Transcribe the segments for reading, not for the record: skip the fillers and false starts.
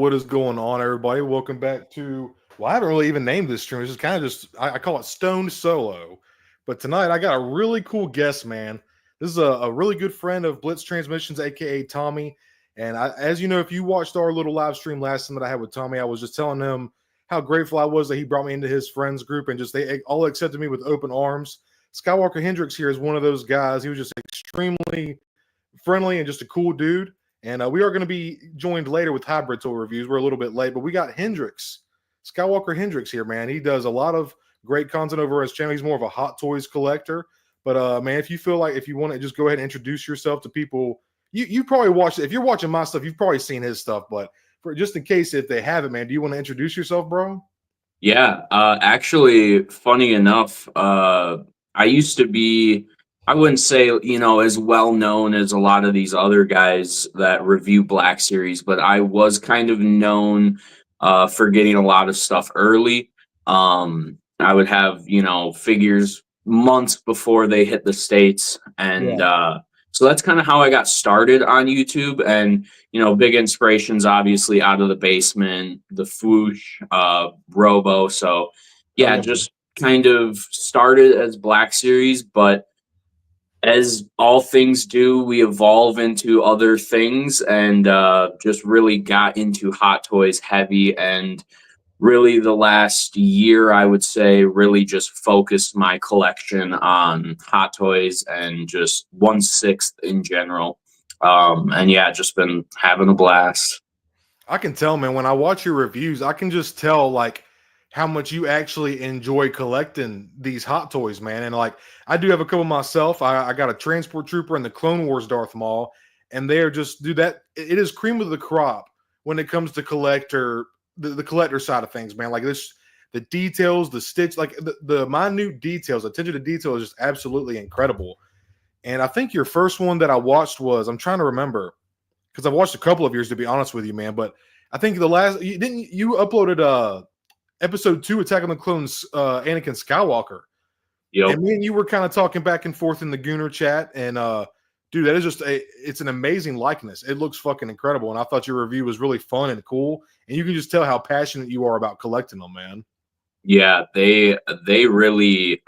what is going on, everybody? Welcome back to, well, I haven't really even named this stream. It's just kind of I call it Stoned Solo. But tonight I got a really cool guest, man. This is a really good friend of Blitz Transmissions, aka Tommy. And as you know, if you watched our little live stream last time that I had with Tommy, I was just telling him how grateful I was that he brought me into his friends group and just they all accepted me with open arms. Skywalker Hendrix here is one of those guys. He was just extremely friendly and just a cool dude. And we are going to be joined later with Hybrid Tool reviews. We're a little bit late, but we got Hendrix, Skywalker Hendrix here, man. He does a lot of great content over his channel. He's more of a Hot Toys collector. But, man, if you feel like if you want to just go ahead and introduce yourself to people, you probably watch it. If you're watching my stuff, you've probably seen his stuff. But for just in case if they haven't, man, do you want to introduce yourself, bro? Yeah, actually, funny enough, I used to be, I wouldn't say, as well known as a lot of these other guys that review Black Series, but I was kind of known for getting a lot of stuff early. I would have, figures months before they hit the States. And so that's kind of how I got started on YouTube. And, big inspirations, obviously, Out of the Basement, the Foosh, Robo. So, yeah, just kind of started as Black Series, but as all things do, we evolve into other things and just really got into Hot Toys heavy. And really the last year, I would say, really just focused my collection on Hot Toys and just 1/6 in general. And yeah, just been having a blast. I can tell, man, when I watch your reviews, I can just tell, like, how much you actually enjoy collecting these Hot Toys, man. And like, I do have a couple myself. I got a Transport Trooper and the Clone Wars Darth Maul, and they are just it is cream of the crop when it comes to the collector side of things, man. Like this, the details, the stitch, like the minute details, attention to detail is just absolutely incredible. And I think your first one that I watched was, I'm trying to remember, because I've watched a couple of yours, to be honest with you, man. But I think the last, you uploaded episode 2, Attack on the Clones, Anakin Skywalker. Yep. And me and you were kind of talking back and forth in the Gooner chat. And dude, that is just it's an amazing likeness. It looks fucking incredible. And I thought your review was really fun and cool. And you can just tell how passionate you are about collecting them, man. Yeah, they really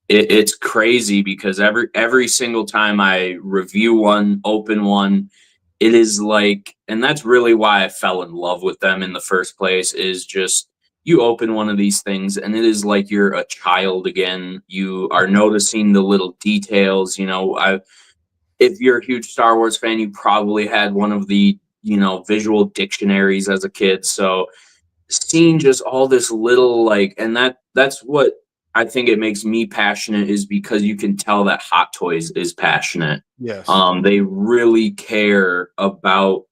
it's crazy because every single time I review one, open one, it is like, and that's really why I fell in love with them in the first place, is just you open one of these things and it is like you're a child again. You are noticing the little details. If you're a huge Star Wars fan, you probably had one of the, visual dictionaries as a kid. So seeing just all this little, like, and that's what I think it makes me passionate, is because you can tell that Hot Toys is passionate. Yes. They really care about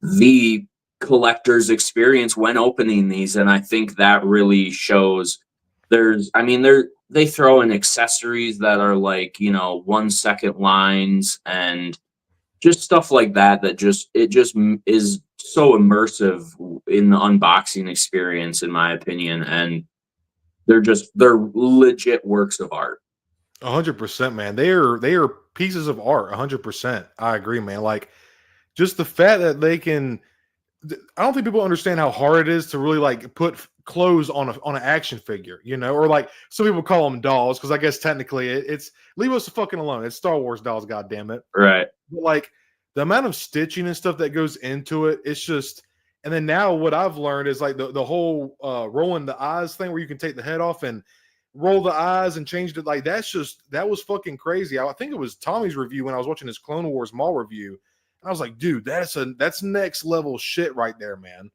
the collector's experience when opening these, and I think that really shows. They throw in accessories that are like 1-second lines and just stuff like that it just is so immersive in the unboxing experience, in my opinion. And they're legit works of art. 100%, man. They are pieces of art. 100%. I agree, man. Like, just the fact that they can, I don't think people understand how hard it is to really like put clothes on an action figure, or like some people call them dolls, because I guess technically it's leave us fucking alone. It's Star Wars dolls, goddamn it. Right. But like the amount of stitching and stuff that goes into it, it's just. And then now what I've learned is like the whole rolling the eyes thing, where you can take the head off and roll the eyes and change it. Like that was fucking crazy. I think it was Tommy's review when I was watching his Clone Wars Maul review. I was like, dude, that's next level shit right there, man.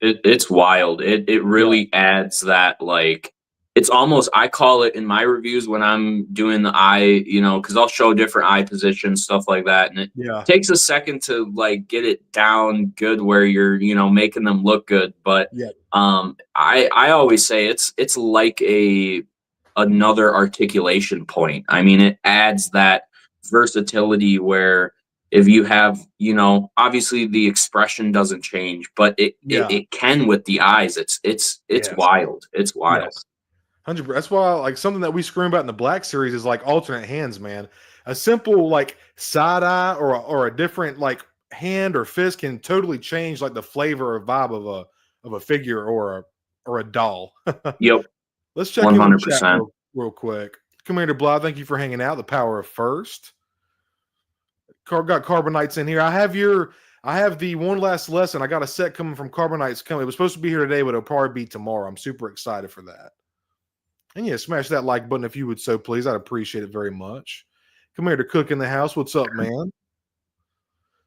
It's wild. It really adds that, like, it's almost, I call it in my reviews when I'm doing the eye, because I'll show different eye positions, stuff like that. And it takes a second to like get it down good where you're, making them look good. But I always say it's like another articulation point. I mean, it adds that versatility where if you have, obviously the expression doesn't change, but it can with the eyes. It's wild. It's wild. Yes. 100%. That's why, like, something that we scream about in the Black Series is like alternate hands, man. A simple like side eye or a different like hand or fist can totally change like the flavor or vibe of a figure or a doll. Yep, Let's check in with chat 100%. real quick. Commander Blah, thank you for hanging out. The power of first. Got Carbonites in here. I have the one last lesson. I got a set coming from Carbonites coming. It was supposed to be here today, but it'll probably be tomorrow. I'm super excited for that. And yeah, smash that like button if you would so please. I'd appreciate it very much. Come here to Cook in the house. What's up, man?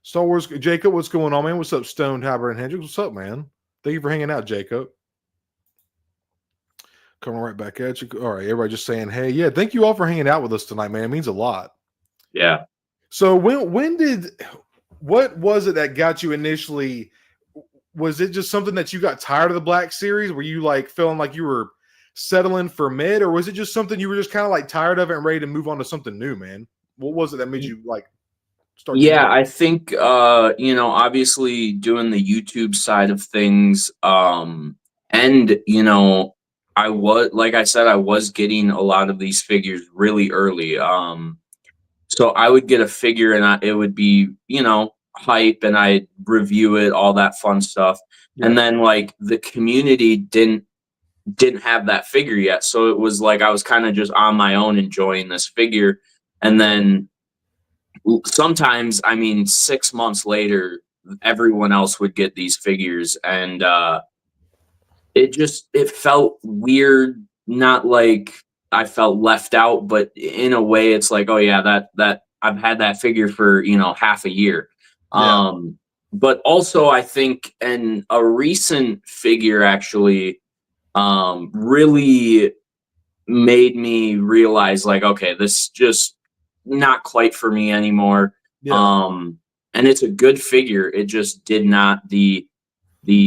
Star Wars Jacob, what's going on, man? What's up, Stone, Haber, and Hendrix? What's up, man? Thank you for hanging out, Jacob. Coming right back at you. All right, everybody just saying, hey, yeah, thank you all for hanging out with us tonight, man. It means a lot. Yeah. So what was it that got you initially? Was it just something that you got tired of the Black Series? Were you like feeling like you were settling for mid, or was it just something you were just kind of like tired of it and ready to move on to something new, man? What was it that made you like start? Yeah, I think obviously doing the YouTube side of things, and I was, like I said, I was getting a lot of these figures really early. So I would get a figure and it would be, hype, and I'd review it, all that fun stuff. Yeah. And then like the community didn't have that figure yet. So it was like I was kind of just on my own enjoying this figure. And then sometimes, 6 months later, everyone else would get these figures, and it felt weird. Not like I felt left out, but in a way, it's like, oh yeah, that I've had that figure for half a year. Yeah. But also, I think, and a recent figure actually really made me realize, like, okay, this just not quite for me anymore. Yeah. And it's a good figure. It just did not, the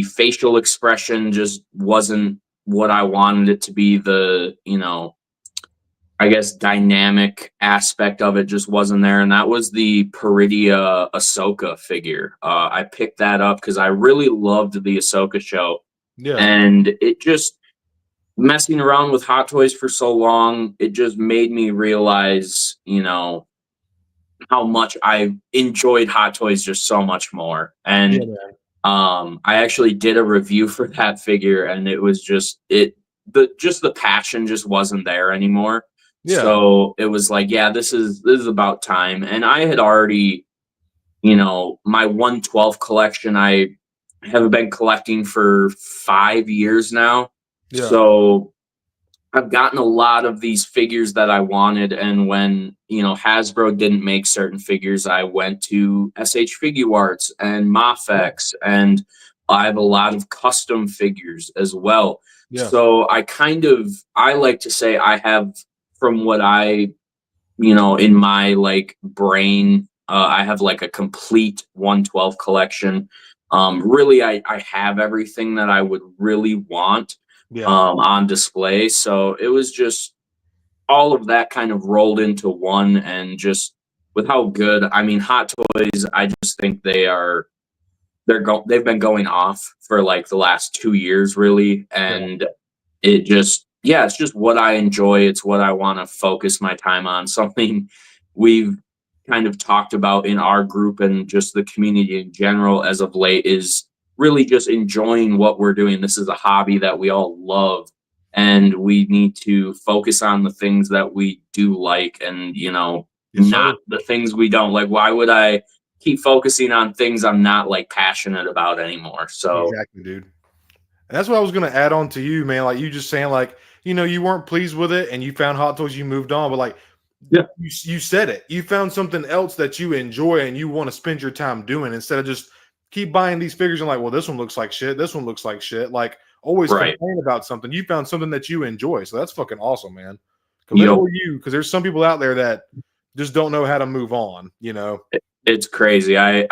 facial expression just wasn't what I wanted it to be. The, I guess dynamic aspect of it just wasn't there. And that was the Peridia Ahsoka figure. I picked that up because I really loved the Ahsoka show. Yeah. And it just, messing around with Hot Toys for so long, it just made me realize, how much I enjoyed Hot Toys just so much more. And I actually did a review for that figure, and it was just the passion just wasn't there anymore. Yeah. So it was like, yeah, this is about time. And I had already, my 112 collection, I have been collecting for 5 years now. Yeah. So I've gotten a lot of these figures that I wanted. And when, Hasbro didn't make certain figures, I went to SH Figuarts and Mafex, and I have a lot of custom figures as well. Yeah. So I like to say I have, from what I, in my like brain, I have like a complete 112 collection. Really, I have everything that I would really want on display. So it was just all of that kind of rolled into one, and just with how good, Hot Toys, I just think they've been going off for like the last 2 years, really. And it just, it's just what I enjoy. It's what I want to focus my time on. Something we've kind of talked about in our group and just the community in general as of late is really just enjoying what we're doing. This is a hobby that we all love, and we need to focus on the things that we do like, and not the things we don't like. Why would I keep focusing on things I'm not like passionate about anymore? So exactly, dude. And that's what I was going to add on to you, man. Like you just saying, like, you weren't pleased with it and you found Hot Toys, you moved on, but like, you said it. You found something else that you enjoy and you want to spend your time doing, instead of just keep buying these figures and like, well, this one looks like shit. This one looks like shit. Like always complain about something. You found something that you enjoy. So that's fucking awesome, man. Because there's some people out there that just don't know how to move on, It's crazy. I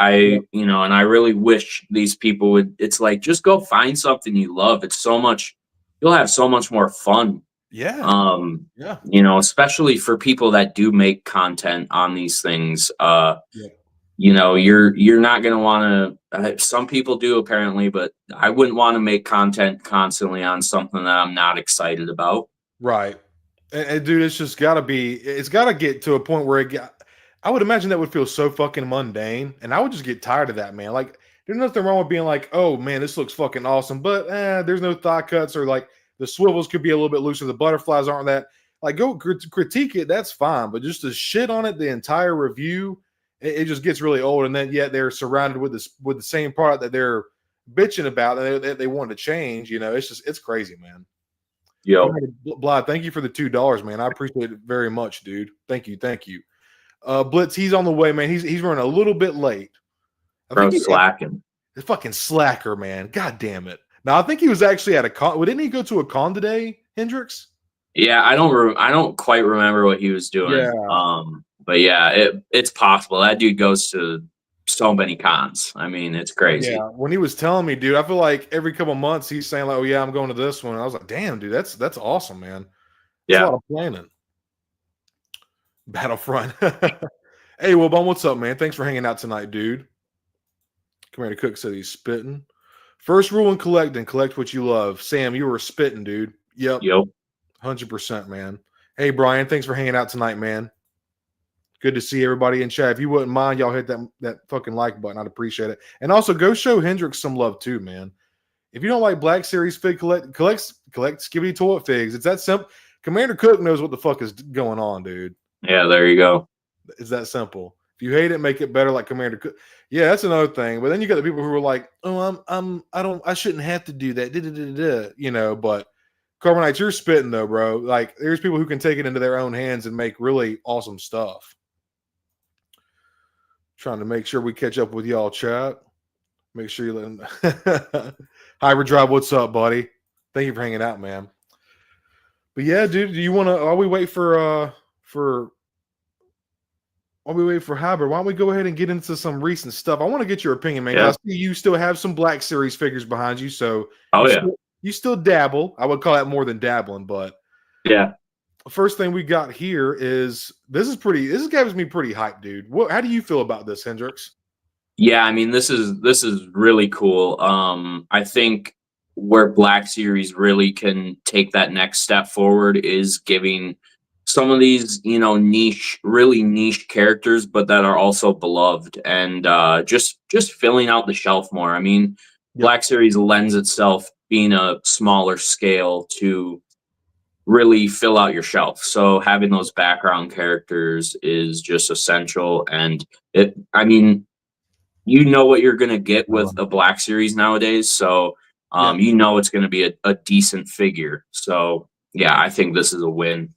and I really wish these people would, it's like, just go find something you love. It's so much, you'll have so much more fun. Especially for people that do make content on these things. You're not going to want to, some people do apparently, but I wouldn't want to make content constantly on something that I'm not excited about. Right. And dude, it's just got to get to a point where I would imagine that would feel so fucking mundane, and I would just get tired of that, man. Like, there's nothing wrong with being like, oh man, this looks fucking awesome, but there's no thigh cuts, or like the swivels could be a little bit looser, the butterflies aren't that. Like, go critique it, that's fine, but just to shit on it the entire review, it just gets really old. And then yet they're surrounded with the same product that they're bitching about, and they want to change. You know, it's crazy, man. Yo, Blythe, thank you for the $2, man. I appreciate it very much, dude. Thank you. Blitz, he's on the way, man. He's running a little bit late. I bro, think slacking. he's fucking slacker, man. God damn it. Now I think he was actually at a con. Didn't he go to a con today, Hendrix? Yeah, I don't quite remember what he was doing. Yeah. But yeah, it's possible. That dude goes to so many cons. I mean, it's crazy. Yeah. When he was telling me, dude, I feel like every couple months he's saying like, "Oh yeah, I'm going to this one." And I was like, "Damn, dude, that's awesome, man." That's a lot of planning. Battlefront. Hey, Wilbon, what's up, man? Thanks for hanging out tonight, dude. Commander Cook said he's spitting. First rule in collecting: collect what you love. Sam, you were spitting, dude. Yep. 100%, man. Hey, Brian, thanks for hanging out tonight, man. Good to see everybody in chat. If you wouldn't mind, y'all hit that fucking like button. I'd appreciate it. And also, go show Hendrix some love too, man. If you don't like Black Series fig, collect Skibidi Toilet Figs. It's that simple. Commander Cook knows what the fuck is going on, dude. Yeah, there you go. It's that simple. If you hate it, make it better, like Commander Cook. Yeah, that's another thing. But then you got the people who are like, "Oh, I shouldn't have to do that." You know, but Carbonite, you're spitting though, bro. Like, there's people who can take it into their own hands and make really awesome stuff. Trying to make sure we catch up with y'all, chat. Make sure you let Hybrid Drive, what's up, buddy? Thank you for hanging out, man. But yeah, dude, do you want to? While we wait for Hybrid, why don't we go ahead and get into some recent stuff? I want to get your opinion, man. Yeah. I see you still have some Black Series figures behind you, so you still dabble. I would call that more than dabbling, but yeah. First thing we got here is this gives me pretty hype, dude. How do you feel about this, Hendrix? Yeah, I mean, this is really cool. I think where Black Series really can take that next step forward is giving some of these, really niche characters, but that are also beloved, and just filling out the shelf more. I mean, Black Series lends itself being a smaller scale to really fill out your shelf. So having those background characters is just essential, and you know what you're going to get with a Black Series nowadays. So it's going to be a decent figure. So yeah, I think this is a win.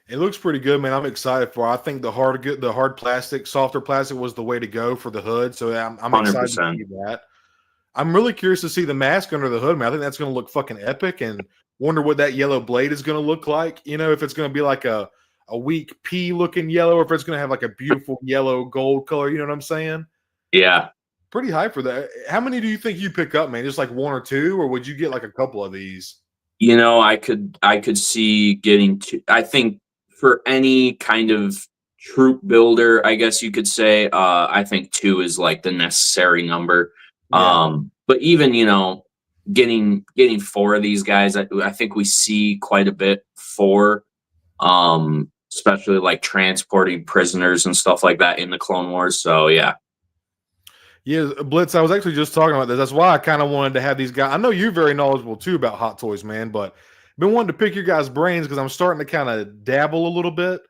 It looks pretty good, man. I'm excited for it. I think the hard plastic, softer plastic was the way to go for the hood. So I'm excited to see that. I'm really curious to see the mask under the hood, man. I think that's going to look fucking epic, and wonder what that yellow blade is going to look like. You know, if it's going to be like a weak pea looking yellow, or if it's going to have like a beautiful yellow gold color. You know what I'm saying? Yeah. Pretty hype for that. How many do you think you pick up, man? Just like one or two, or would you get like a couple of these? I could see getting two. I think for any kind of troop builder, I guess you could say, I think two is like the necessary number. Yeah. But even, getting four of these guys, I think we see quite a bit for, especially like transporting prisoners and stuff like that in the Clone Wars. So yeah. Yeah, Blitz, I was actually just talking about this. That's why I kind of wanted to have these guys. I know you're very knowledgeable too about Hot Toys, man, but I've been wanting to pick your guys' brains because I'm starting to kind of dabble a little bit.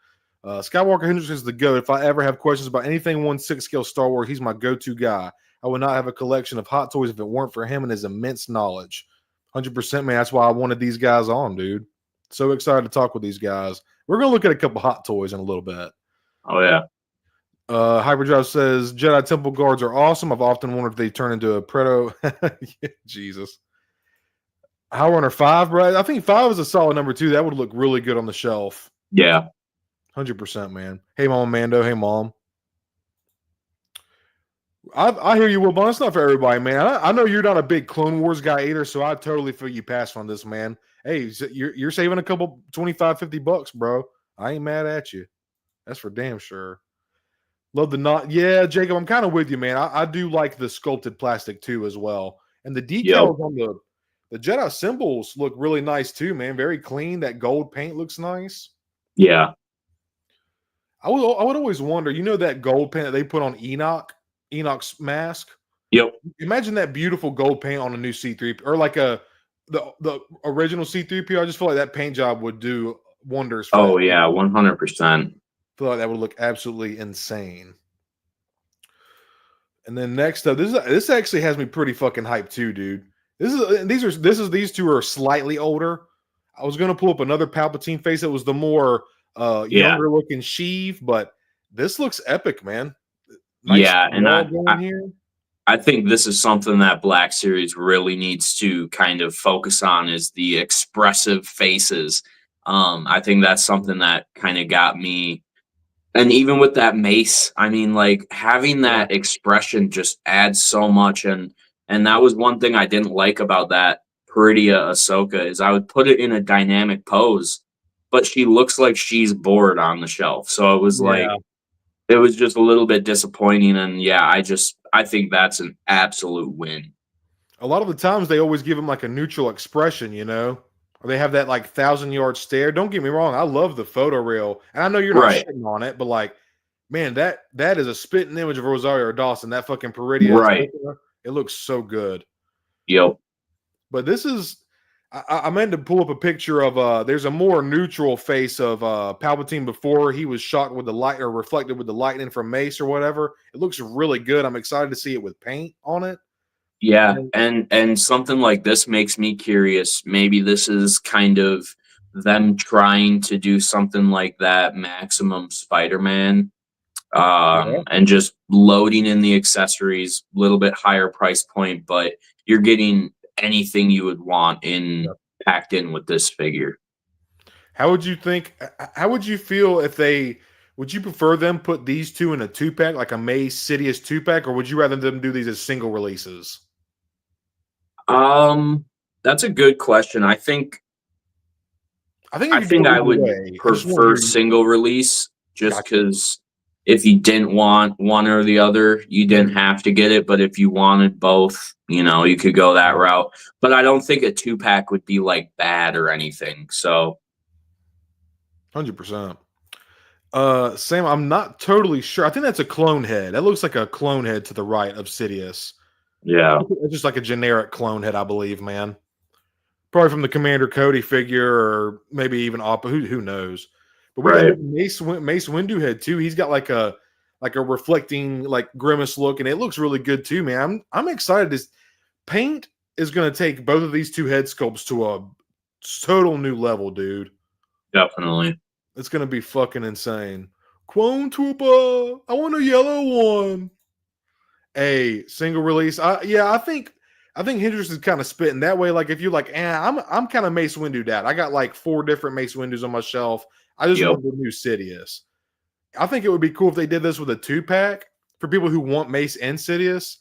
Skywalker Hendrix is the GOAT. If I ever have questions about anything 1/6 scale Star Wars, he's my go-to guy. I would not have a collection of Hot Toys if it weren't for him and his immense knowledge. 100%, man. That's why I wanted these guys on, dude. So excited to talk with these guys. We're going to look at a couple Hot Toys in a little bit. Oh, yeah. Hyperdrive says Jedi Temple Guards are awesome. I've often wondered if they turn into a Preto. Jesus. Howrunner 5, bro. I think 5 is a solid number 2. That would look really good on the shelf. Yeah. 100%, man. Hey, Mom Mando. Hey, Mom. I hear you, Will, but it's not for everybody, man. I know you're not a big Clone Wars guy either, so I totally feel you passed on this, man. Hey, you're saving a couple $25-$50, bro. I ain't mad at you. That's for damn sure. Love the knot. Yeah, Jacob, I'm kind of with you, man. I do like the sculpted plastic too as well. And the decals on the Jedi symbols look really nice too, man. Very clean. That gold paint looks nice. Yeah. I would always wonder, that gold paint that they put on Enoch's mask? Yep. Imagine that beautiful gold paint on a new C3 or like the original C3PO. I just feel like that paint job would do wonders for Oh that. yeah, 100%. I feel like that would look absolutely insane. And then next up, this actually has me pretty fucking hyped too, dude. These two are slightly older. I was gonna pull up another Palpatine face that was the more younger looking Sheev, but this looks epic, man. Nice And going here. I think this is something that Black Series really needs to kind of focus on is the expressive faces. I think that's something that kind of got me. And even with that mace, I mean, like having that expression just adds so much. And that was one thing I didn't like about that Peridia Ahsoka is I would put it in a dynamic pose, but she looks like she's bored on the shelf. So it was like it was just a little bit disappointing. And I think that's an absolute win. A lot of the times they always give him like a neutral expression, or they have that like 1,000-yard stare. Don't get me wrong, I love the photoreal, and I know you're not shitting on it, but like, man, that is a spitting image of Rosario Dawson. That fucking Peridia, right? It looks so good. Yep. But this is, I meant to pull up a picture of there's a more neutral face of Palpatine before he was shot with the light or reflected with the lightning from Mace or whatever. It looks really good. I'm excited to see it with paint on it. Yeah, and something like this makes me curious. Maybe this is kind of them trying to do something like that Maximum Spider-Man, and just loading in the accessories, a little bit higher price point, but you're getting anything you would want packed in with this figure. How would you feel if would you prefer them put these two in a 2-pack, like a Mace Sidious 2-pack, or would you rather them do these as single releases? That's a good question. I think I would prefer single release just because if you didn't want one or the other, you didn't have to get it. But if you wanted both, you could go that route. But I don't think a 2-pack would be like bad or anything. So 100%. Sam, I'm not totally sure. I think that's a clone head. That looks like a clone head to the right of Sidious. Yeah. It's just like a generic clone head, I believe, man. Probably from the Commander Cody figure or maybe even Appa. Who knows? But we got Mace Windu head too. He's got like a reflecting like grimace look, and it looks really good too, man. I'm excited. This paint is going to take both of these two head sculpts to a total new level, dude. Definitely. It's going to be fucking insane. Clone Trooper, I want a yellow one. A single release. I think Hendrix is kind of spitting that way. Like if you're like, I'm kind of Mace Windu dad. I got like 4 different Mace Windus on my shelf. I just want the new Sidious. I think it would be cool if they did this with a 2-pack for people who want Mace and Sidious.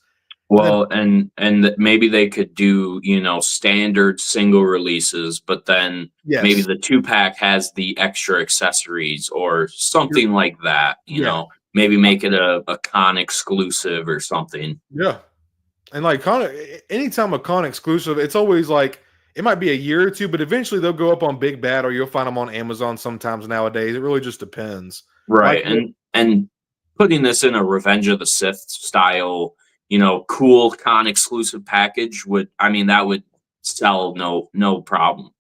Well, and maybe they could do, standard single releases, but then maybe the 2-pack has the extra accessories or something like that, you know. Maybe make it a con exclusive or something. Yeah. And like anytime a con exclusive, it's always like it might be a year or two, but eventually they'll go up on Big Bad or you'll find them on Amazon sometimes nowadays. It really just depends. Right. And putting this in a Revenge of the Sith style, cool con exclusive package that would sell no problem.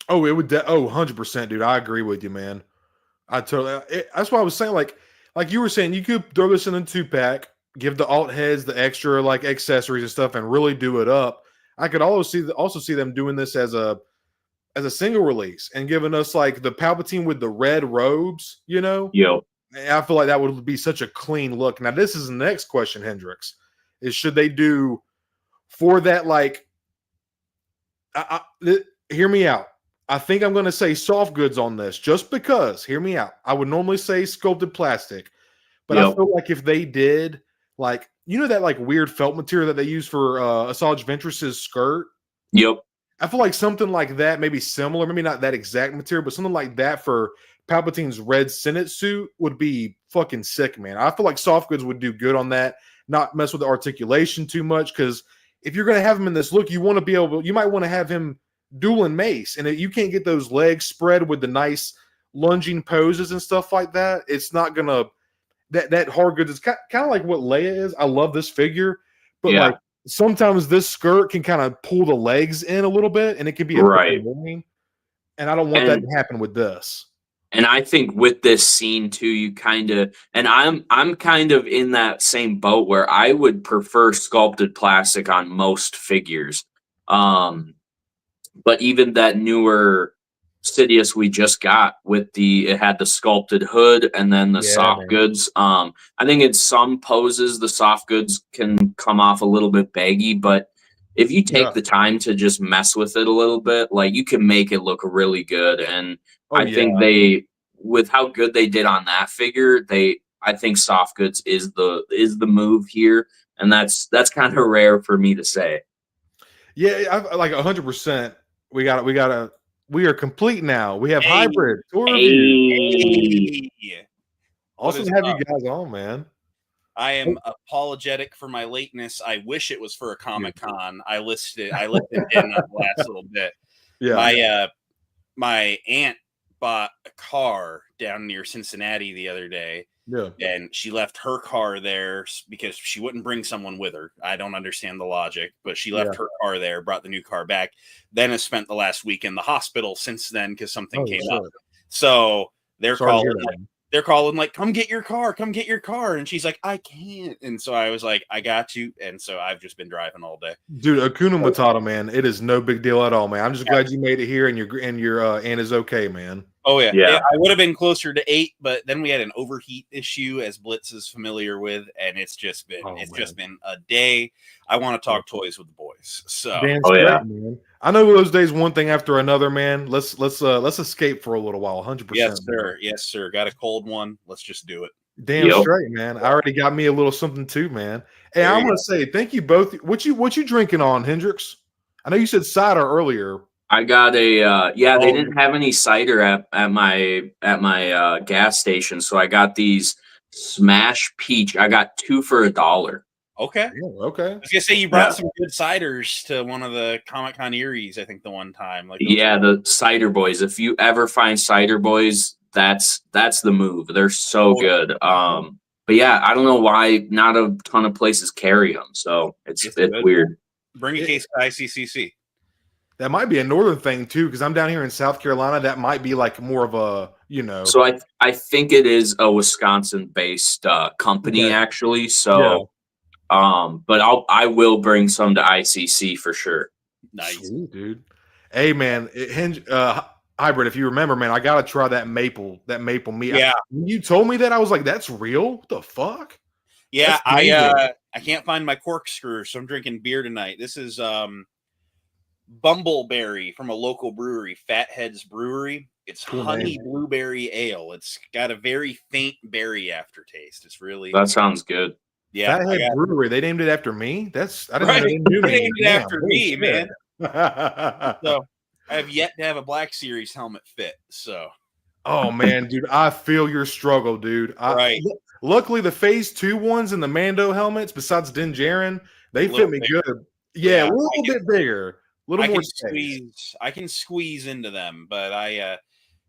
Oh, it would 100%, dude. I agree with you, man. That's why I was saying, like you were saying, you could throw this in a 2-pack, give the alt heads the extra like accessories and stuff, and really do it up. I could also see them doing this as a single release and giving us like the Palpatine with the red robes, Yep. I feel like that would be such a clean look. Now, this is the next question, Hendrix, is should they do for that like? Hear me out. I think I'm going to say soft goods on this just because, hear me out. I would normally say sculpted plastic, but I feel like if they did, like, that like weird felt material that they use for Asajj Ventress's skirt? Yep. I feel like something like that, maybe similar, maybe not that exact material, but something like that for Palpatine's red Senate suit would be fucking sick, man. I feel like soft goods would do good on that, not mess with the articulation too much, because if you're going to have him in this look, you might want to have him dueling Mace, and you can't get those legs spread with the nice lunging poses and stuff like that, it's not gonna that hard goods is kind of like what Leia is. I love this figure, but like sometimes this skirt can kind of pull the legs in a little bit, and it can be a bit annoying. And I don't want that to happen with this. And I think with this scene too, you kind of, and I'm kind of in that same boat where I would prefer sculpted plastic on most figures. But even that newer Sidious we just got with it had the sculpted hood and then the soft goods. I think in some poses the soft goods can come off a little bit baggy, but if you take the time to just mess with it a little bit, like you can make it look really good. And I think with how good they did on that figure, I think soft goods is the move here, and that's kind of rare for me to say. Yeah, I like 100%. We are complete now. We have hybrid tour review. Awesome to have you guys on, man. I am apologetic for my lateness. I wish it was for a Comic-Con. I listed in on the last little bit. Yeah. My aunt bought a car down near Cincinnati the other day. Yeah. And she left her car there because she wouldn't bring someone with her. I don't understand the logic, but she left her car there, brought the new car back, then has spent the last week in the hospital since then because something came up. So they're calling like, come get your car. And she's like, I can't. And so I was like, I got you. And so I've just been driving all day. Dude, Hakuna Matata, man. It is no big deal at all, man. I'm just glad you made it here and your aunt is okay, man. Oh, yeah. I would have been closer to 8, but then we had an overheat issue, as Blitz is familiar with, and it's just been been a day. I want to talk toys with the boys. So, man. I know those days one thing after another, man. Let's escape for a little while, 100%. Yes, sir. Got a cold one. Let's just do it. Damn straight, man. I already got me a little something too, man. Hey, I want to say thank you both. What you drinking on, Hendrix? I know you said cider earlier. I got they didn't have any cider at my gas station, so I got these Smash Peach. I got 2 for $1. Okay. Yeah, okay. I was gonna say you brought some good ciders to one of the Comic-Con Eries, I think the one time. The Cider Boys. If you ever find Cider Boys, that's the move. They're so good. But yeah, I don't know why not a ton of places carry them, so it's weird. Bring a case to ICCC. That might be a northern thing too, because I'm down here in South Carolina. That might be like more of a, So I think it is a Wisconsin-based company actually. So, but I will bring some to ICC for sure. Nice, sweet, dude. Hey man, hybrid. If you remember, man, I gotta try that maple meat. Yeah, when you told me that, I was like, that's real. What the fuck? Yeah, I can't find my corkscrew, so I'm drinking beer tonight. This is Bumbleberry from a local brewery, Fatheads Brewery. It's honey blueberry ale. It's got a very faint berry aftertaste. It's really that sounds good. Yeah, Fathead Brewery. They named it after me. I didn't know they named it after me, man. So I have yet to have a Black Series helmet fit. So, oh man, dude, I feel your struggle, dude. Luckily, the Phase 2 ones and the Mando helmets, besides Din Djarin, they fit me good. Yeah, a little bit bigger. I can squeeze into them, but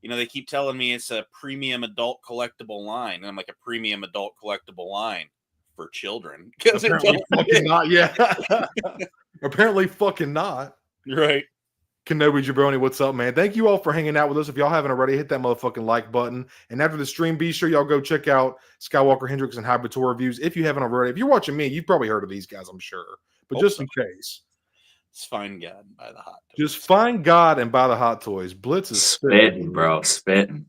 they keep telling me it's a premium adult collectible line. And I'm like, a premium adult collectible line for children. Apparently fucking not, yeah. Apparently fucking not. Right. Kenobi Jabroni, what's up, man? Thank you all for hanging out with us. If y'all haven't already, hit that motherfucking like button. And after the stream, be sure y'all go check out Skywalker, Hendrix, and Hybrid Tour reviews. If you haven't already, if you're watching me, you've probably heard of these guys, I'm sure. But just in case. Just find God and buy the hot toys. Just find God and buy the hot toys. Blitz is spitting, bro. Spitting.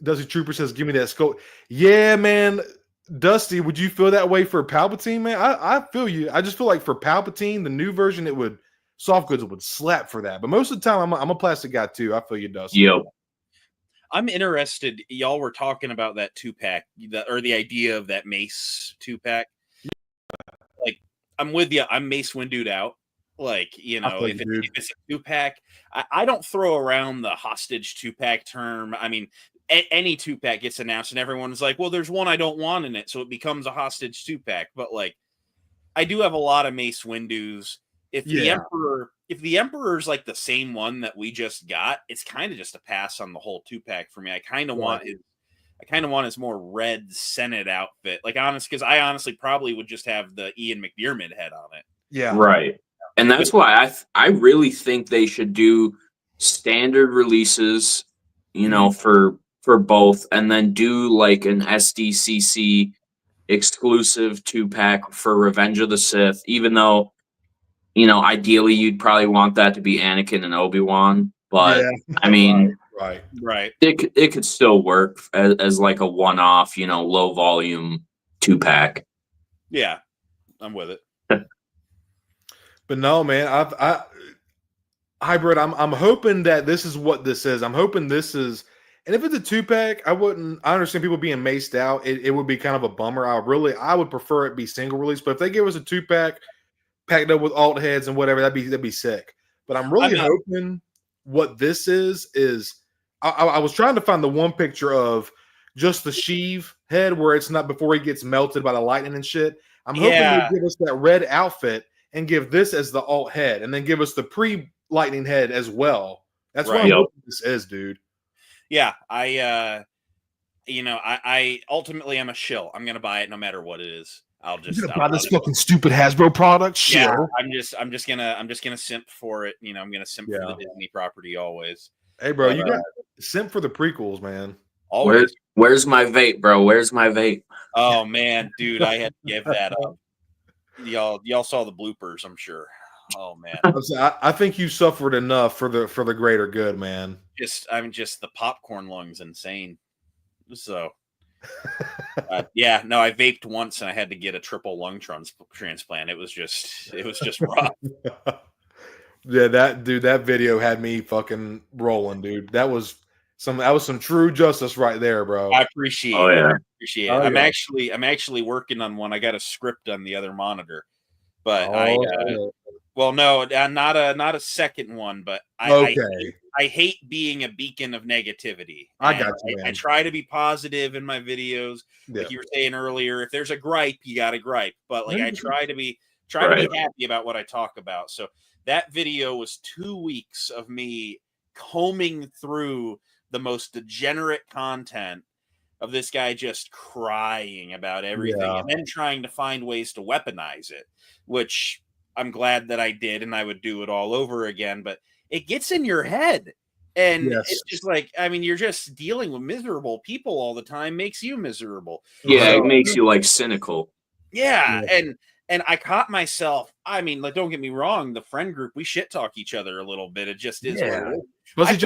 Dusty Trooper says, give me that scope. Yeah, man. Dusty, would you feel that way for Palpatine, man? I feel you. I just feel like for Palpatine, the new version, soft goods would slap for that. But most of the time, I'm a plastic guy too. I feel you, Dusty. Yo. I'm interested. Y'all were talking about that 2-pack, or the idea of that Mace 2-pack. Like, I'm with you. I'm Mace Windowed out. Like, if it's a 2-pack, I don't throw around the hostage 2-pack term. I mean, any 2-pack gets announced and everyone's like, well, there's one I don't want in it. So it becomes a hostage 2-pack. But like, I do have a lot of Mace Windows. If the Emperor if the Emperor's like the same one that we just got, it's kind of just a pass on the whole 2-pack for me. I kind of want his more red Senate outfit. Like because I honestly probably would just have the Ian McDiarmid head on it. Yeah. Right. And that's why I really think they should do standard releases, for both, and then do like an SDCC exclusive 2-pack for Revenge of the Sith, even though, ideally you'd probably want that to be Anakin and Obi-Wan, but I mean, right. It could still work as like a one-off, low volume 2-pack. Yeah, I'm with it. But no, man, I hybrid. I'm hoping that this is what this is. I'm hoping this is, and if it's a 2-pack, I understand people being maced out. It would be kind of a bummer. I would prefer it be single release. But if they give us a 2-pack packed up with alt heads and whatever, that'd be sick. But I'm really hoping what this is. I was trying to find the one picture of just the Sheev head where it's not before he gets melted by the lightning and shit. I'm hoping they give us that red outfit and give this as the alt head, and then give us the pre-lightning head as well. That's what I'm hoping this is, dude. Yeah, I ultimately I'm a shill. I'm gonna buy it no matter what it is. I'll buy this fucking stupid Hasbro product. Shill. Yeah, I'm just gonna simp for it. I'm gonna simp for the Disney property always. Hey, bro, you got simp for the prequels, man. Always. Where's my vape, bro? Where's my vape? Oh man, dude, I had to give that up. Y'all saw the bloopers, I'm sure. Oh man, I think you suffered enough for the greater good, man. Just the popcorn lung's insane. So, I vaped once and I had to get a triple lung transplant. It was just rough. Yeah, that video had me fucking rolling, dude. That was some true justice right there, bro. I appreciate it. Yeah. I appreciate it. I'm actually working on one. I got a script on the other monitor, but well, no, not a second one, but I hate being a beacon of negativity. I got you, man. I try to be positive in my videos. Like you were saying earlier, if there's a gripe, you got to gripe. But like I try to be happy about what I talk about. So that video was 2 weeks of me combing through the most degenerate content of this guy just crying about everything and then trying to find ways to weaponize it, which I'm glad that I did, and I would do it all over again. But it gets in your head, and it's just like, I mean, you're just dealing with miserable people all the time, makes you miserable. Yeah, it makes you like cynical. Yeah. And I caught myself. I mean, like, don't get me wrong, the friend group, we shit talk each other a little bit. It just is what it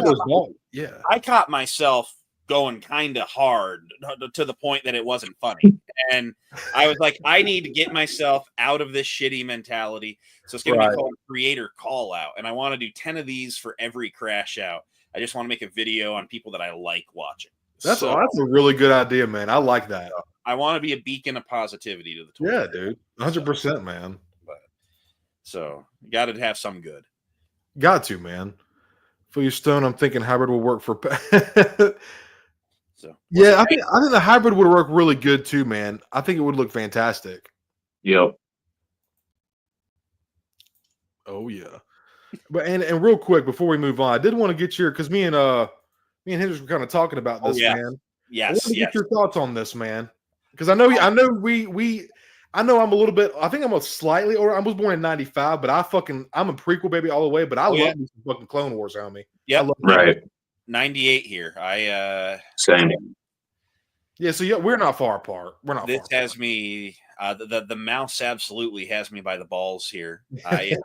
is. I caught myself going kind of hard to the point that it wasn't funny. And I was like, I need to get myself out of this shitty mentality. So it's going to be called Creator Call Out. And I want to do 10 of these for every crash out. I just want to make a video on people that I like watching. That's a really good idea, man. I like that. I want to be a beacon of positivity to the Twitter. Yeah, dude. 100%, man. So you got to have some good. Got to, man. For your stone, I'm thinking hybrid will work for. So yeah, I think the hybrid would work really good too, man. I think it would look fantastic. Yep. Oh yeah. But and real quick before we move on, I did want to get because me and Hendrix were kind of talking about this, man. Yes. I want to get your thoughts on this, man. Because I know I'm a little bit. I think I'm slightly, or I was born in '95, but I'm a prequel baby all the way. But I love these fucking Clone Wars, homie. Yeah, right. 98 here. Same. Yeah, so we're not far apart. We're not. This has me. The mouse absolutely has me by the balls here. I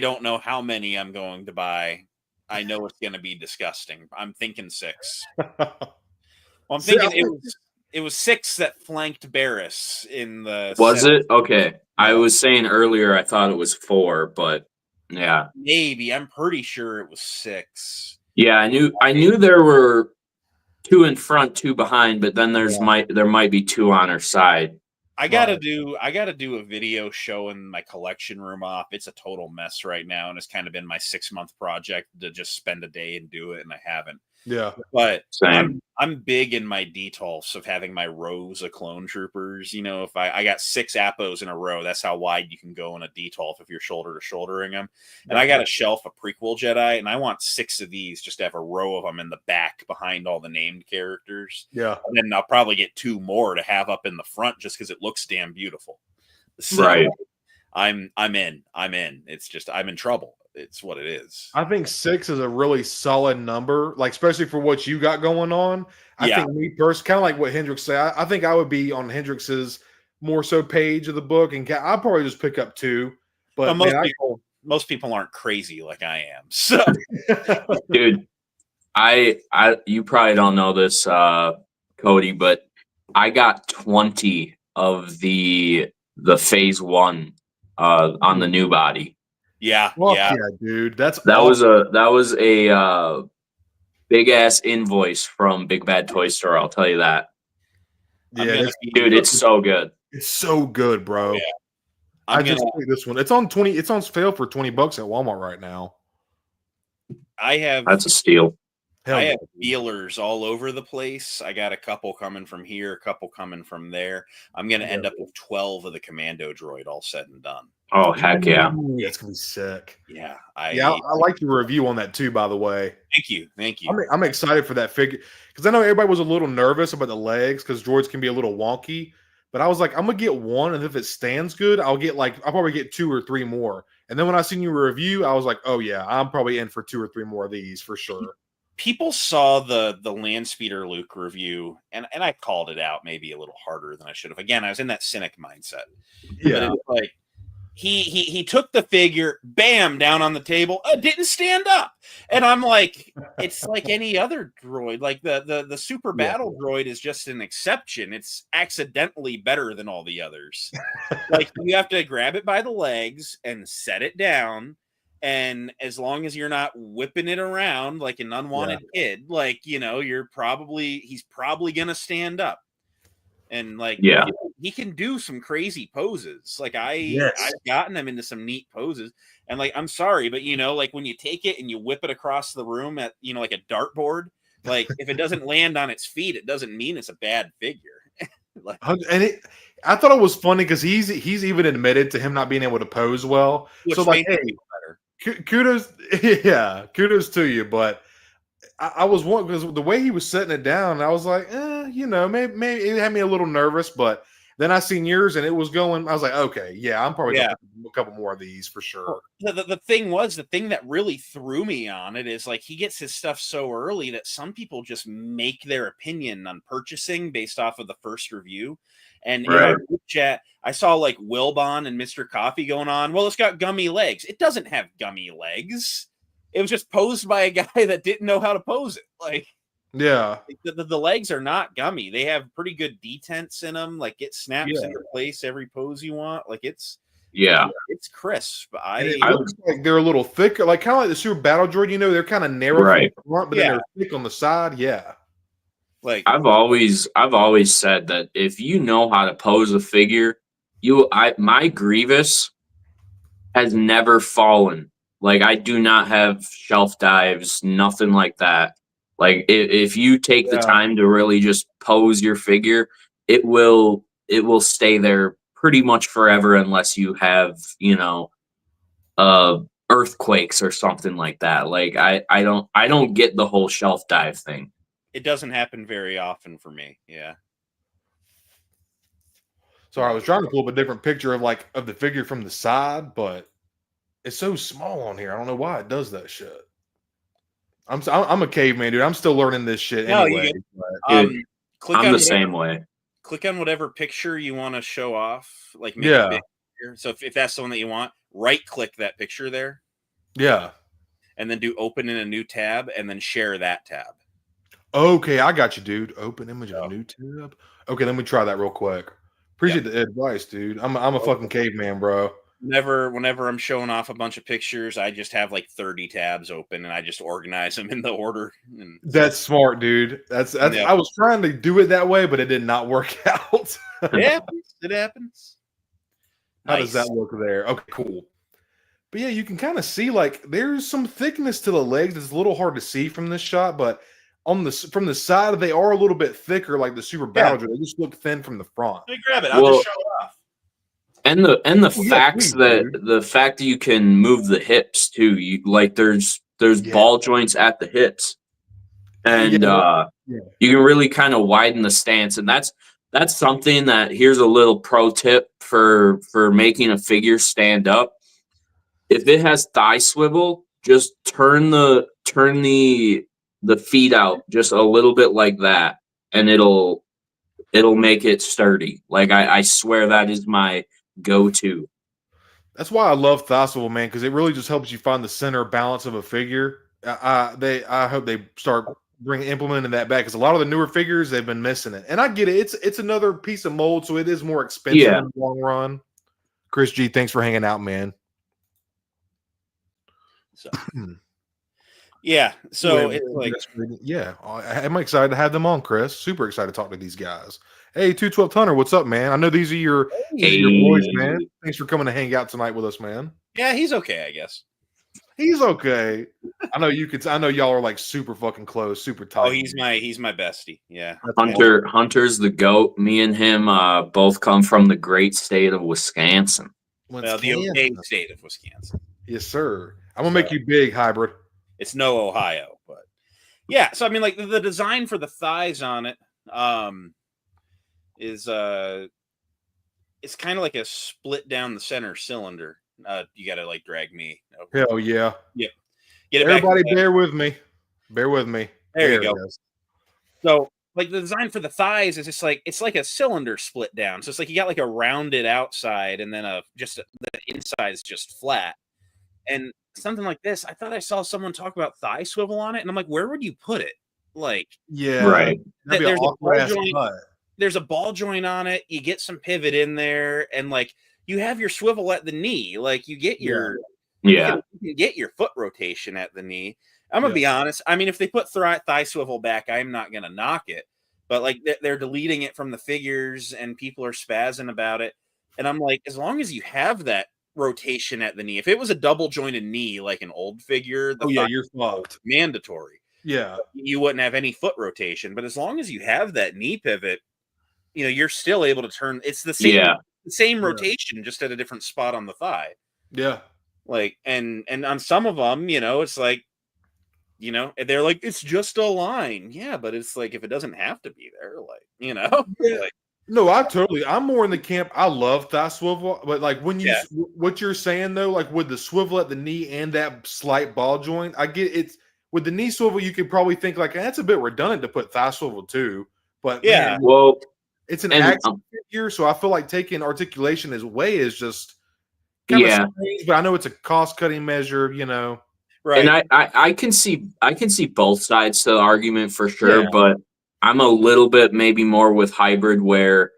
don't know how many I'm going to buy. I know it's going to be disgusting. I'm thinking 6. Well, I'm thinking it was 6 that flanked Barris in the. Was it? Okay. I was saying earlier I thought it was 4, but yeah. Maybe. I'm pretty sure it was 6. Yeah, I knew there were 2 in front, 2 behind, but then there might be 2 on her side. I gotta do a video showing my collection room off. It's a total mess right now, and it's kind of been my 6-month project to just spend a day and do it, and I haven't. Yeah. But Same. I'm big in my detolfs of having my rows of clone troopers. You know, if I got 6 Appos in a row, that's how wide you can go in a detolf if you're shoulder to shouldering them. And I got a shelf of prequel Jedi, and I want 6 of these just to have a row of them in the back behind all the named characters. Yeah. And then I'll probably get 2 more to have up in the front just because it looks damn beautiful. So Right. I'm in. It's just I'm in trouble. It's what it is. I think 6 is a really solid number, like especially for what you got going on. I Yeah. think me personally, kind of like what Hendrix said, I think I would be on Hendrix's more so page of the book, and I'll probably just pick up 2. But Most people aren't crazy like I am. So, Dude, I you probably don't know this, Cody, but I got 20 of the phase 1 on the new body. yeah, yeah, dude, that was a big ass invoice from Big Bad Toy Store. I'll tell you that. Yeah, dude, it's so good. It's so good, bro. Yeah. I just picked this one. It's on sale for $20 at Walmart right now. That's a steal. I have feelers all over the place. I got a couple coming from here, a couple coming from there. I'm going to end up with 12 of the commando droid all said and done. Oh, heck yeah. Ooh, that's going to be sick. Yeah. I like your review on that too, by the way. Thank you. I'm excited for that figure because I know everybody was a little nervous about the legs because droids can be a little wonky. But I was like, I'm going to get 1, and if it stands good, I'll probably get 2 or 3 more. And then when I seen your review, I was like, oh yeah, I'm probably in for 2 or 3 more of these for sure. People saw the Landspeeder Luke review, and I called it out maybe a little harder than I should have. Again, I was in that cynic mindset. Yeah, but it was like he took the figure, bam, down on the table, didn't stand up, and I'm like, it's like any other droid. Like the super battle droid is just an exception. It's accidentally better than all the others. Like you have to grab it by the legs and set it down. And as long as you're not whipping it around like an unwanted kid, like, you know, he's probably going to stand up. And like, he can do some crazy poses. Like I've gotten him into some neat poses. And like, I'm sorry, but you know, like when you take it and you whip it across the room at, you know, like a dartboard, like if it doesn't land on its feet, it doesn't mean it's a bad figure. Like, I thought it was funny because he's even admitted to him not being able to pose well. So like, hey, kudos to you. But I was wondering because the way he was setting it down, I was like, you know, maybe it had me a little nervous. But then I seen yours and it was going. I was like, okay, yeah, I'm probably gonna a couple more of these for sure. The thing that really threw me on it is like he gets his stuff so early that some people just make their opinion on purchasing based off of the first review. And in our group chat, I saw like Wilbon and Mr. Coffee going on. Well, it's got gummy legs. It doesn't have gummy legs. It was just posed by a guy that didn't know how to pose it. Like, yeah, the legs are not gummy. They have pretty good detents in them. Like it snaps into place every pose you want. Like it's crisp. It looks like they're a little thicker, like kind of like the Super Battle Droid. You know, they're kind of narrow from the front, but then they're thick on the side. Yeah. Like I've always said that if you know how to pose a figure, my Grievous has never fallen. Like I do not have shelf dives, nothing like that. Like if you take the time to really just pose your figure, it will stay there pretty much forever unless you have, you know, earthquakes or something like that. Like I don't get the whole shelf dive thing. It doesn't happen very often for me. Yeah. Sorry, I was trying to pull up a different picture of the figure from the side, but it's so small on here. I don't know why it does that shit. I'm a caveman, dude. I'm still learning this shit anyway. Dude, I'm the same way. Click on whatever picture you want to show off. Like make a big picture. So if that's the one that you want, right click that picture there. Yeah. And then do open in a new tab and then share that tab. Okay, I got you, dude. Open image of a new tab. Okay, let me try that real quick. Appreciate the advice, dude. I'm a fucking caveman, bro. Whenever I'm showing off a bunch of pictures, I just have like 30 tabs open and I just organize them in the order. And that's smart, dude. That's I was trying to do it that way, but it did not work out. It happens. How does that look there? Okay, cool. But yeah, you can kind of see like there's some thickness to the legs. It's a little hard to see from this shot, but from the side, they are a little bit thicker, like the Super Battle Droid. They just look thin from the front. Let me grab it. I'll just show it off. And the please, the fact that you can move the hips too. You like there's ball joints at the hips, and you can really kind of widen the stance, and that's something that here's a little pro tip for making a figure stand up. If it has thigh swivel, just turn the feet out just a little bit like that, and it'll make it sturdy. Like I swear that is my go-to. That's why I love thigh swivel, man, because it really just helps you find the center balance of a figure. I hope they start implementing that back, because a lot of the newer figures, they've been missing it. And I get it. It's another piece of mold, so it is more expensive in the long run. Chris G, thanks for hanging out, man. So so it's like, I'm excited to have them on, Chris. Super excited to talk to these guys. Hey, 212 Hunter, what's up, man? I know these are your boys, man. Thanks for coming to hang out tonight with us, man. Yeah, he's okay, I guess. He's okay. I know y'all are like super fucking close, super tight. Oh, he's my bestie. Yeah. Hunter's the GOAT. Me and him both come from the great state of Wisconsin. Well, the okay state of Wisconsin. Yes, sir. I'm gonna make you big, hybrid. It's no Ohio, but yeah. So I mean, like the design for the thighs on it is it's kind of like a split down the center cylinder. You got to like drag me over. Hell yeah. Yep. Everybody bear with me. Bear with me. There you go. So like the design for the thighs is just like, it's like a cylinder split down. So it's like you got like a rounded outside and then the inside is just flat. And something like this, I thought I saw someone talk about thigh swivel on it, and I'm like, where would you put it? Like, right. There's a ball joint on it. You get some pivot in there, and like you have your swivel at the knee. Like you get your you can get your foot rotation at the knee. I'm gonna be honest. I mean, if they put thigh swivel back, I'm not gonna knock it. But like they're deleting it from the figures, and people are spazzing about it. And I'm like, as long as you have that rotation at the knee, if it was a double jointed knee like an old figure, you're fucked. Mandatory. Yeah, you wouldn't have any foot rotation. But as long as you have that knee pivot, you know, you're still able to turn. It's the same rotation, just at a different spot on the thigh. Yeah, like and on some of them, you know, it's like, you know, they're like, it's just a line. Yeah, but it's like, if it doesn't have to be there, like, you know. Like, no, I'm more in the camp. I love thigh swivel, but like when you what you're saying though, like with the swivel at the knee and that slight ball joint, I get it's with the knee swivel. You could probably think like that's a bit redundant to put thigh swivel too, but man, well, it's an action figure, so I feel like taking articulation away is just kind of strange, but I know it's a cost cutting measure, you know. Right. And I can see both sides to the argument for sure, but I'm a little bit maybe more with hybrid where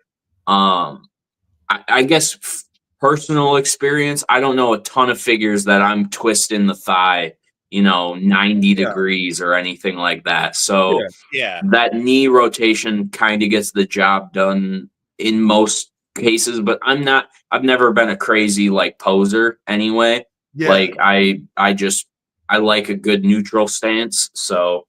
I guess personal experience, I don't know a ton of figures that I'm twisting the thigh, you know, 90 degrees or anything like that. So that knee rotation kind of gets the job done in most cases, but I've never been a crazy like poser anyway. Yeah. Like I like a good neutral stance. So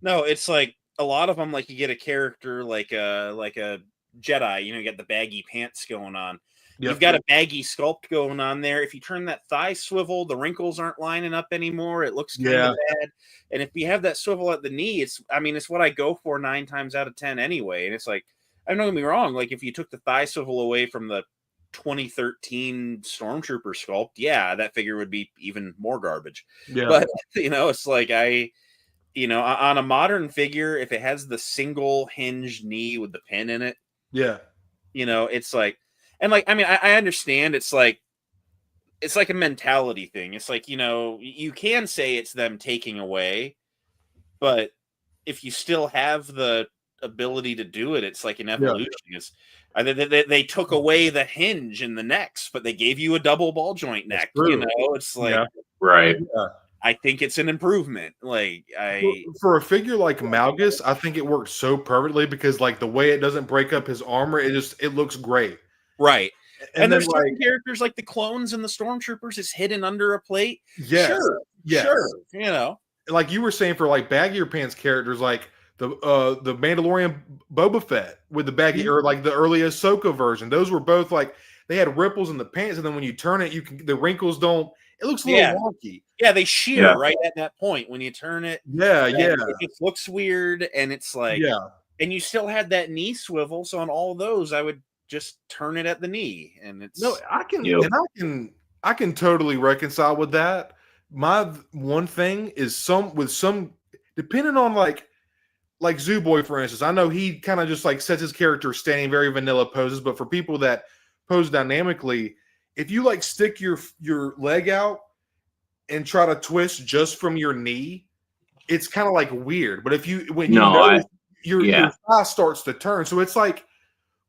no, it's like a lot of them, like you get a character like a Jedi, you know, you got the baggy pants going on. Yep. You've got a baggy sculpt going on there. If you turn that thigh swivel, the wrinkles aren't lining up anymore. It looks kind of bad. And if you have that swivel at the knee, it's what I go for 9 times out of 10 anyway. And it's like, I'm not gonna be wrong. Like if you took the thigh swivel away from the 2013 Stormtrooper sculpt, that figure would be even more garbage. Yeah. But you know, it's like on a modern figure, if it has the single hinged knee with the pin in it, you know, it's like, and like, I mean, I understand it's like a mentality thing. It's like, you know, you can say it's them taking away, but if you still have the ability to do it, it's like an evolution. It's they took away the hinge in the necks, but they gave you a double ball joint neck. You know, it's like right. I think it's an improvement. Like for a figure like Malgus, I think it works so perfectly because like the way it doesn't break up his armor, it looks great. Right. And there's certain characters like the clones and the Stormtroopers is hidden under a plate. Yeah. Sure. You know. like you were saying, for like baggier pants characters, like the Mandalorian Boba Fett with the baggy, or like the early Ahsoka version. Those were both like they had ripples in the pants, and then when you turn it, the wrinkles don't. It looks a little wonky. Yeah, they shear right at that point when you turn it. Yeah. It just looks weird, and it's like, and you still had that knee swivel. So on all those, I would just turn it at the knee, and it's I can totally reconcile with that. My one thing is some depending on like Zoo Boy, for instance. I know he kind of just like sets his character standing very vanilla poses, but for people that pose dynamically, if you like stick your leg out and try to twist just from your knee, it's kind of like weird. But your thigh starts to turn, so it's like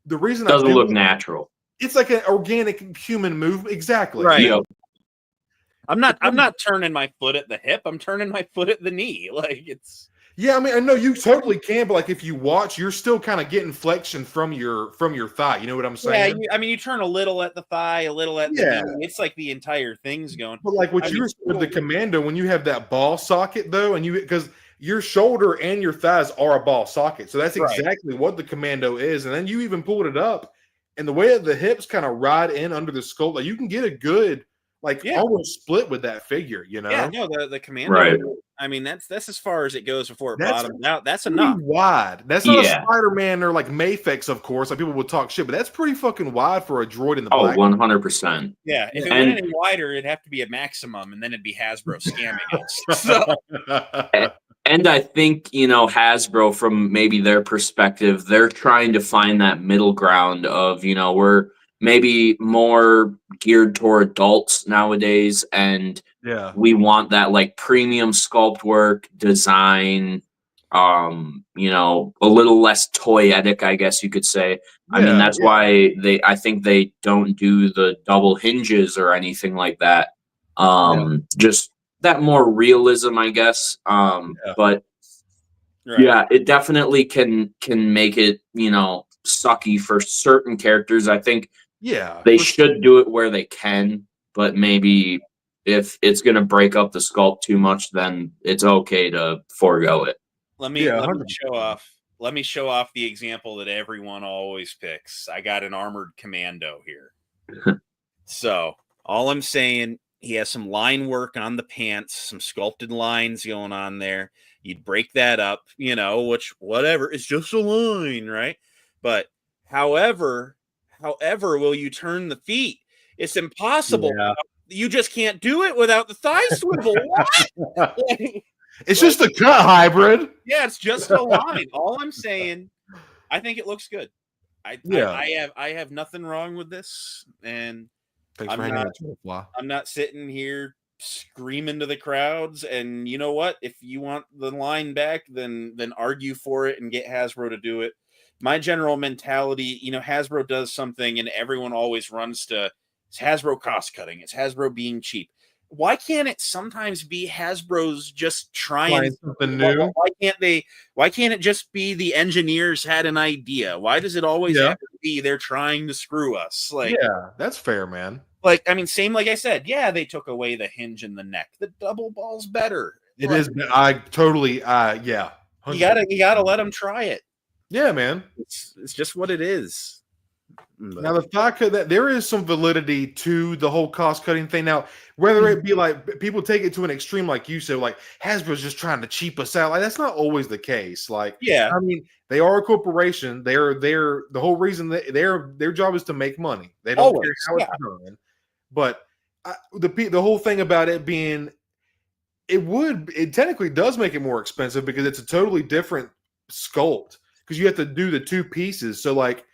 the reason it doesn't look natural. It's like an organic human movement, exactly. Right. Yep. I'm not turning my foot at the hip. I'm turning my foot at the knee. Like it's. Yeah, I mean, I know you totally can, but like if you watch, you're still kind of getting flexion from your thigh. You know what I'm saying? Yeah, you turn a little at the thigh, a little at the knee. It's like the entire thing's going. But like what you were with the commando, when you have that ball socket though, and because your shoulder and your thighs are a ball socket, so that's exactly what the commando is. And then you even pulled it up, and the way that the hips kind of ride in under the sculpt, like you can get a good almost split with that figure. You know? Yeah, no, the commando. Right. I mean, that's as far as it goes before it bottoms out. That's enough. Wide. That's not a Spider-Man or like Mafex, of course. Like people would talk shit, but that's pretty fucking wide for a droid in the black. 100%. Yeah, if it went any wider, it'd have to be a maximum, and then it'd be Hasbro scamming us. So. And I think, Hasbro, from maybe their perspective, they're trying to find that middle ground of, we're maybe more geared toward adults nowadays, and we want that like premium sculpt work, design, a little less toyetic, I guess you could say. I mean, that's why I think they don't do the double hinges or anything like that. Just that more realism, I guess. But it definitely can make it, sucky for certain characters. I think they should do it where they can, but maybe if it's going to break up the sculpt too much, then it's okay to forego it. Let me show off. Let me show off the example that everyone always picks. I got an armored commando here. So all I'm saying, he has some line work on the pants, some sculpted lines going on there. You'd break that up, whatever. It's just a line, right? But however will you turn the feet? It's impossible. Yeah. You just can't do it without the thigh swivel. What? It's just a cut hybrid. Yeah, it's just a line. All I'm saying, I think it looks good. I have nothing wrong with this, and I'm not sitting here screaming to the crowds. And you know what? If you want the line back, then argue for it and get Hasbro to do it. My general mentality, Hasbro does something and everyone always runs to it's Hasbro cost cutting. It's Hasbro being cheap. Why can't it sometimes be Hasbro's just trying something new? Why can't it just be the engineers had an idea? Why does it always have to be they're trying to screw us? Like, yeah, that's fair, man. Like, I mean, same like I said, they took away the hinge in the neck. The double ball's better. It is. I totally, 100%. You gotta let them try it. Yeah, man. It's just what it is. Now, the fact that there is some validity to the whole cost-cutting thing. Now, whether it be like people take it to an extreme, like you said, like Hasbro's just trying to cheap us out. Like that's not always the case. Like, I mean, they are a corporation. They're the whole reason their job is to make money. They don't care how it's done. But the whole thing about it being, it technically does make it more expensive because it's a totally different sculpt because you have to do the two pieces. So like.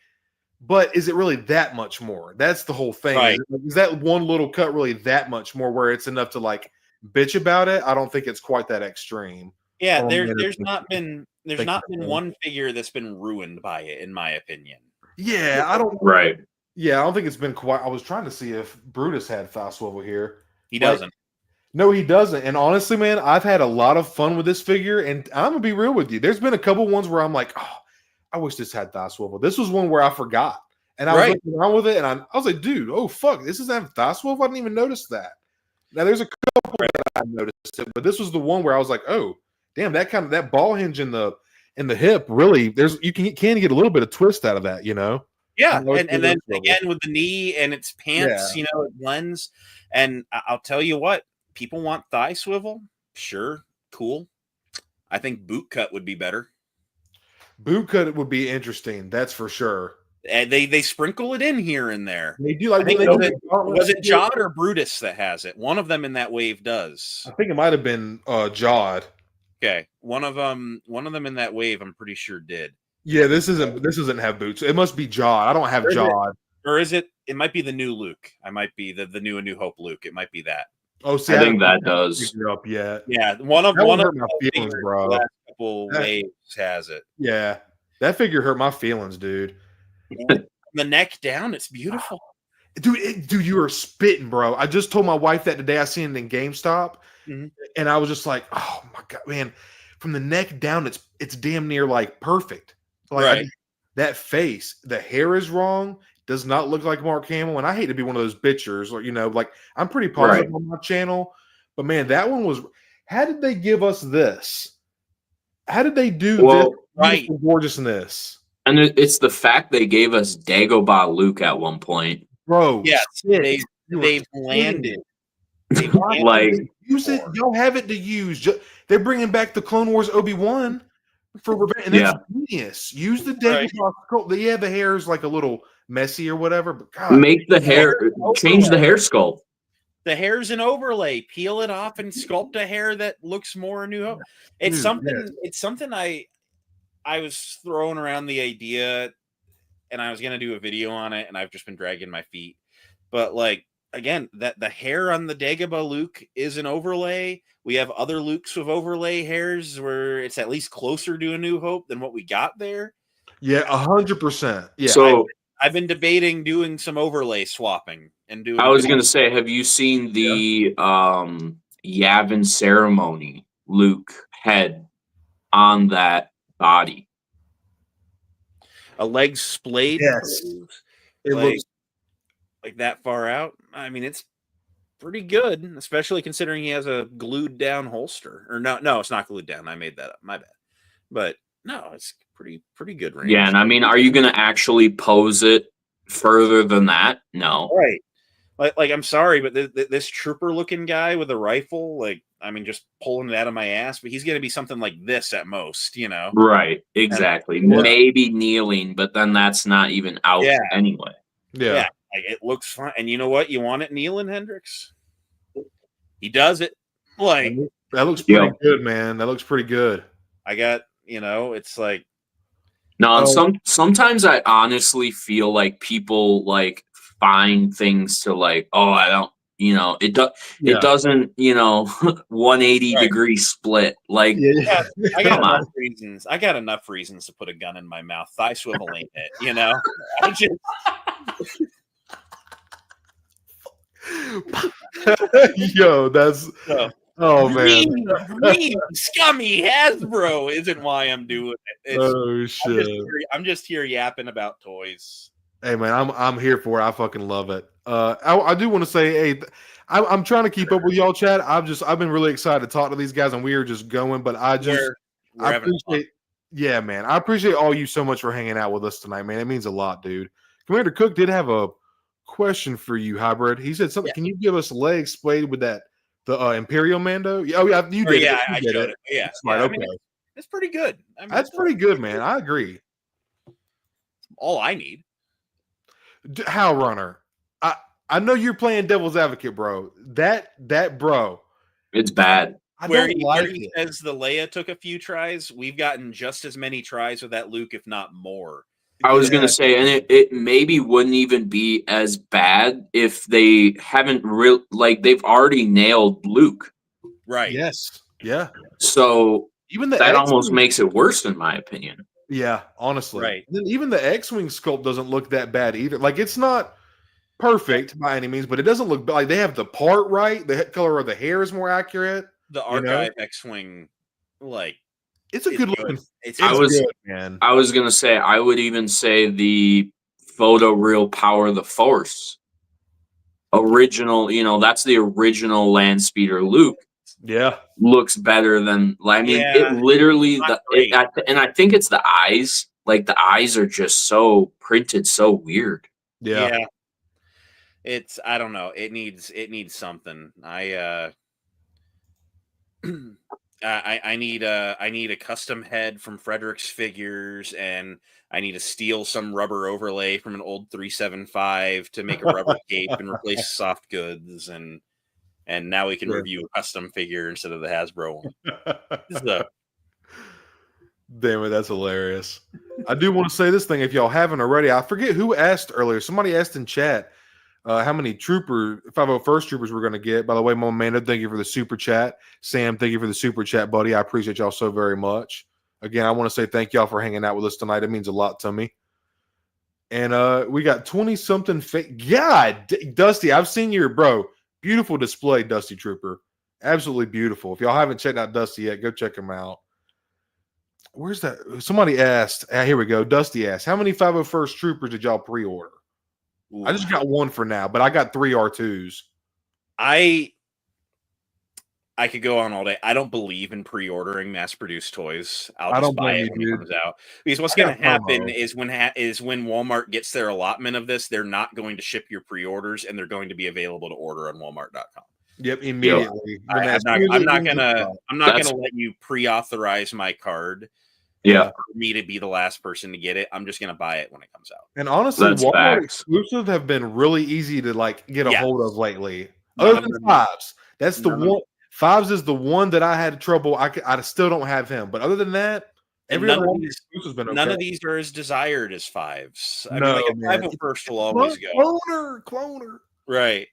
But is it really that much more? That's the whole thing. Right. Is that one little cut really that much more where it's enough to like bitch about it? I don't think it's quite that extreme. Yeah, there's not been one figure that's been ruined by it, in my opinion. Yeah, I don't. Right. Yeah, I don't think it's been quite. I was trying to see if Brutus had thigh swivel here. He doesn't. No, he doesn't. And honestly, man, I've had a lot of fun with this figure, and I'm gonna be real with you. There's been a couple ones where I'm like, oh, I wish this had thigh swivel. This was one where I forgot. And I was looking around with it, and I was like, dude, oh, fuck, this doesn't have thigh swivel? I didn't even notice that. Now there's a couple that I noticed it, but this was the one where I was like, oh, damn, that ball hinge in the hip really. You can get a little bit of twist out of that, you know. Yeah, and then again with the knee and its pants, Yeah. it blends. And I'll tell you what, people want thigh swivel. Sure, cool. I think boot cut would be better. Boot cut would be interesting, that's for sure. And they sprinkle it in here and there. They do, like, was it Jod or Brutus that has it? One of them in that wave does. I think it might have been Jod. Okay, one of them in that wave, I'm pretty sure did. Yeah, this doesn't have boots. It must be Jod. I don't have Jod. Or is it? It might be the new Luke. I might be the new A New Hope Luke. It might be that. Oh, see, I think that does. Up yet. Yeah, one of my feelings, bro. The last couple waves has it. Yeah, that figure hurt my feelings, dude. The neck down, it's beautiful, dude. You are spitting, bro. I just told my wife that today. I seen it in GameStop, and I was just like, oh my god, man! From the neck down, it's damn near like perfect. Like, right. That face, the hair is wrong. Does not look like Mark Hamill, and I hate to be one of those bitchers, or like I'm pretty positive on my channel, but man, that one was. How did they give us this? How did they do this gorgeousness? And it's the fact they gave us Dagobah Luke at one point, bro. Yes, they've landed. Like, use it. Y'all have it to use. They're bringing back the Clone Wars Obi-Wan for revenge, and that's genius. Use the Dagobah sculpt. Yeah, the hair is like a little messy or whatever, but God, make the hair change the hair sculpt. The hair's an overlay. Peel it off and sculpt a hair that looks more A New Hope. It's something. Yeah. It's something I was throwing around the idea, and I was gonna do a video on it, and I've just been dragging my feet. But like again, that the hair on the Dagobah Luke is an overlay. We have other Lukes with overlay hairs where it's at least closer to A New Hope than what we got there. Yeah, 100%. Yeah. So I've been debating doing some overlay swapping and doing. I was gonna say, have you seen the Yavin ceremony Luke head on that body? A leg splayed. Yes. It looks like that far out. I mean, it's pretty good, especially considering he has a glued down holster. Or no, it's not glued down. I made that up. My bad. But no, it's pretty good range. Yeah, and I mean, are you gonna actually pose it further than that? No. Right. Like I'm sorry, but this trooper looking guy with a rifle, like, I mean, just pulling it out of my ass, but he's going to be something like this at most, Right, exactly. Maybe kneeling, but then that's not even out anyway. Yeah. Like, it looks fine. And you know what? You want it kneeling, Hendrix? He does it. Like, that looks pretty good, man. That looks pretty good. I got, it's like. No, and sometimes I honestly feel like people like find things to like, oh, I don't, it doesn't, 180 degree split. Like, I got enough reasons. I got enough reasons to put a gun in my mouth. Thigh swivel ain't it, I just. Yo, that's. Oh man, me, scummy Hasbro isn't why I'm doing it. Oh shit! I'm just here yapping about toys. Hey man, I'm here for it. I fucking love it. I do want to say, hey, I'm trying to keep up with y'all, chat. I've been really excited to talk to these guys, and we are just going. But I appreciate, yeah, man, I appreciate all you so much for hanging out with us tonight, man. It means a lot, dude. Commander Cook did have a question for you, Hybrid. He said something. Yeah. Can you give us legs splayed with that? The Imperial Mando? Oh, yeah, you did. Yeah, I showed it. Yeah. Right, okay. I mean, it's pretty good. I mean, that's pretty good, man. I agree. All I need. How Runner? I know you're playing devil's advocate, bro. That bro. It's bad. Where he says the Leia took a few tries, we've gotten just as many tries with that Luke, if not more. I was going to say, and it maybe wouldn't even be as bad if they haven't they've already nailed Luke. Right. Yes. Yeah. So even that almost makes it worse, in my opinion. Yeah, honestly. Right. And then even the X-Wing sculpt doesn't look that bad either. Like, it's not perfect by any means, but it doesn't look like they have the part right. The color of the hair is more accurate. The Archive X-Wing, it's a good looking. It's good, man. I was gonna say, I would even say the photoreal Power of the Force original, that's the original land speeder Luke. Yeah. Looks better than, I mean, Yeah, it literally, not great. and I think it's the eyes. Like, the eyes are just so printed so weird. Yeah. It's, I don't know. It needs something. I need a custom head from Fredericks Figures, and I need to steal some rubber overlay from an old 375 to make a rubber cape and replace soft goods, and now we can review a custom figure instead of the Hasbro one. Damn it, that's hilarious. I do want to say this thing, if y'all haven't already. I forget who asked earlier. Somebody asked in chat how many 501st troopers we're going to get. By the way, Mom Amanda, thank you for the super chat. Sam, thank you for the super chat, buddy. I appreciate y'all so very much. Again, I want to say thank y'all for hanging out with us tonight. It means a lot to me. And we got 20-something fake. God, Dusty, I've seen your, beautiful display, Dusty Trooper. Absolutely beautiful. If y'all haven't checked out Dusty yet, go check him out. Where's that? Somebody asked. Here we go. Dusty asked, how many 501st troopers did y'all pre-order? I just got one for now, but I got 3 R2s. I could go on all day. I don't believe in pre-ordering mass-produced toys. I'll just buy it when it comes out. Because what's going to happen is when Walmart gets their allotment of this, they're not going to ship your pre-orders, and they're going to be available to order on Walmart.com. Yep, immediately. I'm not gonna let you pre-authorize my card. Yeah, for me to be the last person to get it, I'm just gonna buy it when it comes out. And honestly, Walmart exclusives have been really easy to get a hold of lately. Other than Fives, that's the one. Fives is the one that I had trouble. I still don't have him, but other than that, every other exclusive has been okay. None of these are as desired as Fives. I mean, like a 501st will always go. Cloner. Right.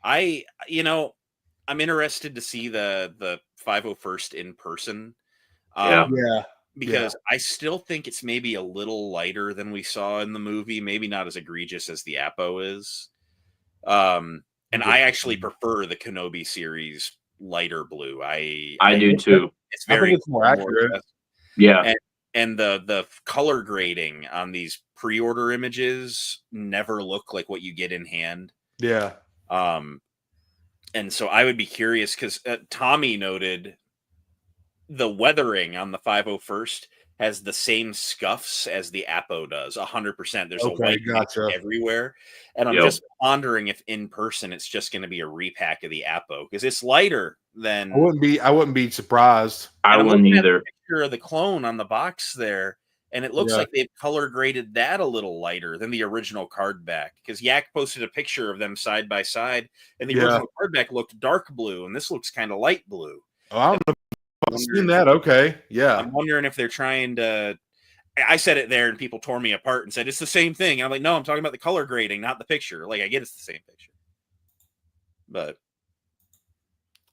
I'm interested to see the 501st in person. Because I still think it's maybe a little lighter than we saw in the movie. Maybe not as egregious as the Apo is. And I actually prefer the Kenobi series lighter blue. I do too. It's very more accurate. Yeah. And the color grading on these pre-order images never look like what you get in hand. Yeah. And so I would be curious because Tommy noted the weathering on the 501st has the same scuffs as the Apo does, 100%. There's a white everywhere. And I'm just pondering if in person it's just going to be a repack of the Apo because it's lighter than. I wouldn't be surprised. I wouldn't either. A picture of the clone on the box there, and it looks like they've color graded that a little lighter than the original card back because Yak posted a picture of them side by side, and the original card back looked dark blue, and this looks kind of light blue. Oh, I don't know. I've seen that. Okay. Yeah. I'm wondering if they're trying to. I said it there, and people tore me apart and said it's the same thing. And I'm like, no, I'm talking about the color grading, not the picture. Like, I get it's the same picture, but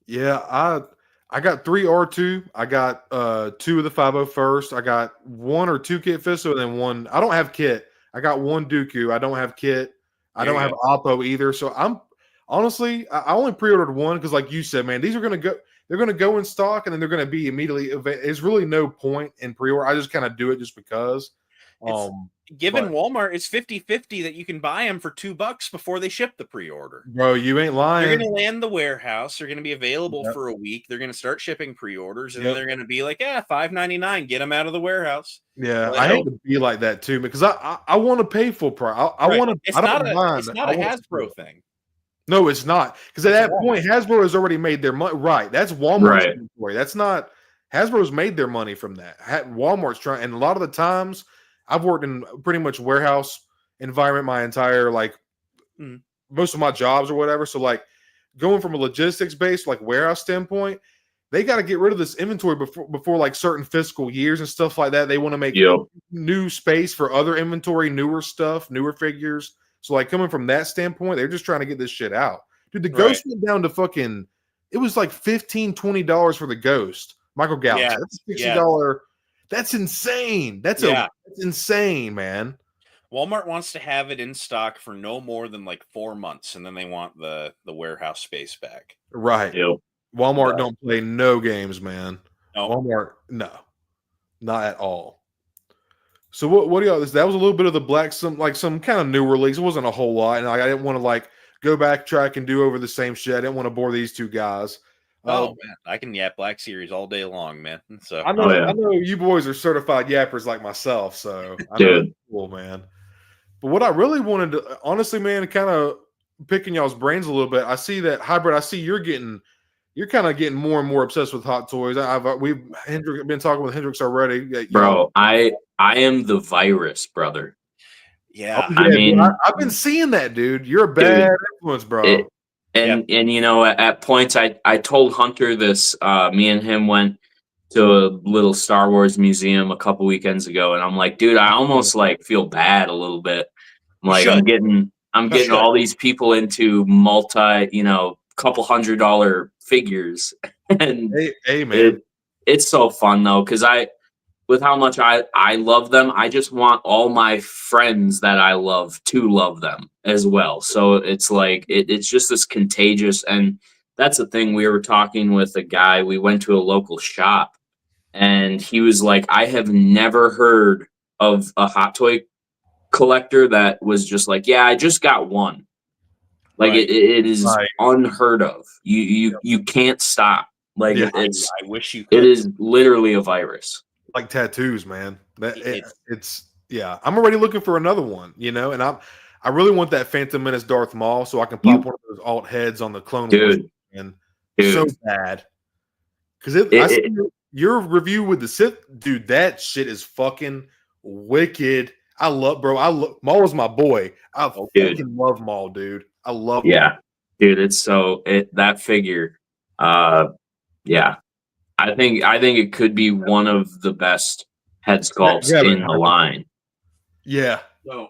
yeah, I got 3 R2. I got 2 of the 501st. I got 1 or 2 Kit Fisto, and then 1. I don't have Kit. I got 1 Dooku. I don't have Kit. I don't have Oppo either. So I'm honestly, I only pre-ordered 1 because, like you said, man, these are gonna go. They're going to go in stock, and then they're going to be immediately available. There's really no point in pre-order. I just kind of do it just because. Given Walmart, it's 50-50 that you can buy them for $2 before they ship the pre-order. Bro, you ain't lying. They're going to land the warehouse. They're going to be available for a week. They're going to start shipping pre-orders, and then they're going to be like, $5.99. Get them out of the warehouse. Yeah, I hate to be like that too, because I want to pay full price. I want to. It's not a Hasbro thing. No, it's not. Because at that point, Hasbro has already made their money. Right. That's Walmart's inventory. That's not Hasbro's made their money from that. Walmart's trying, and a lot of the times I've worked in pretty much warehouse environment my entire most of my jobs or whatever. So going from a logistics based warehouse standpoint, they got to get rid of this inventory before certain fiscal years and stuff like that. They want to make new space for other inventory, newer stuff, newer figures. So coming from that standpoint, they're just trying to get this shit out. Dude, the Ghost went down to it was $15-$20 for the Ghost. Michael Galaxy. That's $60. That's insane. That's insane, man. Walmart wants to have it in stock for no more than 4 months, and then they want the warehouse space back. Right. Yep. Walmart don't play no games, man. No. Walmart, no. Not at all. So what do y'all? That was a little bit of the some kind of newer leaks. It wasn't a whole lot, and I didn't want to go backtrack and do over the same shit. I didn't want to bore these two guys. Oh man, I can yap Black Series all day long, man. So I know, I know you boys are certified yappers like myself, so I know it's cool, man. But what I really wanted to, honestly, man, kind of picking y'all's brains a little bit. I see that Hybrid. I see you're kind of getting more and more obsessed with hot toys. We've been talking with Hendrix already, bro. I am the virus, brother. Yeah, I mean, I've been seeing that, dude. You're a bad influence, bro. And you know, at points, I told Hunter this. Me and him went to a little Star Wars museum a couple weekends ago, and I'm like, dude, I almost like feel bad a little bit. I'm like, I'm getting all these people into couple $100 figures, and hey man, it's so fun though, because with how much I love them, I just want all my friends that I love to love them as well. So it's like it's just this contagious, and that's the thing. We were talking with a guy. We went to a local shop, and he was like, I have never heard of a hot toy collector that was just like, yeah, I just got one. Like it is unheard of. You can't stop. Like I wish you could. It is literally a virus. Like tattoos, man. It's I'm already looking for another one, and I really want that Phantom Menace Darth Maul so I can pop one of those alt heads on the Clone Wars, and so bad. Because your review with the Sith, dude, that shit is fucking wicked. I love Maul is my boy. I fucking love Maul, dude. I love Maul. Dude, it's that figure. I think it could be one of the best head sculpts in the line. Yeah. So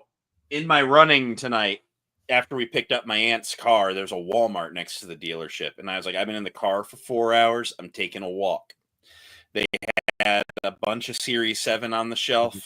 in my running tonight, after we picked up my aunt's car, there's a Walmart next to the dealership. And I was like, I've been in the car for 4 hours. I'm taking a walk. They had a bunch of Series 7 on the shelf.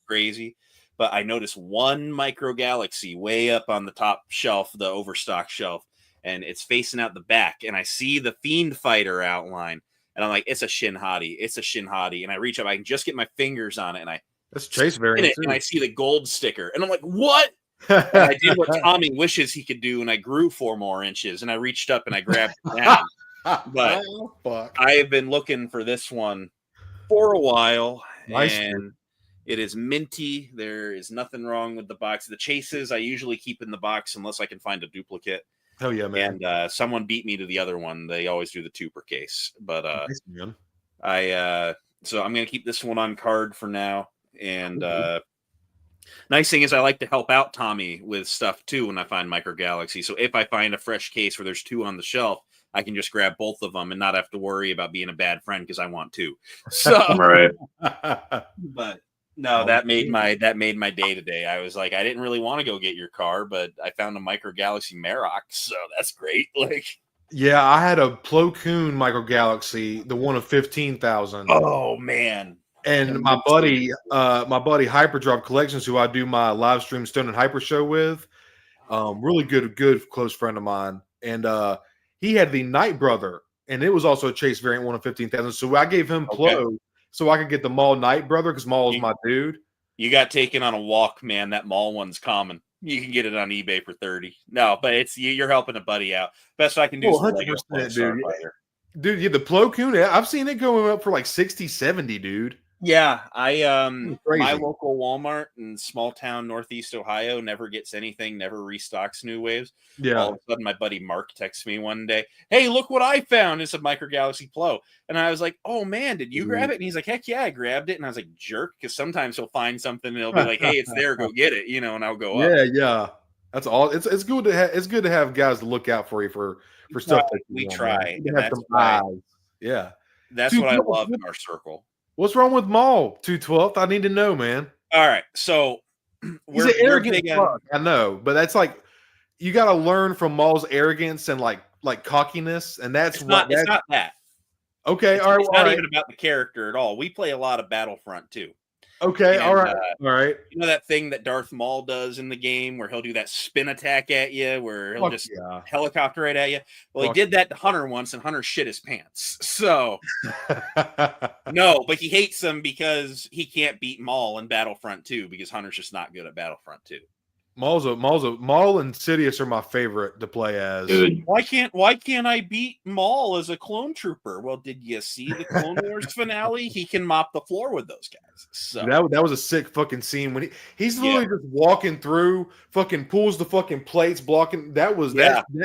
Crazy. But I noticed one Micro Galaxy way up on the top shelf, the overstock shelf. And it's facing out the back. And I see the Fiend Fighter outline. And I'm like, it's a Shin Hati. It's a Shin Hati. And I reach up, I can just get my fingers on it. And that's Chase variant. And I see the gold sticker. And I'm like, what? And I did what Tommy wishes he could do. And I grew 4 more inches. And I reached up and I grabbed it down. But I have been looking for this one for a while. Nice. And it is minty. There is nothing wrong with the box. The chases I usually keep in the box unless I can find a duplicate. Hell yeah, man. And someone beat me to the other one. They always do the 2 per case. But so I'm going to keep this one on card for now. And nice thing is I like to help out Tommy with stuff too when I find Micro Galaxy. So if I find a fresh case where there's 2 on the shelf, I can just grab both of them and not have to worry about being a bad friend because I want 2. So but no, that made my day today. I was like, I didn't really want to go get your car, but I found a Micro Galaxy Marok, so that's great. Like, yeah, I had a Plo Koon Micro Galaxy, the one of 15,000. Oh man! And my buddy Hyperdrop Collections, who I do my live stream Stone and Hyper show with, really good close friend of mine, and he had the Night Brother, and it was also a Chase variant, one of 15,000. So I gave him Plo. So I could get the Maul Night Brother because Maul is my dude. You got taken on a walk, man. That Maul one's common. You can get it on eBay for 30. No, but it's you're helping a buddy out. Best I can do is 100%, dude. Yeah, the Plo Koon, I've seen it going up for like 60, 70, dude. Yeah, my local Walmart in small town Northeast Ohio never gets anything, never restocks New Waves. Yeah. All of a sudden, my buddy Mark texts me one day, "Hey, look what I found! It's a Micro Galaxy Plo." And I was like, "Oh man, did you grab it?" And he's like, "Heck yeah, I grabbed it." And I was like, "Jerk," because sometimes he'll find something and he'll be like, "Hey, it's there, go get it," and I'll go up. Yeah. That's all. It's good to have guys to look out for you for stuff that we try. And that's why, yeah, that's what I love in our circle. What's wrong with Maul 212th? I need to know, man. All right, so he's an arrogant fuck. I know, but that's like you got to learn from Maul's arrogance and like cockiness, and that's it's not that. Okay, it's not even about the character at all. We play a lot of Battlefront too. Okay, and, all right. You know that thing that Darth Maul does in the game where he'll do that spin attack at you, where he'll helicopter right at you? Well, he did that to Hunter once, and Hunter shit his pants. So, no, but he hates him because he can't beat Maul in Battlefront 2 because Hunter's just not good at Battlefront 2. Maul and Sidious are my favorite to play as. Dude. Why can't I beat Maul as a clone trooper? Well, did you see the Clone Wars finale? He can mop the floor with those guys. So That was a sick fucking scene when he's literally just walking through, fucking pulls the fucking plates, blocking. That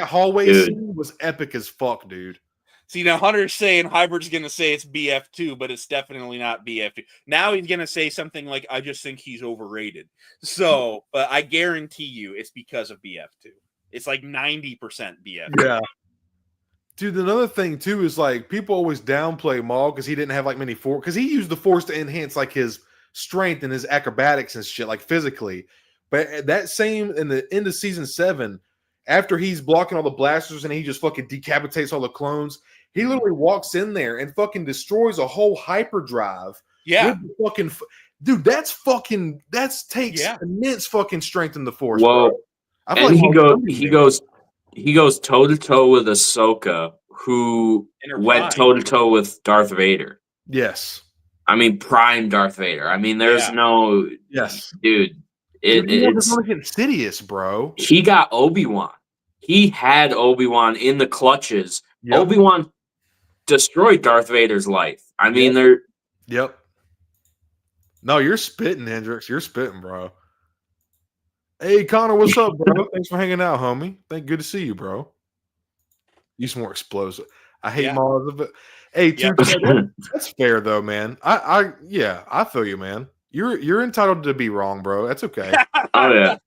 hallway scene was epic as fuck, dude. See, now Hunter's saying Hybrid's going to say it's BF2, but it's definitely not BF2. Now he's going to say something like, I just think he's overrated. So, but I guarantee you it's because of BF2. It's like 90% BF2. Yeah. Dude, another thing, too, is like people always downplay Maul because he didn't have like many force. Because he used the force to enhance like his strength and his acrobatics and shit, like physically. But that same in the end of season 7, after he's blocking all the blasters and he just fucking decapitates all the clones, he literally walks in there and fucking destroys a whole hyperdrive. Yeah. Fucking dude, that takes immense fucking strength in the force. Well, bro. And he goes toe to toe with Ahsoka, who went toe to toe with Darth Vader. Yes. I mean, prime Darth Vader. I mean, there's no dude. It's Insidious, bro. He got Obi-Wan. He had Obi-Wan in the clutches. Yep. Obi-Wan destroyed Darth Vader's life. I mean, Yep. No, you're spitting, Hendrix. You're spitting, bro. Hey, Connor, what's up, bro? Thanks for hanging out, homie. Good to see you, bro. You some more explosive. I hate Maul. Hey, that's fair though, man. I feel you, man. You're entitled to be wrong, bro. That's okay. Oh yeah.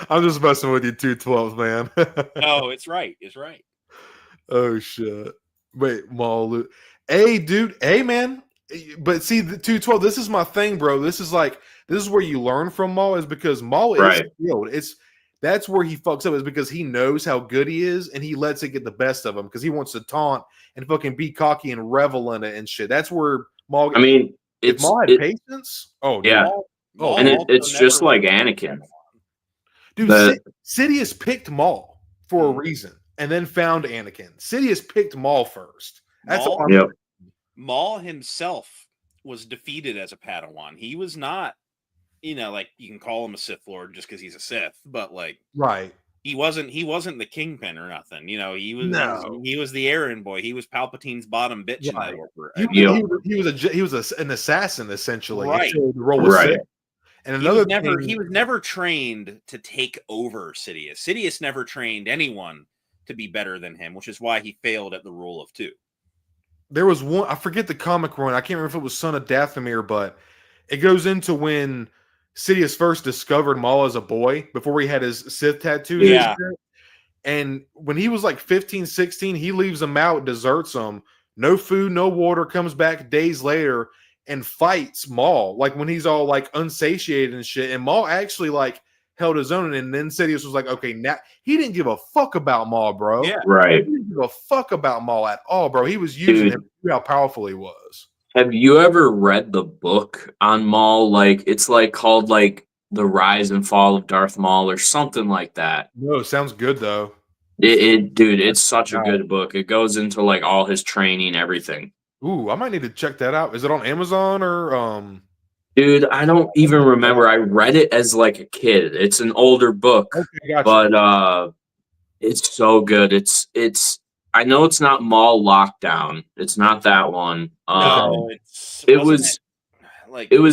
I'm just messing with you, 212, man. No, it's right. It's right. Oh shit. Wait, Maul. Hey, dude. Hey, man. But see, the 212. This is my thing, bro. This is where you learn from Maul, is because Maul is skilled. That's where he fucks up, is because he knows how good he is and he lets it get the best of him because he wants to taunt and fucking be cocky and revel in it and shit. That's where Maul. I mean, if Maul had patience. Oh yeah. Dude. It's just like Anakin. Dude, Sidious picked Maul for a reason and then found Anakin. Sidious picked Maul first. That's all. Maul himself was defeated as a Padawan. He was not, like you can call him a Sith Lord just because he's a Sith, but like, right. He wasn't the Kingpin or nothing. He was the errand boy. He was Palpatine's bottom bitch in that order. He was an assassin essentially. Right. The role was Sith. And another he was never trained to take over Sidious. Sidious never trained anyone to be better than him, which is why he failed at the rule of 2. There was one, I forget the comic run. I can't remember if it was Son of Dathomir, but it goes into when Sidious first discovered Maul as a boy before he had his Sith tattoo. Yeah. And when he was like 15, 16, he leaves him out, deserts him. No food, no water, comes back days later and fights Maul. Like when he's all like unsatiated and shit. And Maul actually like held his own. And then Sidious was like, okay, now he didn't give a fuck about Maul, bro. Yeah. Right. He didn't give a fuck about Maul at all, bro. He was using him to see how powerful he was. Have you ever read the book on Maul? Like it's like called like The Rise and Fall of Darth Maul or something like that. No, sounds good though. Dude, it's such a good book. It goes into like all his training, everything. Ooh, I might need to check that out. Is it on Amazon or Dude, I don't even remember. I read it as like a kid. It's an older book, okay, but it's so good. It's I know it's not Maul Lockdown. It's not that one. No, it was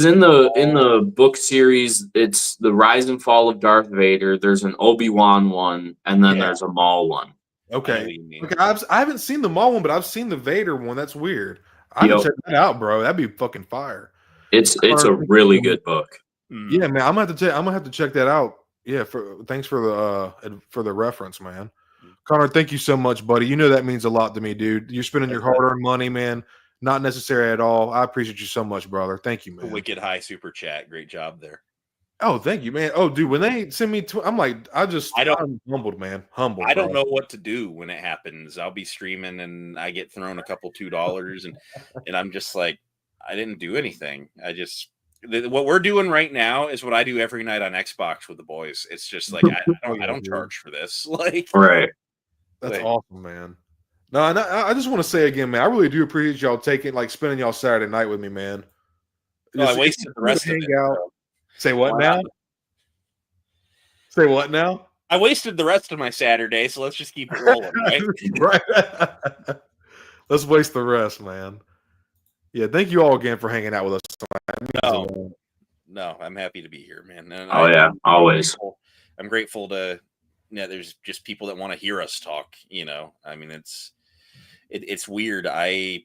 in the book series. It's The Rise and Fall of Darth Vader. There's an Obi-Wan one, and then there's a Maul one. Okay. I haven't seen the Maul one, but I've seen the Vader one. That's weird. I can check that out, bro. That'd be fucking fire. It's a really good book. Yeah, man. I'm gonna have to check that out. Yeah. Thanks for the reference, man. Connor, thank you so much, buddy. You know that means a lot to me, dude. You're spending your hard-earned money, man. Not necessary at all. I appreciate you so much, brother. Thank you, man. Wicked high super chat. Great job there. Oh, thank you, man. Oh, dude, when they send me, I'm like, I'm humbled, man. Humbled. I don't know what to do when it happens. I'll be streaming and I get thrown a couple $2 and I'm just like, I didn't do anything. What we're doing right now is what I do every night on Xbox with the boys. It's just like I don't charge for this. Like, right. That's awesome, man. No, I just want to say again, man, I really do appreciate y'all spending y'all Saturday night with me, man. I wasted the rest of it. Say what now? Say what now? I wasted the rest of my Saturday, so let's just keep it rolling, right? Right. Let's waste the rest, man. Yeah, thank you all again for hanging out with us tonight. That means a lot. No, I'm happy to be here, man. And yeah, always. I'm grateful to. Yeah, there's just people that want to hear us talk. I mean, it's weird. A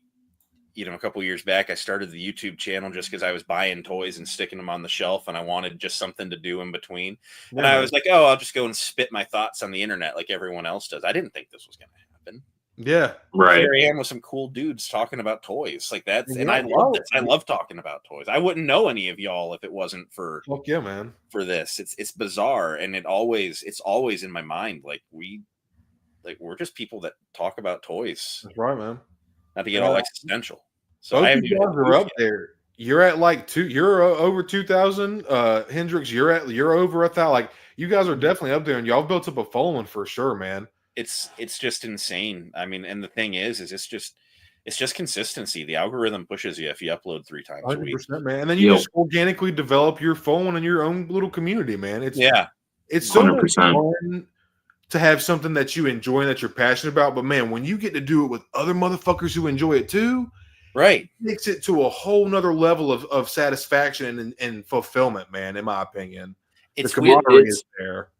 couple years back, I started the YouTube channel just because I was buying toys and sticking them on the shelf, and I wanted just something to do in between. Yeah. And I was like, oh, I'll just go and spit my thoughts on the internet like everyone else does. I didn't think this was going to happen. Yeah, right. Here I am with some cool dudes talking about toys like that, and I love this. I love talking about toys. I wouldn't know any of y'all if it wasn't for man. For this. It's bizarre, and it's always in my mind. Like we're just people that talk about toys. That's right, man. Not to get all existential. So both you guys are up there. You're at like you're over 2,000. Hendrix, you're over 1,000. Like you guys are definitely up there, and y'all built up a following for sure, man. It's just insane. I mean, and the thing is it's just consistency. The algorithm pushes you if you upload 3 times a week, man. And then you just organically develop your phone and your own little community, man. It's so 100%. much fun to have something that you enjoy and that you're passionate about. But man, when you get to do it with other motherfuckers who enjoy it too, right, it takes it to a whole nother level of satisfaction and fulfillment, man. In my opinion, the camaraderie is there.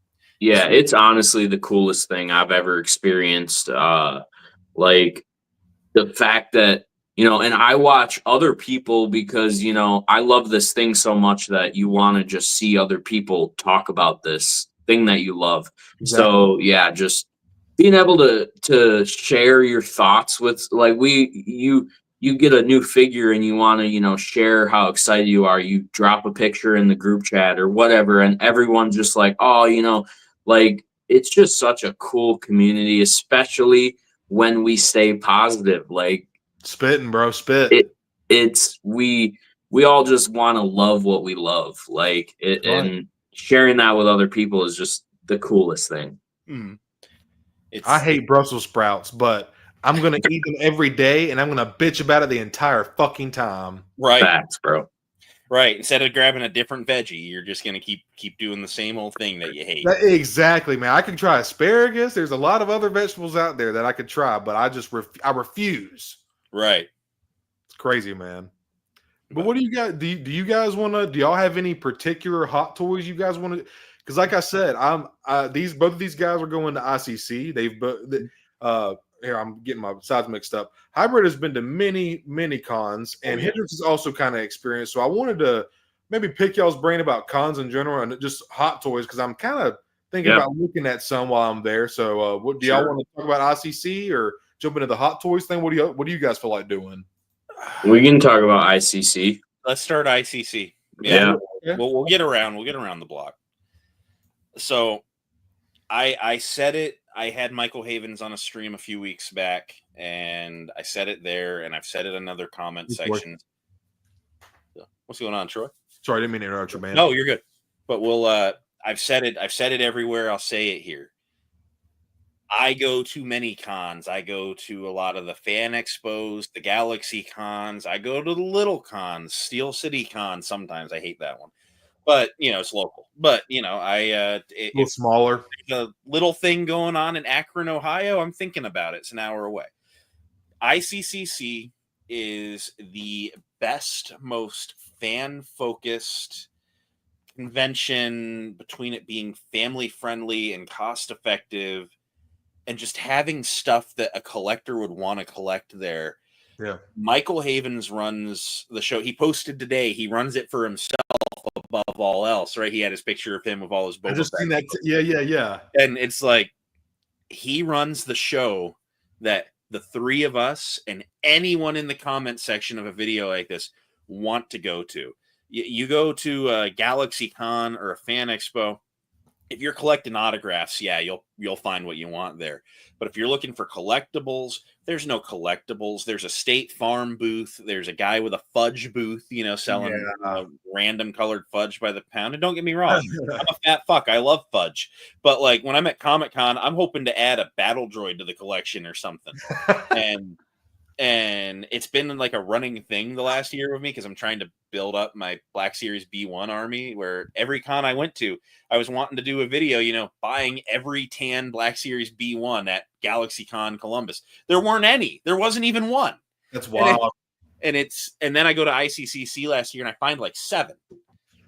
Yeah, it's honestly the coolest thing I've ever experienced. Like the fact that, and I watch other people because, I love this thing so much that you want to just see other people talk about this thing that you love. Exactly. So yeah, just being able to share your thoughts with like you get a new figure and you want to, share how excited you are. You drop a picture in the group chat or whatever, and everyone's just like, oh, like it's just such a cool community, especially when we stay positive. Like spitting, bro, spit. We all just want to love what we love. Like it, right. And sharing that with other people is just the coolest thing. Mm. I hate Brussels sprouts, but I'm gonna eat them every day, and I'm gonna bitch about it the entire fucking time. Right, facts, bro. Right. Instead of grabbing a different veggie, you're just going to keep doing the same old thing that you hate. Exactly, man. I can try asparagus. There's a lot of other vegetables out there that I could try, but I refuse. Right. It's crazy, man. But what do you guys do you guys want to do y'all have any particular hot toys you guys want to, because like I said, both of these guys are going to ICC. Here, I'm getting my sides mixed up. Hybrid has been to many cons, and Hendrix is also kind of experienced. So I wanted to maybe pick y'all's brain about cons in general and just hot toys, because I'm kind of thinking about looking at some while I'm there. So what do y'all want to talk about, ICC or jump into the hot toys thing? What do you guys feel like doing? We can talk about ICC. Let's start ICC. Yeah. We'll get around the block. So I said it. I had Michael Havens on a stream a few weeks back, and I said it there, and I've said it in other comment sections. What's going on, Troy? Sorry, I didn't mean to interrupt you, man. No, you're good. But I've said it everywhere. I'll say it here. I go to many cons. I go to a lot of the fan expos, the Galaxy cons. I go to the little cons, Steel City Con. Sometimes I hate that one. But, it's local. But, a little smaller. A little thing going on in Akron, Ohio, I'm thinking about it. It's an hour away. ICCC is the best, most fan-focused convention, between it being family-friendly and cost-effective and just having stuff that a collector would want to collect there. Yeah. Michael Havens runs the show. He posted today. He runs it for himself above all else, right? He had his picture of him with all his Boba I just Fett seen that. Yeah. And it's like he runs the show that the three of us and anyone in the comment section of a video like this want to go to. You go to a Galaxy Con or a fan expo. If you're collecting autographs, you'll find what you want there. But if you're looking for collectibles, there's no collectibles. There's a State Farm booth. There's a guy with a fudge booth, selling random colored fudge by the pound. And don't get me wrong, I'm a fat fuck. I love fudge. But like when I'm at Comic-Con, I'm hoping to add a battle droid to the collection or something. And and it's been like a running thing the last year with me because I'm trying to build up my Black Series B1 army, where every con I went to, I was wanting to do a video, you know, buying every tan Black Series B1 at GalaxyCon Columbus. There weren't any. There wasn't even one. That's wild. And then I go to ICCC last year and I find like 7.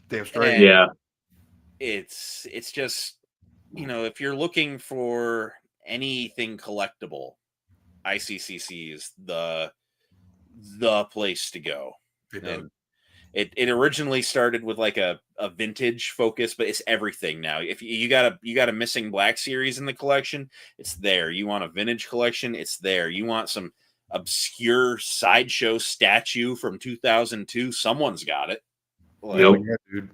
Damn straight. Yeah. It's just, you know, if you're looking for anything collectible, ICCC is the place to go. And it originally started with like a vintage focus, but it's everything now. If you got a missing Black Series in the collection, it's there. You want a vintage collection, it's there. You want some obscure sideshow statue from 2002, someone's got it. Like, yeah, dude.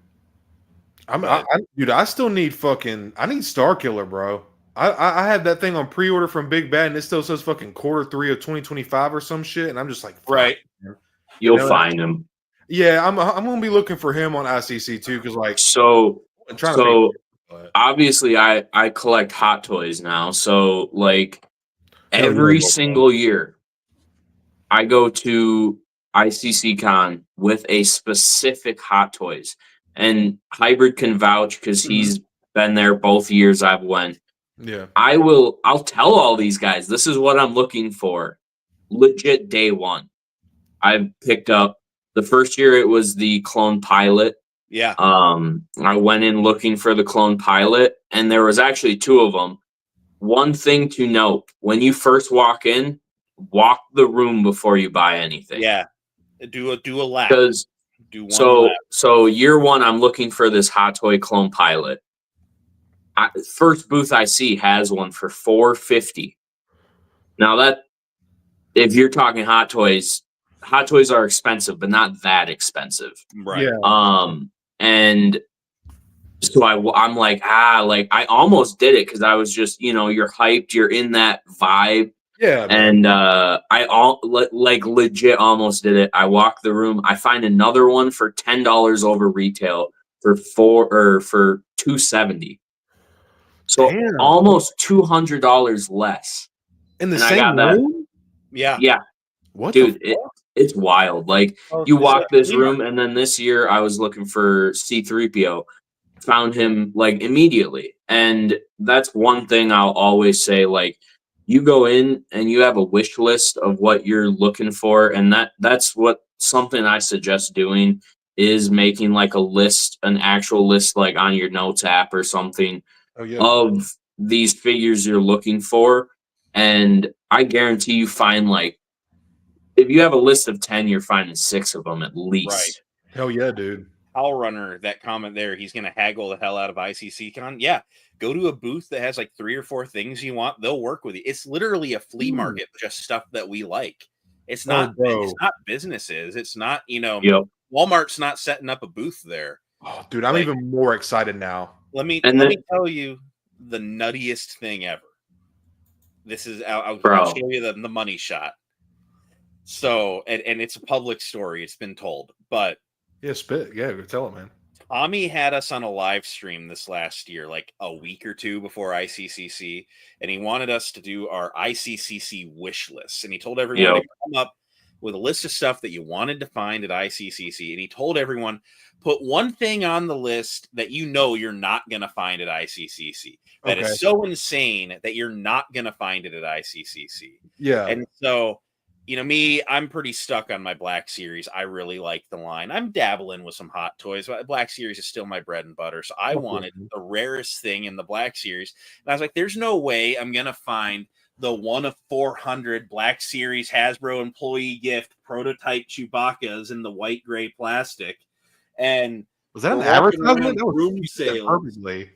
I still need I need Star Killer, bro. I had that thing on pre-order from Big Bad, and it still says fucking Q3 of 2025 or some shit, and I'm just like, right. You'll find him. Yeah, I'm gonna be looking for him on ICC too, because like obviously I collect Hot Toys now, so like every single year I go to ICC Con with a specific Hot Toys, and Hybrid can vouch because he's been there both years I've went. Yeah, I'll tell all these guys, this is what I'm looking for. Legit day one. I picked up the first year, it was the Clone Pilot. Yeah. I went in looking for the Clone Pilot, and there was actually 2 of them. One thing to note, when you first walk in, walk the room before you buy anything. Yeah. Do a lap. So year one, I'm looking for this Hot Toy Clone Pilot. First booth I see has one for $450. Now that, if you're talking Hot Toys are expensive, but not that expensive. Right. Yeah. And so I'm like, I almost did it because I was just, you know, you're hyped, you're in that vibe. Yeah. Man. And like legit almost did it. I walk the room, I find another one for $10 over retail for $270. So almost $200 less. In the same room? Yeah. Yeah. What, dude? It's wild. Like you walk this room, and then this year I was looking for C-3PO, found him like immediately, and that's one thing I'll always say. Like you go in and you have a wish list of what you're looking for, and that's what something I suggest doing is making like a list, an actual list, like on your notes app or something. Of these figures you're looking for, and I guarantee you find like, if you have a list of 10, you're finding 6 of them at least. Right. Hell yeah, dude. Owl Runner, that comment there, he's gonna haggle the hell out of ICC Con. Yeah, go to a booth that has like 3 or 4 things you want. They'll work with you. It's literally a flea market, just stuff that we like. It's not. It's not businesses. It's not. You know, Walmart's not setting up a booth there. Oh, dude, I'm even more excited now. Let me tell you the nuttiest thing ever. This is I'll show you the money shot. So and it's a public story. It's been told, but tell it, man. Tommy had us on a live stream this last year, like a week or 2 before ICCC, and he wanted us to do our ICCC wish list, and he told everyone to come up with a list of stuff that you wanted to find at ICCC, and he told everyone, put one thing on the list that you know you're not going to find at ICCC. That is so insane that you're not going to find it at ICCC. Yeah. And so, you know, me, I'm pretty stuck on my Black Series. I really like the line. I'm dabbling with some Hot Toys, but Black Series is still my bread and butter. So I wanted the rarest thing in the Black Series. And I was like, there's no way I'm going to find the 1 of 400 Black Series Hasbro employee gift prototype Chewbacca's in the white gray plastic. And was that an advertisement? That was room sales. Perfectly.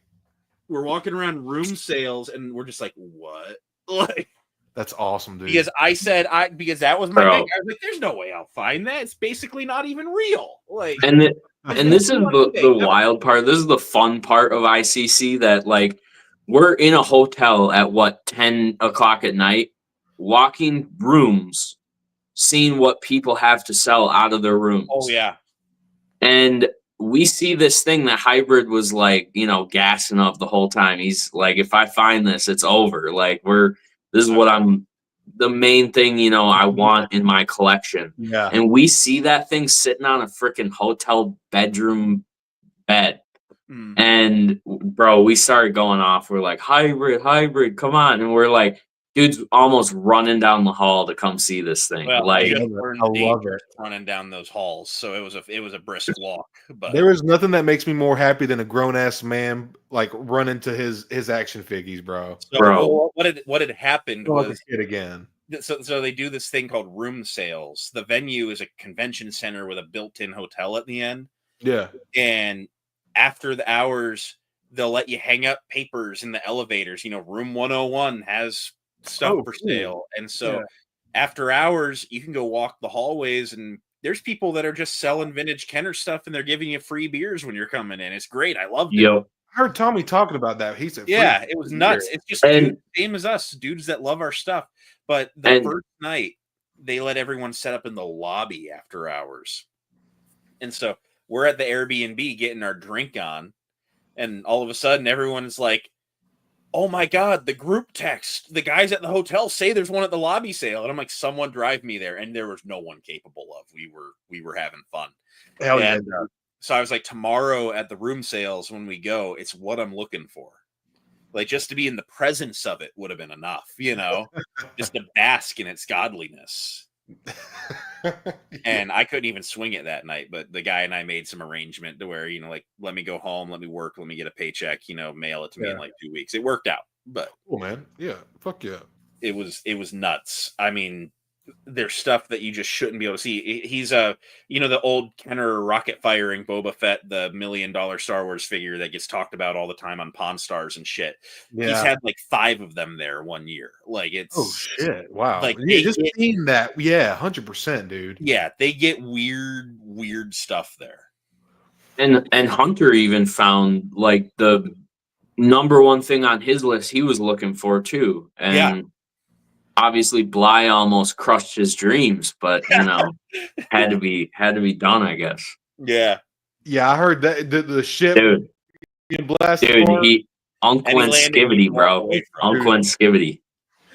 We're walking around room sales, and we're just like, what? Like, that's awesome, dude. Because I said because that was my thing. I was like, there's no way I'll find that. It's basically not even real. Like, and this is the wild part. This is the fun part of ICC, that like we're in a hotel at 10 o'clock at night, walking rooms, seeing what people have to sell out of their rooms. Oh yeah. And we see this thing that Hybrid was like, you know, gassing up the whole time. He's like, if I find this, it's over. Like this is what I'm the main thing, you know, I want in my collection. Yeah. And we see that thing sitting on a freaking hotel bedroom bed. And bro, we started going off. We're like, hybrid, come on. And we're like, dude's almost running down the hall to come see this thing. Well, like, I just I learned love the it. dangers running down those halls, so it was a brisk walk. But There is nothing that makes me more happy than a grown ass man like run into his action figures, bro. so Bro. what had happened Feel like was a kid again. so they do this thing called room sales. The venue is a convention center with a built-in hotel at the end, Yeah. and after the hours, they'll let you hang up papers in the elevators. You know, room 101 has stuff for cool. sale, and so Yeah. after hours, you can go walk the hallways, and there's people that are just selling vintage Kenner stuff, and they're giving you free beers when you're coming in. It's great. I loved it. yo, I heard Tommy talking about that. He said, Yeah, it was nuts. It's just And- dudes, same as us, dudes that love our stuff. But the first night, they let everyone set up in the lobby after hours. And so we're at the Airbnb getting our drink on, and all of a sudden everyone's like, oh my God, the group text. The guys at the hotel say there's one at the lobby sale. And I'm like, someone drive me there. And there was no one capable of. We were having fun. Hell yeah. And so I was like, tomorrow at the room sales when we go, it's what I'm looking for. Like, just to be in the presence of it would have been enough, you know, just to bask in its godliness. And I couldn't even swing it that night, but the guy and I made some arrangement to where, you know, like, let me go home, let me work, let me get a paycheck, you know, mail it to me in like 2 weeks. It worked out, but cool, man. Yeah. Fuck yeah. it was nuts. I mean, there's stuff that you just shouldn't be able to see. He's you know, the old Kenner rocket firing Boba Fett, the $1 million Star Wars figure that gets talked about all the time on Pawn Stars and shit. Yeah. He's had like 5 of them there one year. Like, it's Oh shit! Wow. like, yeah, they just get- seeing that. Yeah, 100%, dude. yeah, they get weird stuff there. And Hunter even found like the number one thing on his list he was looking for too. And Yeah. obviously Bly almost crushed his dreams, but you know, had to be done, I guess. Yeah. Yeah, I heard that the ship Dude, being blasted. Uncle and Skivity, bro. Uncle and Skivity.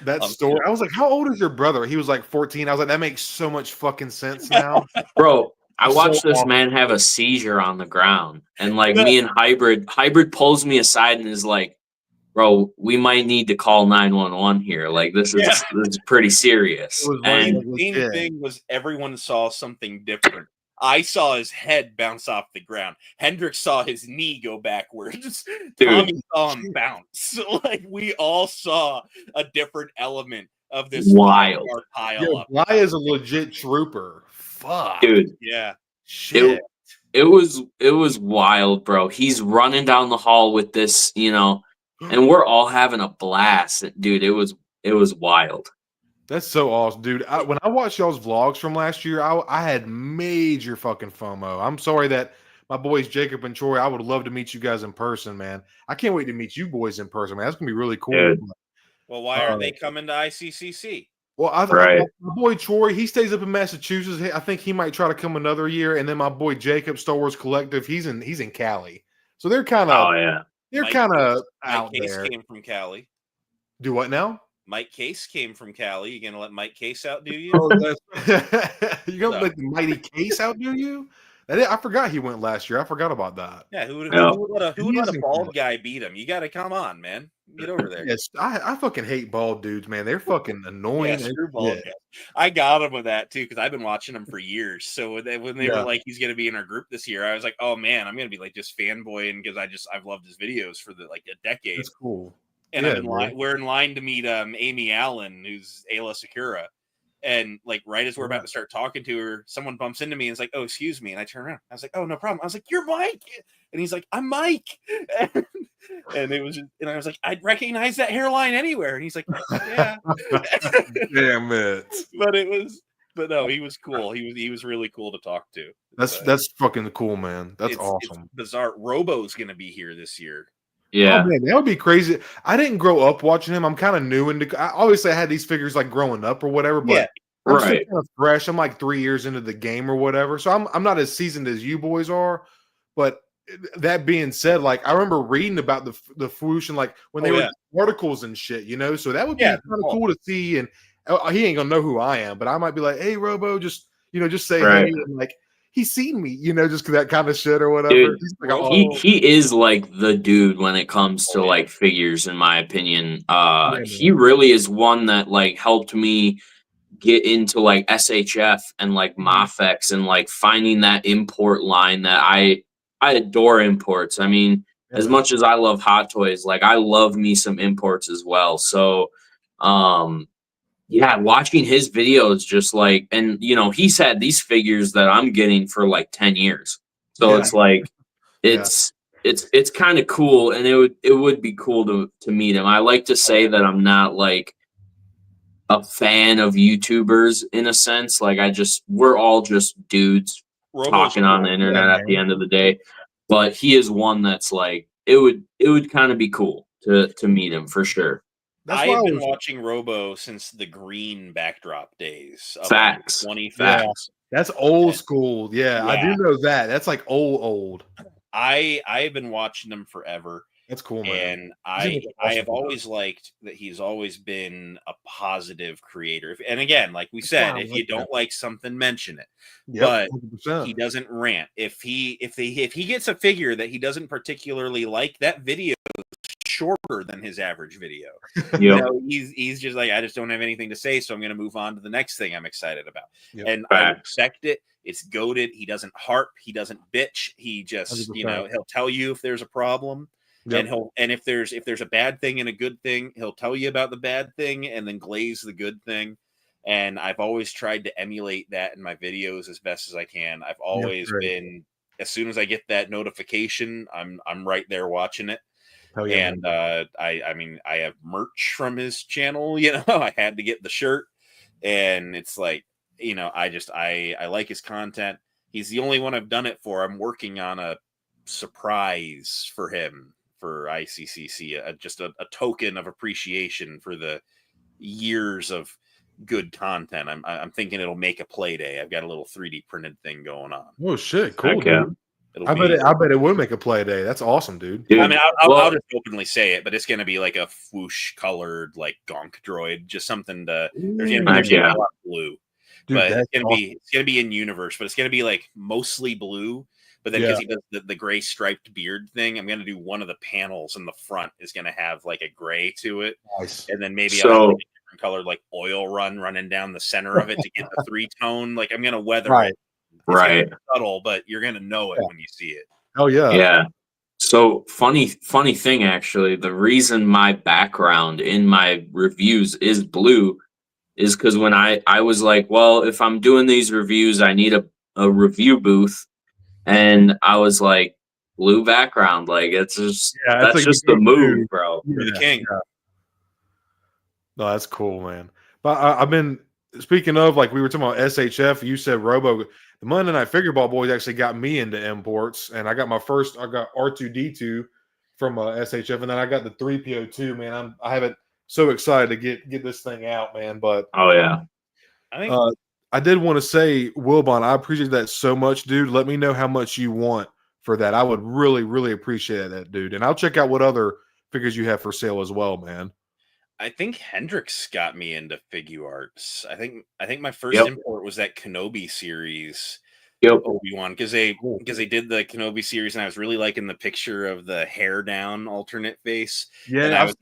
That story. I was like, "How old is your brother?" He was like 14. I was like, "That makes so much fucking sense now." Bro, I watched this awesome. man have a seizure on the ground, and like me and Hybrid pulls me aside and is like, "Bro, we might need to call 911 here. Like this is pretty serious." The main thing was everyone saw something different. I saw his head bounce off the ground. Hendrix saw his knee go backwards. Tommy saw him bounce. Like, we all saw a different element of this wild pile up. Bly is a legit trooper. Fuck, dude. Yeah, shit. It was wild, bro. He's running down the hall with this, you know, and we're all having a blast, dude. It was wild. That's so awesome, dude. When I watched y'all's vlogs from last year, I had major fucking FOMO. I'm sorry that my boys Jacob and Troy, I would love to meet you guys in person, man. I can't wait to meet you boys in person, man. That's gonna be really cool. Dude. Well, why aren't they coming to ICCC? Well, Right. my boy Troy, he stays up in Massachusetts. I think he might try to come another year. And then my boy Jacob, Star Wars Collective, he's in Cali. So they're kind of they're kind of out Case there. came from Cali. Do what now? Mike Case came from Cali. You gonna let Mike Case outdo you? Oh, you gonna let the mighty Case outdo you? I forgot he went last year. I forgot about that. Yeah, who would let a bald guy beat him? You got to come on, man. Get over there. Yes, I fucking hate bald dudes, man. They're fucking annoying. Yeah, screw bald guys. I got him with that too because I've been watching him for years. So when they were like, he's gonna be in our group this year, I was like, oh man, I'm gonna be like just fanboying because I've loved his videos for like a decade. That's cool. And we're in line to meet Amy Allen, who's Ayla Sakura. And like right as we're about to start talking to her, someone bumps into me and is like, "Oh, excuse me." And I turn around. I was like, "Oh, no problem." I was like, "You're Mike," and he's like, "I'm Mike." And it was, and I was like, "I'd recognize that hairline anywhere." And he's like, "Yeah." Damn it! But no, he was cool. He was really cool to talk to. That's fucking cool, man. That's awesome. It's bizarre. Robo's gonna be here this year. Yeah, oh, man, that would be crazy. I didn't grow up watching him. I'm kind of new into. Obviously, I had these figures like growing up or whatever, but I'm still kind of fresh. I'm like 3 years into the game or whatever, so I'm not as seasoned as you boys are. But that being said, like I remember reading about the swoosh and like when they were articles and shit, you know. So that would be kind of cool to see. And he ain't gonna know who I am, but I might be like, "Hey, Robo, just say Right. hey," and like he's seen me, just that kind of shit or whatever. Dude, He's like, he is like the dude when it comes to like figures, in my opinion. He really is one that like helped me get into like SHF and like Mafex and like finding that import line that I adore imports. I mean, as much as I love Hot Toys, like I love me some imports as well. So yeah, watching his videos just like, and he's had these figures that I'm getting for like 10 years. So it's like it's kind of cool, and it would be cool to meet him. I like to say that I'm not like a fan of YouTubers in a sense. Like we're all just dudes talking on the internet at the end of the day. But he is one that's like it would kind of be cool to meet him for sure. I've been watching Robo since the green backdrop days. Facts. 20 Facts. That's old school. Yeah, I do know that. That's like old. I've been watching him forever. That's cool, man. And I have always liked that he's always been a positive creator. And again, like we said, if you don't like something, mention it. But 100%. He doesn't rant. If he gets a figure that he doesn't particularly like, that video is shorter than his average video. He's just like, I just don't have anything to say, so I'm going to move on to the next thing I'm excited about. And I respect it. It's goated. He doesn't harp. He doesn't bitch. He just 100%. He'll tell you if there's a problem. And if there's a bad thing and a good thing, he'll tell you about the bad thing and then glaze the good thing. And I've always tried to emulate that in my videos as best as I can. I've always been, as soon as I get that notification, I'm right there watching it. And I mean, I have merch from his channel. I had to get the shirt, and it's like, I like his content. He's the only one I've done it for. I'm working on a surprise for him for ICCC, just a token of appreciation for the years of good content. I'm thinking it'll make a play day. I've got a little 3D printed thing going on. Oh shit, cool, dude. I bet it would make a play day. That's awesome, dude. I mean, I'll just openly say it, but it's going to be like a whoosh colored, like gonk droid, just something to. There's going to be a lot of blue, dude, but it's going to be in universe, but it's going to be like mostly blue. But then because he does the gray striped beard thing, I'm going to do one of the panels in the front is going to have like a gray to it. Nice. And then maybe I'll have like a different colored like oil run running down the center of it to get the 3-tone. Like I'm going to weather it. It's subtle, but you're going to know it when you see it. Oh, yeah. Yeah. So funny thing, actually, the reason my background in my reviews is blue is because when I was like, well, if I'm doing these reviews, I need a review booth. And I was like, blue background, like it's just that's like just the move, bro. You're the king. Yeah. No, that's cool, man. But I've been speaking of, like we were talking about SHF. You said Robo. The Monday Night Figure Ball Boys actually got me into imports, and I got R2D2 from SHF, and then I got the 3PO2. Man, I have it so excited to get this thing out, man. But oh yeah, I think. I did want to say, Wilbon, I appreciate that so much, dude. Let me know how much you want for that. I would really, really appreciate that, dude. And I'll check out what other figures you have for sale as well, man. I think Hendrix got me into figure arts. I think my first import was that Kenobi series. Obi-Wan, because they did the Kenobi series, and I was really liking the picture of the hair down alternate face. Yeah, and I was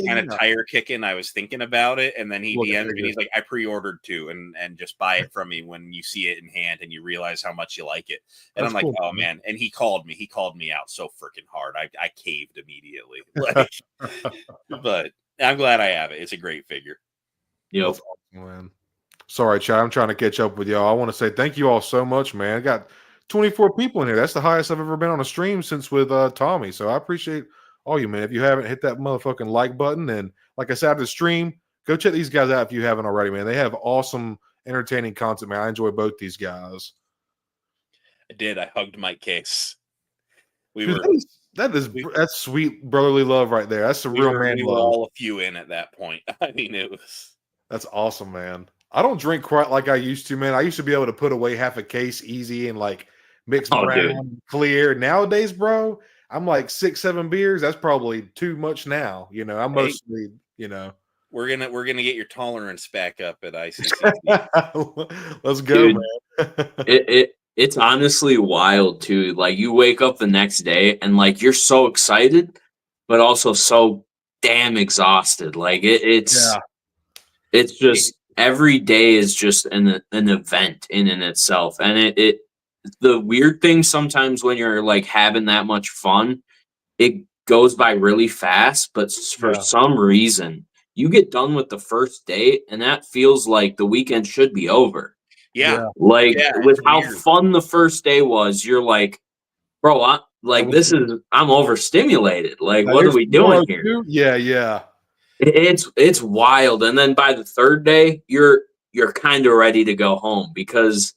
kind of tire kicking. I was thinking about it, and then he DM'd me. He's like, "I pre-ordered 2, and just buy it from me when you see it in hand and you realize how much you like it." And I'm like, cool, "Oh man!" And he called me out so freaking hard. I caved immediately. Like, but I'm glad I have it. It's a great figure. Yep. That's awesome, man. Sorry, Chad. I'm trying to catch up with y'all. I want to say thank you all so much, man. I got 24 people in here. That's the highest I've ever been on a stream since with Tommy. So I appreciate all you, man. If you haven't, hit that motherfucking like button. And like I said, after the stream, go check these guys out if you haven't already, man. They have awesome, entertaining content, man. I enjoy both these guys. I did. I hugged Mike Case. That's sweet brotherly love right there. That's the real man love. We were all a few in at that point. I mean, that's awesome, man. I don't drink quite like I used to, man. I used to be able to put away half a case easy and like mix brown, clear. Nowadays, bro, I'm like 6-7 beers. That's probably too much now. I'm mostly, We're gonna get your tolerance back up at ICCC. Let's go, Dude, man. it's honestly wild too. Like you wake up the next day and like you're so excited, but also so damn exhausted. Like it's just every day is just an event in itself. And it the weird thing sometimes when you're like having that much fun, it goes by really fast, but for some reason you get done with the first day and that feels like the weekend should be over. Yeah. Like Yeah, with it's how weird. fun the first day was, you're like, bro, I'm overstimulated. Like, what are we doing here? Yeah. It's wild. And then by the third day, you're kind of ready to go home because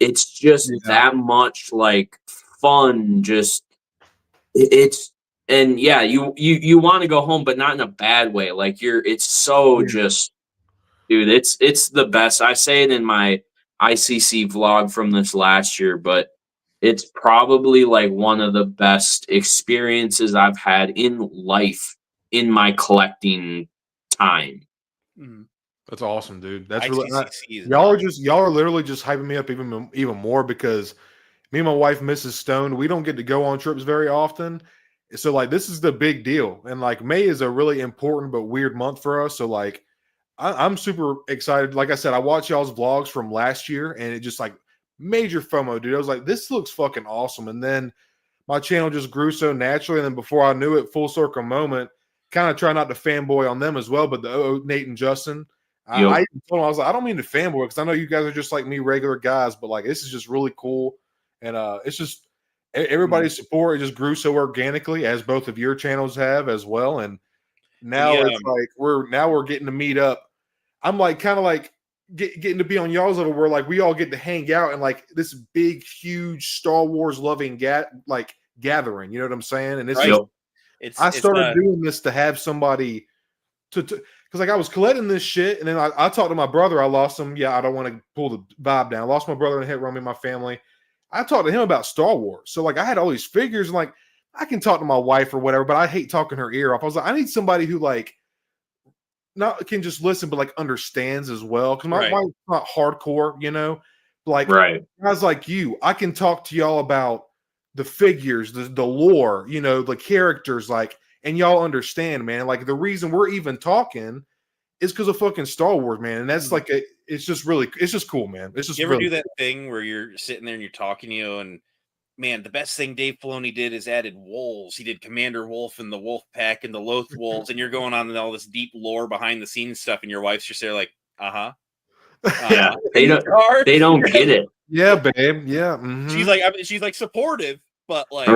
it's just that much like fun. Just it's and yeah, you want to go home, but not in a bad way. Like it's so just, dude. It's the best. I say it in my ICC vlog from this last year, but it's probably like one of the best experiences I've had in life in my collecting time. That's awesome, dude. That's ICCC really y'all are literally just hyping me up even more because me and my wife, Mrs. Stone, we don't get to go on trips very often. So like this is the big deal. And like May is a really important but weird month for us. So like I'm super excited. Like I said, I watched y'all's vlogs from last year and it just like major FOMO, dude. I was like, this looks fucking awesome. And then my channel just grew so naturally. And then before I knew it, full circle moment, kind of try not to fanboy on them as well. But the Nate and Justin, I even told them, I was like, I don't mean to fanboy because I know you guys are just like me, regular guys, but like this is just really cool. And it's just everybody's support. It just grew so organically, as both of your channels have as well. And now it's like we're getting to meet up. I'm like kind of like getting to be on y'all's level where like we all get to hang out and like this big, huge Star Wars loving gathering. You know what I'm saying? And I started doing this to have somebody to because like I was collecting this shit, and then I talked to my brother. I lost him. Yeah, I don't want to pull the vibe down. I lost my brother in a hit run in my family. I talked to him about Star Wars. So like I had all these figures, and like I can talk to my wife or whatever, but I hate talking her ear off. I was like, I need somebody who like not can just listen, but like understands as well. Because my wife's not hardcore, you know. Like guys like you, I can talk to y'all about the figures, the lore, you know, the characters, like, and y'all understand, man. Like the reason we're even talking is because of fucking Star Wars, man. And that's like it's just cool, man. It's just you ever do that thing where you're sitting there and you're talking to you and man, the best thing Dave Filoni did is added wolves. He did Commander Wolf and the Wolf Pack and the Loth Wolves, and you're going on all this deep lore behind the scenes stuff, and your wife's just there like, yeah, they don't get it. Yeah, babe. Yeah, she's like supportive, but like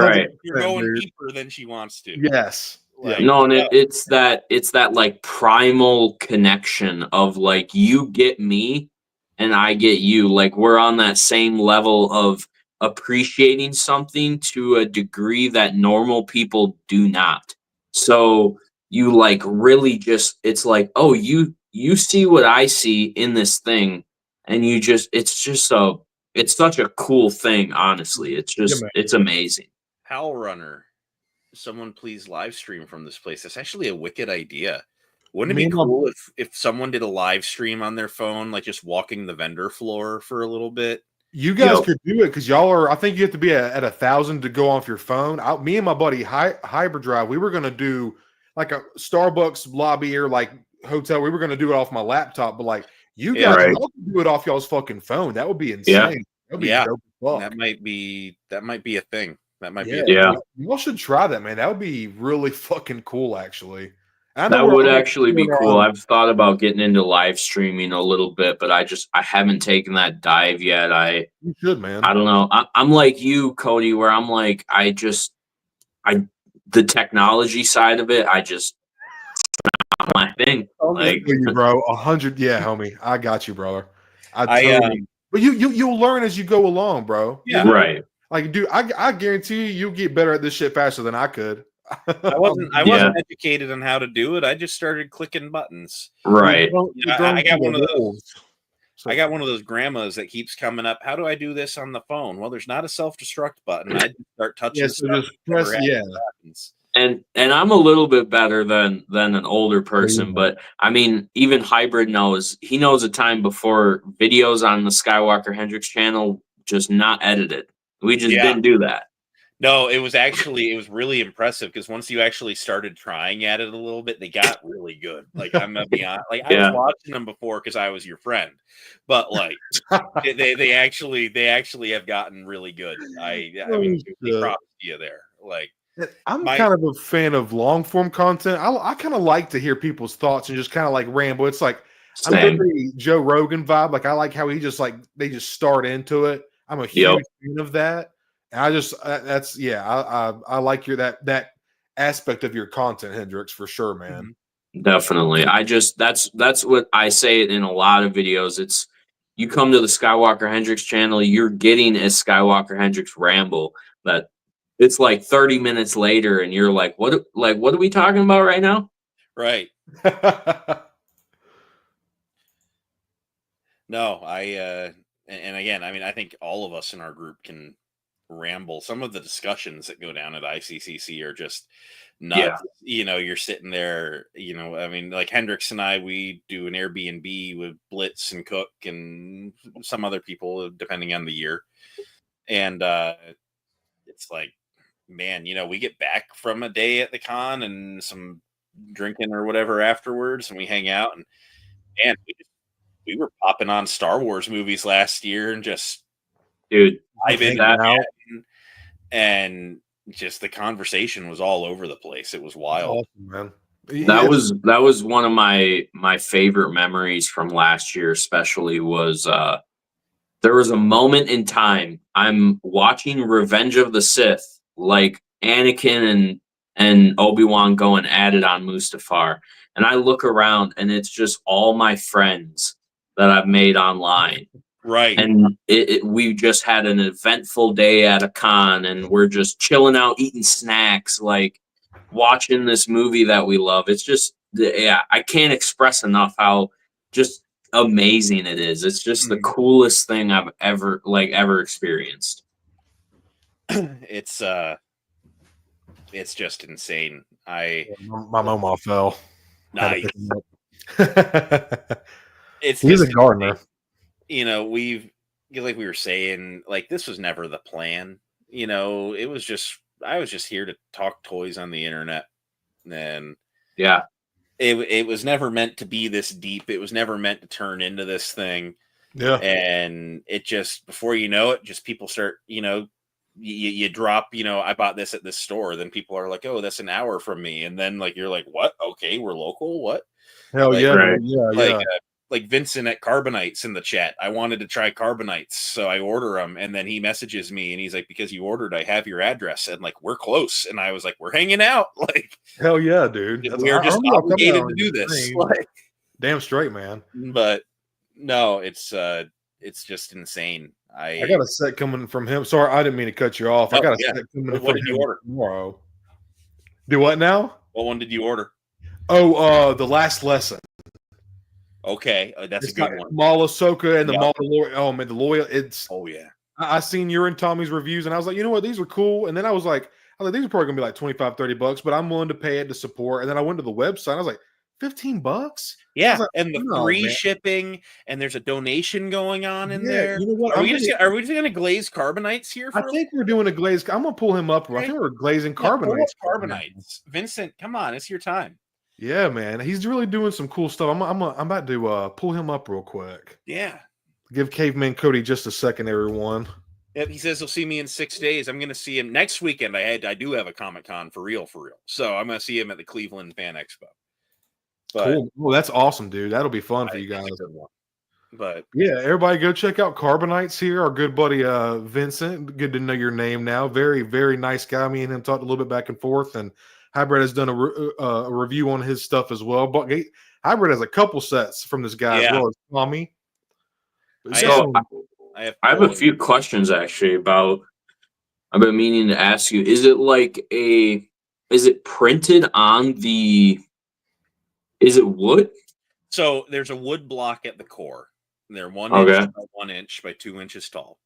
you're going deeper than she wants to. Yes. Like, no, and it's that like primal connection of like you get me and I get you. Like we're on that same level of appreciating something to a degree that normal people do not. So you like really just it's like, oh, you see what I see in this thing, and it's such a cool thing, honestly. It's just it's amazing. Howl Runner, someone please live stream from this place. That's actually a wicked idea. Wouldn't it be cool if someone did a live stream on their phone, like just walking the vendor floor for a little bit? You guys could do it because y'all are. I think you have to be at 1,000 to go off your phone. Me and my buddy Hybrid Drive, we were gonna do like a Starbucks lobby or like hotel. We were gonna do it off my laptop, but like you guys y'all can do it off y'all's fucking phone. That would be insane. That'd be dope as fuck. That might be a thing. That might be y'all should try that, man. That would be really fucking cool, actually. That would actually be cool. I've thought about getting into live streaming a little bit, but I haven't taken that dive yet. You should, man. I don't know. I'm like you, Cody, where I'm like, the technology side of it, it's not my thing. Like, you, bro, 100, homie. I got you, brother. But you'll learn as you go along, bro. Yeah, right. Like, dude, I guarantee you'll get better at this shit faster than I could. I wasn't educated on how to do it. I just started clicking buttons. Right. I got one of those. I got one of those grandmas that keeps coming up. How do I do this on the phone? Well, there's not a self-destruct button. I just start touching stuff. Just press, And I'm a little bit better than an older person, but I mean, even Hybrid knows a time before videos on the Skywalker Hendrix channel just not edited. We just Yeah. didn't do that. No, it was really impressive because once you actually started trying at it a little bit, they got really good. Like I'm gonna be honest, like I was watching them before because I was your friend, but like they actually have gotten really good. I mean, props to you there. Like I'm kind of a fan of long form content. I kind of like to hear people's thoughts and just kind of like ramble. It's like I'm very Joe Rogan vibe. Like I like how he just like they just start into it. I'm a huge fan of that. And I just I like your that aspect of your content, Hendrix, for sure, man. Definitely. That's what I say in a lot of videos. It's you come to the Skywalker Hendrix channel, you're getting a Skywalker Hendrix ramble that it's like 30 minutes later and you're like, what are we talking about right now? Right. No, and again, I mean, I think all of us in our group can ramble. Some of the discussions that go down at ICCC are just nuts. You know, you're sitting there, you know, I mean, like Hendrix and I, we do an Airbnb with Blitz and Cook and some other people, depending on the year. And it's like, man, you know, we get back from a day at the con and some drinking or whatever afterwards, and we hang out, and man, we were popping on Star Wars movies last year and just that and just the conversation was all over the place. It was wild. Awesome, man. That was one of my favorite memories from last year, especially was there was a moment in time I'm watching Revenge of the Sith, like Anakin and Obi-Wan going at it on Mustafar, and I look around and it's just all my friends that I've made online. Right. And we just had an eventful day at a con and we're just chilling out, eating snacks, like watching this movie that we love. It's just, I can't express enough how just amazing it is. It's just the coolest thing I've ever experienced. It's just insane. My mama fell. Nice. He's a gardener. You know, like we were saying, like this was never the plan. You know, I was just here to talk toys on the internet, and it was never meant to be this deep. It was never meant to turn into this thing. Yeah, and it just before you know it, just people start, you know, you drop, you know, I bought this at this store. Then people are like, oh, that's an hour from me, and then like you're like, what? Okay, we're local. What? Hell like, yeah, right. yeah. Like Vincent at Carbonites in the chat. I wanted to try Carbonites, so I order them, and then he messages me and he's like, because you ordered, I have your address, and like we're close. And I was like, we're hanging out. Like, hell yeah, dude. We are just obligated to do this. Like, damn straight, man. But no, it's just insane. I got a set coming from him. Sorry, I didn't mean to cut you off. I got a set coming from him tomorrow. Do what now? What one did you order? Oh, The Last Lesson. Okay, that's a good one. Mala Ahsoka and the Mandalorian. Oh man, the loyal. It's yeah. I seen your and Tommy's reviews, and I was like, you know what, these are cool. And then I was like, these are probably gonna be like $25-$30, but I'm willing to pay it to support. And then I went to the website. And I was like, $15. Yeah, like, and the free shipping, and there's a donation going on in there. You know what? Are we just gonna glaze Carbonites here? I think we're doing a glaze. I'm gonna pull him up. I think we're glazing Carbonites. Carbonites, Vincent. Come on, it's your time. Yeah, man, he's really doing some cool stuff. I'm about to pull him up real quick. Yeah, give Caveman Cody just a second, everyone. Yep, he says he'll see me in 6 days. I'm going to see him next weekend. I do have a Comic-Con for real. So I'm going to see him at the Cleveland Fan Expo. But, cool. Well, that's awesome, dude. That'll be fun for you guys. But yeah, everybody go check out Carbonites here. Our good buddy Vincent. Good to know your name now. Very, very nice guy. Me and him talked a little bit back and forth, and Hybrid has done a review on his stuff as well. But Hybrid has a couple sets from this guy as well as Tommy. I have a few questions actually about. I've been meaning to ask you. Is it printed on the? Is it wood? So there's a wood block at the core. They're 1 inch by 1 inch by 2 inches tall.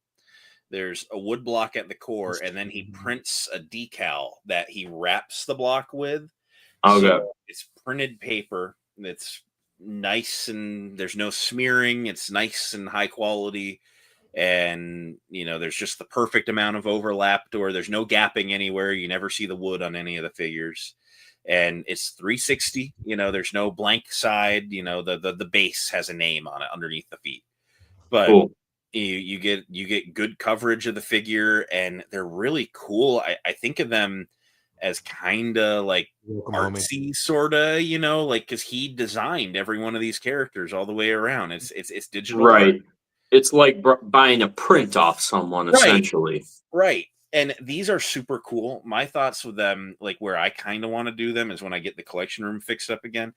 There's a wood block at the core, and then he prints a decal that he wraps the block with. Okay. So it's printed paper. It's nice, and there's no smearing. It's nice and high quality. And, there's just the perfect amount of overlap to where there's no gapping anywhere. You never see the wood on any of the figures. And it's 360. There's no blank side. The base has a name on it underneath the feet. But Cool. you get good coverage of the figure, and they're really cool. I think of them as kind of like artsy, sort of, because he designed every one of these characters all the way around. It's digital, right? art. It's like buying a print off someone, essentially. Right. And these are super cool. My thoughts with them, like where I kind of want to do them, is when I get the collection room fixed up again.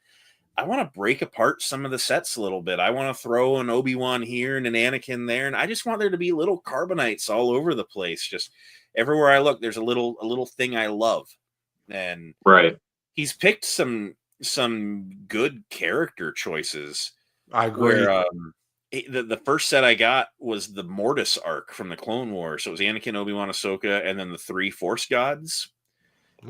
I want to break apart some of the sets a little bit. I want to throw an Obi-Wan here and an Anakin there, and I just want there to be little Carbonites all over the place. Just everywhere I look, there's a little thing I love. And right, he's picked some good character choices. I agree. Where the first set I got was the Mortis arc from the Clone Wars. So it was Anakin, Obi-Wan, Ahsoka, and then the 3 Force gods.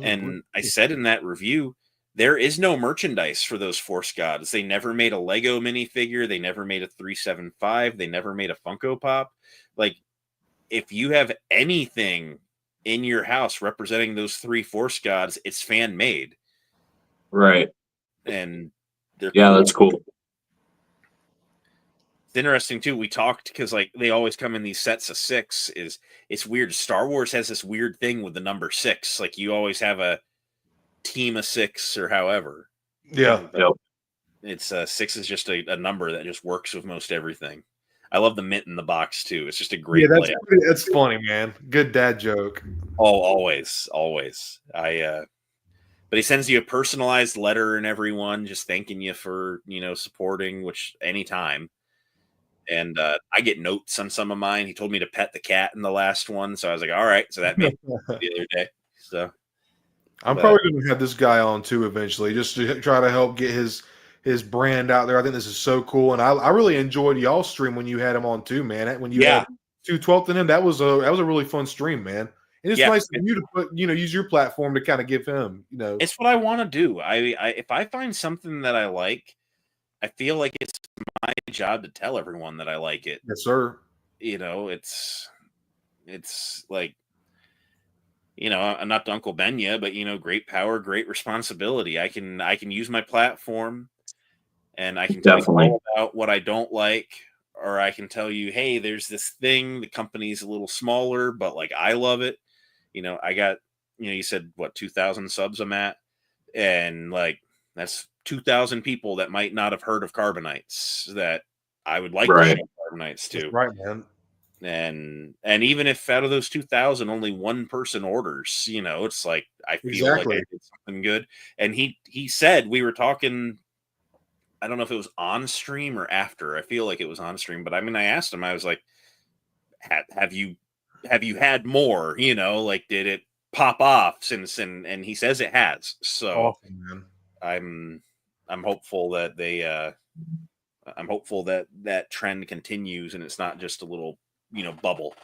And I said in that review, there is no merchandise for those Force gods. They never made a Lego minifigure. They never made a 375. They never made a Funko Pop. Like, if you have anything in your house representing those 3 Force gods, it's fan made. Right. And they're cool. That's cool. It's interesting too. We talked because like they always come in these sets of 6. It's weird. Star Wars has this weird thing with the number 6. Like you always have a team of 6 or however. Yeah. Yep. It's 6 is just a number that just works with most everything. I love the mint in the box too. It's just a great. Yeah, that's funny, man. Good dad joke. Oh, always. But he sends you a personalized letter in every one, just thanking you for supporting, which anytime. And I get notes on some of mine. He told me to pet the cat in the last one, so I was like, all right. So that made the other day. So I'm probably going to have this guy on too eventually, just to try to help get his brand out there. I think this is so cool, and I really enjoyed y'all stream when you had him on too, man. When you had 212th in him, that was a really fun stream, man. And it's nice of you to put use your platform to kind of give him It's what I want to do. If I find something that I like, I feel like it's my job to tell everyone that I like it. Yes, sir. It's like, I'm not Uncle Benya, but great power, great responsibility. I can use my platform, and I can tell you all about what I don't like, or I can tell you, hey, there's this thing. The company's a little smaller, but like I love it. I got, you said what 2,000 subs I'm at, and like that's 2,000 people that might not have heard of Carbonites that I would like to show Carbonites to. That's right, man. And even if out of those 2,000 only one person orders, it's like I feel like I did something good. And he said, we were talking, I don't know if it was on stream or after. I feel like it was on stream, but I mean, I asked him, I was like, have you had more? Like did it pop off since? And he says it has. So awesome, man. I'm hopeful that I'm hopeful that trend continues and it's not just a little bubble.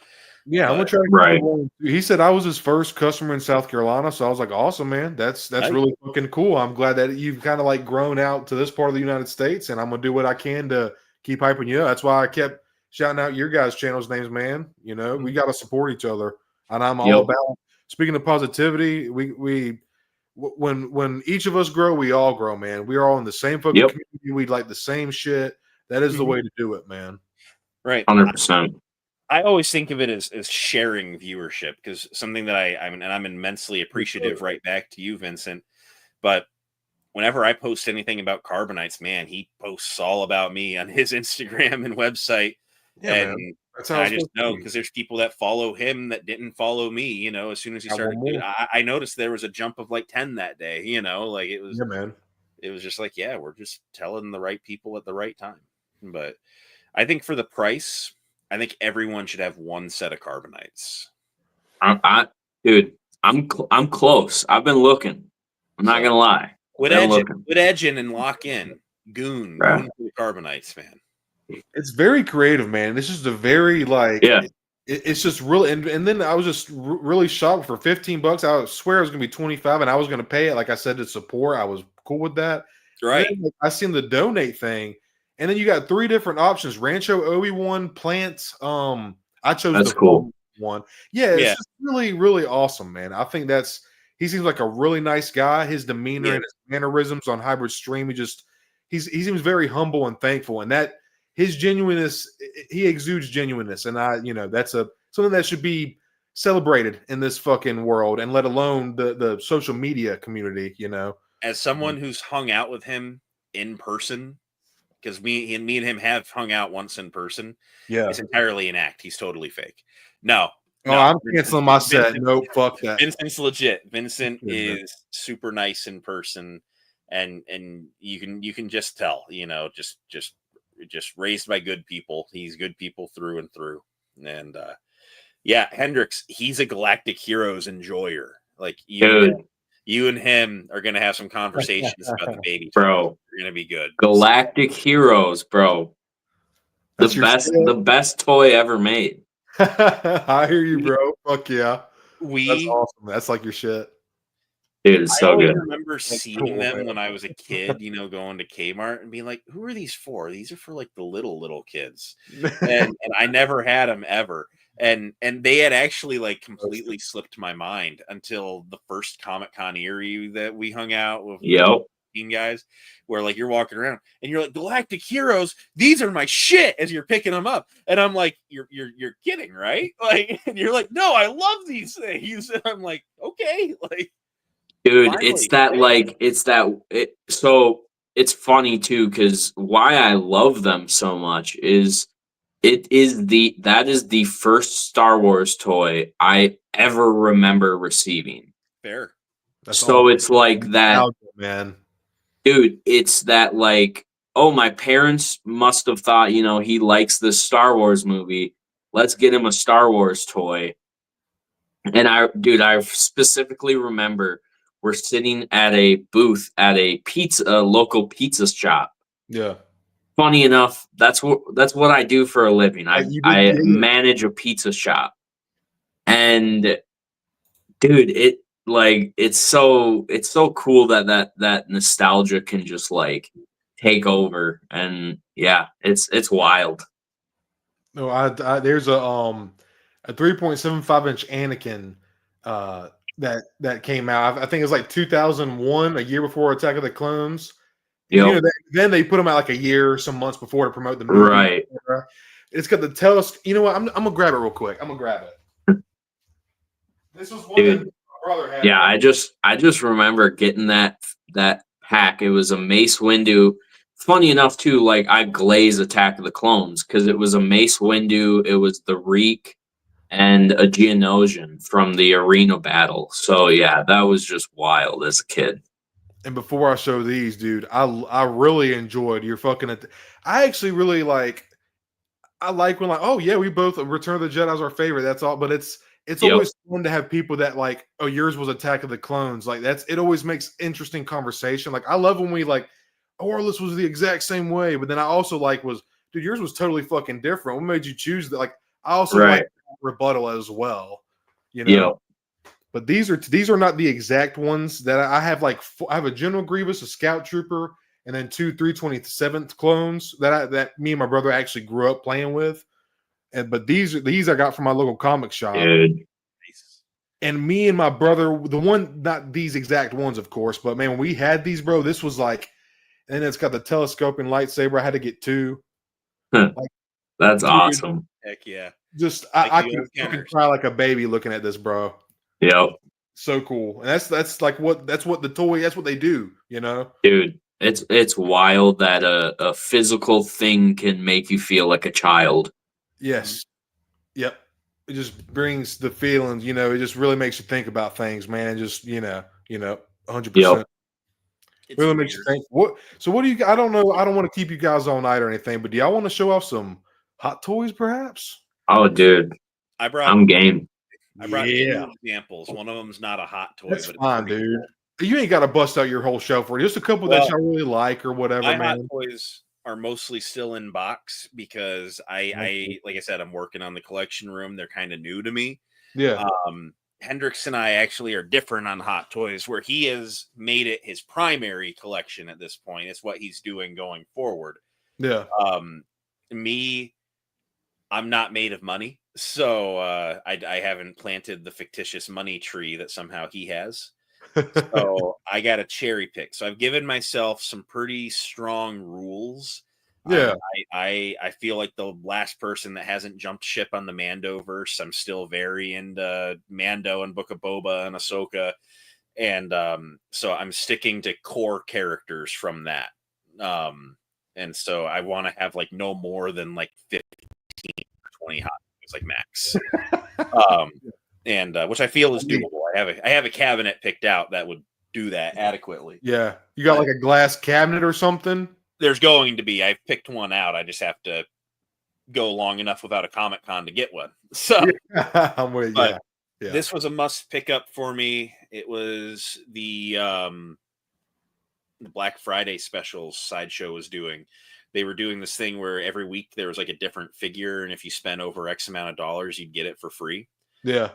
Yeah, I'm gonna try to he said I was his first customer in South Carolina, so I was like, awesome, man. That's really fucking cool. I'm glad that you've kind of like grown out to this part of the United States, and I'm gonna do what I can to keep hyping you up. That's why I kept shouting out your guys' channels names, man. We gotta support each other. And I'm all about speaking of positivity, we when each of us grow, we all grow, man. We are all in the same fucking community. We like the same shit. That is the way to do it, man. Right. 100%. I always think of it as sharing viewership, because something that I'm immensely appreciative right back to you, Vincent. But whenever I post anything about Carbonites, man, he posts all about me on his Instagram and website. Yeah, and man. That's how I just know, because there's people that follow him that didn't follow me. As soon as he started, I noticed there was a jump of like 10 that day. Like it was. Yeah, man. It was just like, we're just telling the right people at the right time. But I think for the price, I think everyone should have one set of Carbonites. Dude, I'm close. I've been looking. I'm not gonna lie. Quit edging and lock in. Goon for the Carbonites, man. It's very creative, man. This is a very It's just really, and then I was just really shocked for $15. I swear it was gonna be 25, and I was gonna pay it. Like I said, to support. I was cool with that. Right. And then I seen the donate thing, and then you got 3 different options: Rancho Obi-Wan, Plant. I chose That's the cool. one. Yeah, it's Yeah. just really, really awesome, man. I think he seems like a really nice guy. His demeanor Yeah. and his mannerisms on Hybrid Stream, he seems very humble and thankful, and that his genuineness, he exudes genuineness, and that's something that should be celebrated in this fucking world, and let alone the social media community. As someone who's hung out with him in person, because me and him have hung out once in person. Yeah. It's entirely an act. He's totally fake. No. I'm canceling my set. Nope, fuck that. Vincent's legit. Vincent Yeah. is super nice in person, and you can just tell, just raised by good people. He's good people through and through. And yeah, Hendrix, he's a Galactic Heroes enjoyer. Like you and him are gonna have some conversations about the baby, bro. You're gonna be good. Galactic Heroes, bro. The best toy ever made. I hear you, bro. Fuck yeah. That's We awesome. That's like your shit. Dude, it's I so always good. remember seeing cool, them man. when I was a kid, going to Kmart and being like, "Who are these for? These are for like the little kids." And I never had them ever. And they had actually like completely slipped my mind until the first Comic Con Erie that we hung out with. Yep. Guys, where like you're walking around and you're like, Galactic Heroes, these are my shit, as you're picking them up, and I'm like, you're kidding, right? Like, and you're like, no, I love these things, and I'm like, okay, like, dude, finally. So it's funny too, because why I love them so much is that is the first Star Wars toy I ever remember receiving. Fair. That's so awesome. It's like that, man. Dude, it's that like, oh, my parents must have thought, he likes this Star Wars movie. Let's get him a Star Wars toy. And I specifically remember we're sitting at a booth at a local pizza shop. Yeah. Funny enough, that's what I do for a living. I manage a pizza shop. And dude, it's so cool that nostalgia can just like take over, and yeah, it's wild. No, there's a 3.75-inch Anakin that came out. I think it was like 2001, a year before Attack of the Clones. Yep. Then they put them out like a year or some months before to promote the movie. Right. It's got the telescope. You know what? I'm gonna grab it real quick. I'm gonna grab it. This was one Dude, that my brother had. Yeah, I just remember getting that pack. It was a Mace Windu. Funny enough, too, like I glaze Attack of the Clones because it was a Mace Windu, it was the Reek, and a Geonosian from the arena battle. So yeah, that was just wild as a kid. And before I show these, dude, I really enjoyed your fucking. I actually really like. I like when like, oh yeah, we both Return of the Jedi is our favorite. That's all, but it's always fun to have people that like, oh, yours was Attack of the Clones. Like it always makes interesting conversation. Like I love when we like, oh, our list was the exact same way, but then I also like dude, yours was totally fucking different. What made you choose that? Like I also like rebuttal as well, But these are not the exact ones that I have. Like I have a General Grievous, a Scout Trooper, and then 2 327th clones that me and my brother actually grew up playing with. But these I got from my local comic shop. Dude. And me and my brother, the one, not these exact ones, of course, but man, when we had these, bro, this was like, and it's got the telescoping lightsaber. I had to get 2. Like, that's dude, awesome. Heck yeah. Just I can cry like a baby looking at this, bro. Yep. So cool. And that's what the toy, that's what they do, Dude, it's wild that a physical thing can make you feel like a child. Yes. Yep. It just brings the feelings, it just really makes you think about things, man. And just, 100%. Yep. It really makes you think. What do you, I don't know. I don't want to keep you guys all night or anything, but do y'all want to show off some hot toys perhaps? Oh, dude. I'm game. I brought 2 examples. One of them's not a hot toy. That's but fine, dude. Cool. You ain't got to bust out your whole shelf for it. Just a couple that y'all really like or whatever, my man. Hot toys are mostly still in box because I like I said, I'm working on the collection room. They're kind of new to me. Yeah. Hendrix and I actually are different on Hot Toys, where he has made it his primary collection at this point. It's what he's doing going forward. Yeah. Me, I'm not made of money, so I haven't planted the fictitious money tree that somehow he has. So I got to cherry pick. So I've given myself some pretty strong rules. Yeah. I feel like the last person that hasn't jumped ship on the Mando verse. I'm still very into Mando and Book of Boba and Ahsoka. And so I'm sticking to core characters from that. And so I want to have like no more than like 15 or 20 hot toys, like max. And which I feel is doable. I have a cabinet picked out that would do that adequately. Yeah. You got like a glass cabinet or something? There's going to be. I've picked one out. I just have to go long enough without a Comic-Con to get one. So I'm with you. Yeah. This was a must pick up for me. It was the Black Friday specials Sideshow was doing. They were doing this thing where every week there was like a different figure, and if you spent over X amount of dollars, you'd get it for free. Yeah.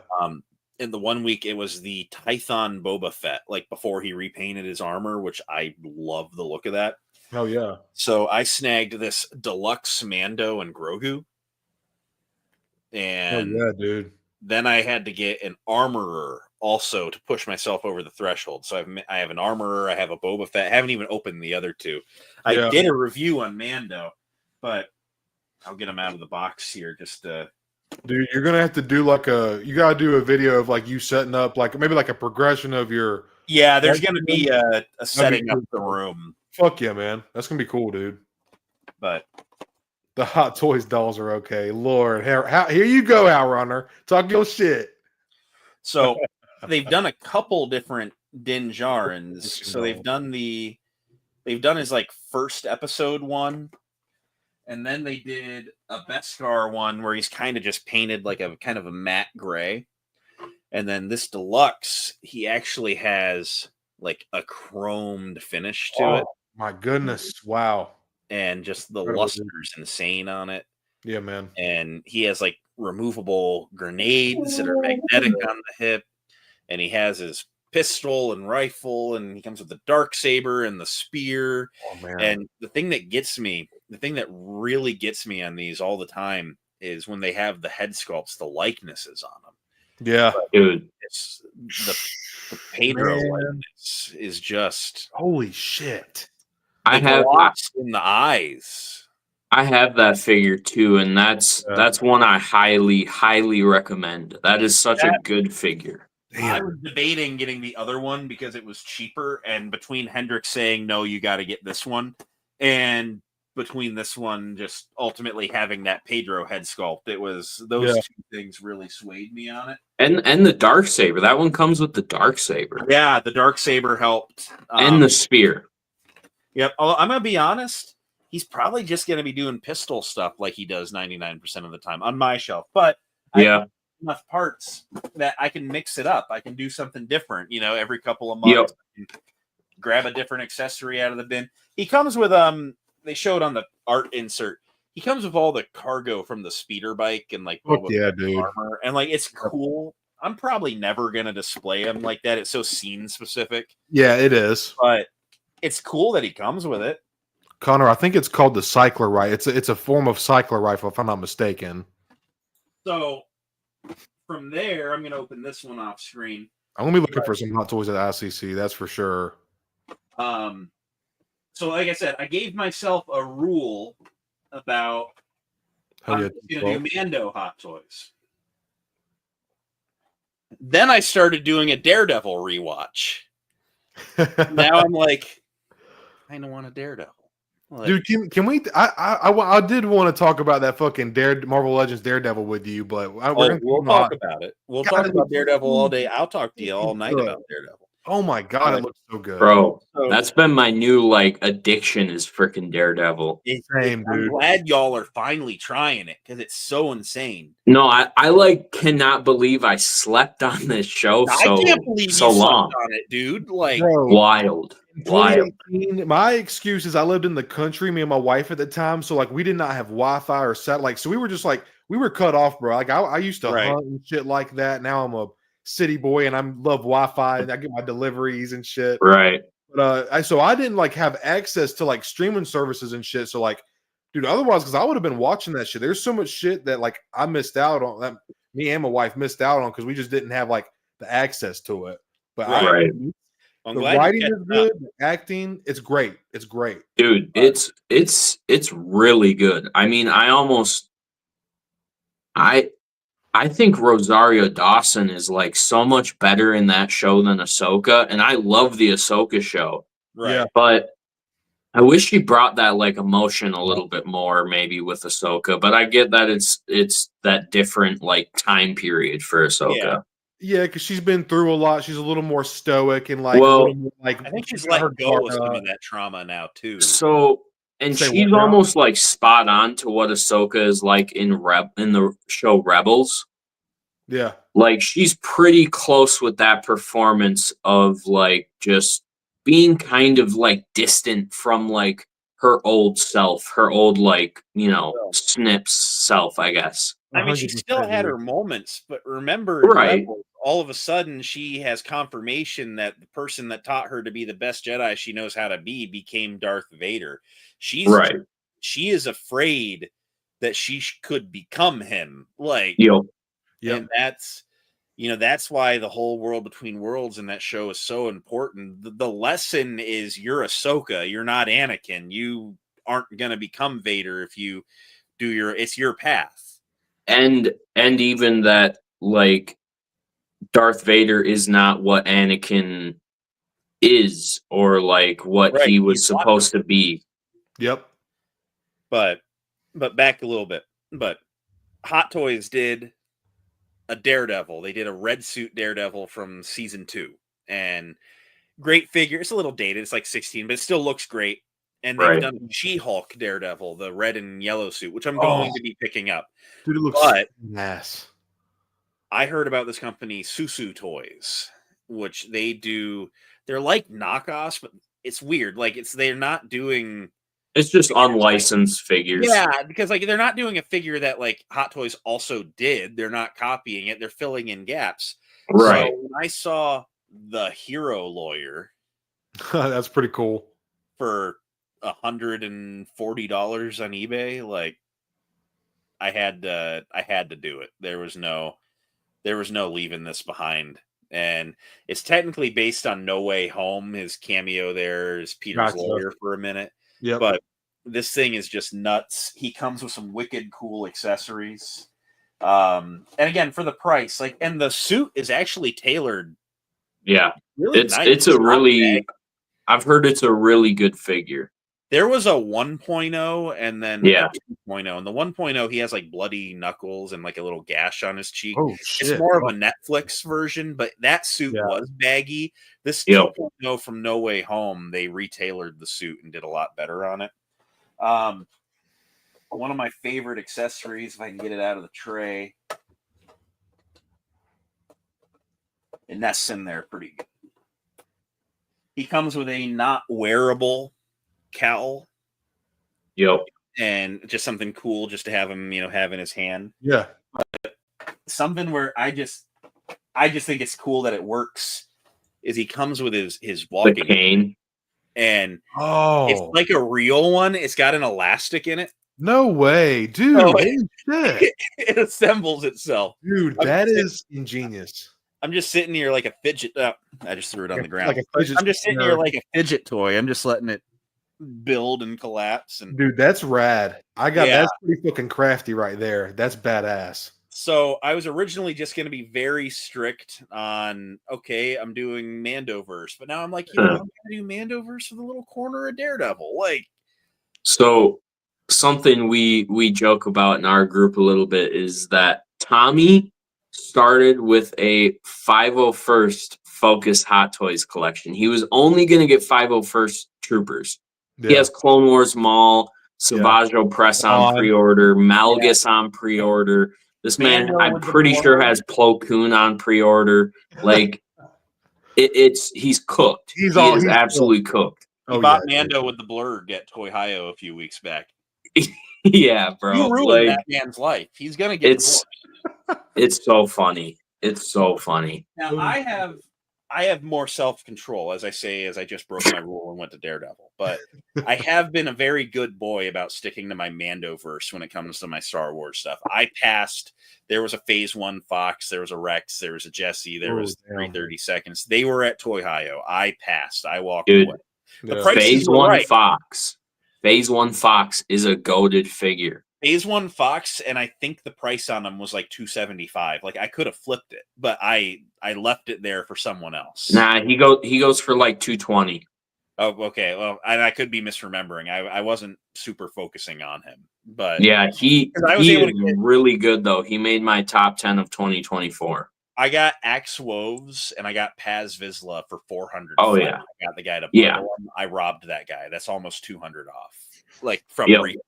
In the one week, it was the Tython Boba Fett, like before he repainted his armor, which I love the look of that. Oh, yeah. So I snagged this deluxe Mando and Grogu. And yeah, dude. Then I had to get an armorer also to push myself over the threshold. So I have an armorer, I have a Boba Fett. I haven't even opened the other two. I did a review on Mando, but I'll get them out of the box here just to... Dude, you're gonna have to do like you gotta do a video of like you setting up like maybe like a progression of your. Yeah, there's gonna be a setting up the room. Fuck yeah, man, that's gonna be cool, dude. But the Hot Toys dolls are okay. Lord, here you go, Outrunner. Talk your shit. So they've done a couple different Din Djarin's. So they've done his like first episode one. And then they did a Beskar one where he's kind of just painted like a kind of a matte gray. And then this deluxe, he actually has like a chromed finish to it. My goodness. Wow. And just the luster's insane on it. Yeah, man. And he has like removable grenades that are magnetic on the hip. And he has his pistol and rifle, and he comes with the dark saber and the spear. Oh, man. And the thing that really gets me on these all the time is when they have the head sculpts, the likenesses on them. Yeah, dude, it's the Pedro likeness is just holy shit. I have in the eyes. I have that figure too, and that's one I highly recommend. That is such a good figure. Damn. I was debating getting the other one because it was cheaper, and between Hendrix saying no, you got to get this one, and between this one just ultimately having that Pedro head sculpt, it was those two things really swayed me on it. And the dark saber, that one comes with the dark saber. Yeah, the dark saber helped, and the spear. Yep. Although I'm gonna be honest, he's probably just gonna be doing pistol stuff like he does 99% of the time on my shelf, but enough parts that I can mix it up. I can do something different, every couple of months. Grab a different accessory out of the bin. He comes with they showed on the art insert. He comes with all the cargo from the speeder bike and like dude. Armor, and like it's cool. I'm probably never gonna display him like that. It's so scene specific. Yeah, it is. But it's cool that he comes with it. Connor, I think it's called the cycler rifle. It's a form of cycler rifle, if I'm not mistaken. So from there, I'm going to open this one off screen. I'm going to be looking for some Hot Toys at ICC, that's for sure. So like I said, I gave myself a rule about I'm going to do Mando Hot Toys. Then I started doing a Daredevil rewatch. Now I'm like, I don't want a Daredevil. Like, dude, can we? I did want to talk about that fucking Marvel Legends Daredevil with you, but we'll talk about it. We'll talk about Daredevil all day. I'll talk to you all night about Daredevil. Oh my god, it looks so good, Bro. So That's been my new like addiction is freaking Daredevil. Same, I'm dude. glad y'all are finally trying it because it's so insane. No, I like cannot believe I slept on this show I can't believe you long. slept on it, dude. Like, Bro, Wild. in Wild. 2018, my excuse is I lived in the country, me and my wife at the time, so like we did not have Wi-Fi or satellite, so we were just like we were cut off, bro. Like I used to Right. hunt and shit like that. Now I'm a city boy and I love Wi-Fi and I get my deliveries and shit. Right. But I didn't like have access to like streaming services and shit. So like, dude, otherwise, because I would have been watching that shit. There's so much shit that like I missed out on. That me and my wife missed out on because we just didn't have like the access to it. But Right. I'm the glad writing you is kept up. good, the acting, it's great. It's great. Dude, it's really good. I mean, I think Rosario Dawson is like so much better in that show than Ahsoka, and I love the Ahsoka show. Right. Yeah. But I wish she brought that like emotion a little bit more, maybe with Ahsoka. But I get that it's that different like time period for Ahsoka. Yeah, because she's been through a lot. She's a little more stoic and like a Well, little more like I think she's got her let go guard of some up. of that trauma now too. So and Say she's what now? almost like spot on to what Ahsoka is like in the show Rebels. Yeah. Like she's pretty close with that performance of like just being kind of like distant from like her old self, her old like, Snips self, I guess. I mean, she still 100%, had dude. her moments, but remember, in Right. Rebels, all of a sudden, she has confirmation that the person that taught her to be the best Jedi she knows how to be became Darth Vader. Right. She is afraid that she could become him. Like, Yep. and that's why the whole World Between Worlds in that show is so important. The lesson is you're Ahsoka, you're not Anakin. You aren't going to become Vader if you do it's your path. And even that like Darth Vader is not what Anakin is or like what Right, he was he's not. supposed to be. Yep. But back a little bit. But Hot Toys did a Daredevil. They did a red suit Daredevil from season 2. And great figure. It's a little dated. It's like 16, but it still looks great. And they've Right. done She-Hulk Daredevil, the red and yellow suit, which I'm going to be picking up. Dude, it looks But nice. I heard about this company, Susu Toys, which they're like knockoffs, but it's weird. Like they're not doing. It's just unlicensed figures. Yeah, because like they're not doing a figure that like Hot Toys also did. They're not copying it. They're filling in gaps. Right. So when I saw the Hero Lawyer That's pretty cool. for $140 on eBay, like I had to do it. There was no leaving this behind. And it's technically based on No Way Home. His cameo there is Peter's lawyer for a minute. Yep. But this thing is just nuts. He comes with some wicked cool accessories. And again, for the price, like, and the suit is actually tailored. Yeah. Really It's nice. a really, I've heard it's a really good figure. There was a 1.0 and then Yeah. a 2.0. And the 1.0, he has like bloody knuckles and like a little gash on his cheek. Oh shit. It's more of a Netflix version, but that suit was baggy. This Yep. 2.0 from No Way Home, they retailored the suit and did a lot better on it. One of my favorite accessories, if I can get it out of the tray, it nests in there pretty good. He comes with a not wearable cowl. Yep. And just something cool just to have him, have in his hand. Yeah. Something where I just think it's cool that it works is he comes with his walking cane. And it's like a real one. It's got an elastic in it. No way, dude. So Holy shit. It assembles itself. Dude, that is ingenious. I'm just sitting here like a fidget. I just threw it on the ground. Like a fidget I'm just sitting here like a fidget toy. I'm just letting it build and collapse. And dude, that's rad. That's pretty fucking crafty right there. That's badass. So I was originally just going to be very strict on, okay, I'm doing Mandoverse, but now I'm like, I'm going to do Mandoverse for the little corner of Daredevil. Like, so something we joke about in our group a little bit is that Tommy started with a 501st Focus Hot Toys collection. He was only going to get 501st Troopers. He has Clone Wars Maul, Savaggio Press on pre-order, Malgus on pre-order. This man, I'm pretty sure, has Plo Koon on pre-order. Like, he's cooked. He's absolutely cooked. He bought Mando with the blurg at Toy Hio a few weeks back. Yeah, bro. You ruined that man's life. He's gonna get divorced. It's so funny. It's so funny. Now I have more self-control, as I say, as I just broke my rule and went to Daredevil. But I have been a very good boy about sticking to my Mandoverse when it comes to my Star Wars stuff. I passed. There was a Phase 1 Fox. There was a Rex. There was a Jesse. There was 330 Seconds. They were at Toy Hio. I passed. I walked away. The Phase 1 Fox. Phase 1 Fox is a goated figure. Phase 1 Fox, and I think the price on them was like $275. Like I could have flipped it, but I left it there for someone else. Nah, he goes for like $220. Oh, okay. Well, I could be misremembering. I wasn't super focusing on him, but yeah, he is really good though. He made my top 10 of 2024. I got Axe Woves and I got Paz Vizsla for 400. Oh yeah, I got the guy to him. I robbed that guy. That's almost 200 off, like from retail.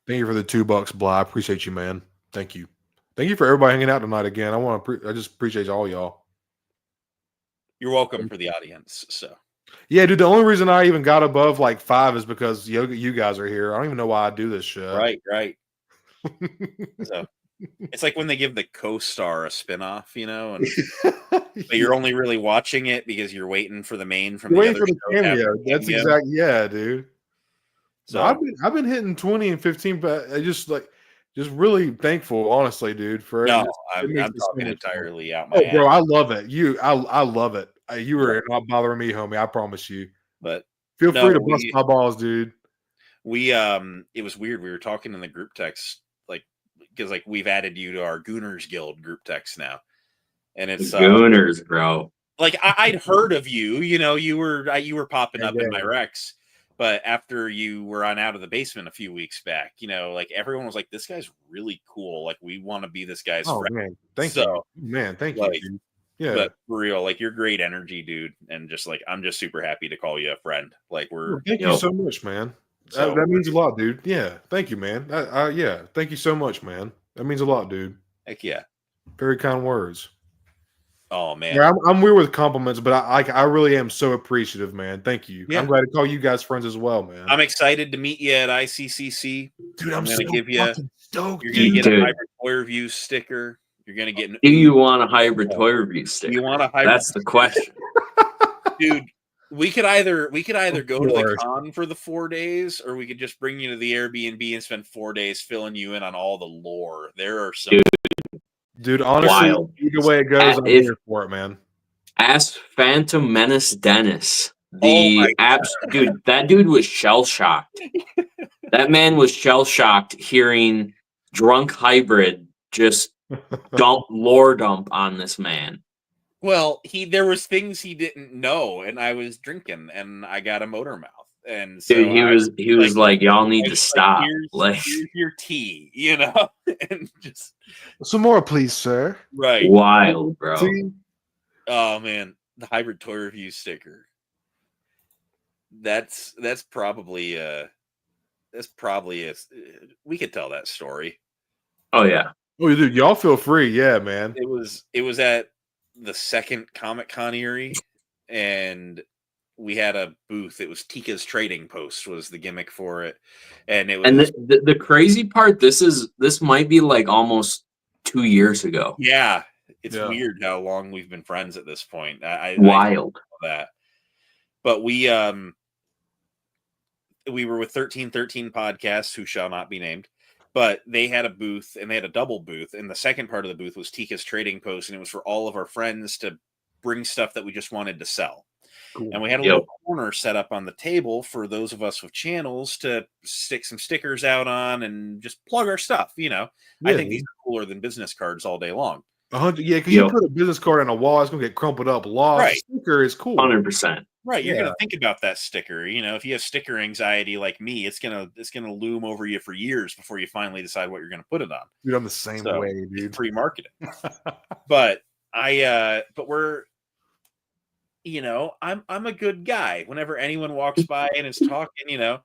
Thank you for the $2, Bly. I appreciate you, man. Thank you. Thank you for everybody hanging out tonight again. I just appreciate all y'all. You're welcome for the audience. So yeah, dude. The only reason I even got above like 5 is because you guys are here. I don't even know why I do this shit. Right. So it's like when they give the co-star a spinoff, you know, and but you're only really watching it because you're waiting for the main from the other show. Cameo. That's exactly dude. So I've been hitting 20 and 15, but I just really thankful, honestly, dude. I'm talking entirely out my ass. Bro, I love it. I love it. You are not bothering me, homie. I promise you. But feel free to bust my balls, dude. It was weird. We were talking in the group text, because we've added you to our Gooners Guild group text now, and it's Gooners, bro. Like I'd heard of you. You know, you were popping up in my Rex. But after you were on Out of the Basement a few weeks back, you know, like everyone was like, "This guy's really cool. Like, we want to be this guy's friend." Man, thank you, man. Thank you. Dude. Yeah, but for real, like you're great energy, dude, and just like I'm just super happy to call you a friend. Like thank you so much, man. That means a lot, dude. Yeah, thank you, man. Thank you so much, man. That means a lot, dude. Heck yeah, very kind words. Oh man, yeah, I'm weird with compliments, but I really am so appreciative, man. Thank you. Yeah. I'm glad to call you guys friends as well, man. I'm excited to meet you at ICCC, dude. I'm so give you. Stoked, you're gonna get a hybrid toy review sticker. You're gonna get. Do you want a hybrid toy review sticker? You want a hybrid? That's the question, dude. We could either go to the con for the 4 days, or we could just bring you to the Airbnb and spend 4 days filling you in on all the lore. There are some. Dude, honestly, either way it goes, I'm here for it, man. Ask Phantom Menace Dennis. Dude, that dude was shell-shocked. That man was shell-shocked hearing Drunk Hybrid just lore dump on this man. Well, there was things he didn't know, and I was drinking, and I got a motor mouth. And so dude, he was like, y'all need to stop. Here's your tea, you know, and just some more, please, sir. Right, wild, bro. Oh man, the hybrid toy review sticker. That's probably we could tell that story. Oh yeah. Oh, dude, y'all feel free, yeah, man. It was at the second Comic Con Erie, and we had a booth. It was Tika's Trading Post was the gimmick for it, and it was. And the crazy part, this might be like almost 2 years ago. Yeah, it's weird how long we've been friends at this point. Wild. I that, but we were with 1313 Podcasts, who shall not be named, but they had a booth and they had a double booth, and the second part of the booth was Tika's Trading Post, and it was for all of our friends to bring stuff that we just wanted to sell. Cool. And we had a little corner set up on the table for those of us with channels to stick some stickers out on and just plug our stuff. You know, I think these are cooler than business cards all day long. 100, yeah, because you put a business card on a wall, it's gonna get crumpled up. Sticker is cool. 100%. Right, you're Yeah. gonna think about that sticker. You know, if you have sticker anxiety like me, it's gonna loom over you for years before you finally decide what you're gonna put it on. Dude, I'm the same So, way, dude. free marketing. But but we're, you know, I'm a good guy. Whenever anyone walks by and is talking, you know,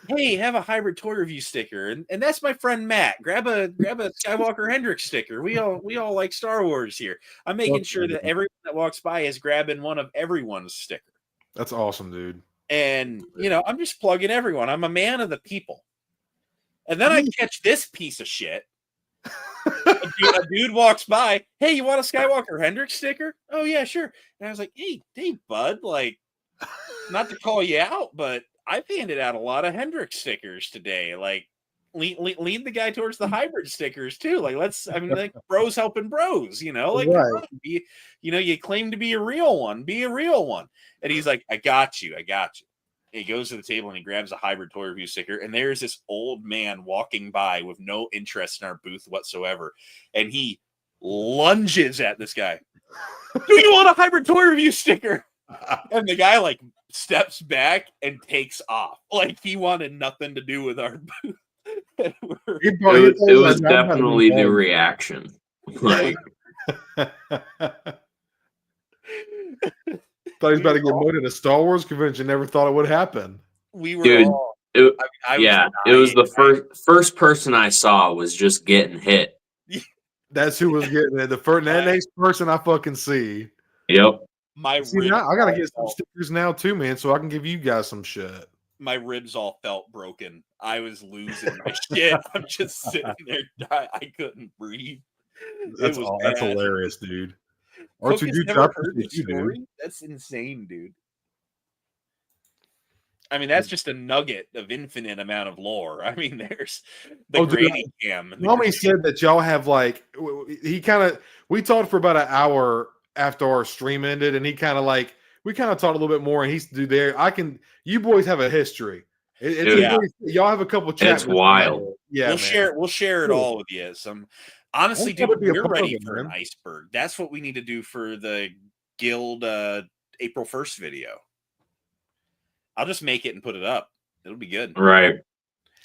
hey, have a hybrid toy review sticker, and that's my friend Matt. Grab a Skywalker Hendrix sticker. We all like Star Wars here. I'm making sure that everyone that walks by is grabbing one of everyone's sticker. That's awesome, dude. And you know, I'm just plugging everyone. I'm a man of the people. And then I catch this piece of shit. A dude walks by. Hey, you want a Skywalker Hendrix sticker? Oh yeah, sure. And I was like, hey, bud, like, not to call you out, but I've handed out a lot of Hendrix stickers today. Like, lean the guy towards the hybrid stickers too. Like, like bros helping bros, you know, like, Right. you know, you claim to be a real one, be a real one. And he's like, I got you. And he goes to the table and he grabs a hybrid toy review sticker. And there's this old man walking by with no interest in our booth whatsoever. And he lunges at this guy. Do you want a hybrid toy review sticker? And the guy like steps back and takes off. Like he wanted nothing to do with our booth. It was definitely the reaction. Like, thought he was about to get moved at a Star Wars convention. Never thought it would happen. We were dude, all. it dying. was the first person I saw was just getting hit. That's who was getting it. The next person I fucking see. Yep. Now, I gotta get some stickers now too, man, so I can give you guys some shit. My ribs all felt broken. I was losing my shit. I'm just sitting there dying. I couldn't breathe. That's hilarious, dude. R2D2, never heard the story? Dude. That's insane, dude. I mean, that's just a nugget of infinite amount of lore. I mean, there's the granny cam. Mommy said that y'all have like we talked for about an hour after our stream ended, and we kind of talked a little bit more, and he's there. You boys have a history. Y'all have a couple chats. It's wild. Yeah, we'll share it all with you. Honestly, dude, we're ready for an iceberg. That's what we need to do for the guild April 1st video. I'll just make it and put it up. It'll be good. Right.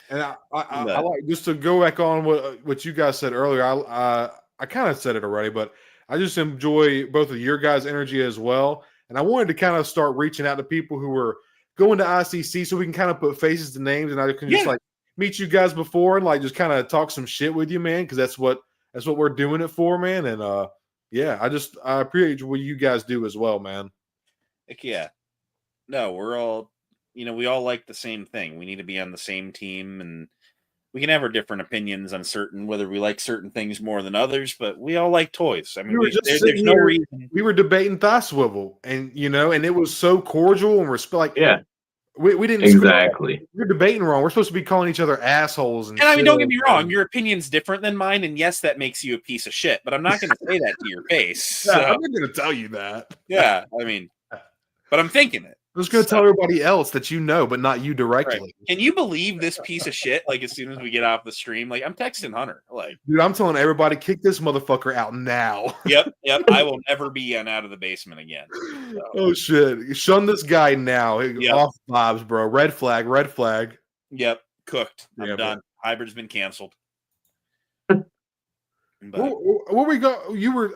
And I like, just to go back on what you guys said earlier, I kind of said it already, but I just enjoy both of your guys' energy as well. And I wanted to kind of start reaching out to people who were going to ICC so we can kind of put faces to names, and I can just like meet you guys before and like just kind of talk some shit with you, man, because that's what we're doing it for, man. And I appreciate what you guys do as well, man. Heck yeah. No, we're all, you know, we all like the same thing. We need to be on the same team, and we can have our different opinions on whether we like certain things more than others, but we all like toys. I mean, there's no reason. We were debating Thigh Swivel, and and it was so cordial and respect. Like, we didn't exactly. We're debating wrong. We're supposed to be calling each other assholes. And I mean, don't get me wrong. Your opinion's different than mine, and yes, that makes you a piece of shit. But I'm not going to say that to your face. I'm not going to tell you that. Yeah, I mean, but I'm thinking it. I'm just going to tell everybody else that you know, but not you directly. Right. Can you believe this piece of shit? Like, as soon as we get off the stream, like, I'm texting Hunter. Like, dude, I'm telling everybody, kick this motherfucker out now. Yep. I will never be out of the basement again. So. Oh shit! Shun this guy now. Off vibes, bro. Red flag. Yep. Cooked. I'm done. Bro. Hybrid's been canceled. What we got?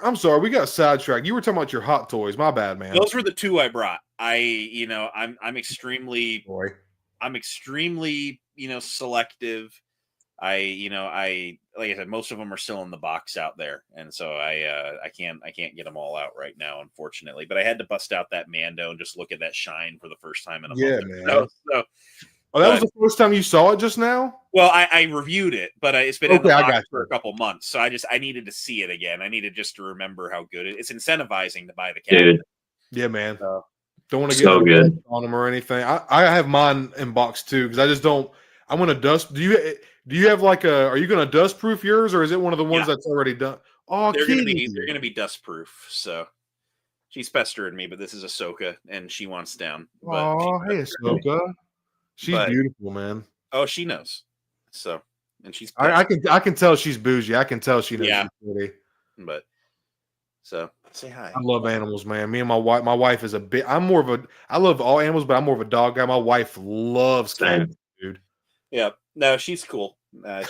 I'm sorry, we got sidetracked. You were talking about your hot toys. My bad, man. Those were the two I brought. I'm extremely selective. Like I said, most of them are still in the box out there, and so I can't get them all out right now, unfortunately. But I had to bust out that Mando and just look at that shine for the first time in a month. Man. That was the first time you saw it just now? Well, I reviewed it, but it's been in the box for a couple months, so I needed to see it again. I needed just to remember how good it's incentivizing to buy the cabinet. Yeah, man. Don't want to get good on them or anything. I have mine in box too because I just don't. I want to dust. Do you have like are you going to dust proof yours, or is it one of the ones that's already done? Oh, they're going to be dust proof. So she's pestering me, but this is Ahsoka, and she wants down. Oh, hey, Ahsoka. She's beautiful, man. Oh, she knows. So, and she's. I can tell she's bougie. I can tell she knows she's pretty. But So say hi. I love animals, man. Me and my wife is a bit. I love all animals, but I'm more of a dog guy. My wife loves cats, dude. Yeah, no, she's cool.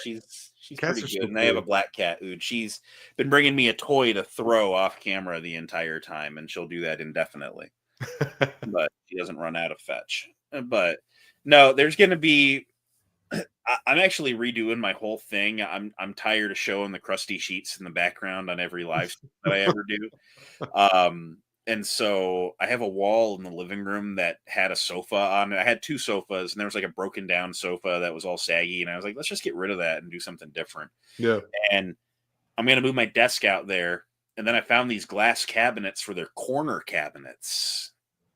She's Cats pretty are so good. And I have a cool. black cat who she's been bringing me a toy to throw off camera the entire time, and she'll do that indefinitely. But she doesn't run out of fetch. But no, there's going to be. I'm actually redoing my whole thing. I'm tired of showing the crusty sheets in the background on every live stream that I ever do. And so I have a wall in the living room that had a sofa on it. I had 2 sofas, and there was like a broken down sofa that was all saggy. And I was like, let's just get rid of that and do something different. Yeah. And I'm going to move my desk out there. And then I found these glass cabinets for their corner cabinets.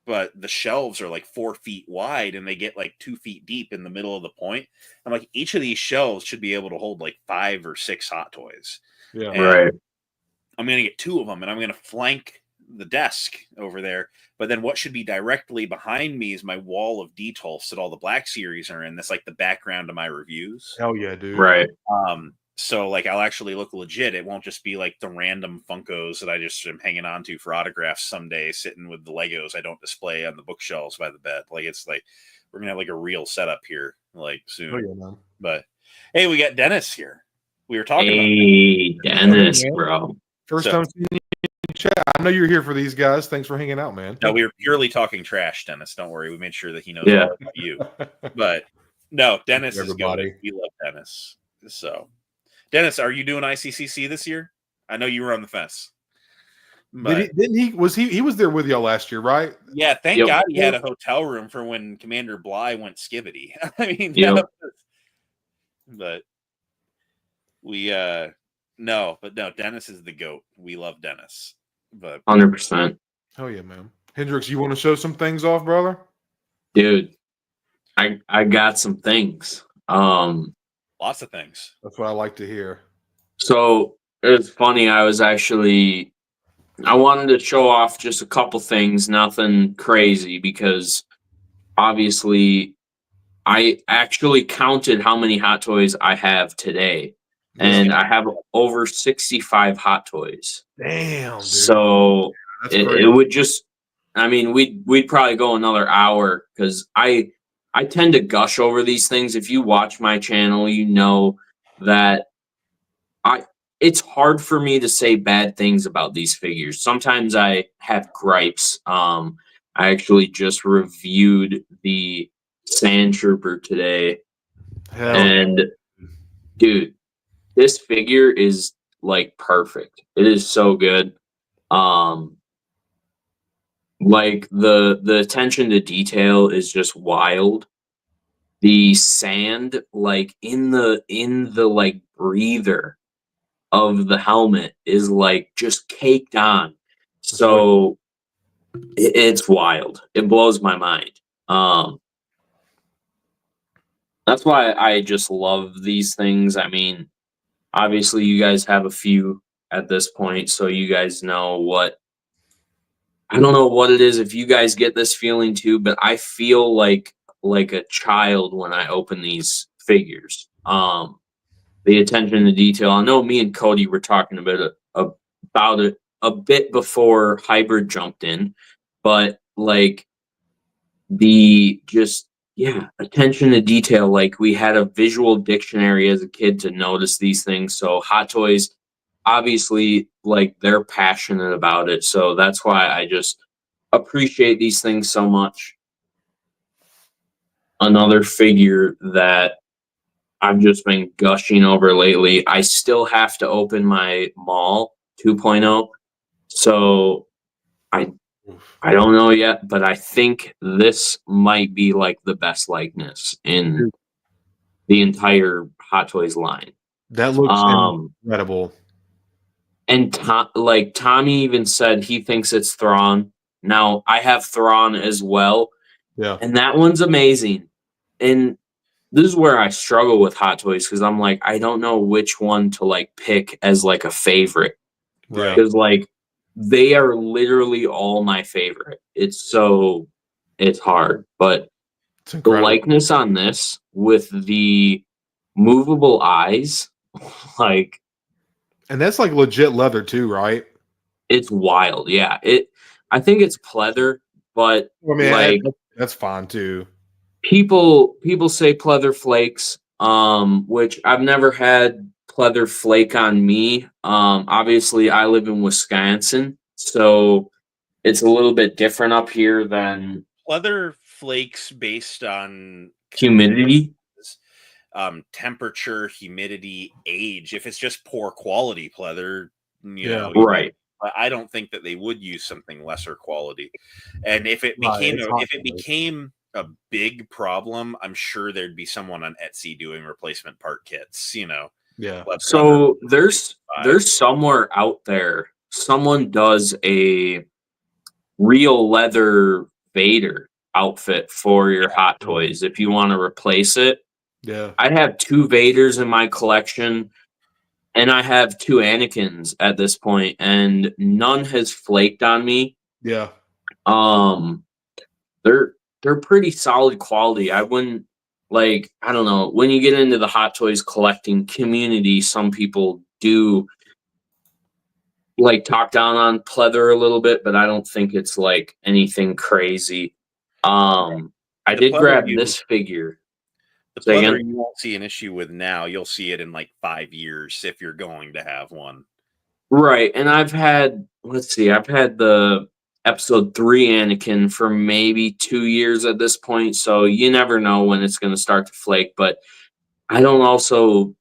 But the shelves are like 4 feet wide, and they get like 2 feet deep in the middle of the point. I'm like, each of these shelves should be able to hold like 5 or 6 Hot Toys. Yeah. And Right. I'm going to get 2 of them, and I'm going to flank the desk over there. But then what should be directly behind me is my wall of detolfs that all the Black Series are in. That's like the background of my reviews. Hell yeah, dude. Right. So like I'll actually look legit. It won't just be like the random Funkos that I just am hanging on to for autographs someday, sitting with the Legos I don't display on the bookshelves by the bed. Like it's like we're gonna have like a real setup here like soon. Oh, yeah, man. But hey, we got Dennis here. We were talking Hey, about Dennis, Yeah. bro. First time seeing you in chat. I know you're here for these guys. Thanks for hanging out, man. No, we were purely talking trash, Dennis. Don't worry. We made sure that he knows Yeah. all about you. But no, Dennis is Everybody. good. We love Dennis. So Dennis, are you doing ICCC this year? I know you were on the fence. But Didn't he? Was he was there with y'all last year, right? yeah, thank Yep. God he had a hotel room for when Commander Bly went skibbity. I mean, Yep. but we no, Dennis is the GOAT. We love Dennis. But 100%. Hell yeah, man. Hendrix, you want to show some things off, brother? Dude, I got some things. lots of things. That's what I like to hear. So it's funny. I wanted to show off just a couple things, nothing crazy, because obviously I actually counted how many Hot Toys I have today, and I have over 65 Hot Toys. Damn, dude. So That's it great. would just, I mean, we'd probably go another hour, because I tend to gush over these things. If you watch my channel, you know that it's hard for me to say bad things about these figures. Sometimes I have gripes. I actually just reviewed the Sand Trooper today, Hell. and dude, this figure is like perfect. It is so good. Like the attention to detail is just wild. The sand, like in the like breather of the helmet, is like just caked on. So it's wild. It blows my mind. That's why I just love these things. I mean, obviously you guys have a few at this point, so you guys know what, I don't know what it is, if you guys get this feeling too, but I feel like a child when I open these figures. The attention to detail. I know me and Cody were talking about it a bit before Hybrid jumped in, but like the just, yeah, attention to detail. Like we had a visual dictionary as a kid to notice these things. So Hot Toys, obviously, like they're passionate about it. So that's why I just appreciate these things so much. Another figure that I've just been gushing over lately. I still have to open my Maul 2.0. So I don't know yet, but I think this might be like the best likeness in the entire Hot Toys line. That looks incredible. And Tommy even said he thinks it's Thrawn. Now I have Thrawn as well. Yeah. And that one's amazing. And this is where I struggle with Hot Toys, because I'm like, I don't know which one to like pick as like a favorite. Right. Because like they are literally all my favorite. It's hard. But the likeness on this with the movable eyes, like, and that's like legit leather too, right? It's wild. Yeah. I think it's pleather, but I mean, like that's fine too. people say pleather flakes, which I've never had pleather flake on me. Obviously I live in Wisconsin, so it's a little bit different up here than Pleather flakes based on humidity. temperature, humidity, age. If it's just poor quality pleather, you know, Right. I don't think that they would use something lesser quality. And if it Right, became it's if it became a big problem, I'm sure there'd be someone on Etsy doing replacement part kits, you know. Yeah. So there's somewhere out there, someone does a real leather Vader outfit for your Hot Toys if you want to replace it. Yeah. I have 2 Vaders in my collection, and I have 2 Anakins at this point, and none has flaked on me. Yeah. They're pretty solid quality. I wouldn't like, I don't know, when you get into the Hot Toys collecting community, some people do like talk down on pleather a little bit, but I don't think it's like anything crazy. I did grab this figure. The pleather you won't see an issue with now. You'll see it in like 5 years if you're going to have one. Right. And I've had the episode 3 Anakin for maybe 2 years at this point. So you never know when it's going to start to flake, but I don't also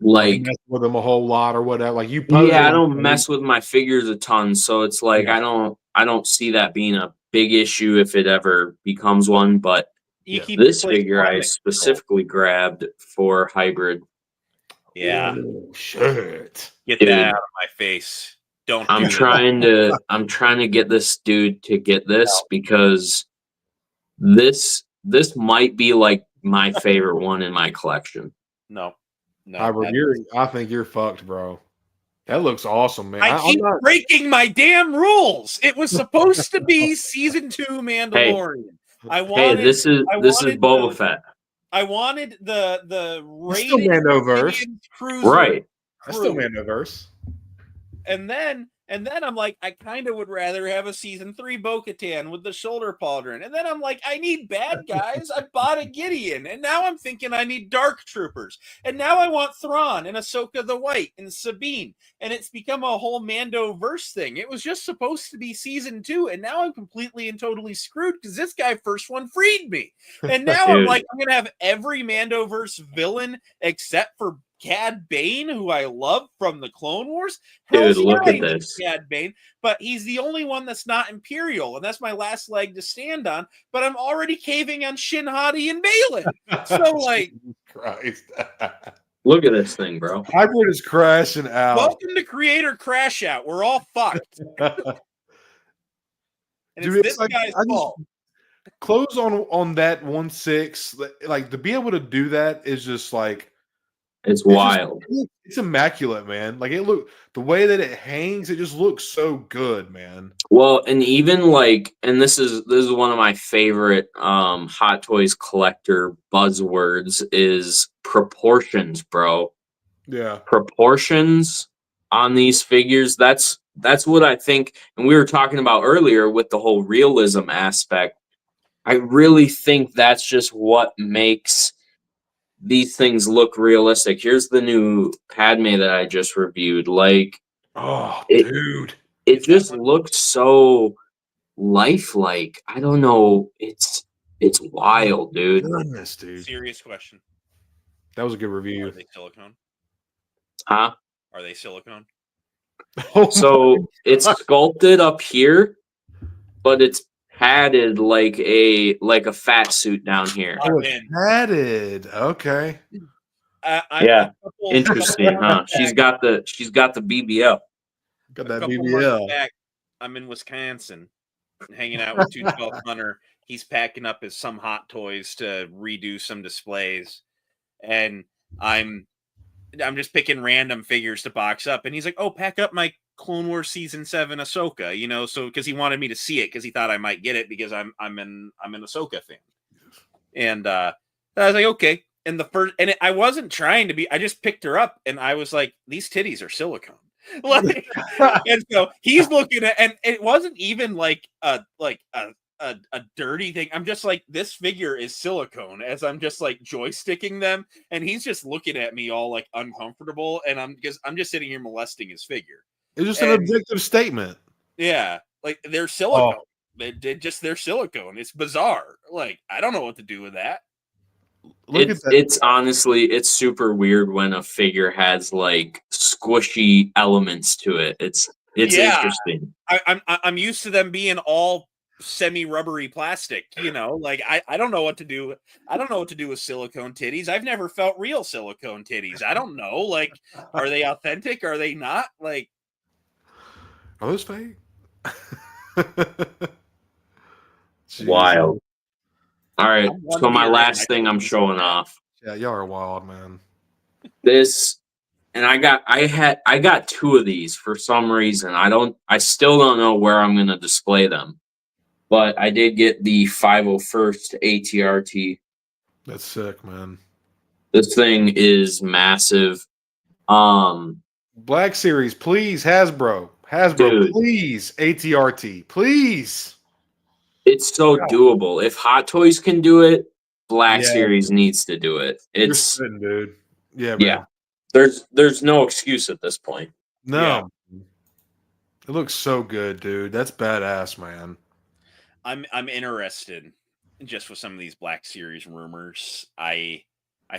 like mess with them a whole lot or whatever. Like you I don't mess with my figures a ton. So it's like, Yeah. I don't see that being a big issue if it ever becomes one, but this figure I specifically grabbed for hybrid. Yeah. Oh, shit. Get that out of my face. I'm trying to get this dude to get this because this might be like my favorite one in my collection. No. I think you're fucked, bro. That looks awesome, man. I keep breaking my damn rules. It was supposed to be season 2 Mandalorian. This is Boba Fett. I wanted the still Mandoverse. Right. That's still Mandoverse. And then I'm like, I kind of would rather have a season 3 Bo-Katan with the shoulder pauldron. And then I'm like, I need bad guys. I bought a Gideon. And now I'm thinking I need Dark Troopers. And now I want Thrawn and Ahsoka the White and Sabine. And it's become a whole Mando-verse thing. It was just supposed to be season 2. And now I'm completely and totally screwed because this guy first one freed me. And now I'm like, I'm going to have every Mando-verse villain except for Cad Bane, who I love from the Clone Wars. Dude, look at this. Cad Bane, but he's the only one that's not Imperial, and that's my last leg to stand on. But I'm already caving on Shin Hati and Balin. So, like, Christ. Look at this thing, bro. Hybrid is crashing out. Welcome to Creator Crash Out. We're all fucked. And dude, it's this guy's fault. Close on that 1/6. Like to be able to do that is just like. It's wild. It's immaculate, man. Like the way that it hangs, it just looks so good, man. Well, and even like, and this is one of my favorite Hot Toys collector buzzwords is proportions, bro. Yeah. Proportions on these figures. That's what I think. And we were talking about earlier with the whole realism aspect. I really think that's just what makes these things look realistic. Here's the new Padme that I just reviewed. Like, dude, it just looks so lifelike. I don't know. It's wild, dude. Goodness, dude. Serious question. That was a good review. Are they silicone? Huh? Are they silicone? So it's sculpted up here, but it's padded like a fat suit down here. Oh, it's padded. Okay. Yeah. Interesting, huh? She's got the BBL. Got that BBL. Back, I'm in Wisconsin, hanging out with 212 Hunter. He's packing up some Hot Toys to redo some displays, and I'm just picking random figures to box up, and he's like, "Oh, pack up my Clone Wars season 7 Ahsoka," you know, so because he wanted me to see it because he thought I might get it because I'm an Ahsoka fan, and I was like, okay. And I wasn't trying to be. I just picked her up, and I was like, these titties are silicone. Like, and so he's looking at, and it wasn't even like a dirty thing. I'm just like, this figure is silicone, as I'm just like joysticking them, and he's just looking at me all like uncomfortable, and I'm just sitting here molesting his figure. It's just an objective statement. Yeah, like they're silicone. They're silicone. It's bizarre. Like, I don't know what to do with that. It's honestly, it's super weird when a figure has like squishy elements to it. It's interesting. I'm used to them being all semi-rubbery plastic, you know. Like, I don't know what to do. I don't know what to do with silicone titties. I've never felt real silicone titties. I don't know. Like, are they authentic? Are they not? Like, are those fake? Wild. All right, so my last thing I'm showing off. Yeah, y'all are wild, man. This, and I got two of these for some reason. I still don't know where I'm gonna display them, but I did get the 501st ATRT. That's sick, man. This thing is massive. Black Series, please, Hasbro, Dude. please, ATRT, please. It's so doable. If Hot Toys can do it, Black Series needs to do it. It's You're dude. Yeah, man. Yeah. There's no excuse at this point. No. Yeah. It looks so good, dude. That's badass, man. I'm interested just with some of these Black Series rumors. I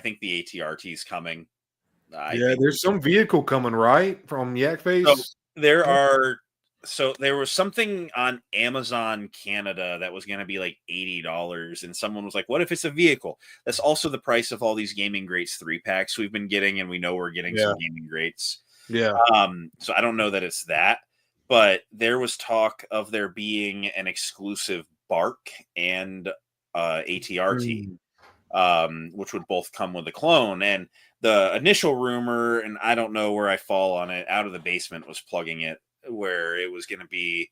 think the ATRT is coming. There's some vehicle coming, right, from Yak Face. So there was something on Amazon Canada that was going to be like $80, and someone was like, "What if it's a vehicle?" That's also the price of all these Gaming Greats 3-packs we've been getting, and we know we're getting some Gaming Greats. Yeah. So I don't know that it's that, but there was talk of there being an exclusive Bark and ATRT, which would both come with a clone. And the initial rumor, and I don't know where I fall on it, Out of the Basement was plugging it, where it was going to be,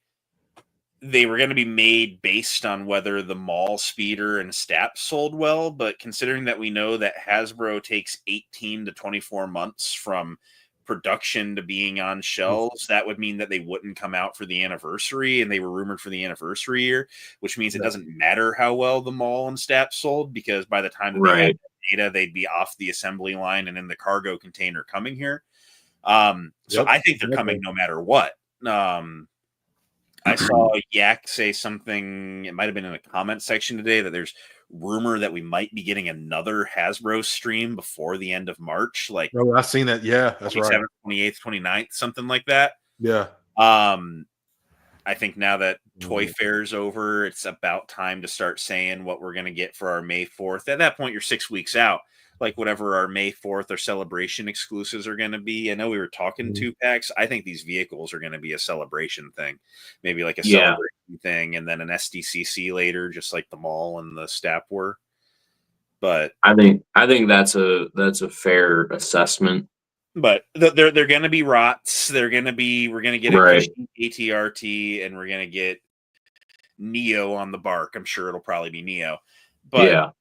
they were going to be made based on whether the mall speeder and stat sold well. But considering that we know that Hasbro takes 18 to 24 months from production to being on shelves, that would mean that they wouldn't come out for the anniversary, and they were rumored for the anniversary year, which means it doesn't matter how well the mall and stat sold, because by the time that they had data, they'd be off the assembly line and in the cargo container coming here. So I think they're coming no matter what. I saw Yak say something, it might have been in a comment section today, that there's rumor that we might be getting another Hasbro stream before the end of March. Like, I've seen that. Yeah, that's right. 28th, 29th, something like that. Yeah. I think now that Toy Fair's over, it's about time to start saying what we're going to get for our May 4th. At that point, you're 6 weeks out. Like, whatever our May 4th or celebration exclusives are going to be. I know we were talking 2-packs. I think these vehicles are going to be a celebration thing. Maybe like a celebration thing, and then an SDCC later, just like the mall and the STAP were. But I think that's a fair assessment. But they're going to be rots. We're going to get a ATRT, and we're going to get Neo on the Bark. I'm sure it'll probably be Neo. But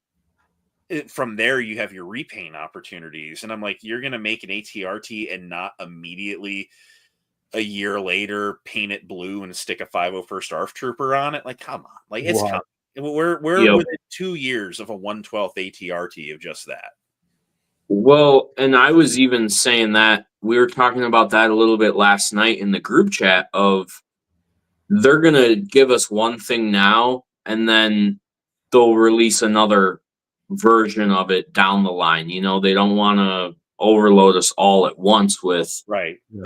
from there, you have your repaint opportunities. And I'm like, you're going to make an ATRT and not immediately a year later paint it blue and stick a 501st ARF Trooper on it? Like, come on. Like, it's coming. We're within 2 years of a 1/12 ATRT of just that. Well, and I was even saying that we were talking about that a little bit last night in the group chat of they're going to give us one thing now, and then they'll release another version of it down the line. You know, they don't want to overload us all at once with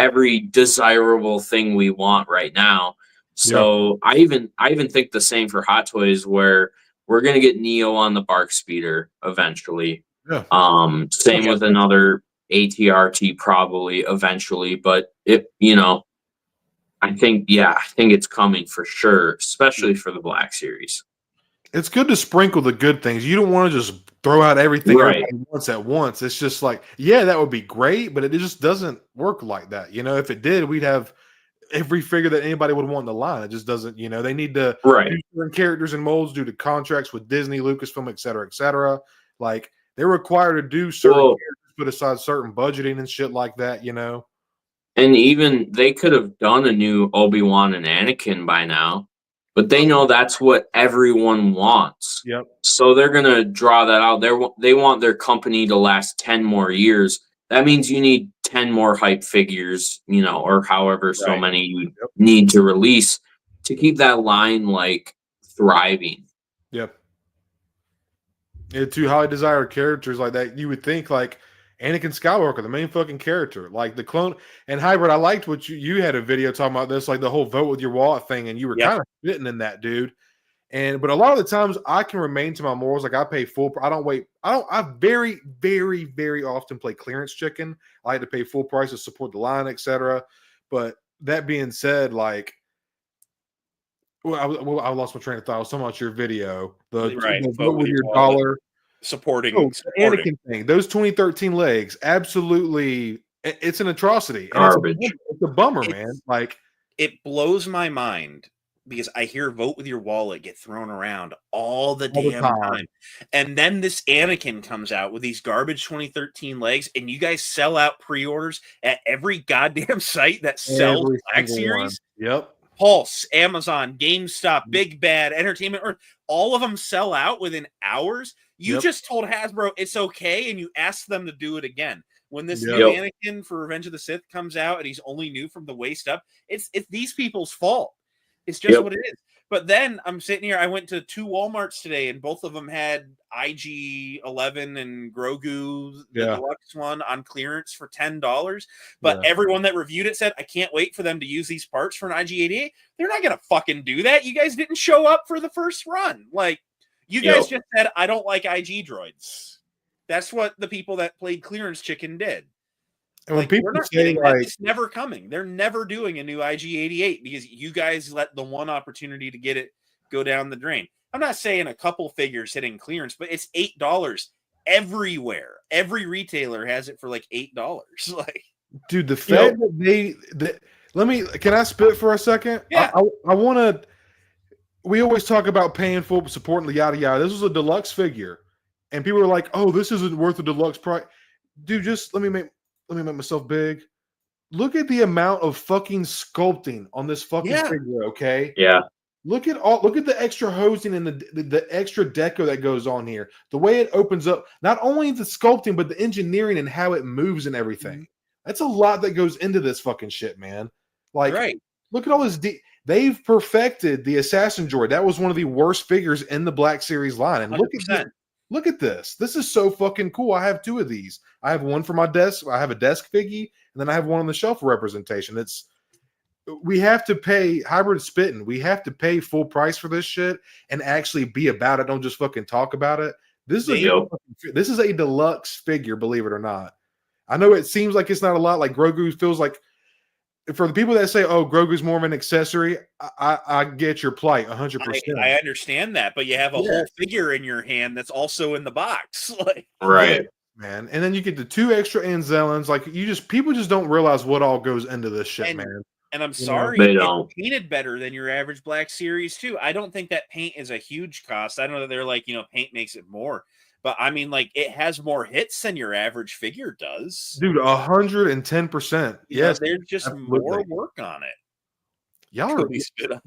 every desirable thing we want right now. So I even think the same for Hot Toys, where we're going to get Neo on the Bark Speeder eventually. Same with another ATRT probably eventually, but I think it's coming for sure, especially for the Black Series. It's good to sprinkle the good things. You don't want to just throw out everything everybody wants at once. It's just like, that would be great, but it just doesn't work like that. You know, if it did, we'd have every figure that anybody would want in the line. It just doesn't, they need to do certain characters and molds due to contracts with Disney, Lucasfilm, et cetera, et cetera. Like, they're required to do certain characters, put aside certain budgeting and shit like that, And even they could have done a new Obi-Wan and Anakin by now, but they know that's what everyone wants. Yep. So they're going to draw that out. They want their company to last 10 more years. That means you need 10 more hype figures, you know, or however so Right. many you need to release to keep that line like thriving. Yep. Yeah, two highly desired characters like that, you would think like Anakin Skywalker, the main fucking character, like the clone and hybrid. I liked what you had a video talking about this, like the whole vote with your wallet thing, and you were kind of fitting in that, dude. But a lot of the times I can remain to my morals. Like I pay full. I don't wait. I very, very, very often play clearance chicken. I like to pay full price to support the line, etc. But that being said, like, I lost my train of thought. I was talking about your video, the vote with your dollar supporting the Anakin thing. Those 2013 legs, absolutely, it's an atrocity. Garbage. It's a bummer, man. Like it blows my mind because I hear vote with your wallet get thrown around all the damn time. And then this Anakin comes out with these garbage 2013 legs, and you guys sell out pre-orders at every goddamn site that sells Black Series. Yep. Pulse, Amazon, GameStop, Big Bad, Entertainment Earth, all of them sell out within hours. You just told Hasbro it's okay, and you asked them to do it again. When this new Anakin for Revenge of the Sith comes out and he's only new from the waist up, it's these people's fault. It's just what it is. But then I'm sitting here. I went to 2 Walmarts today, and both of them had IG-11 and Grogu, the deluxe one, on clearance for $10. But everyone that reviewed it said, I can't wait for them to use these parts for an IG-88. They're not going to fucking do that. You guys didn't show up for the first run. Like, you guys just said, I don't like IG droids. That's what the people that played clearance chicken did. And when people say like, it's never coming. They're never doing a new IG-88 because you guys let the one opportunity to get it go down the drain. I'm not saying a couple figures hitting clearance, but it's $8 everywhere. Every retailer has it for like $8. Like, dude, the fact that can I spit for a second? Yeah. I want to. We always talk about paying full support and yada yada. This was a deluxe figure, and people were like, "Oh, this isn't worth a deluxe price." Dude, just let me make myself big. Look at the amount of fucking sculpting on this fucking figure, okay? Yeah. Look at the extra hosing and the extra deco that goes on here. The way it opens up, not only the sculpting, but the engineering and how it moves and everything. That's a lot that goes into this fucking shit, man. Like, look at all this. They've perfected the Assassin Droid. That was one of the worst figures in the Black Series line. And 100%. Look at this. This is so fucking cool. I have 2 of these. I have one for my desk. I have a desk figgy, and then I have one on the shelf representation. We have to pay hybrid spitting. We have to pay full price for this shit and actually be about it. Don't just fucking talk about it. This is a deluxe figure, believe it or not. I know it seems like it's not a lot. Like Grogu feels like, for the people that say, "Oh, Grogu's more of an accessory," I get your plight 100%. I understand that, but you have a whole figure in your hand that's also in the box, like man. And then you get the 2 extra Anzellans. Like people just don't realize what all goes into this shit, man. And I'm sorry, it's painted better than your average Black Series too. I don't think that paint is a huge cost. I know that they're like, paint makes it more. But I mean, like, it has more hits than your average figure does. Dude, 110%. Yes. There's just more work on it. Y'all are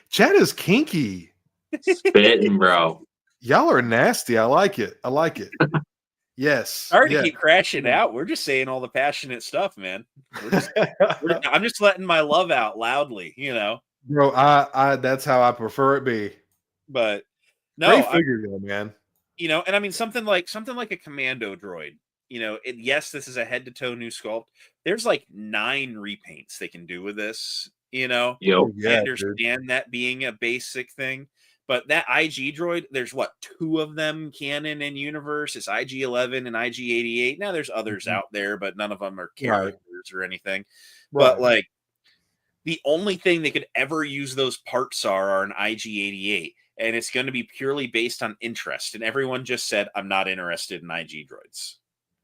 Chad is kinky. Spitting, bro. Y'all are nasty. I like it. Yes. Sorry to keep crashing out. We're just saying all the passionate stuff, man. I'm just letting my love out loudly, Bro, I that's how I prefer it be. But no, great figure though, man. And I mean something like a commando droid. Yes, this is a head to toe new sculpt. There's like 9 repaints they can do with this. I understand that being a basic thing, but that IG droid, there's 2 of them canon in universe. It's IG-11 and IG-88. Now there's others out there, but none of them are characters or anything. But like, the only thing they could ever use those parts are an IG-88. And it's going to be purely based on interest. And everyone just said, I'm not interested in IG droids.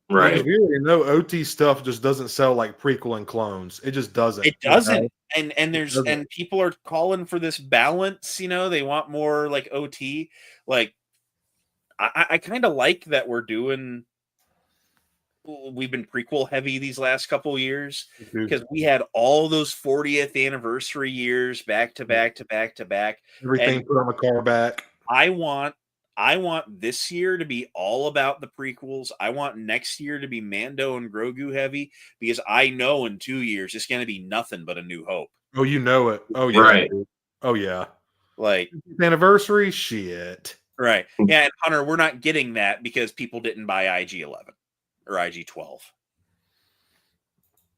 Right. We already know OT stuff just doesn't sell like prequel and clones. It just doesn't. It doesn't. And people are calling for this balance. They want more like OT. Like, I kind of like that we're doing we've been prequel heavy these last couple years Dude, because we had all those 40th anniversary years back to back to back to back. everything And put on the car back. I want this year to be all about the prequels. I want next year to be Mando and Grogu heavy because I know in 2 years it's going to be nothing but A New Hope. Oh, you know it. Oh yeah. Right. Dude. Oh yeah. Like Anniversary shit. right. Yeah, and Hunter, we're not getting that because people didn't buy IG-11 or IG-12.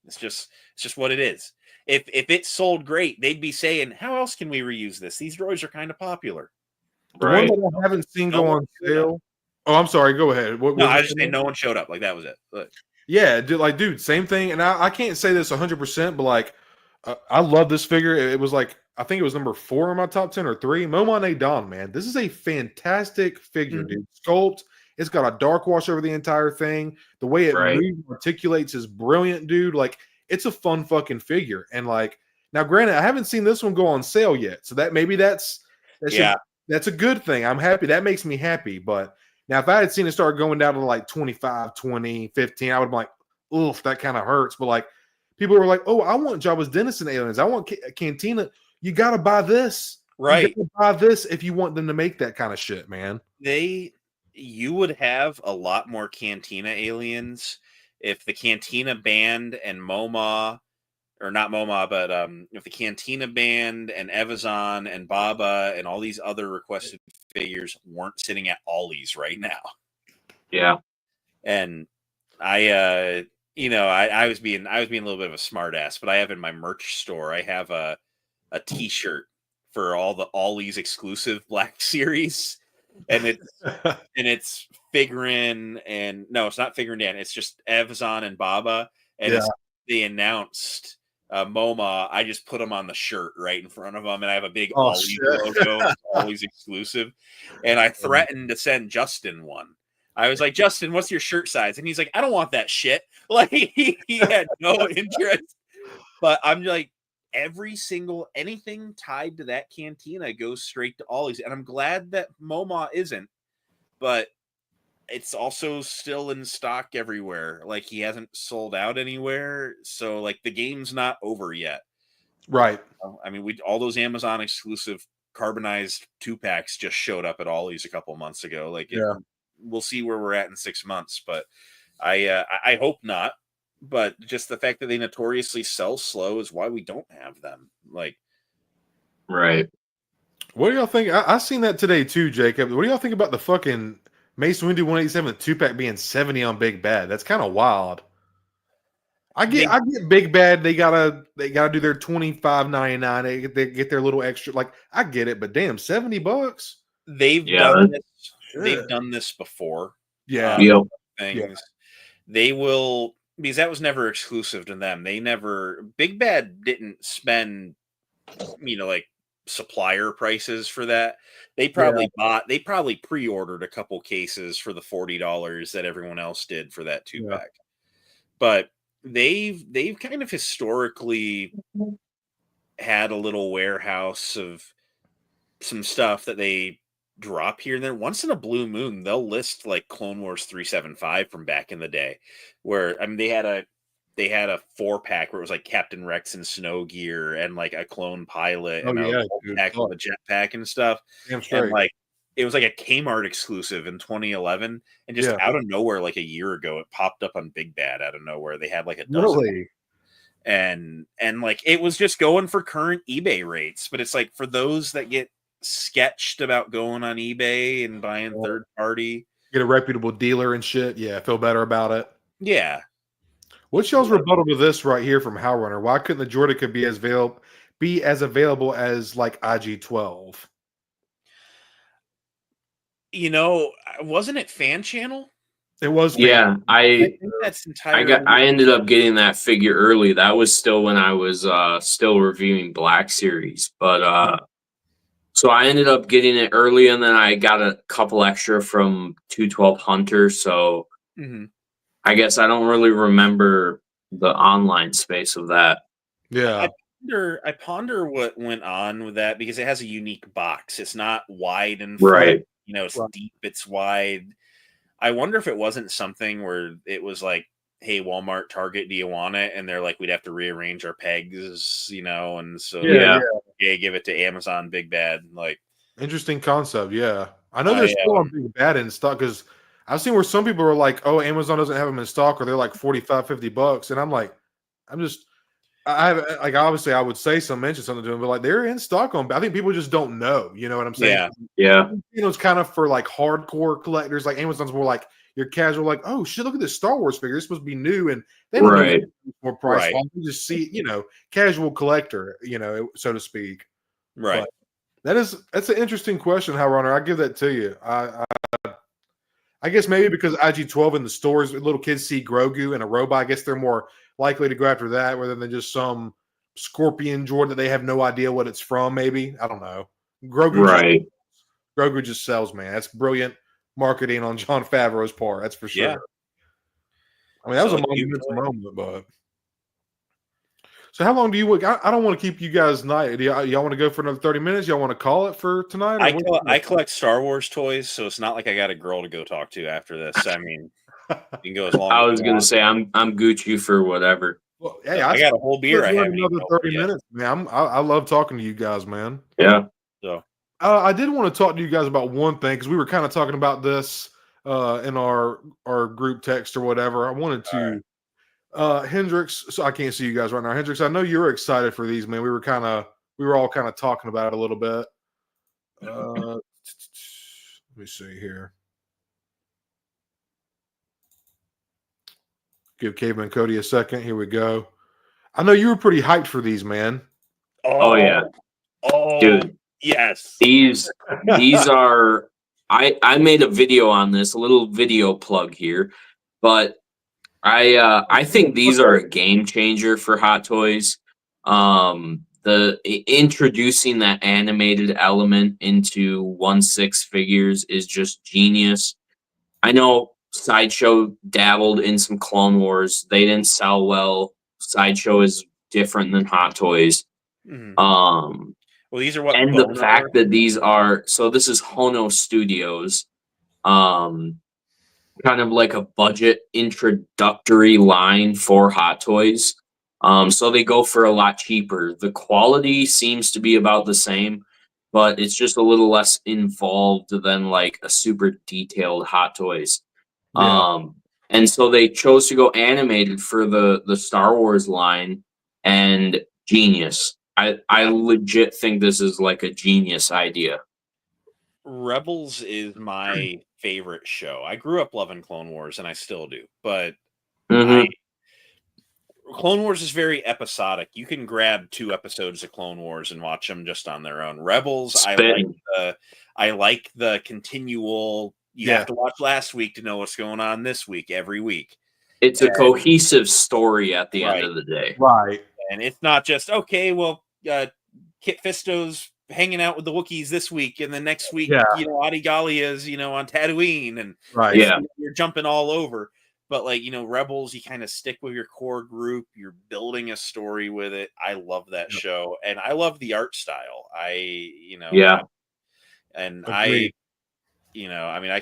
It's just what it is. If it sold great, they'd be saying, "How else can we reuse this? These droids are kind of popular." The Right. one that I haven't seen No go one on showed up. sale. Oh, I'm sorry. Go ahead. What No, was I it? was just saying no one showed up. Like that was it. But Yeah, dude, same thing. And I can't say this 100%, but like, I love this figure. It was like, I think it was number 4 in my top 10 or 3. Momon Don, man. This is a fantastic figure, dude. Sculpt. It's got a dark wash over the entire thing. The way it Right. moves, articulates is brilliant, dude. Like, it's a fun fucking figure. And like, now, granted, I haven't seen this one go on sale yet. So that maybe that's a good thing. I'm happy. That makes me happy. But now, if I had seen it start going down to like 25, 20, 15, I would be like, oof, that kind of hurts. But like, people were like, oh, I want Jabba's Denizen aliens. I want Cantina. You got to buy this. right. You gotta buy this if you want them to make that kind of shit, man. You would have a lot more Cantina aliens if the Cantina band and MoMA, or not MoMA, but if the Cantina band and Evazan and Baba and all these other requested figures weren't sitting at Ollie's right now. Yeah. And I was being a little bit of a smartass, but I have in my merch store, I have a T-shirt for all the Ollie's exclusive Black Series, and it's Figurin and no, it's not Figurin Dan. It's just Evazan and Baba, and they announced MoMA. I just put them on the shirt right in front of them, and I have a big Ollie's logo, Ollie's exclusive, and I threatened to send Justin one. I was like, Justin, what's your shirt size? And he's like, I don't want that shit. Like he had no interest. But I'm like, anything tied to that Cantina goes straight to Ollie's. And I'm glad that MoMA isn't, but it's also still in stock everywhere. Like he hasn't sold out anywhere. So like the game's not over yet. Right. I mean, all those Amazon exclusive carbonized 2-packs just showed up at Ollie's a couple months ago. Like, we'll see where we're at in 6 months, but I hope not. But just the fact that they notoriously sell slow is why we don't have them. Like, right. What do y'all think? I seen that today too, Jacob. What do y'all think about the fucking Mace Windu 187 2-pack being 70 on Big Bad? That's kind of wild. I get Big Bad. They gotta do their $25.99. They get their little extra. Like, I get it, but damn, $70. They've done this. They've done this before. Yeah. Things. They will, because that was never exclusive to them. Big Bad didn't spend, like supplier prices for that. They probably pre-ordered a couple cases for the $40 that everyone else did for that 2-pack. But they've kind of historically had a little warehouse of some stuff that they drop here and there. Once in a blue moon, they'll list like Clone Wars 375 from back in the day, where they had a 4-pack where it was like Captain Rex and Snow Gear and like a clone pilot and a pack with a jetpack and stuff. And like it was like a Kmart exclusive in 2011, and just out of nowhere, like a year ago, it popped up on Big Bad out of nowhere. They had like a dozen. And like it was just going for current eBay rates, but it's like for those that get sketched about going on eBay and buying third party, get a reputable dealer and shit. Yeah, feel better about it. Yeah. What's y'all's rebuttal to this right here from Howrunner? Why couldn't the Jordica be as available as like IG-12? Wasn't it Fan Channel? It was. Yeah, I think that's entirely. I ended up getting that figure early. That was still when I was still reviewing Black Series, but so I ended up getting it early, and then I got a couple extra from 212 Hunter. So I guess I don't really remember the online space of that. Yeah. I ponder what went on with that, because it has a unique box. It's not wide and right. it's deep, it's wide. I wonder if it wasn't something where it was like hey, Walmart, Target, do you want it? And they're like, we'd have to rearrange our pegs, and so Yeah. give it to Amazon, Big Bad. Like, interesting concept. Yeah, I know there's still on Big Bad in stock because I've seen where some people are like, "Oh, Amazon doesn't have them in stock," or they're like $45-$50, and I'm like, I have like obviously I would say mention something to them, but like they're in stock on. I think people just don't know. You know what I'm saying? Yeah. It's kind of for like hardcore collectors. Like Amazon's more like your casual, like, oh shit, look at this Star Wars figure. It's supposed to be new, and they don't know more price. Right. You just see, casual collector, so to speak. Right. But that's an interesting question, Hal Runner. I give that to you. I guess maybe because IG-12 in the stores, little kids see Grogu and a robot. I guess they're more likely to go after that rather than just some scorpion droid that they have no idea what it's from. Maybe, I don't know. Grogu just sells, man. That's brilliant marketing on Jon Favreau's part. That's for sure. Yeah. I mean, that was a monumental moment, but. So how long do you? I don't want to keep you guys night. Y'all want to go for another 30 minutes? Y'all want to call it for tonight? I collect Star Wars toys, so it's not like I got a girl to go talk to after this. I mean, you can go as long. I was gonna say I'm Gucci for whatever. Well, hey, I got a whole beer. I have another 30 minutes, man. I love talking to you guys, man. Yeah. So I did want to talk to you guys about one thing because we were kind of talking about this in our group text or whatever. I wanted to. Hendrix, so I can't see you guys right now. Hendrix, I know you're excited for these, man. We were all kind of talking about it a little bit. Let me see here. Give Caveman Cody a second. Here we go. I know you were pretty hyped for these, man. Oh yeah. Oh, dude. Yes. These are I made a video on this, a little video plug here, but I think these are a game changer for Hot Toys. The introducing that animated element into 1/6 figures is just genius. I know Sideshow dabbled in some Clone Wars. They didn't sell well. Sideshow is different than Hot Toys. Mm-hmm. Well, these are what, and the fact that these are, so this is Hono Studios. Kind of like a budget introductory line for Hot Toys. So they go for a lot cheaper. The quality seems to be about the same, but it's just a little less involved than like a super detailed Hot Toys. Yeah. And so they chose to go animated for the Star Wars line, and genius. I legit think this is like a genius idea. Rebels is my favorite show. I grew up loving Clone Wars, and I still do. But Clone Wars is very episodic. You can grab 2 episodes of Clone Wars and watch them just on their own. Rebels, I like the continual. You have to watch last week to know what's going on this week. Every week, it's a cohesive story at the end of the day, right? And it's not just okay. Well, Kit Fisto's hanging out with the Wookiees this week, and the next week, Adi Gallia's, on Tatooine, and you're jumping all over. But like, Rebels, you kind of stick with your core group. You're building a story with it. I love that show, and I love the art style. I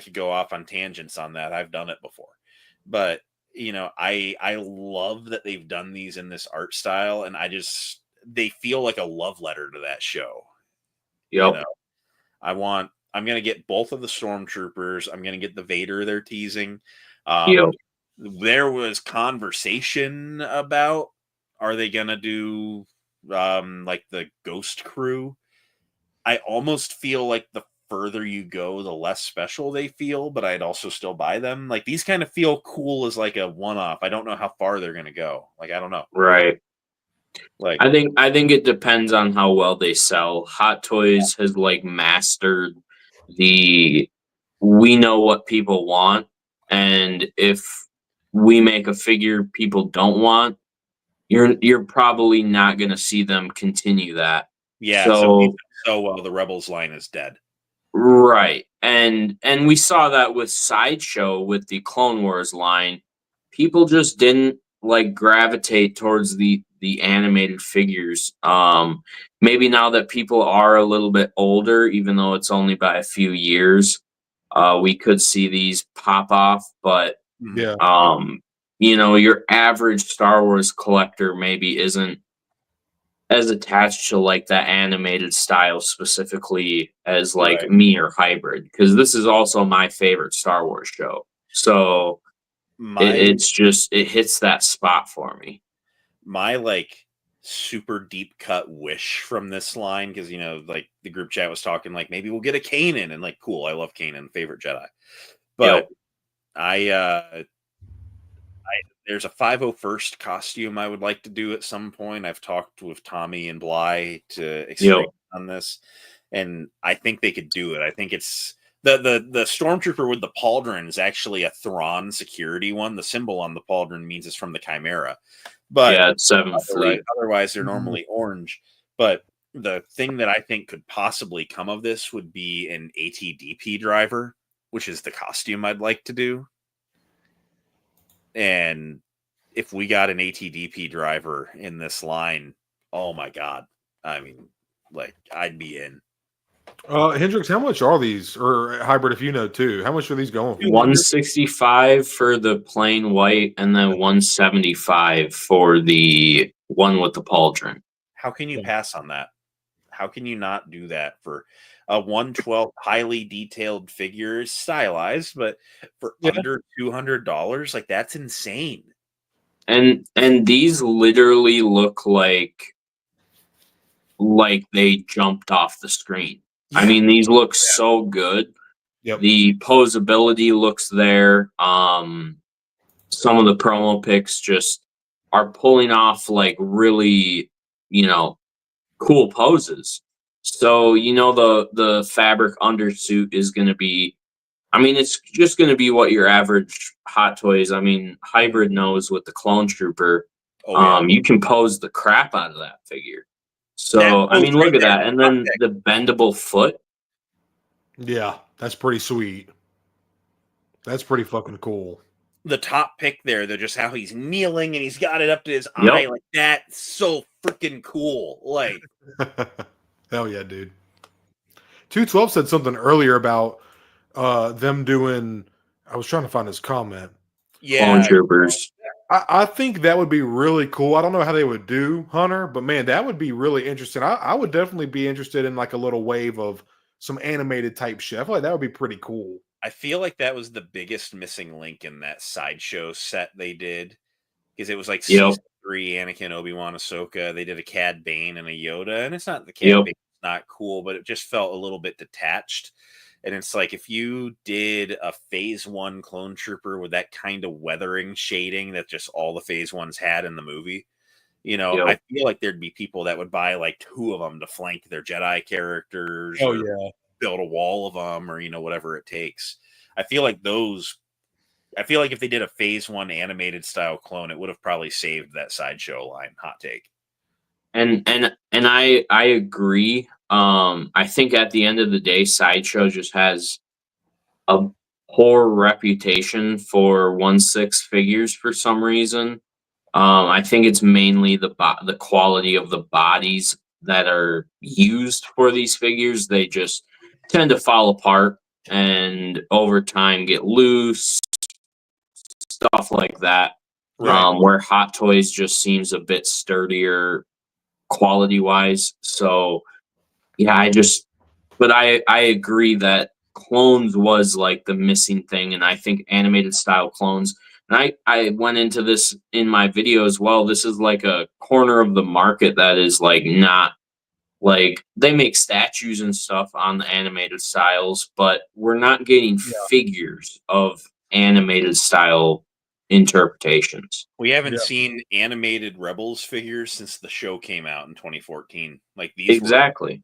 could go off on tangents on that. I've done it before, but I love that they've done these in this art style, and they feel like a love letter to that show. Yep. I'm going to get both of the Stormtroopers. I'm going to get the Vader they're teasing. There was conversation about, are they going to do like the Ghost Crew? I almost feel like the further you go, the less special they feel, but I'd also still buy them. Like, these kind of feel cool as like a one-off. I don't know how far they're going to go. Like, I don't know. Right. Like, I think it depends on how well they sell. Hot Toys has like mastered we know what people want, and if we make a figure people don't want, you're probably not going to see them continue that. Yeah. So well, the Rebels line is dead. Right. And we saw that with Sideshow with the Clone Wars line. People just didn't like gravitate towards the animated figures. Maybe now that people are a little bit older, even though it's only by a few years, we could see these pop off. But your average Star Wars collector maybe isn't as attached to like that animated style specifically as like Right. me or Hybrid, because this is also my favorite Star Wars show. So it's just, it hits that spot for me. My like super deep cut wish from this line, because like the group chat was talking like maybe we'll get a Kanan, and like cool, I love Kanan, favorite Jedi, but I there's a 501st costume I would like to do at some point. I've talked with Tommy and Bly to expand on this, and I think they could do it. I think it's the stormtrooper with the pauldron is actually a Thrawn security one. The symbol on the pauldron means it's from the Chimera, but yeah, it's 7th Fleet. Otherwise, they're normally orange. But the thing that I think could possibly come of this would be an ATDP driver, which is the costume I'd like to do. And if we got an ATDP driver in this line, oh my God. I mean, like, I'd be in. Hendrix, how much are these? Or Hybrid, if you know too, how much are these going for? 165 for the plain white, and then 175 for the one with the pauldron. How can you pass on that? How can you not do that for a 112 highly detailed figure, stylized, but for under $200? Like, that's insane. And these literally look like they jumped off the screen. I mean, these look so good. Yep. The posability looks there. Some of the promo pics just are pulling off like really, cool poses. So, the fabric undersuit is going to be, I mean, it's just going to be what your average Hot Toys. I mean, Hybrid knows with the Clone Trooper, you can pose the crap out of that figure. So, I mean, look at that. And then the bendable foot. Yeah, that's pretty sweet. That's pretty fucking cool. The top pick there, though, just how he's kneeling and he's got it up to his eye like that. So freaking cool. Like, hell yeah, dude. 212 said something earlier about them doing. I was trying to find his comment. Clone Troopers. I think that would be really cool. I don't know how they would do Hunter, but man, that would be really interesting. I would definitely be interested in like a little wave of some animated type shit. I feel like that would be pretty cool. I feel like that was the biggest missing link in that sideshow set they did, because it was like season 3, Anakin, Obi-Wan, Ahsoka. They did a Cad Bane and a Yoda, and it's not the Cad Bane, it's not cool, but it just felt a little bit detached. And it's like if you did a Phase 1 clone trooper with that kind of weathering shading that just all the Phase 1s had in the movie, I feel like there'd be people that would buy like 2 of them to flank their Jedi characters. Oh, yeah. Build a wall of them, or whatever it takes. I feel like if they did a Phase 1 animated style clone, it would have probably saved that sideshow line. Hot take. And I agree. I think at the end of the day, sideshow just has a poor reputation for 1/6 figures for some reason. I think it's mainly the quality of the bodies that are used for these figures. They just tend to fall apart and over time get loose, stuff like that. Right. Where Hot Toys just seems a bit sturdier quality wise. So yeah, I agree that clones was like the missing thing, and I think animated style clones, and I went into this in my video as well. This is like a corner of the market that is like not like, they make statues and stuff on the animated styles, but we're not getting figures of animated style interpretations. We haven't seen animated Rebels figures since the show came out in 2014. Like these exactly.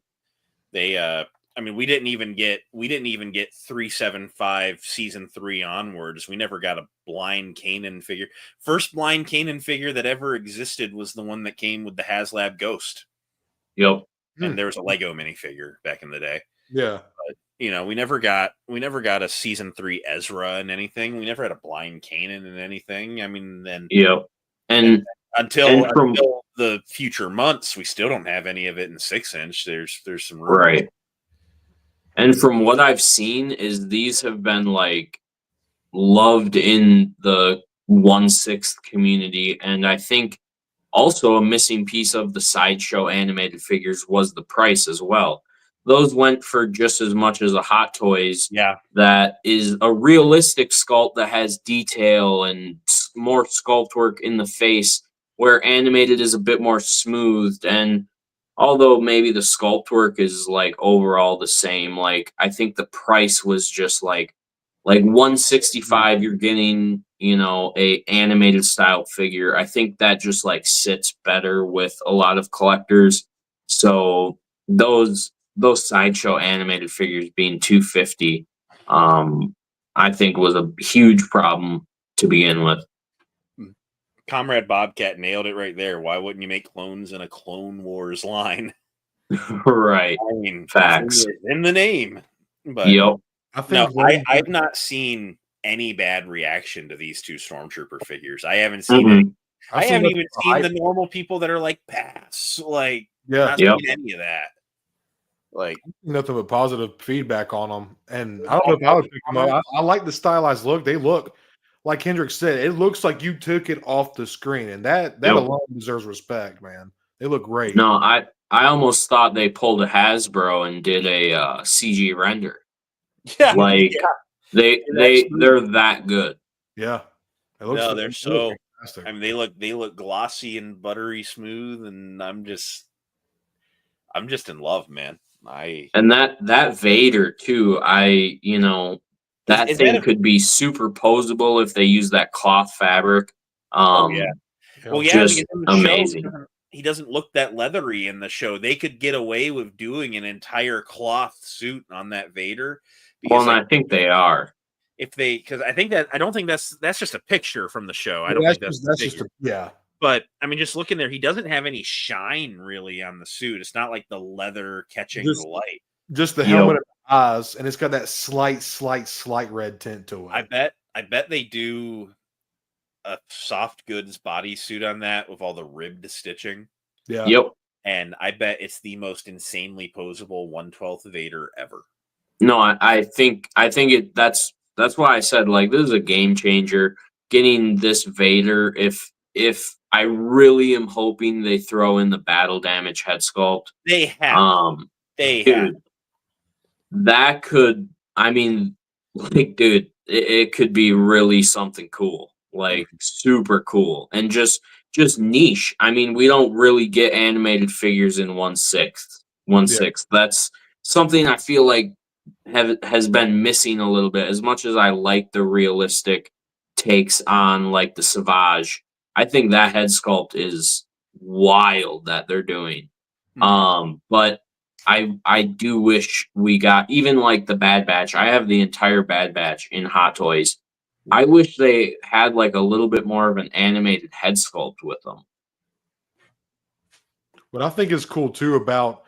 We didn't even get 375 season 3 onwards. We never got a blind Kanan figure. First blind Kanan figure that ever existed was the one that came with the HasLab Ghost. Yep. And there was a Lego minifigure back in the day. Yeah. But, we never got a season 3 Ezra in anything. We never had a blind Kanan in anything. I mean, then and until the future months, we still don't have any of it in 6-inch. There's some room. Right. And from what I've seen, is these have been like loved in the 1/6 community. And I think also a missing piece of the sideshow animated figures was the price as well. Those went for just as much as a Hot Toys Yeah. that is a realistic sculpt that has detail and more sculpt work in the face, where animated is a bit more smoothed. And although maybe the sculpt work is like overall the same, like I think the price was just like 165 you're getting, you know, a animated style figure. I think that just like sits better with a lot of collectors. So those sideshow animated figures being 250, I think was a huge problem to begin with. Comrade Bobcat nailed it right there. Why wouldn't you make clones in a Clone Wars line? Right. I mean, Facts. in the name. But Yep. I think I've not seen any bad reaction to these two Stormtrooper figures. I haven't seen any. I haven't even seen the normal people that are like pass. Like, not seen any of that. Like, nothing but positive feedback on them. And I don't know if I would pick them up. I like the stylized look. They look like Hendrix said. It looks like you took it off the screen, and that alone deserves respect, man. They look great. No, I almost thought they pulled a Hasbro and did a CG render. Yeah, like they're that good. Yeah, they're so. I mean, they look glossy and buttery smooth, and I'm just in love, man. And that Vader too. That thing could be superposable if they use that cloth fabric. Well, yeah, just amazing. He doesn't look that leathery in the show. They could get away with doing an entire cloth suit on that Vader. Well, I think they are. Because I don't think that's just a picture from the show. I don't think that's just yeah. But I mean, just looking there, he doesn't have any shine really on the suit. It's not like the leather catching the light. Just the helmet and the eyes, and it's got that slight red tint to it. I bet they do a soft goods bodysuit on that with all the ribbed stitching. Yeah. Yep. And I bet it's the most insanely posable 1/12 Vader ever. No, I think that's why I said like this is a game changer. Getting this Vader, if I really am hoping they throw in the battle damage head sculpt. They have. That could, I mean, like, dude, it could be really something cool, like super cool, and just niche. I mean, we don't really get animated figures in 1/6. That's something I feel like has been missing a little bit. As much as I like the realistic takes on like the Savage, I think that head sculpt is wild that they're doing. But I do wish we got even like the Bad Batch. I have the entire Bad Batch in Hot Toys. I wish they had like a little bit more of an animated head sculpt with them. What I think is cool too about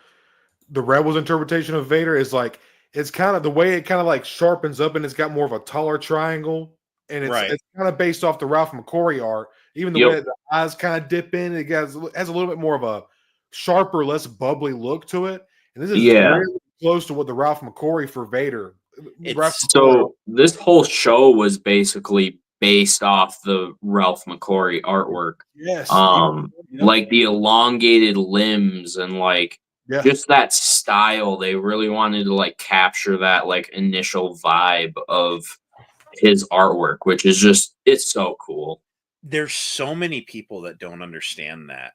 the Rebels interpretation of Vader is like it's kind of the way it kind of like sharpens up and it's got more of a taller triangle, and it's kind of based off the Ralph McQuarrie art. Even the way the eyes kind of dip in, it has a little bit more of a sharper, less bubbly look to it. And this is really close to what the Ralph McQuarrie for Vader. This whole show was basically based off the Ralph McQuarrie artwork. Yes. Like the elongated limbs and like just that style. They really wanted to like capture that like initial vibe of his artwork, which is just, it's so cool. There's so many people that don't understand that.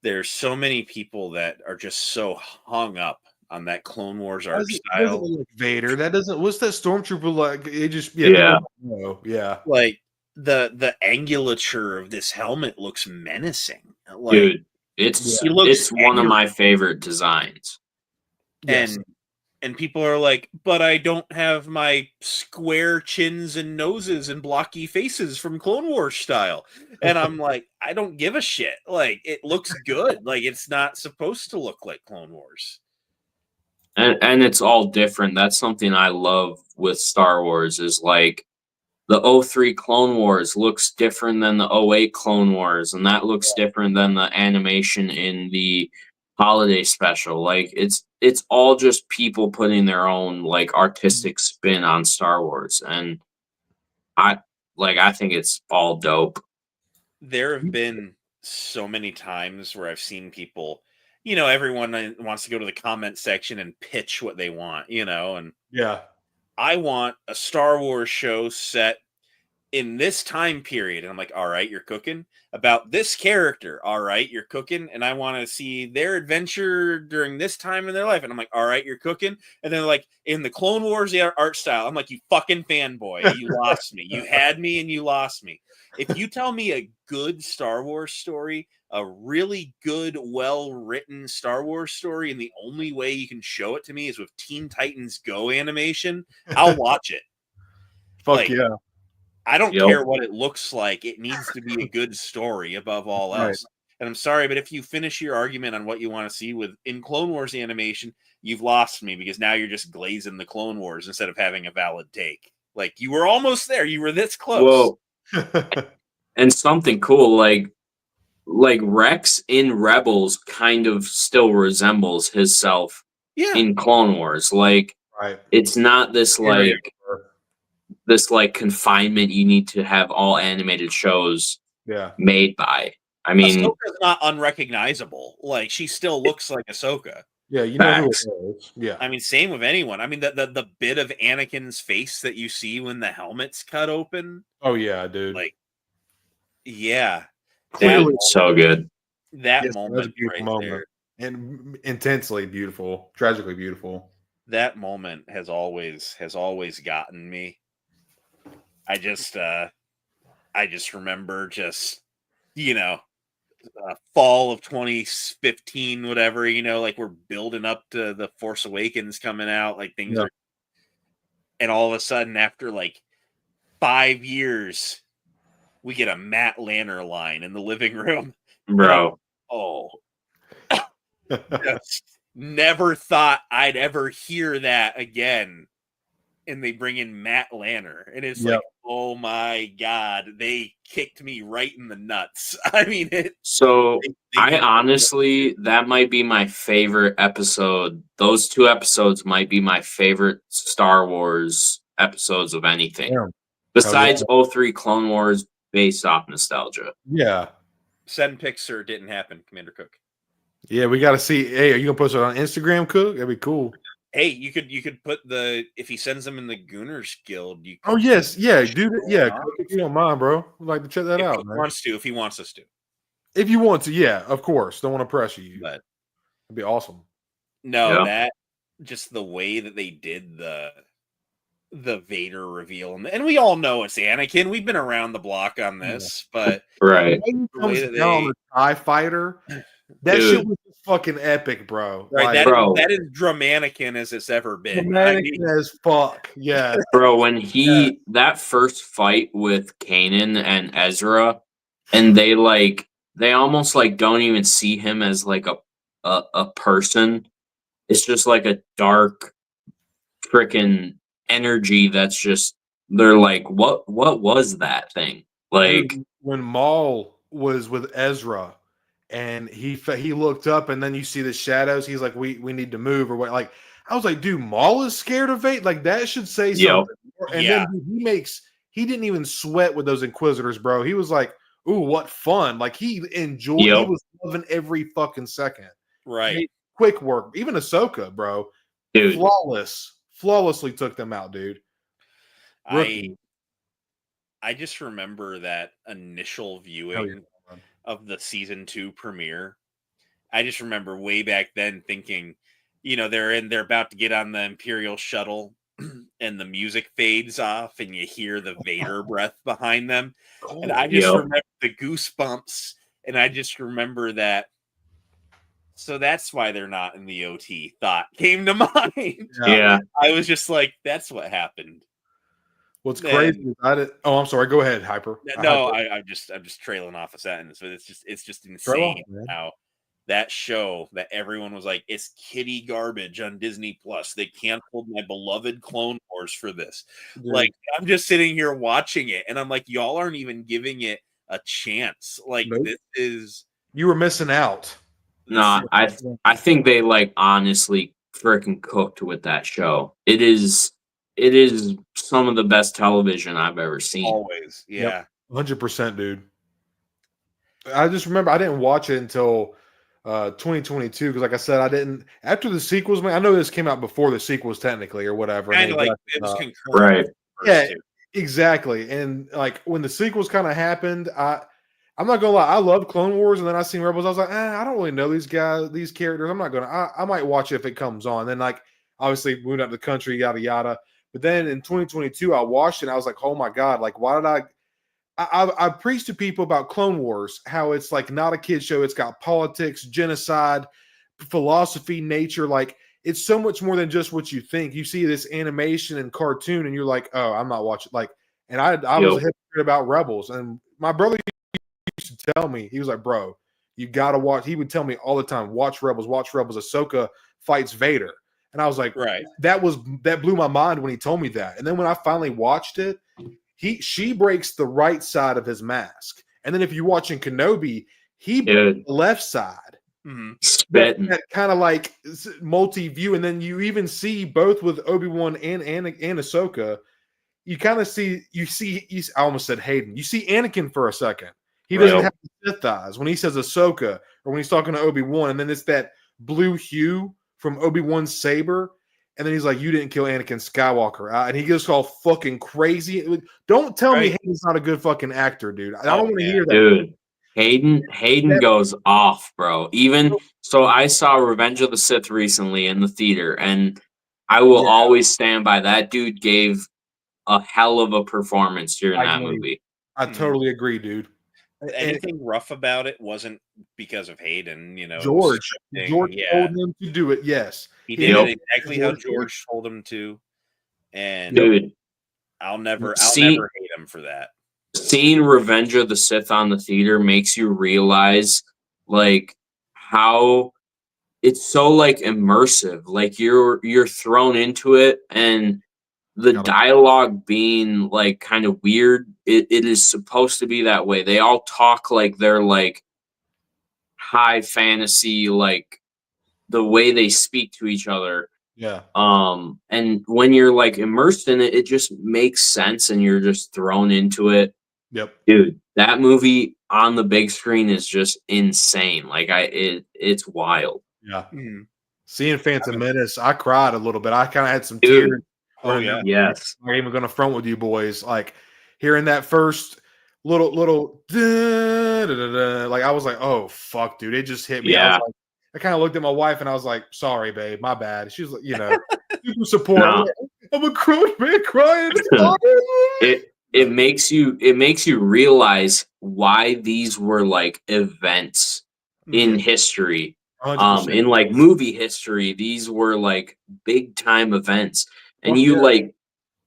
There's so many people that are just so hung up on that Clone Wars art style. Like Vader, that doesn't. What's that Stormtrooper like? It just like the angulature of this helmet looks menacing. Like, dude, it's one of my favorite designs. And people are like, but I don't have my square chins and noses and blocky faces from Clone Wars style. And I'm like, I don't give a shit. Like, it looks good. Like, it's not supposed to look like Clone Wars. And it's all different. That's something I love with Star Wars is like the 03 Clone Wars looks different than the 08 Clone Wars. And that looks different than the animation in the holiday special. Like it's all just people putting their own like artistic spin on Star Wars, and like I think it's all dope. There have been so many times where I've seen people, everyone wants to go to the comment section and pitch what they want, and Yeah. I want a Star Wars show set in this time period. And I'm like, all right, you're cooking. About this character, all right, you're cooking. And I want to see their adventure during this time in their life. And I'm like, all right, you're cooking. And then like in the Clone Wars, the art style, I'm like, you fucking fanboy. You lost me. You had me and you lost me. If you tell me a good Star Wars story, a really good, well-written Star Wars story, and the only way you can show it to me is with Teen Titans Go animation, I'll watch it. Fuck yeah. I don't care what it looks like. It needs to be a good story above all else. And I'm sorry, but if you finish your argument on what you want to see in Clone Wars animation, you've lost me because now you're just glazing the Clone Wars instead of having a valid take. Like you were almost there. You were this close. Well, and something cool like Rex in Rebels kind of still resembles himself in Clone Wars. Like it's not this like confinement you need to have all animated shows made by. I mean, Ahsoka's not unrecognizable. Like she still looks like Ahsoka. Yeah, you know who it is. Yeah. I mean, same with anyone. I mean, the bit of Anakin's face that you see when the helmet's cut open. Oh yeah, dude. Like, yeah, clearly so good. That moment right there, and intensely beautiful, tragically beautiful. That moment has always gotten me. I just remember fall of 2015, whatever, like we're building up to the Force Awakens coming out, like things are, and all of a sudden after like 5 years, we get a Matt Lanner line in the living room, bro. Never thought I'd ever hear that again. And they bring in Matt Lanner, and it's like, oh my god, they kicked me right in the nuts. I mean, I honestly, that might be my favorite episode. Those two episodes might be my favorite Star Wars episodes of anything. Besides 03 Clone Wars, based off nostalgia. Yeah. Send Pixar didn't happen, Commander Cook. Yeah, we got to see. Hey, are you gonna post it on Instagram, Cook? That'd be cool. Hey, you could put if he sends them in the Gooners Guild. Oh yes, yeah, dude, yeah. If you don't mind, bro, I'd like to check that out. If he wants us to, if you want to, yeah, of course. Don't want to pressure you, but it'd be awesome. No, that just the way that they did the Vader reveal, and we all know it's Anakin. We've been around the block on this, but right, the way that the TIE fighter. That shit was fucking epic, bro. Right, that is Dramanican as it's ever been. Dramanican as fuck, yeah. Bro, when that first fight with Kanan and Ezra, and they almost like don't even see him as like a person. It's just like a dark freaking energy that's just they're like, what was that thing? Like when Maul was with Ezra. And he looked up, and then you see the shadows. He's like, "We need to move," or what? Like, I was like, "Dude, Maul is scared of Vader. Like that should say something." And then he didn't even sweat with those Inquisitors, bro. He was like, "Ooh, what fun!" Like he enjoyed. He was loving every fucking second. Right. Quick work. Even Ahsoka, bro. Dude. Flawlessly took them out, dude. I just remember that initial viewing of the season 2 premiere. I just remember way back then thinking, they're about to get on the Imperial shuttle and the music fades off and you hear the Vader breath behind them. And I just remember the goosebumps, and I just remember that. So that's why they're not in the OT thought came to mind. Yeah. I was just like, that's what happened. What's crazy is I'm sorry. Go ahead, Hyper. No, I'm just trailing off a sentence, but it's just insane how that show that everyone was like, it's kiddie garbage on Disney Plus. They canceled my beloved Clone Wars for this. Dude. Like I'm just sitting here watching it, and I'm like, y'all aren't even giving it a chance. Like this is you were missing out. No, I think they honestly freaking cooked with that show. It is. it is some of the best television I've ever seen. Always, yeah. 100%, dude. I just remember I didn't watch it until 2022 because, like I said, I didn't after the sequels. Man, I know this came out before the sequels technically or whatever. Kind of like left it was up. concurrent. Right. with the first Yeah, two. exactly. And like when the sequels kind of happened, I'm not gonna lie, I loved Clone Wars, and then I seen Rebels. I was like, I don't really know these guys, these characters. I'm not gonna. I might watch it if it comes on. Then like obviously moving up the country, yada yada. But then in 2022, I watched it. And I was like, oh my god, like why did I preach to people about Clone Wars, how it's like not a kid show. It's got politics, genocide, philosophy, nature. Like it's so much more than just what you think. You see this animation and cartoon, and you're like, oh, I'm not watching. Like, and I was a hypocrite about Rebels, and my brother used to tell me, he was like, bro, you gotta watch. He would tell me all the time, watch Rebels, watch Rebels. Ahsoka fights Vader, and I was like, Right. that blew my mind when he told me that. And then when I finally watched it. She breaks the right side of his mask, and then if you're watching Kenobi, he breaks the left side. Mm-hmm. Spitting. That kind of like multi-view, and then you even see both with Obi-Wan and Ahsoka. You kind of see I almost said Hayden. You see Anakin for a second. He doesn't have the Sith eyes when he says Ahsoka or when he's talking to Obi-Wan, and then it's that blue hue from Obi-Wan's saber. And then he's like, you didn't kill Anakin Skywalker. And he gets all fucking crazy. Don't tell me Hayden's not a good fucking actor, dude. I don't want to hear that. Dude, Hayden goes off, bro. Even so, I saw Revenge of the Sith recently in the theater, and I will always stand by that dude gave a hell of a performance during that movie. I totally agree, dude. Anything rough about it wasn't because of Hayden, George told him to do it. Yes, he did it exactly how George told him to, and dude, I'll never hate him for that. Seeing Revenge of the Sith on the theater makes you realize like how it's so like immersive. Like you're thrown into it, and the dialogue being like kind of weird, it is supposed to be that way. They all talk like they're like high fantasy, like the way they speak to each other. Yeah. And when you're like immersed in it, it just makes sense and you're just thrown into it. Yep. Dude, that movie on the big screen is just insane. Like it's wild. Yeah. Mm-hmm. Seeing Phantom Menace, I cried a little bit. I kind of had some tears. Oh yeah. Yes. I'm not even gonna front with you boys. Like hearing that first little like I was like, oh fuck, dude, it just hit me. Yeah. I kind of looked at my wife and I was like, sorry, babe, my bad. She was like, super support. I'm a grown man crying. it makes you realize why these were like events in history. 100%. In like movie history, these were like big time events. And like,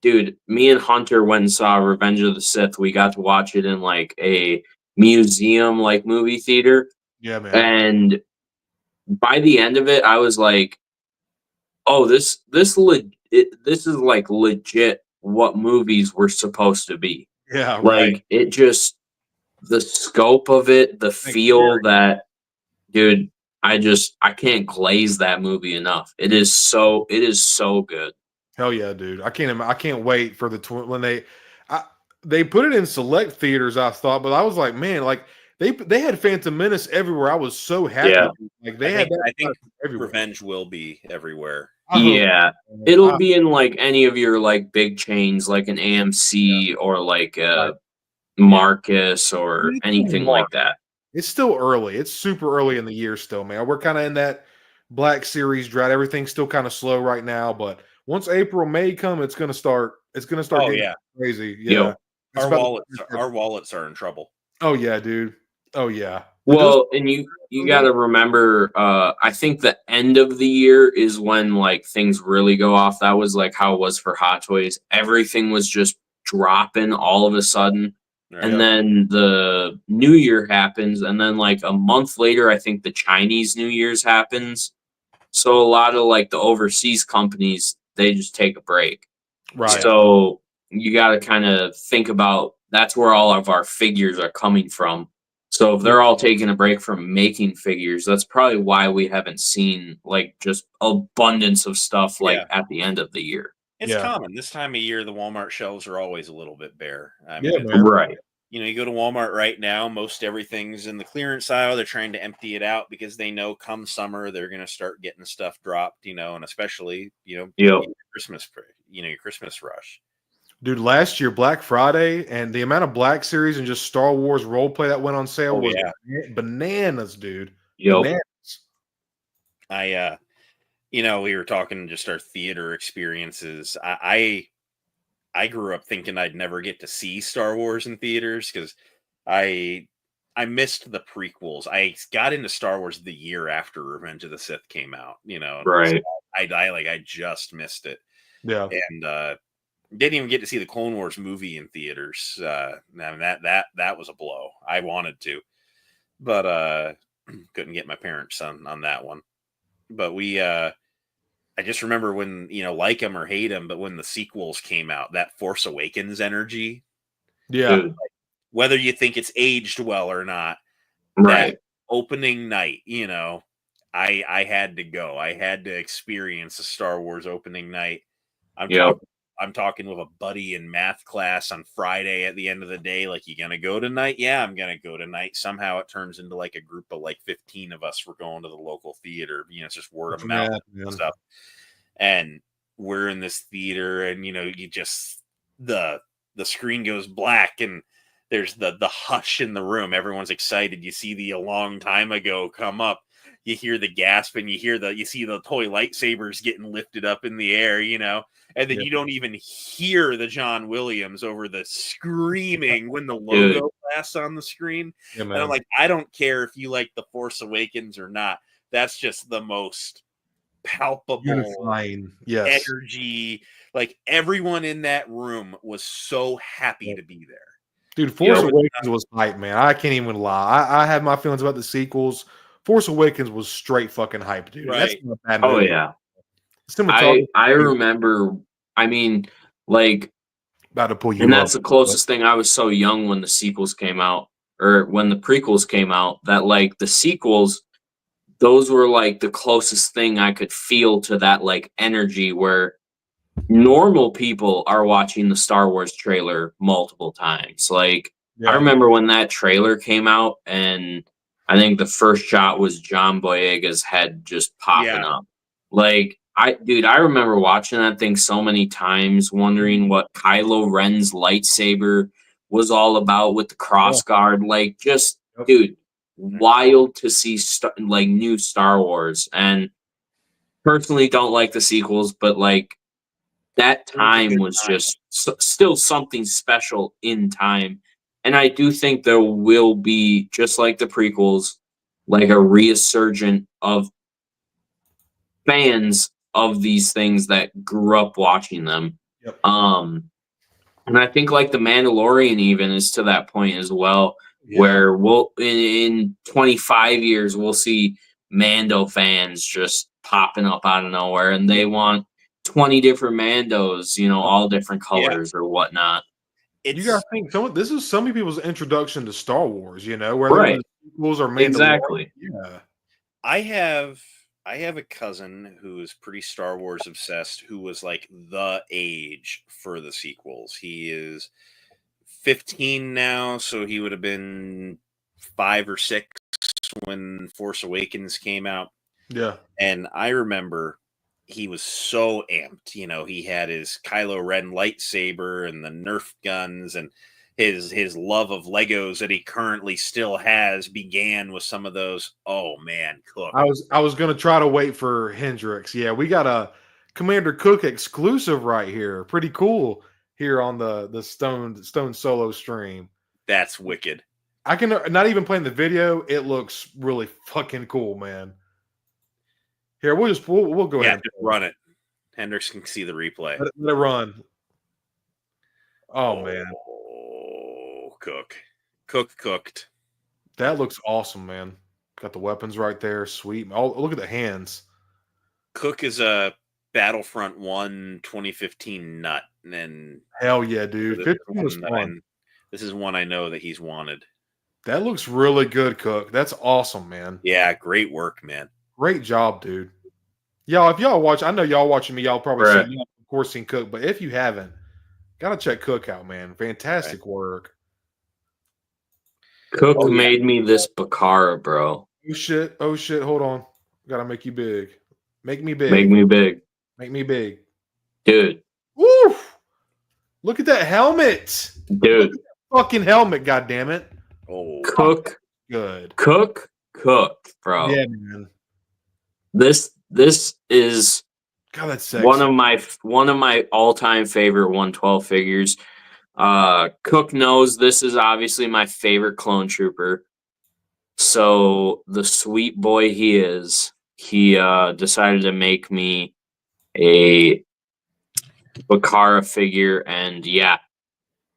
dude, me and Hunter went and saw Revenge of the Sith. We got to watch it in like a museum, like movie theater. Yeah, man. And by the end of it, I was like, "Oh, this is like legit what movies were supposed to be." Yeah, like it just the scope of it, the feel that, dude. I can't glaze that movie enough. It is so good. Hell yeah, dude! I can't wait for when they put it in select theaters. I thought, but I was like, man, like they had Phantom Menace everywhere. I was so happy. Yeah. Like I think everywhere. Revenge will be everywhere. Yeah, it'll be in like any of your like big chains, like an AMC or like Marcus or anything like that. It's still early. It's super early in the year still, man. We're kind of in that Black Series drought. Everything's still kind of slow right now, but once April, May come, it's gonna start getting crazy. Yeah. Our wallets are in trouble. Oh yeah, dude. Oh yeah. Well, and you gotta remember, I think the end of the year is when like things really go off. That was like how it was for Hot Toys. Everything was just dropping all of a sudden. And then the New Year happens, and then like a month later, I think the Chinese New Year's happens. So a lot of like the overseas companies, they just take a break. Right. So you got to kind of think about that's where all of our figures are coming from. So if they're all taking a break from making figures, that's probably why we haven't seen like just abundance of stuff like at the end of the year. It's Yeah. common this time of year. The Walmart shelves are always a little bit bare. I Yeah, mean, man. Right. you go to Walmart right now, most everything's in the clearance aisle. They're trying to empty it out because they know come summer they're going to start getting stuff dropped. And especially Yep. Christmas, your Christmas rush. Dude, last year, Black Friday, and the amount of Black Series and just Star Wars roleplay that went on sale was bananas, dude. Yep. Bananas. We were talking just our theater experiences. I grew up thinking I'd never get to see Star Wars in theaters because I missed the prequels. I got into Star Wars the year after Revenge of the Sith came out. Right. So I just missed it. Yeah. And didn't even get to see the Clone Wars movie in theaters. I mean, that was a blow. I wanted to, but couldn't get my parents on that one. But I just remember when, like them or hate them, but when the sequels came out, that Force Awakens energy, Yeah. Dude. whether you think it's aged well or not, Right. that opening night, I had to go. I had to experience a Star Wars opening night. I'm talking with a buddy in math class on Friday at the end of the day. Like, you gonna go tonight? Yeah, I'm gonna go tonight. Somehow it turns into like a group of like 15 of us. We're going to the local theater. It's just word of mouth and stuff. And we're in this theater, and you just the screen goes black, and there's the hush in the room. Everyone's excited. You see the a long time ago come up. You hear the gasp, and you see the toy lightsabers getting lifted up in the air, and then you don't even hear the John Williams over the screaming when the logo blasts on the screen. Yeah, and I'm like, I don't care if you like The Force Awakens or not. That's just the most palpable unifying energy. Like, everyone in that room was so happy to be there. Dude, Force Awakens was hype, man. I can't even lie. I had my feelings about the sequels. Force Awakens was straight fucking hype, dude. Right. That's not a bad movie. Oh yeah. I remember. I mean, like, about to pull you and up. that's the closest thing. I was so young when the sequels came out, or when the prequels came out, that like the sequels, those were like the closest thing I could feel to that like energy where normal people are watching the Star Wars trailer multiple times. Like, I remember when that trailer came out, and I think the first shot was John Boyega's head just popping up. Like, I remember watching that thing so many times, wondering what Kylo Ren's lightsaber was all about with the cross guard. Like, just, dude, wild to see new Star Wars. And personally don't like the sequels, but like, that time was just still something special in time. And I do think there will be, just like the prequels, like a resurgent of fans of these things that grew up watching them. And I think like the Mandalorian even is to that point as well, where we'll in 25 years we'll see Mando fans just popping up out of nowhere, and they want 20 different Mandos, all different colors or whatnot. You gotta think this is some people's introduction to Star Wars, whether Right. the sequels or Mandalorian. Exactly. Yeah. I have a cousin who is pretty Star Wars obsessed, who was like the age for the sequels. He is 15 now, so he would have been 5 or 6 when Force Awakens came out. Yeah. And I remember he was so amped. He had his Kylo Ren lightsaber and the Nerf guns, and his love of Legos that he currently still has began with some of those. Oh man, Cook. I was gonna try to wait for Hendrix. Yeah, we got a Commander Cook exclusive right here. Pretty cool here on the Stone Solo stream. That's wicked. I can not even playing the video. It looks really fucking cool, man. Here, we'll go ahead. Just run it. Hendrix can see the replay. Let it run. Oh man. Cooked. That looks awesome, man. Got the weapons right there. Sweet. Oh, look at the hands. Cook is a Battlefront 1 2015 nut. And hell yeah, dude. 15 was fun. This is one I know that he's wanted. That looks really good, Cook. That's awesome, man. Yeah, great work, man. Great job, dude. Y'all, if y'all watch, I know y'all watching me, y'all probably said, of course, seen Cook, but if you haven't, gotta check Cook out, man. Fantastic work. Cook made me this Bakara, bro. Oh shit! Oh shit! Hold on, gotta make you big. Make me big. Make me big. Make me big, dude. Woo! Look at that helmet, dude. Fucking helmet, goddammit. Oh, Cook, good. Cook, bro. Yeah, man. This is God, that's sexy. one of my all-time favorite 112 figures. Cook knows this is obviously my favorite clone trooper. So the sweet boy he is, he decided to make me a Bakara figure, and yeah,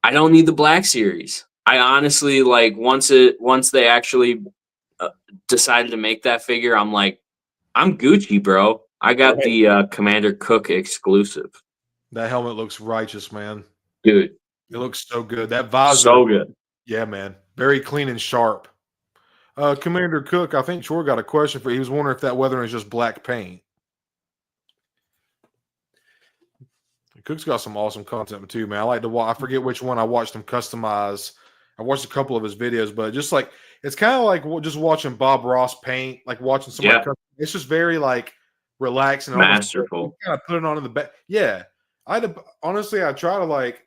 I don't need the Black Series. I honestly, like, once they actually decided to make that figure, I'm like, I'm Gucci, bro. I got the Commander Cook exclusive. That helmet looks righteous, man. Dude. It looks so good. That visor. So good. Yeah, man. Very clean and sharp. Commander Cook, I think Chor got a question for you. He was wondering if that weathering is just black paint. Cook's got some awesome content too, man. I like to watch. I forget which one I watched him customize. I watched a couple of his videos, but just like it's kind of like just watching Bob Ross paint, like watching somebody. Yeah. It's just very like relaxing, masterful. Kind of put it on in the back. Yeah, honestly, I try to like.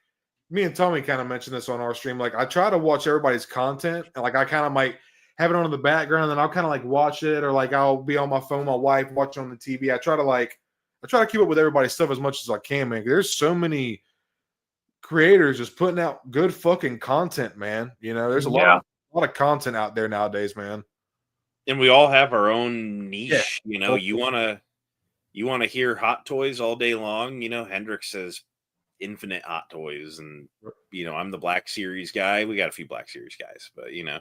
Me and Tommy kind of mentioned this on our stream. Like, I try to watch everybody's content, and like I kind of might have it on in the background, and then I'll kind of like watch it, or like I'll be on my phone, my wife watching on the TV. I try to keep up with everybody's stuff as much as I can, man. There's so many creators just putting out good fucking content, man. You know, there's a lot of content out there nowadays, man. And we all have our own niche. Yeah. You know, you want to hear Hot Toys all day long. You know, Hendrix says infinite Hot Toys, and you know, I'm the Black Series guy. We got a few Black Series guys, but you know,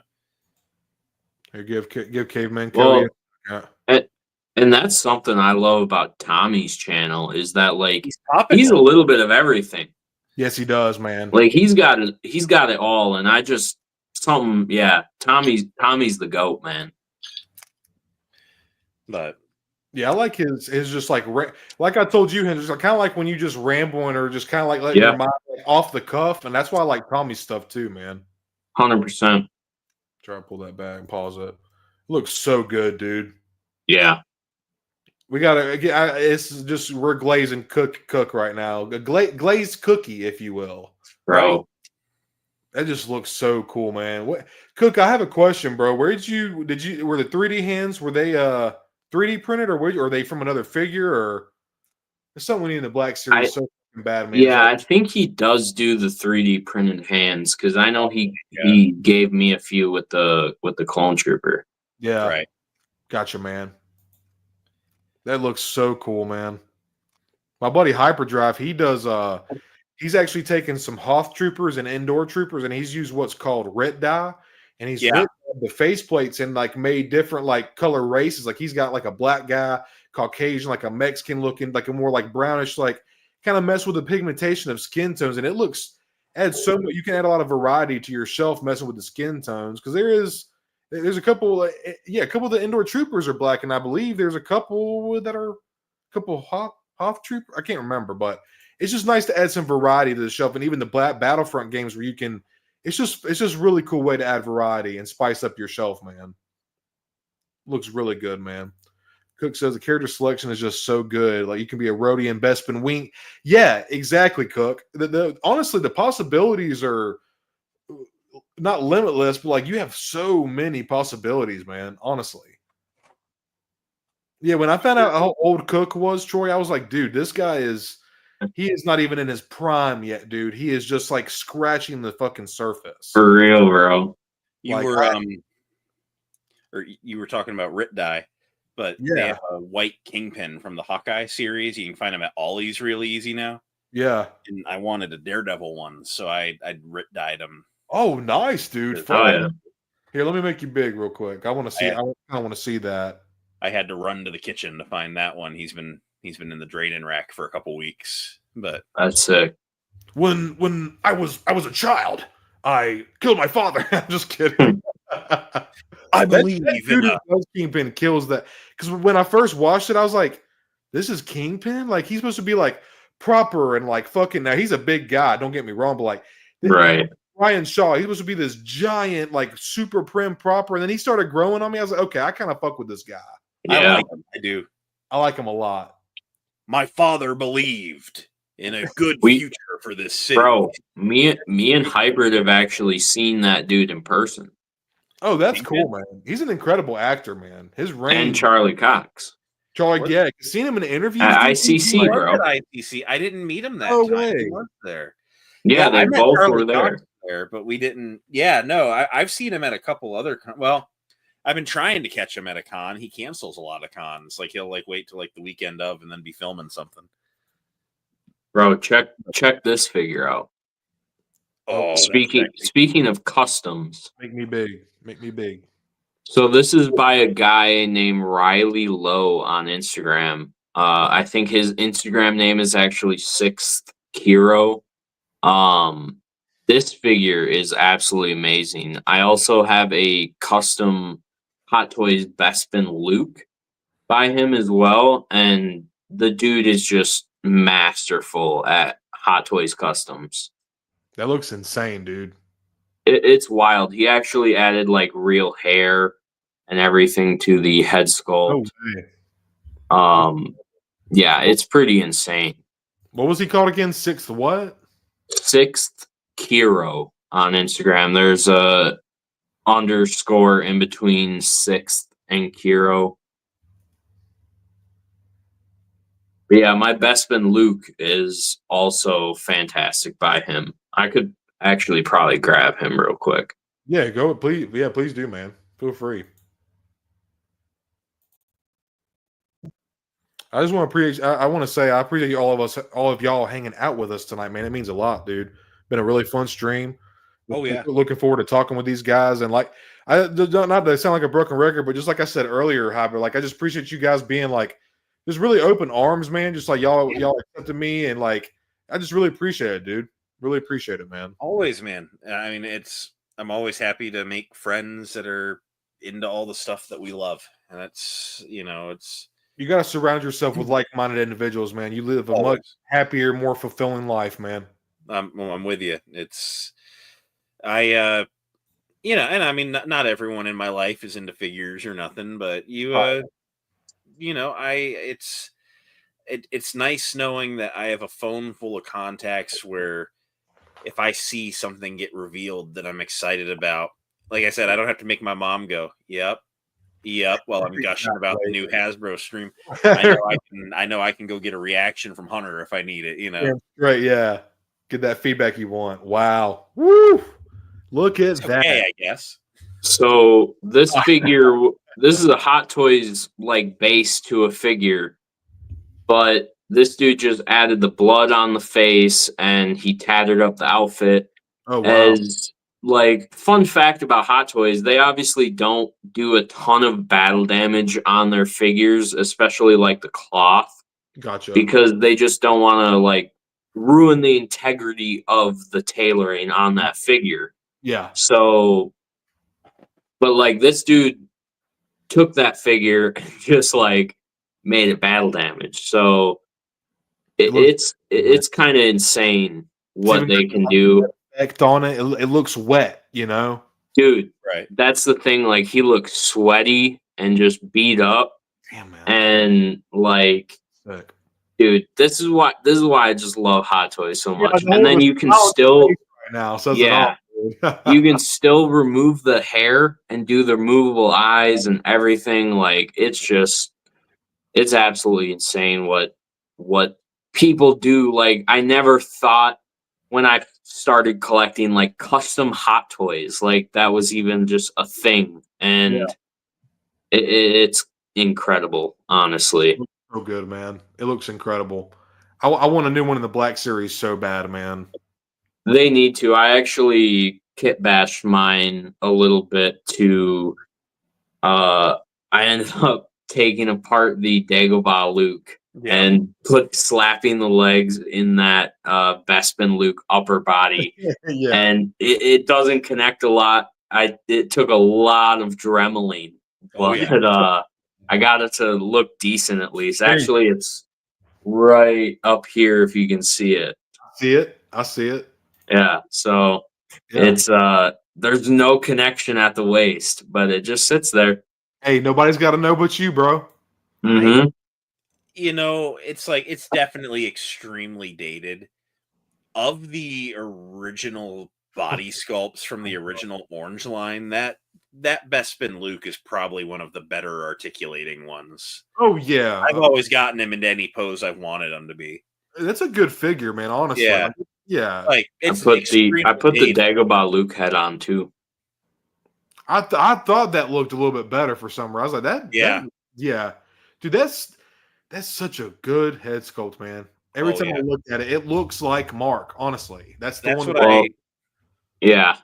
here, give Caveman Cody. Well, and that's something I love about Tommy's channel is that like he's a little bit of everything. Yes, he does, man. Like he's got it all, and I just Tommy's the GOAT, man. But yeah, I like his just like I told you, Hendrix, I kind of like when you just rambling or just kind of like letting your mind like, off the cuff, and that's why I like Tommy's stuff too, man. 100%. Try to pull that back and pause it. Looks so good, dude. Yeah. We gotta. It's just we're glazing cook right now. A glazed cookie, if you will, bro. Right? That just looks so cool, man. What Cook? I have a question, bro. Where were the 3D hands? Were they 3D printed, or are they from another figure, or there's something we need in the Black Series so bad, man? Yeah, I think he does do the 3D printed hands because I know he gave me a few with the clone trooper. Yeah, right. Gotcha, man. That looks so cool, man. My buddy Hyperdrive, he does. He's actually taken some Hoth troopers and indoor troopers, and he's used what's called ret dye, and he's lit the faceplates and like made different like color races. Like he's got like a black guy, Caucasian, like a Mexican looking, like a more like brownish, like kind of mess with the pigmentation of skin tones, and it adds so much. You can add a lot of variety to your shelf messing with the skin tones because there's a couple, a couple of the indoor troopers are black, and I believe there's a couple that are Hoth trooper. I can't remember, but it's just nice to add some variety to the shelf, and even the Black Battlefront games where you can. It's just really cool way to add variety and spice up your shelf, man. Looks really good, man. Cook says the character selection is just so good. Like you can be a Rodian, Bespin, Wink. Yeah, exactly, Cook. Honestly, the possibilities are not limitless, but like you have so many possibilities, man. Honestly. Yeah, when I found out how old Cook was, Troy, I was like, dude, this guy is not even in his prime yet, dude. He is just like scratching the fucking surface. For real, bro. You were talking about ret dye, but they have a white Kingpin from the Hawkeye series. You can find them at Ollie's really easy now. Yeah. And I wanted a Daredevil one, so I ret dyed them. Oh, nice, dude. Oh, yeah. Here, let me make you big real quick. I want to see. I want to see that. I had to run to the kitchen to find that one. He's been in the draining rack for a couple weeks, but that's sick. When I was a child, I killed my father. I'm just kidding. I believe Kingpin kills that because when I first watched it, I was like, "This is Kingpin? Like he's supposed to be like proper and like fucking. Now he's a big guy. Don't get me wrong, but like, Right. Ryan Shaw, he was supposed to be this giant, like super prim proper, and then he started growing on me. I was like, okay, I kind of fuck with this guy. Yeah. I like him. I do. I like him a lot. My father believed in a good future for this city. Bro, me and Hybrid have actually seen that dude in person. Oh, that's cool, man. He's an incredible actor, man. His range. And Charlie Cox. Charlie, yeah, seen him in interviews at ICC, bro. At ICC, I didn't meet him that No time. way. He was there. Yeah, they I met both Charlie were there. Cox there, but we didn't. Yeah, no, I've seen him at a couple other. Well, I've been trying to catch him at a con. He cancels a lot of cons. Like he'll like wait till like the weekend of and then be filming something. Bro, check this figure out. Oh, speaking of customs, Make me big. so this is by a guy named Riley Lowe on Instagram. I think his Instagram name is actually Sixth Hero. This figure is absolutely amazing. I also have a custom Hot Toys Bespin Luke by him as well, and the dude is just masterful at Hot Toys customs. That looks insane, dude. It's wild. He actually added like real hair and everything to the head sculpt. Oh, man. Yeah, it's pretty insane. What was he called again? Sixth what? Sixth Hero on Instagram. There's a underscore in between Sixth and Hero. But yeah, my Bespin Luke is also fantastic by him. I could actually probably grab him real quick. Yeah, go please. Yeah, please do, man. Feel free. I just want to appreciate. I want to say I appreciate all of y'all hanging out with us tonight, man. It means a lot, dude. Been a really fun stream. Oh yeah, looking forward to talking with these guys and like not to sound like a broken record, but just like I said earlier, Hyper, like I just appreciate you guys being like just really open arms, man. Just like y'all accepted me and like I just really appreciate it, dude. Really appreciate it, man. Always, man. I mean, I'm always happy to make friends that are into all the stuff that we love, and that's it's. You got to surround yourself with like-minded individuals, man. You live a much happier, more fulfilling life, man. I'm with you. And I mean, not everyone in my life is into figures or nothing, but it's nice knowing that I have a phone full of contacts where if I see something get revealed that I'm excited about, like I said, I don't have to make my mom go, yep, while I'm gushing about the new Hasbro stream. I know I can go get a reaction from Hunter if I need it, Yeah, right, yeah. Get that feedback you want. Wow. Woo! Look at that. Okay, I guess. So this figure, this is a Hot Toys like base to a figure, but this dude just added the blood on the face and he tattered up the outfit. Oh wow. As like fun fact about Hot Toys, they obviously don't do a ton of battle damage on their figures, especially like the cloth. Gotcha. Because they just don't want to like ruin the integrity of the tailoring on that figure. Yeah. So, but like this dude took that figure and just like made it battle damage. So it's kind of insane what they can do. Effect on it. It looks wet, you know, dude. Right. That's the thing. Like he looks sweaty and just beat up. Damn, man. And like, sick. Dude, this is why I just love Hot Toys so much. And then you can still right now, you can still remove the hair and do the removable eyes and everything. Like it's absolutely insane what people do. Like I never thought when I started collecting like custom Hot Toys, like that was even just a thing. And it's incredible, honestly. So good, man. It looks incredible. I want a new one in the Black Series so bad, man. They need to. I actually kit bashed mine a little bit to I ended up taking apart the Dagobah Luke and slapping the legs in that Bespin Luke upper body. And it doesn't connect a lot. It took a lot of dremeling. But I got it to look decent at least. Actually, right up here if you can see it. See it? I see it. Yeah, so Yeah. it's there's no connection at the waist, but it just sits there. Hey, nobody's got to know but you, bro. Mm-hmm. It's like it's definitely extremely dated. Of the original body sculpts from the original Orange line, that Bespin Luke is probably one of the better articulating ones. Oh yeah, I've always gotten him into any pose I've wanted him to be. that's a good figure, man. Honestly, Yeah. yeah. Like I it's put the dated. Dagobah Luke head on too. I thought that looked a little bit better for some reason. I was like that. Yeah. Yeah, dude. That's such a good head sculpt, man. Every time I look at it, it looks like Mark. Honestly, that's That's one. what I Yeah,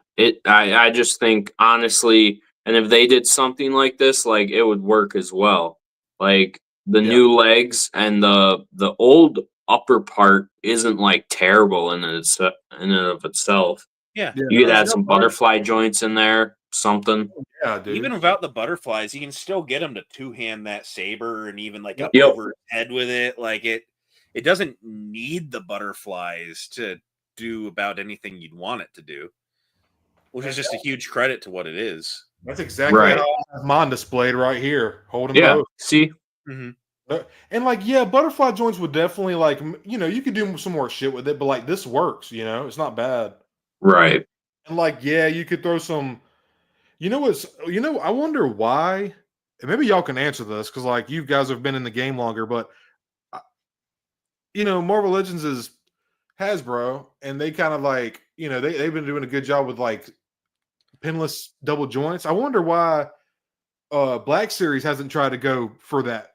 I just think honestly, and if they did something like this, like it would work as well. Like the new legs and the old upper part isn't like terrible in and of itself. yeah. You could add some butterfly joints in there, something. Yeah, dude. Even without the butterflies, you can still get him to two-hand that saber and even like up Yep. over his head with it. Like it doesn't need the butterflies to do about anything you'd want it to do, which is just a huge credit to what it is. That's exactly Right. how I have mine displayed right here, holding Yeah. both. See, And like, yeah, butterfly joints would definitely like, you could do some more shit with it, but like this works, it's not bad. right? And like, yeah, you could throw some, I wonder why, and maybe y'all can answer this because like you guys have been in the game longer, but Marvel Legends is Hasbro, and they kind of like, they've been doing a good job with like pinless double joints. I wonder why Black Series hasn't tried to go for that.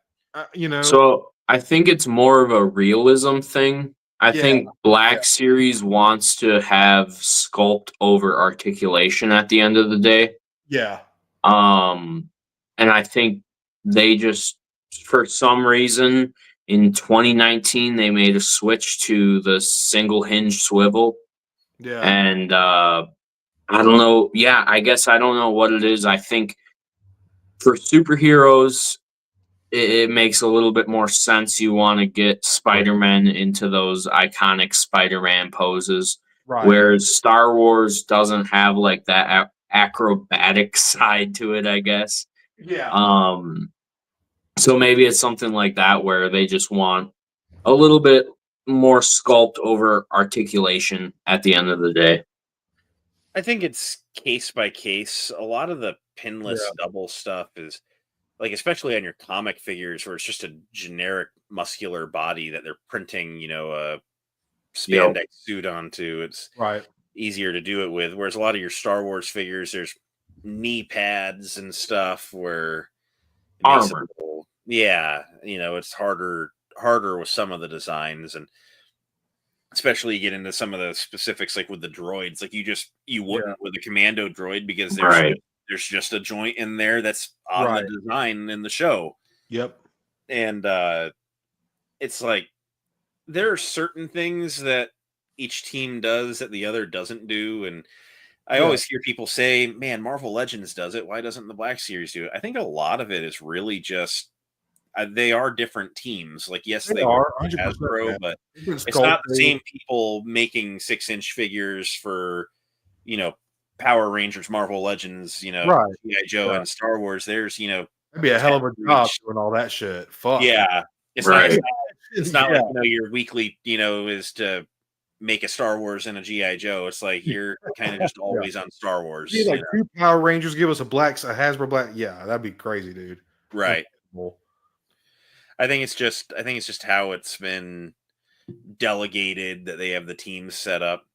So I think it's more of a realism thing. I think Black Series wants to have sculpt over articulation at the end of the day. Yeah. And I think they just, for some reason, in 2019, they made a switch to the single hinge swivel. Yeah. And I don't know. Yeah, I guess I don't know what it is. I think for superheroes, it makes a little bit more sense. You want to get Spider-Man into those iconic Spider-Man poses. Right. Whereas Star Wars doesn't have like that acrobatic side to it, I guess. Yeah. So maybe it's something like that where they just want a little bit more sculpt over articulation at the end of the day. I think it's case by case. A lot of the pinless double stuff is like, especially on your comic figures where it's just a generic muscular body that they're printing, a spandex suit onto. It's easier to do it with. Whereas a lot of your Star Wars figures, there's knee pads and stuff where armor. It's harder with some of the designs, and especially you get into some of the specifics, like with the droids, like you wouldn't with a commando droid because there's just a joint in there that's on the design in the show. Yep. And it's like there are certain things that each team does that the other doesn't do, and I always hear people say, man, Marvel Legends does it, why doesn't the Black Series do it? I think a lot of it is really just they are different teams. Like, yes, they are Hasbro, but it's not the same people making 6-inch figures for Power Rangers, Marvel Legends, G.I. Joe, and Star Wars. There's that'd be a hell of a job doing all that shit. Fuck yeah, it's not like your weekly is to make a Star Wars and a G.I. Joe. It's like you're kind of just always on Star Wars. Like 2 Power Rangers, give us a Hasbro Black. Yeah, that'd be crazy, dude. Right. I think it's just how it's been delegated that they have the teams set up,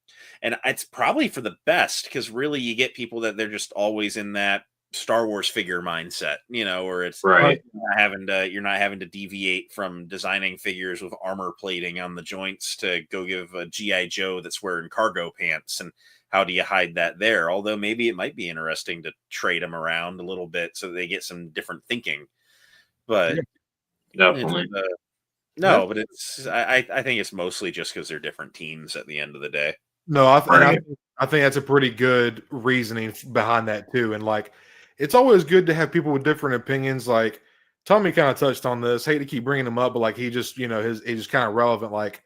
and it's probably for the best because really you get people that they're just always in that Star Wars figure mindset, where it's you're not having to deviate from designing figures with armor plating on the joints to go give a G.I. Joe that's wearing cargo pants, and how do you hide that there? Although maybe it might be interesting to trade them around a little bit so they get some different thinking, but. Definitely. But it's I think it's mostly just because they're different teams at the end of the day. No, I think that's a pretty good reasoning behind that too. And like, it's always good to have people with different opinions. Like Tommy kind of touched on this. Hate to keep bringing him up, but like he just, he's just kind of relevant. Like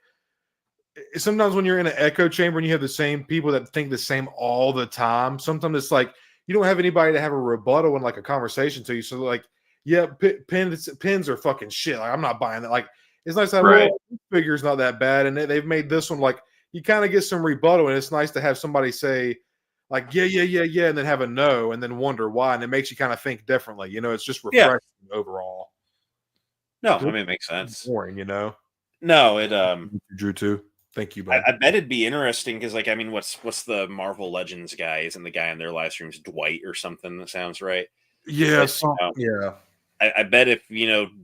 sometimes when you're in an echo chamber and you have the same people that think the same all the time, sometimes it's like you don't have anybody to have a rebuttal in like a conversation to you. So like, yeah, pins are fucking shit. Like I'm not buying that. Like it's nice to have Right. this figure's not that bad, and they've made this one like you kind of get some rebuttal, and it's nice to have somebody say like yeah, and then have a no, and then wonder why, and it makes you kind of think differently. It's just refreshing overall. No, I mean it makes sense. Boring, No, it Drew too. Thank you, bud. I bet it'd be interesting because, like, I mean, what's the Marvel Legends guy? Isn't the guy in their live streams Dwight or something? That sounds right. Yes, yeah. I bet if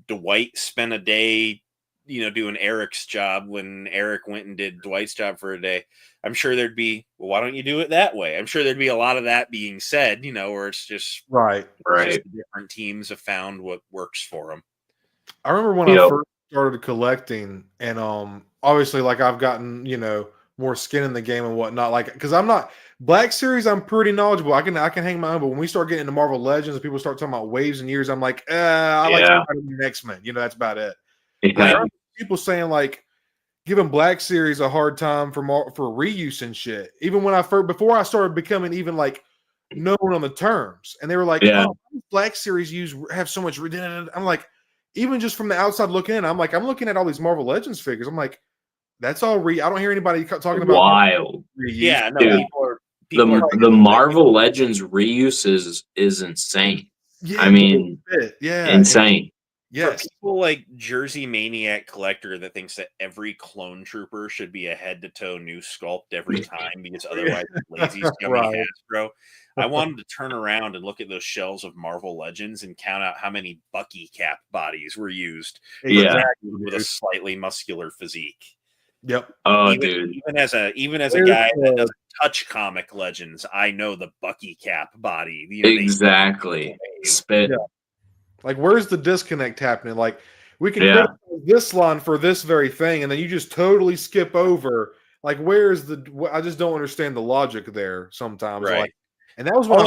Dwight spent a day, doing Eric's job when Eric went and did Dwight's job for a day, I'm sure there'd be, well, why don't you do it that way? I'm sure there'd be a lot of that being said, where it's just right. Just different teams have found what works for them. I remember when I first started collecting, and obviously, like I've gotten more skin in the game and whatnot. Like, because I'm not Black Series, I'm pretty knowledgeable. I can hang my own. But when we start getting into Marvel Legends and people start talking about waves and years, I'm like, I like X-Men. That's about it. Yeah. People saying like giving Black Series a hard time for reuse and shit. Even when before I started becoming even like known on the terms, and they were like, oh, Black Series have so much. I'm like, even just from the outside looking in, I'm looking at all these Marvel Legends figures. I'm like, that's all I don't hear anybody talking about wild. Yeah, no, dude, the Marvel Legends reuse is insane. Yeah, I mean, insane. Yes. For people like Jersey Maniac Collector that thinks that every clone trooper should be a head-to-toe new sculpt every time because otherwise lazy scummy Hasbro. I wanted to turn around and look at those shelves of Marvel Legends and count out how many Bucky cap bodies were used. With a slightly muscular physique. Yep. Oh, dude. Even as a guy that doesn't touch comic Legends, I know the Bucky cap body. Exactly. Spit. Yeah. Like, where's the disconnect happening? Like, we can criticize this line for this very thing, and then you just totally skip over. Like, where's I just don't understand the logic there sometimes. Right. Like, and that was when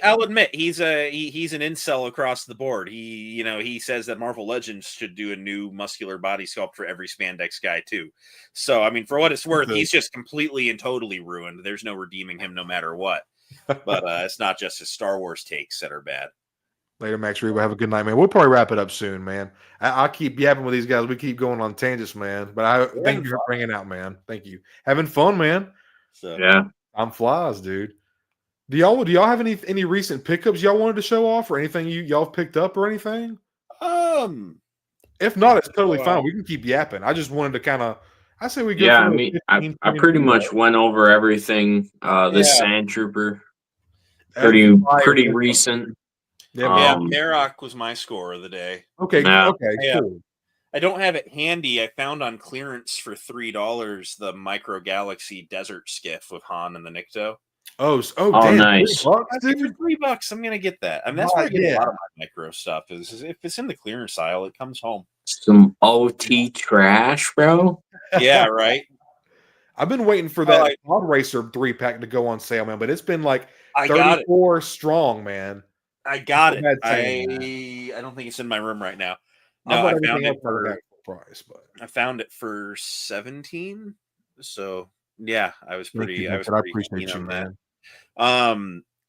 I'll admit he's an incel across the board. He says that Marvel Legends should do a new muscular body sculpt for every spandex guy too. So I mean, for what it's worth, he's just completely and totally ruined. There's no redeeming him, no matter what. But it's not just his Star Wars takes that are bad. Later, Max Reba. Have a good night, man. We'll probably wrap it up soon, man. I'll keep yapping with these guys. We keep going on tangents, man. But thank you for bringing out, man. Thank you. Having fun, man. So, I'm flies, dude. Do y'all have any recent pickups y'all wanted to show off, or anything y'all picked up or anything? If not, it's totally fine. We can keep yapping. I just wanted to kind of. I say we go. Yeah, I mean, I pretty much went over everything. This Sand Trooper, pretty recent. Yeah, Marok was my score of the day. Okay, cool. I don't have it handy. I found on clearance for $3 the Micro Galaxy Desert Skiff with Han and the Nikto. Oh, damn, nice. $3, $3. I'm gonna get that. I mean, that's where I get a lot of my micro stuff. Is if it's in the clearance aisle, it comes home. Some OT trash, bro. Yeah, right. I've been waiting for that Pod Racer 3-pack to go on sale, man. But it's been like 34 strong, man. I got it. I don't think it's in my room right now. No, I found it for price, but I found it for 17. So yeah, I was pretty. I appreciate you, man.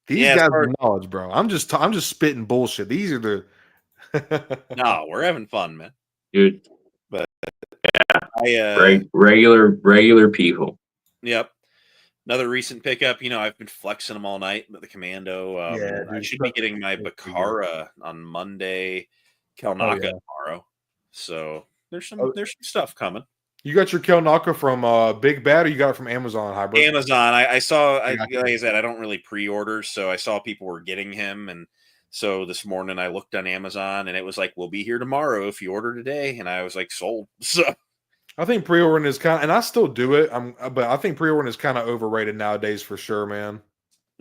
These guys are knowledge, bro. I'm just spitting bullshit. These are the. No, we're having fun, man, dude. But regular people. Yep. Another recent pickup. I've been flexing them all night, but the Commando. I should be getting my Bakara on Monday. Kelnaka tomorrow. So there's some stuff coming. You got your Kelnaka from Big Bad, or you got it from Amazon Hybrid? Amazon. I saw. Like I said, I don't really pre-order, so I saw people were getting him, and so this morning I looked on Amazon, and it was like, "We'll be here tomorrow if you order today," and I was like, "Sold." So I think pre-ordering is kind of, and I still do it. But I think pre-ordering is kind of overrated nowadays for sure, man.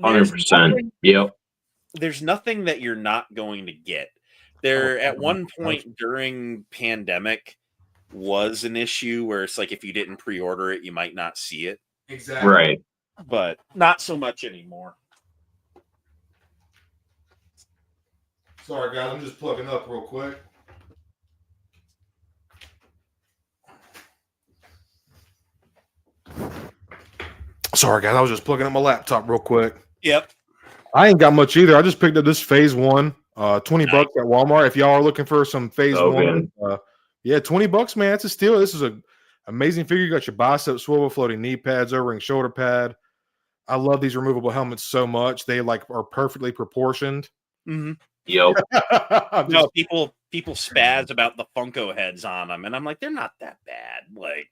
100%. Yep. There's nothing that you're not going to get. There at one point during pandemic was an issue where it's like if you didn't pre-order it, you might not see it. Exactly. Right. But not so much anymore. Sorry, guys. I'm just plugging up real quick. Sorry, guys. I was just plugging up my laptop real quick. Yep. I ain't got much either. I just picked up this Phase 1, $20 at Walmart. If y'all are looking for some Phase 1, yeah, $20, man. That's a steal. This is a amazing figure. You got your bicep swivel, floating knee pads, over-ring shoulder pad. I love these removable helmets so much. They like are perfectly proportioned. Mm-hmm. Yep. No, people spaz about the Funko heads on them, and I'm like, they're not that bad. Like,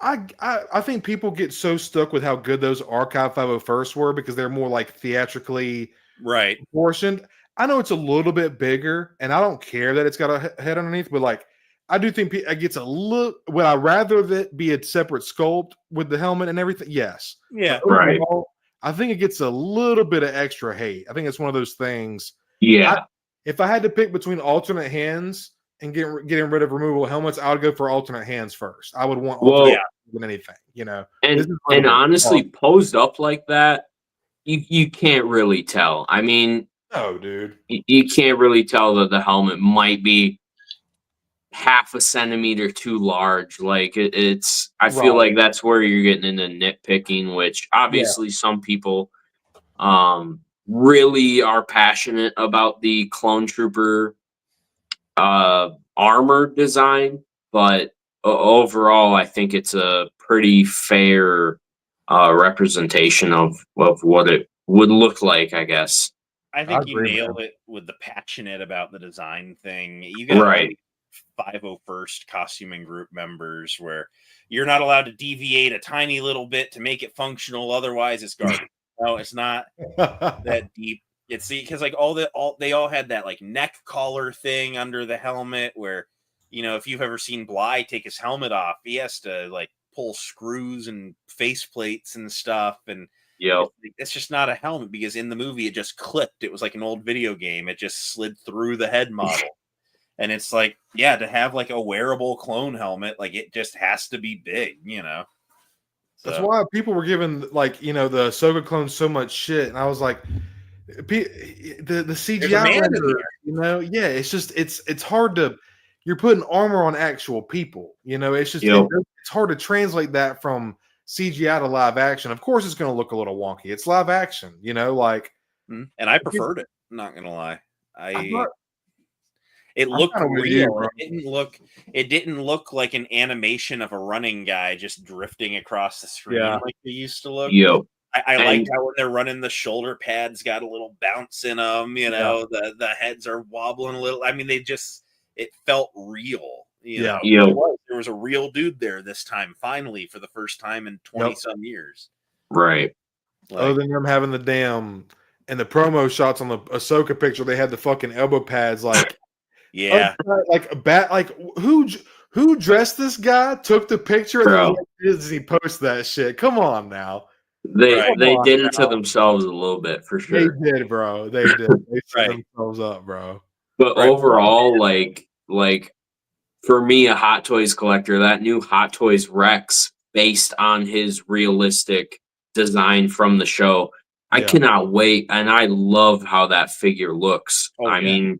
I think people get so stuck with how good those Archive 501st were because they're more like theatrically proportioned. I know it's a little bit bigger, and I don't care that it's got a head underneath, but like I do think it gets a little. Would I rather that be a separate sculpt with the helmet and everything? Yes. Yeah. But overall, I think it gets a little bit of extra hate. I think it's one of those things. Yeah. If I had to pick between alternate hands and getting rid of removable helmets, I would go for alternate hands first. I would want alternate than anything, you know. And honestly, posed up like that, you can't really tell. I mean, no, dude, you can't really tell that the helmet might be half a centimeter too large. Like it's, I feel like that's where you're getting into nitpicking, which obviously some people really are passionate about the clone trooper armor design, but overall I think it's a pretty fair representation of what it would look like, I guess. I think you nailed it with the passionate about the design thing. You got 501st costuming group members where you're not allowed to deviate a tiny little bit to make it functional, otherwise it's garbage. No, it's not that deep. It's because like they all had that like neck collar thing under the helmet where, you know, if you've ever seen Bly take his helmet off, he has to like pull screws and face plates and stuff, and it's just not a helmet because in the movie it just clipped. It was like an old video game. It just slid through the head model. And it's like, yeah, to have like a wearable clone helmet, like it just has to be big, you know. So. That's why people were giving like, you know, the Ahsoka clones so much shit, and I was like, the CGI render, you know, yeah, it's just it's hard to. You're putting armor on actual people, you know. It's just it's hard to translate that from CGI to live action. Of course, it's going to look a little wonky. It's live action, you know, like. And I preferred it. I'm not going to lie. It looked real. It didn't look like an animation of a running guy just drifting across the screen like they used to look. I like how when they're running, the shoulder pads got a little bounce in them. You know, the heads are wobbling a little. I mean, it felt real. You know, there was a real dude there this time. Finally, for the first time in 20 some years. Right. Other than them having the damn and the promo shots on the Ahsoka picture, they had the fucking elbow pads like. Yeah, like a bat. Like who dressed this guy? Took the picture and then Disney post that shit. Come on now. They did it to themselves a little bit for sure. They did, bro. They did. They set themselves up, bro. But overall, like for me, a Hot Toys collector, that new Hot Toys Rex, based on his realistic design from the show, I cannot wait, and I love how that figure looks. I mean.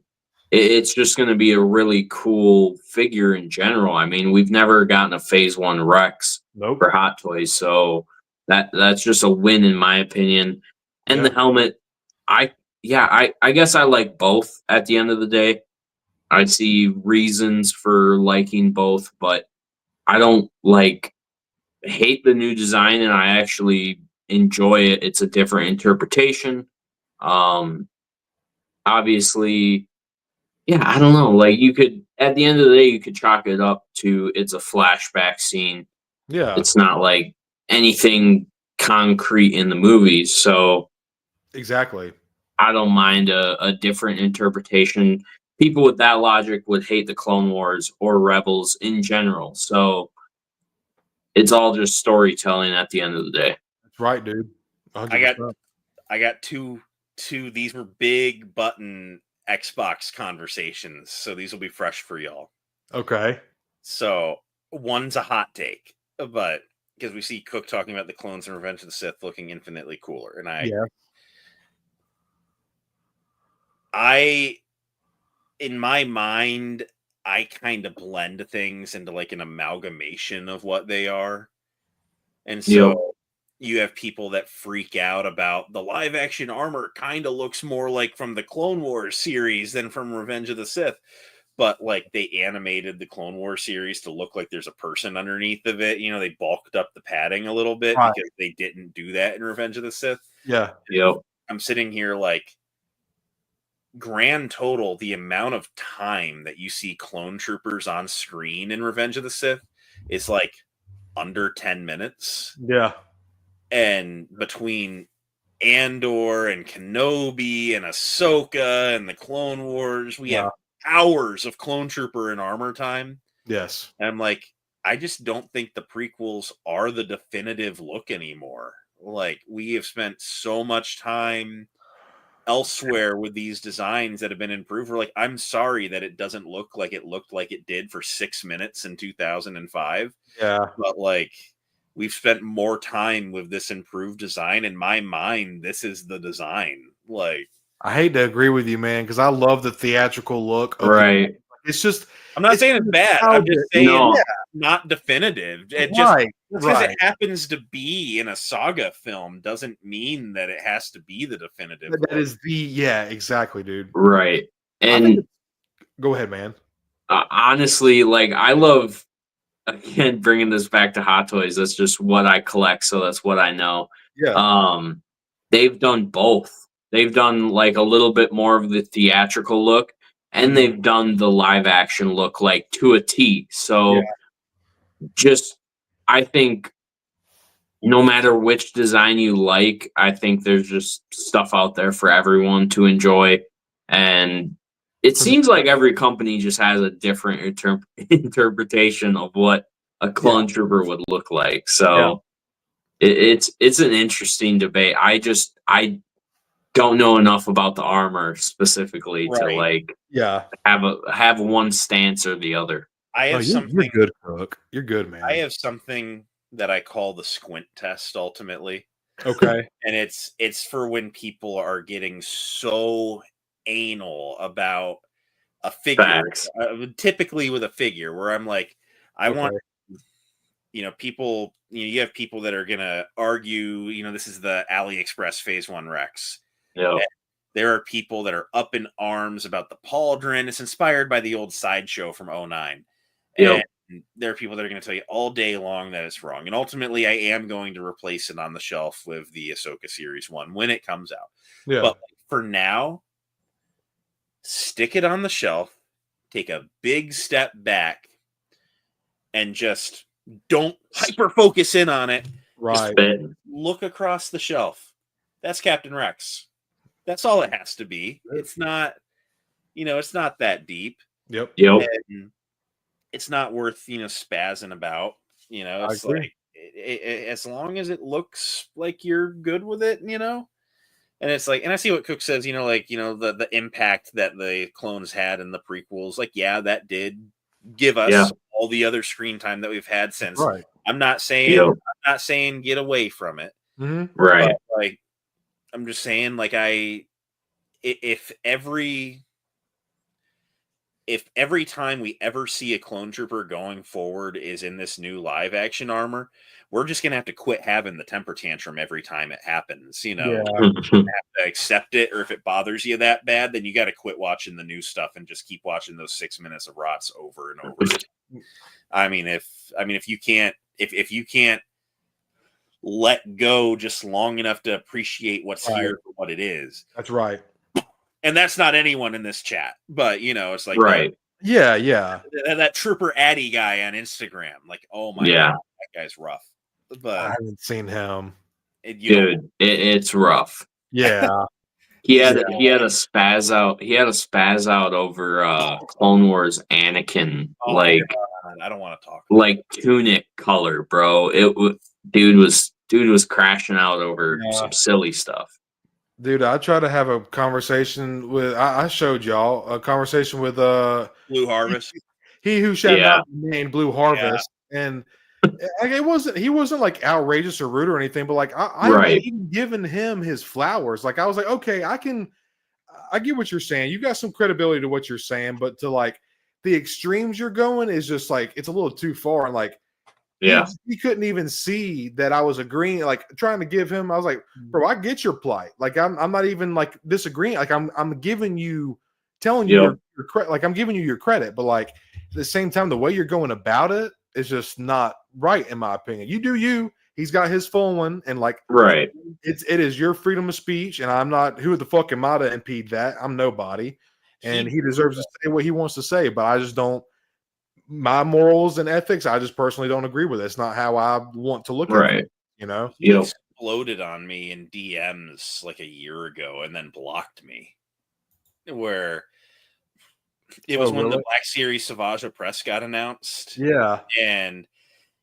It's just going to be a really cool figure in general. I mean, we've never gotten a Phase 1 Rex for Hot Toys, so that's just a win in my opinion. And the helmet, I guess I like both at the end of the day. I see reasons for liking both, but I don't hate the new design, and I actually enjoy it. It's a different interpretation. Obviously, yeah, I don't know. Like you could, at the end of the day, you could chalk it up to it's a flashback scene. Yeah, it's not like anything concrete in the movies. So exactly, I don't mind a different interpretation. People with that logic would hate the Clone Wars or Rebels in general. So it's all just storytelling at the end of the day. That's right, dude. 100%. I got two. These were big button Xbox conversations, so these will be fresh for y'all. Okay. So one's a hot take, but because we see Cook talking about the clones in Revenge of the Sith looking infinitely cooler, and I in my mind, I kind of blend things into like an amalgamation of what they are. And so you have people that freak out about the live action armor kind of looks more like from the Clone Wars series than from Revenge of the Sith. But like they animated the Clone Wars series to look like there's a person underneath of it. They bulked up the padding a little bit because they didn't do that in Revenge of the Sith. Yeah. Yep. I'm sitting here like, grand total, the amount of time that you see clone troopers on screen in Revenge of the Sith is like under 10 minutes. Yeah. And between Andor and Kenobi and Ahsoka and the Clone Wars, we have hours of clone trooper and armor time. Yes. And I'm like, I just don't think the prequels are the definitive look anymore. Like, we have spent so much time elsewhere with these designs that have been improved. We're like, I'm sorry that it doesn't look like it looked like it did for 6 minutes in 2005. Yeah. But like, we've spent more time with this improved design. In my mind, this is the design. Like, I hate to agree with you, man, because I love the theatrical look. Right. It's just, I'm not saying it's bad. I'm just saying not definitive. It just because it happens to be in a saga film doesn't mean that it has to be the definitive. That is exactly, dude. Right. And go ahead, man. Honestly, like, I love, again, bringing this back to Hot Toys. That's just what I collect, so that's what I know. Yeah. They've done both. They've done like a little bit more of the theatrical look, and they've done the live action look like to a T. So just, I think no matter which design you like, I think there's just stuff out there for everyone to enjoy. And it seems like every company just has a different interpretation of what a clone trooper would look like. So it's an interesting debate. I don't know enough about the armor specifically to like have one stance or the other. I have something. You're good, Cook. You're good, man. I have something that I call the squint test ultimately. Okay. And it's for when people are getting so anal about a figure, typically with a figure, where I'm like, I want, people, you have people that are gonna argue, this is the AliExpress Phase 1 Rex. Yeah. There are people that are up in arms about the pauldron. It's inspired by the old Sideshow from 2009. And there are people that are going to tell you all day long that it's wrong. And ultimately, I am going to replace it on the shelf with the Ahsoka Series 1 when it comes out. Yeah. But for now, stick it on the shelf, take a big step back, and just don't hyper focus in on it. Right. Just look across the shelf. That's Captain Rex. That's all it has to be. It's not, it's not that deep. Yep. And it's not worth, spazzing about. It's like, as long as it looks like you're good with it, and it's like, and I see what Cook says, the impact that the clones had in the prequels. Like, that did give us all the other screen time that we've had since. Right. I'm not saying get away from it. Mm-hmm. Right. But, like, I'm just saying, like, if every time we ever see a clone trooper going forward is in this new live action armor, we're just gonna have to quit having the temper tantrum every time it happens. You have to accept it, or if it bothers you that bad, then you got to quit watching the new stuff and just keep watching those 6 minutes of rots over and over again. If you can't let go just long enough to appreciate what's here for what it is. That's right. And that's not anyone in this chat, but it's like, that Trooper Addy guy on Instagram. Like, oh my God, that guy's rough. But I haven't seen him. Dude, it's rough. Yeah. He had a spaz out. He had a spaz out over Clone Wars Anakin. I don't want to talk. Like tunic color, bro. Dude was crashing out over some silly stuff. Dude, I tried to have a conversation with. I showed y'all a conversation with Blue Harvest. He who shall not be named, Blue Harvest, and he wasn't like outrageous or rude or anything, but like I even given him his flowers. Like I was like, okay, I get what you're saying. You got some credibility to what you're saying, but to like the extremes you're going is just like it's a little too far. And like he couldn't even see that I was agreeing, like trying to give him. I was like, bro, I get your plight. Like I'm not even like disagreeing. Like I'm giving you, telling you your credit. Like I'm giving you your credit, but like at the same time, the way you're going about it is just not right in my opinion. You do you. He's got his phone one, and like it is your freedom of speech, and I'm not. Who the fuck am I to impede that? I'm nobody, and he deserves to say what he wants to say. But I just don't. My morals and ethics, I just personally don't agree with it. It's not how I want to look at it. You know, he exploded on me in DMs like a year ago, and then blocked me. Where it was when the Black Series Savage Press got announced. Yeah, and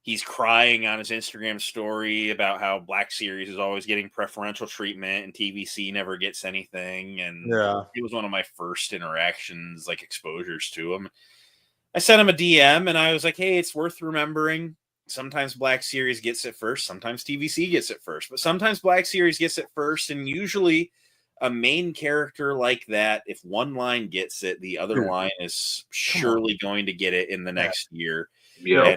he's crying on his Instagram story about how Black Series is always getting preferential treatment and TVC never gets anything. And it was one of my first interactions, like exposures to him. I sent him a DM and I was like, hey, it's worth remembering. Sometimes Black Series gets it first. Sometimes TVC gets it first. But sometimes Black Series gets it first. And usually a main character like that, if one line gets it, the other line is surely going to get it in the next year. Yeah.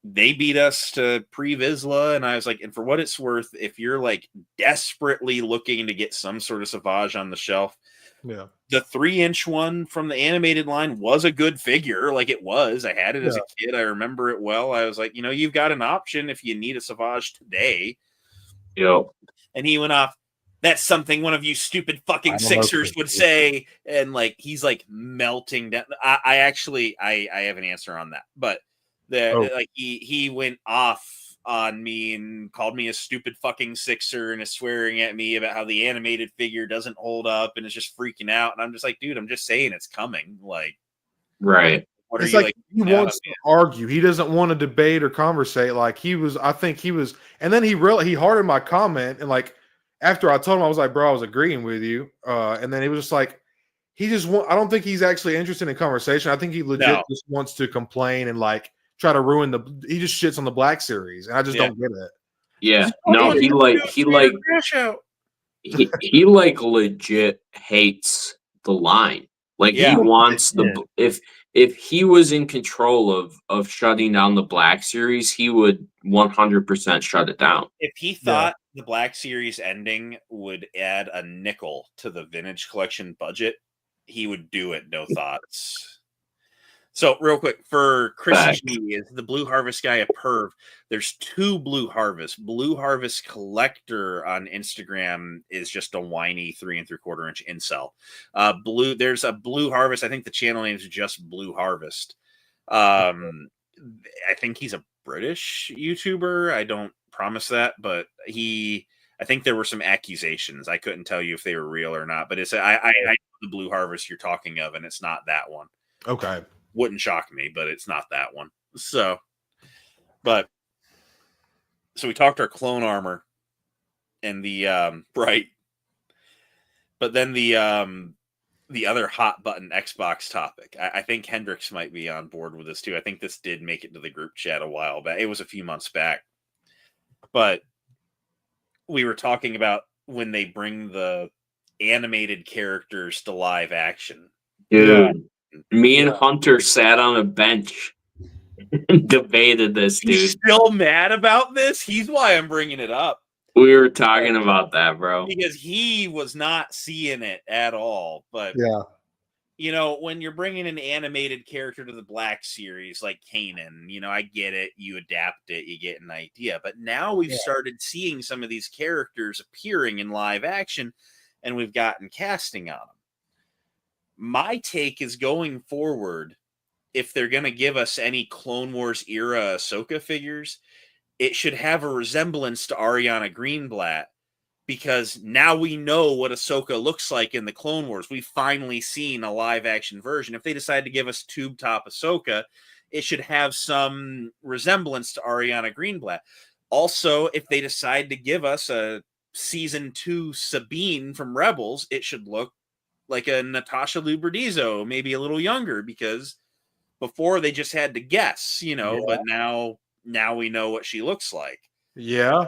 They beat us to pre-Vizsla, and I was like, and for what it's worth, if you're like desperately looking to get some sort of Savage on the shelf, the 3-inch one from the animated line was a good figure. Like it was. I had it as a kid. I remember it well. I was like, you've got an option if you need a Savage today. Yep. And he went off, that's something one of you stupid fucking Sixers would say. And like, he's like melting down. I actually have an answer on that, but like he went off on me and called me a stupid fucking Sixer and is swearing at me about how the animated figure doesn't hold up and is just freaking out. And I'm just like, dude, I'm just saying it's coming. Like, right. What are it's you like he wants to argue. He doesn't want to debate or conversate. Like I think he was, and then he hearted my comment. And like, after I told him, I was like, bro, I was agreeing with you. And then it was just like, I don't think he's actually interested in conversation. I think he legit just wants to complain and like, try to ruin he just shits on the Black Series, and I just don't get it. Yeah, no, he legit hates the line. Like he wants if he was in control of shutting down the Black Series, he would 100% shut it down. If he thought the Black Series ending would add a nickel to the Vintage Collection budget, he would do it. No thoughts. So real quick, for Chris G, is the Blue Harvest guy a perv? There's 2 Blue Harvest. Blue Harvest Collector on Instagram is just a whiny 3 3/4 inch incel. There's a Blue Harvest. I think the channel name is just Blue Harvest. I think he's a British YouTuber. I don't promise that, but I think there were some accusations. I couldn't tell you if they were real or not, but I know the Blue Harvest you're talking of, and it's not that one. Okay. Wouldn't shock me, but it's not that one. So we talked our clone armor and the bright, but then the other hot button Xbox topic. I think Hendrix might be on board with this too. I think this did make it to the group chat a while back. It was a few months back, but we were talking about when they bring the animated characters to live action. Dude. Me and Hunter sat on a bench and debated this, dude. He's still mad about this? He's why I'm bringing it up. We were talking about that, bro. Because he was not seeing it at all. But, when you're bringing an animated character to the Black Series like Kanan, I get it. You adapt it. You get an idea. But now we've started seeing some of these characters appearing in live action, and we've gotten casting on them. My take is going forward, if they're going to give us any Clone Wars era Ahsoka figures, it should have a resemblance to Ariana Greenblatt, because now we know what Ahsoka looks like in the Clone Wars. We've finally seen a live action version. If they decide to give us tube top Ahsoka, it should have some resemblance to Ariana Greenblatt. Also, if they decide to give us a season 2 Sabine from Rebels, it should look like a Natasha Luberdizzo, maybe a little younger, because before they just had to guess, but now we know what she looks like. Yeah.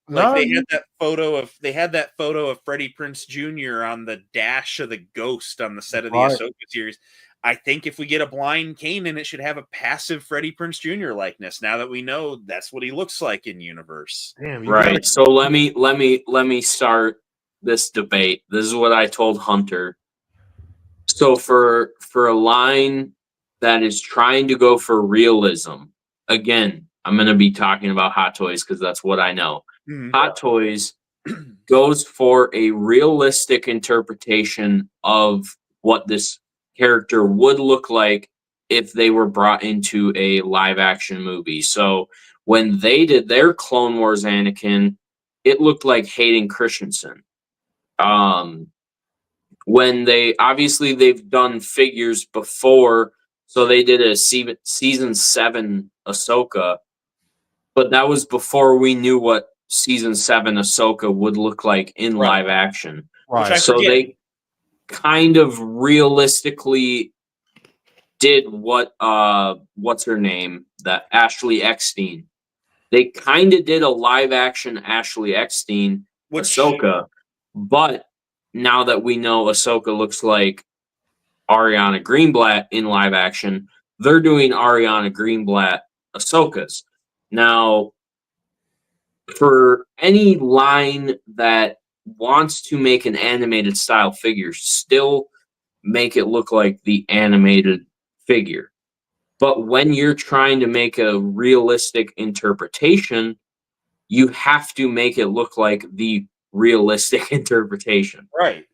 Like No, they had that photo of Freddie Prinze Jr. on the dash of the Ghost on the set of the Right. Ahsoka series. I think if we get a blind Kanan, it should have a passive Freddie Prinze Jr. likeness. Now that we know that's what he looks like in universe. damn, Right. So let me start this debate. This is what I told Hunter. So for a line that is trying to go for realism, again, I'm going to be talking about Hot Toys because that's what I know. Hot Toys goes for a realistic interpretation of what this character would look like if they were brought into a live action movie. So when they did their Clone Wars Anakin, it looked like Hayden Christensen. When they've done figures before, so they did a season 7 Ahsoka, but that was before we knew what season 7 Ahsoka would look like in live action. Right. So they kind of realistically did what what's her name? That Ashley Eckstein. They kind of did a live action Ashley Eckstein Ahsoka, but now that we know Ahsoka looks like Ariana Greenblatt in live action, they're doing Ariana Greenblatt Ahsokas. Now, for any line that wants to make an animated style figure, still make it look like the animated figure. But when you're trying to make a realistic interpretation, you have to make it look like the realistic interpretation. Right.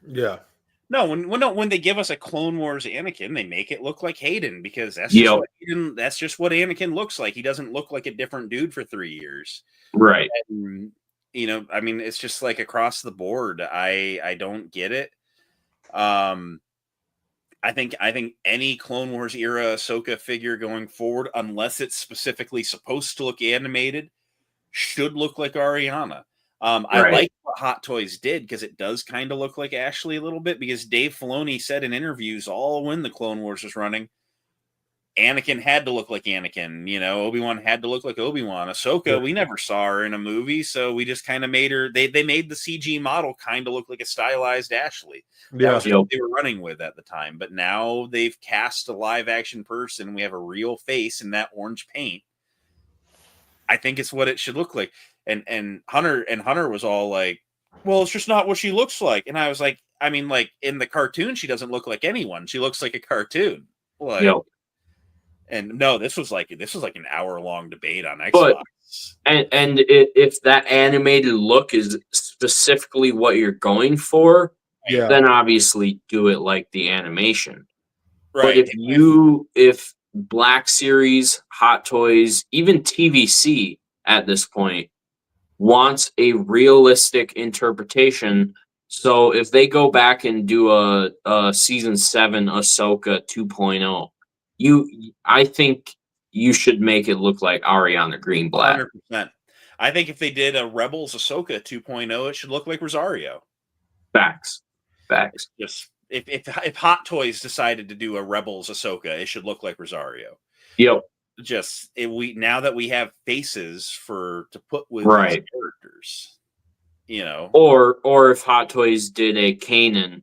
Yeah. No, when they give us a Clone Wars Anakin, they make it look like Hayden because that's just what Anakin looks like. He doesn't look like a different dude for 3 years. Right. And, I mean, it's just like across the board. I don't get it. I think any Clone Wars era Ahsoka figure going forward, unless it's specifically supposed to look animated, should look like Ariana. I like what Hot Toys did because it does kind of look like Ashley a little bit, because Dave Filoni said in interviews all when the Clone Wars was running, Anakin had to look like Anakin, Obi-Wan had to look like Obi-Wan. Ahsoka, we never saw her in a movie, so we just kind of made her, they made the CG model kind of look like a stylized Ashley. That was what they were running with at the time. But now they've cast a live action person. We have a real face in that orange paint. I think it's what it should look like. And Hunter was all like, well, it's just not what she looks like. And I was like, I mean, like in the cartoon, she doesn't look like anyone. She looks like a cartoon. And no, this was like an hour-long debate on Xbox. And if that animated look is specifically what you're going for, then obviously do it like the animation. Right. But if Black Series, Hot Toys, even TVC at this point wants a realistic interpretation, so if they go back and do a season 7 Ahsoka 2.0, I think you should make it look like Ariana Greenblatt. 100%. I think if they did a Rebels Ahsoka 2.0, it should look like Rosario. Facts. Just if Hot Toys decided to do a Rebels Ahsoka, it should look like Rosario. Yep. Just now that we have faces to put with these characters, Or if Hot Toys did a Kanan,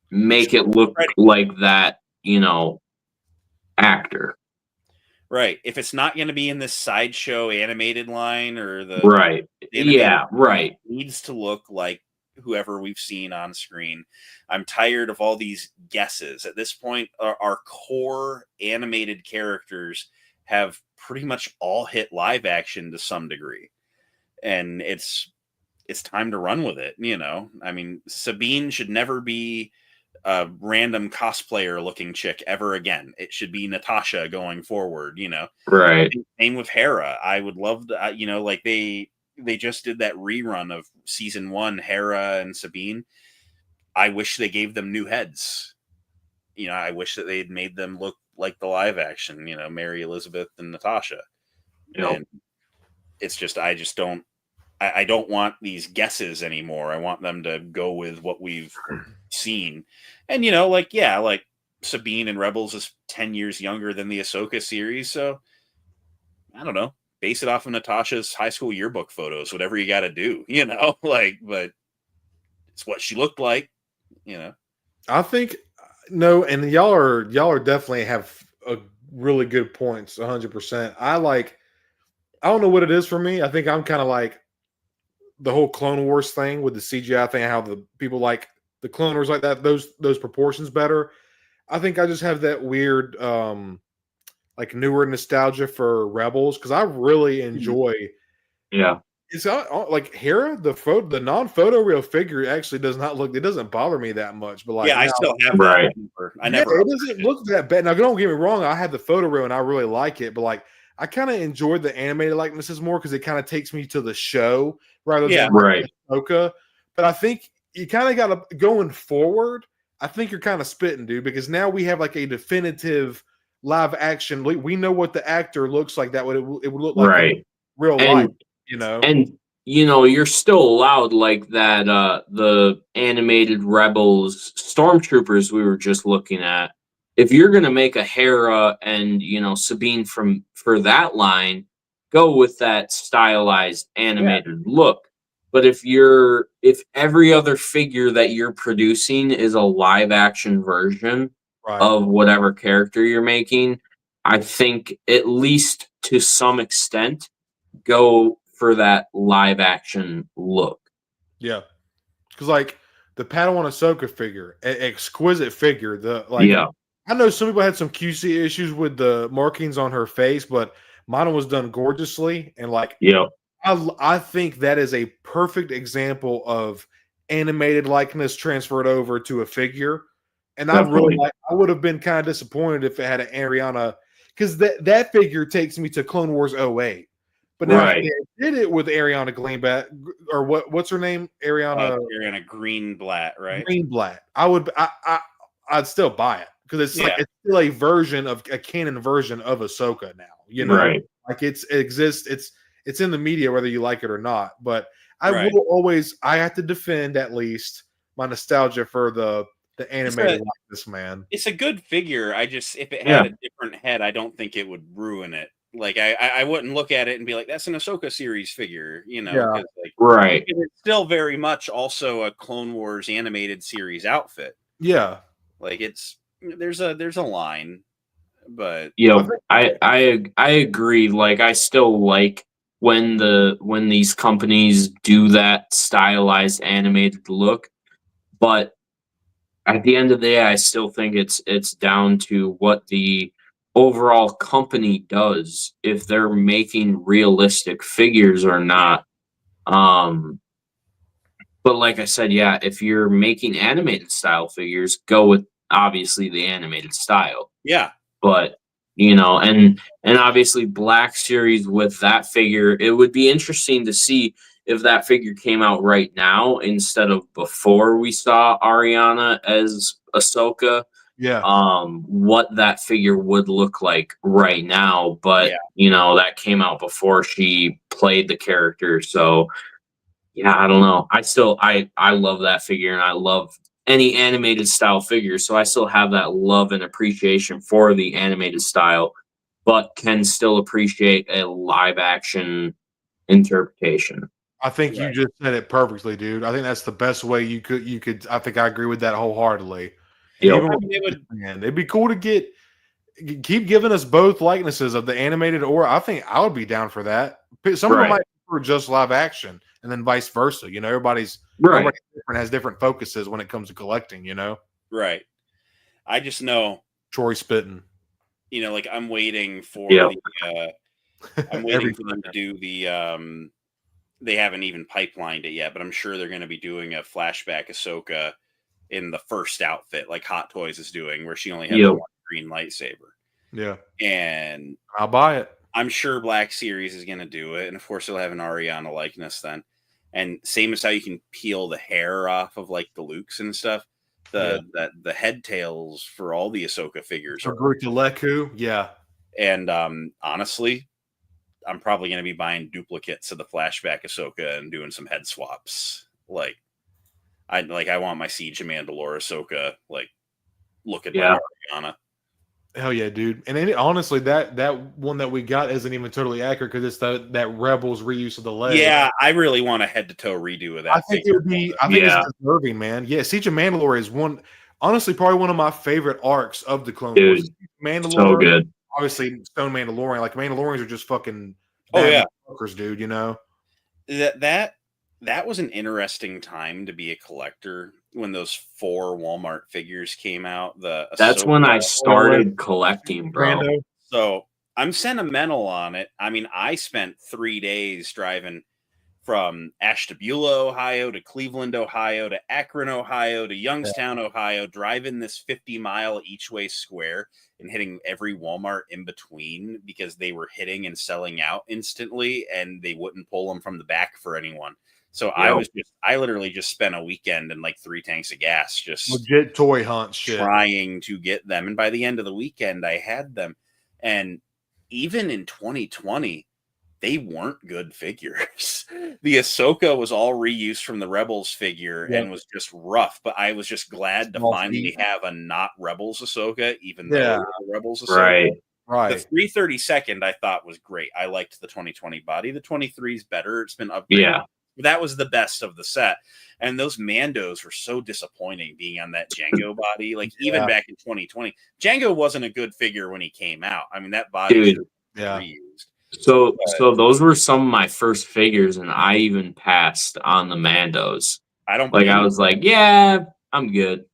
make it look like that, actor. Right. If it's not going to be in this sideshow animated line or the it needs to look like whoever we've seen on screen. I'm tired of all these guesses. At this point, our core animated characters have pretty much all hit live action to some degree, and it's time to run with it. I mean, Sabine should never be a random cosplayer looking chick ever again. It should be Natasha going forward, Right. Same with Hera. I would love to, like they just did that rerun of season 1, Hera and Sabine. I wish they gave them new heads. I wish that they'd made them look like the live action, Mary Elizabeth and Natasha. And it's just, I don't want these guesses anymore. I want them to go with what we've seen. And, like Sabine in Rebels is 10 years younger than the Ahsoka series. So I don't know. base it off of Natasha's high school yearbook photos, whatever you got to do, you know, like, but it's what she looked like, you know. I think no, and y'all are definitely have a really good points, 100%. I don't know what it is for me. I think I'm kind of like the whole Clone Wars thing with the CGI thing, how the people like the Clone Wars like that, those proportions better. I think I just have that weird like newer nostalgia for Rebels because I really enjoy. Yeah. It's like Hera, the non-photo real figure actually does not look. It doesn't bother me that much, but like Yeah, I now, still have that. Right. I never. it doesn't look that bad. Now, don't get me wrong. I had the photo real and I really like it, but like I kind of enjoyed the animated likenesses more because it kind of takes me to the show rather Yeah. than like Right. Ahsoka. But I think you kind of got to going forward. I think you're kind of spitting, dude, because now we have like a definitive live action. We know what the actor looks like. That would it would look like Right. in real life, you know. And you know, you're still allowed like that the animated Rebels stormtroopers we were just looking at. If you're gonna make a Hera and you know Sabine for that line, go with that stylized animated look. But if every other figure that you're producing is a live action version Right. of whatever character you're making, I think at least to some extent go for that live action look. Yeah, because like the Padawan Ahsoka figure, exquisite figure. The Yeah. I know some people had some QC issues with the markings on her face, but mine was done gorgeously. And like Yeah. I think that is a perfect example of animated likeness transferred over to a figure. And Definitely. I would have been kind of disappointed if it had an Ariana because that figure takes me to Clone Wars '08. But now if Right. they did it with Ariana Greenblatt or what's her name? Ariana Ariana Greenblatt, right? Greenblatt. I'd still buy it because it's like Yeah. it's still a version of a canon version of Ahsoka now. You know, Right. like it exists. It's in the media whether you like it or not. But I Right. will always I have to defend at least my nostalgia for the animated like this man. It's a good figure. I just if it Yeah. had a different head, I don't think it would ruin it. Like I wouldn't look at it and be like, that's an Ahsoka series figure, you know, Yeah. 'cause, like, Right. it's still very much also a Clone Wars animated series outfit. Yeah. Like there's a line, but Yeah. I agree. Like I still like when these companies do that stylized animated look, but at the end of the day, I still think it's down to what the overall company does if they're making realistic figures or not. Um, but like I said, yeah, if you're making animated style figures, go with obviously the animated style. yeah. But you know, and obviously Black Series with that figure, it would be interesting to see if that figure came out right now instead of before we saw Ariana as Ahsoka, Yeah. what that figure would look like right now. But Yeah. you know, that came out before she played the character, so yeah, I don't know. I love that figure and I love any animated style figure, so I still have that love and appreciation for the animated style, but can still appreciate a live action interpretation. I think you Right. just said it perfectly, dude. I think that's the best way you could I think I agree with that wholeheartedly. And Yep. even I with mean, it would man, it'd be cool to keep giving us both likenesses of the animated or I think I would be down for that. Some people Right. might prefer just live action and then vice versa. You know, everybody's Right. different, has different focuses when it comes to collecting, you know. right. I just know, Troy spitting. you know, like I'm waiting for Yep. I'm waiting for them to do they haven't even pipelined it yet, but I'm sure they're going to be doing a flashback Ahsoka in the first outfit, like Hot Toys is doing, where she only has Yep. one green lightsaber. Yeah. And I'll buy it. I'm sure Black Series is going to do it. And of course, they'll have an Ariana likeness then. And same as how you can peel the hair off of like the Lukes and stuff. The head tails for all the Ahsoka figures For are. Leku, yeah. And honestly, I'm probably going to be buying duplicates of the flashback Ahsoka and doing some head swaps. Like I want my Siege of Mandalore Ahsoka like looking Yeah. like Ariana. Hell yeah, dude. And honestly, that one that we got isn't even totally accurate because it's that Rebels reuse of the leg. Yeah, I really want a head to toe redo of that. I think it would be. I think Yeah. it's deserving, man. Yeah, Siege of Mandalore is honestly, probably one of my favorite arcs of the Clone Wars. Dude, Mandalore, so good. obviously, Stone Mandalorian. Like Mandalorians are just fucking. Oh yeah, fuckers, dude. You know. That was an interesting time to be a collector when those 4 Walmart figures came out. That's when I started collecting, bro. Brando. So I'm sentimental on it. I mean, I spent 3 days driving from Ashtabula, Ohio to Cleveland, Ohio to Akron, Ohio to Youngstown, Ohio, driving this 50-mile each way square and hitting every Walmart in between because they were hitting and selling out instantly and they wouldn't pull them from the back for anyone. So I literally just spent a weekend and like 3 tanks of gas, just legit toy hunt shit, trying to get them. And by the end of the weekend, I had them. And even in 2020, they weren't good figures. The Ahsoka was all reused from the Rebels figure and was just rough, but I was just glad to finally have a not Rebels Ahsoka, even though it was a Rebels Ahsoka. Right. The 332nd I thought was great. I liked the 2020 body. The 23 is better. It's been upgraded. Yeah. That was the best of the set. And those Mandos were so disappointing being on that Django body. Like even back in 2020, Django wasn't a good figure when he came out. I mean, that body was reused. So those were some of my first figures, and I even passed on the Mandos. I don't like. I was like, yeah, I'm good.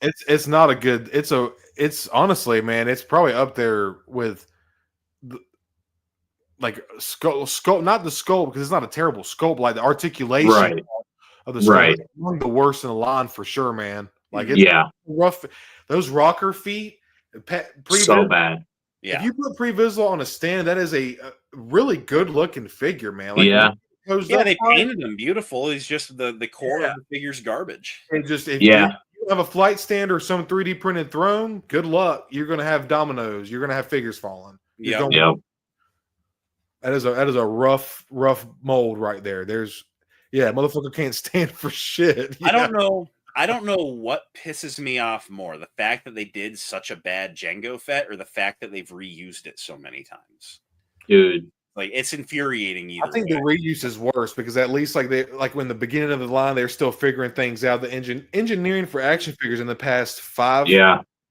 It's not a good. It's honestly, man, it's probably up there with like sculpt, not the sculpt because it's not a terrible sculpt. Like the articulation of the sculpt is one of the worst in the line for sure, man. Like it's rough. Those rocker feet, so bad. Yeah. If you put Pre-Visual on a stand, that is a really good looking figure, man. Like, they painted him beautiful. He's just the core of the figure's garbage. And just if you have a flight stand or some 3D printed throne, good luck. You're gonna have dominoes. You're gonna have figures falling. Yeah. That is a rough mold right there. Motherfucker can't stand for shit. Yeah. I don't know what pisses me off more, the fact that they did such a bad Django Fett or the fact that they've reused it so many times. Dude. Like it's infuriating I think the reuse is worse because at least like when the beginning of the line, they're still figuring things out. The engineering for action figures in the past 5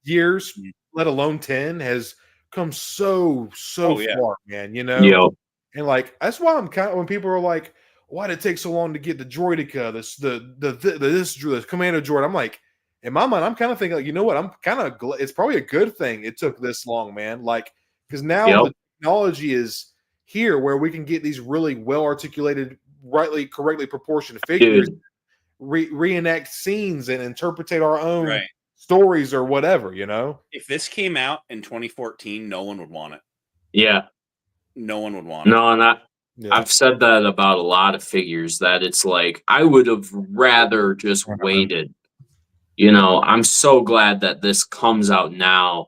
years, let alone 10, has come so far, man. You know? And like that's why I'm kind of when people are like, why did it take so long to get the Droidica, the Commando droid? I'm like, in my mind, I'm kind of thinking, like, you know what? I'm kind of it's probably a good thing it took this long, man. Like, because now the technology is here where we can get these really well articulated, correctly proportioned figures, reenact scenes, and interpretate our own stories or whatever. You know, if this came out in 2014, no one would want it. Yeah, no one would want it. No, not. I've said that about a lot of figures that it's like I would have rather just waited. You know, I'm so glad that this comes out now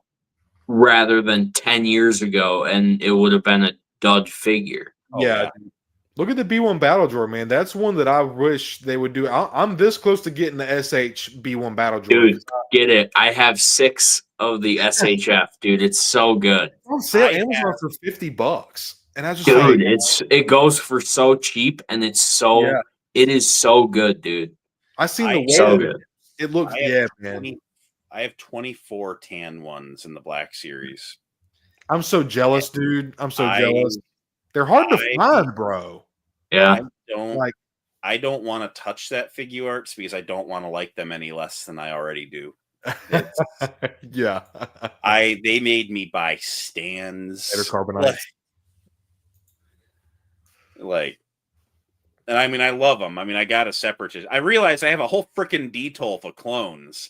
rather than 10 years ago and it would have been a dud figure. Look at the B1 Battle Droid, man. That's one that I wish they would do. I'm this close to getting the SH B1 Battle Droid. Dude, get it. I have 6 of the SHF, dude. It's so good. On sale Amazon for $50. And I just dude, it goes for so cheap and it's so it is so good, dude. I seen the way so good. It looks man. I have 24 tan ones in the Black Series. I'm so jealous, dude. I'm so jealous. They're hard to find, bro. Yeah. I don't want to touch that figure arts because I don't want to like them any less than I already do. They made me buy stands. Better Carbonite. And I mean, I love them. I mean, I got a separatist. I realized I have a whole freaking detail for clones.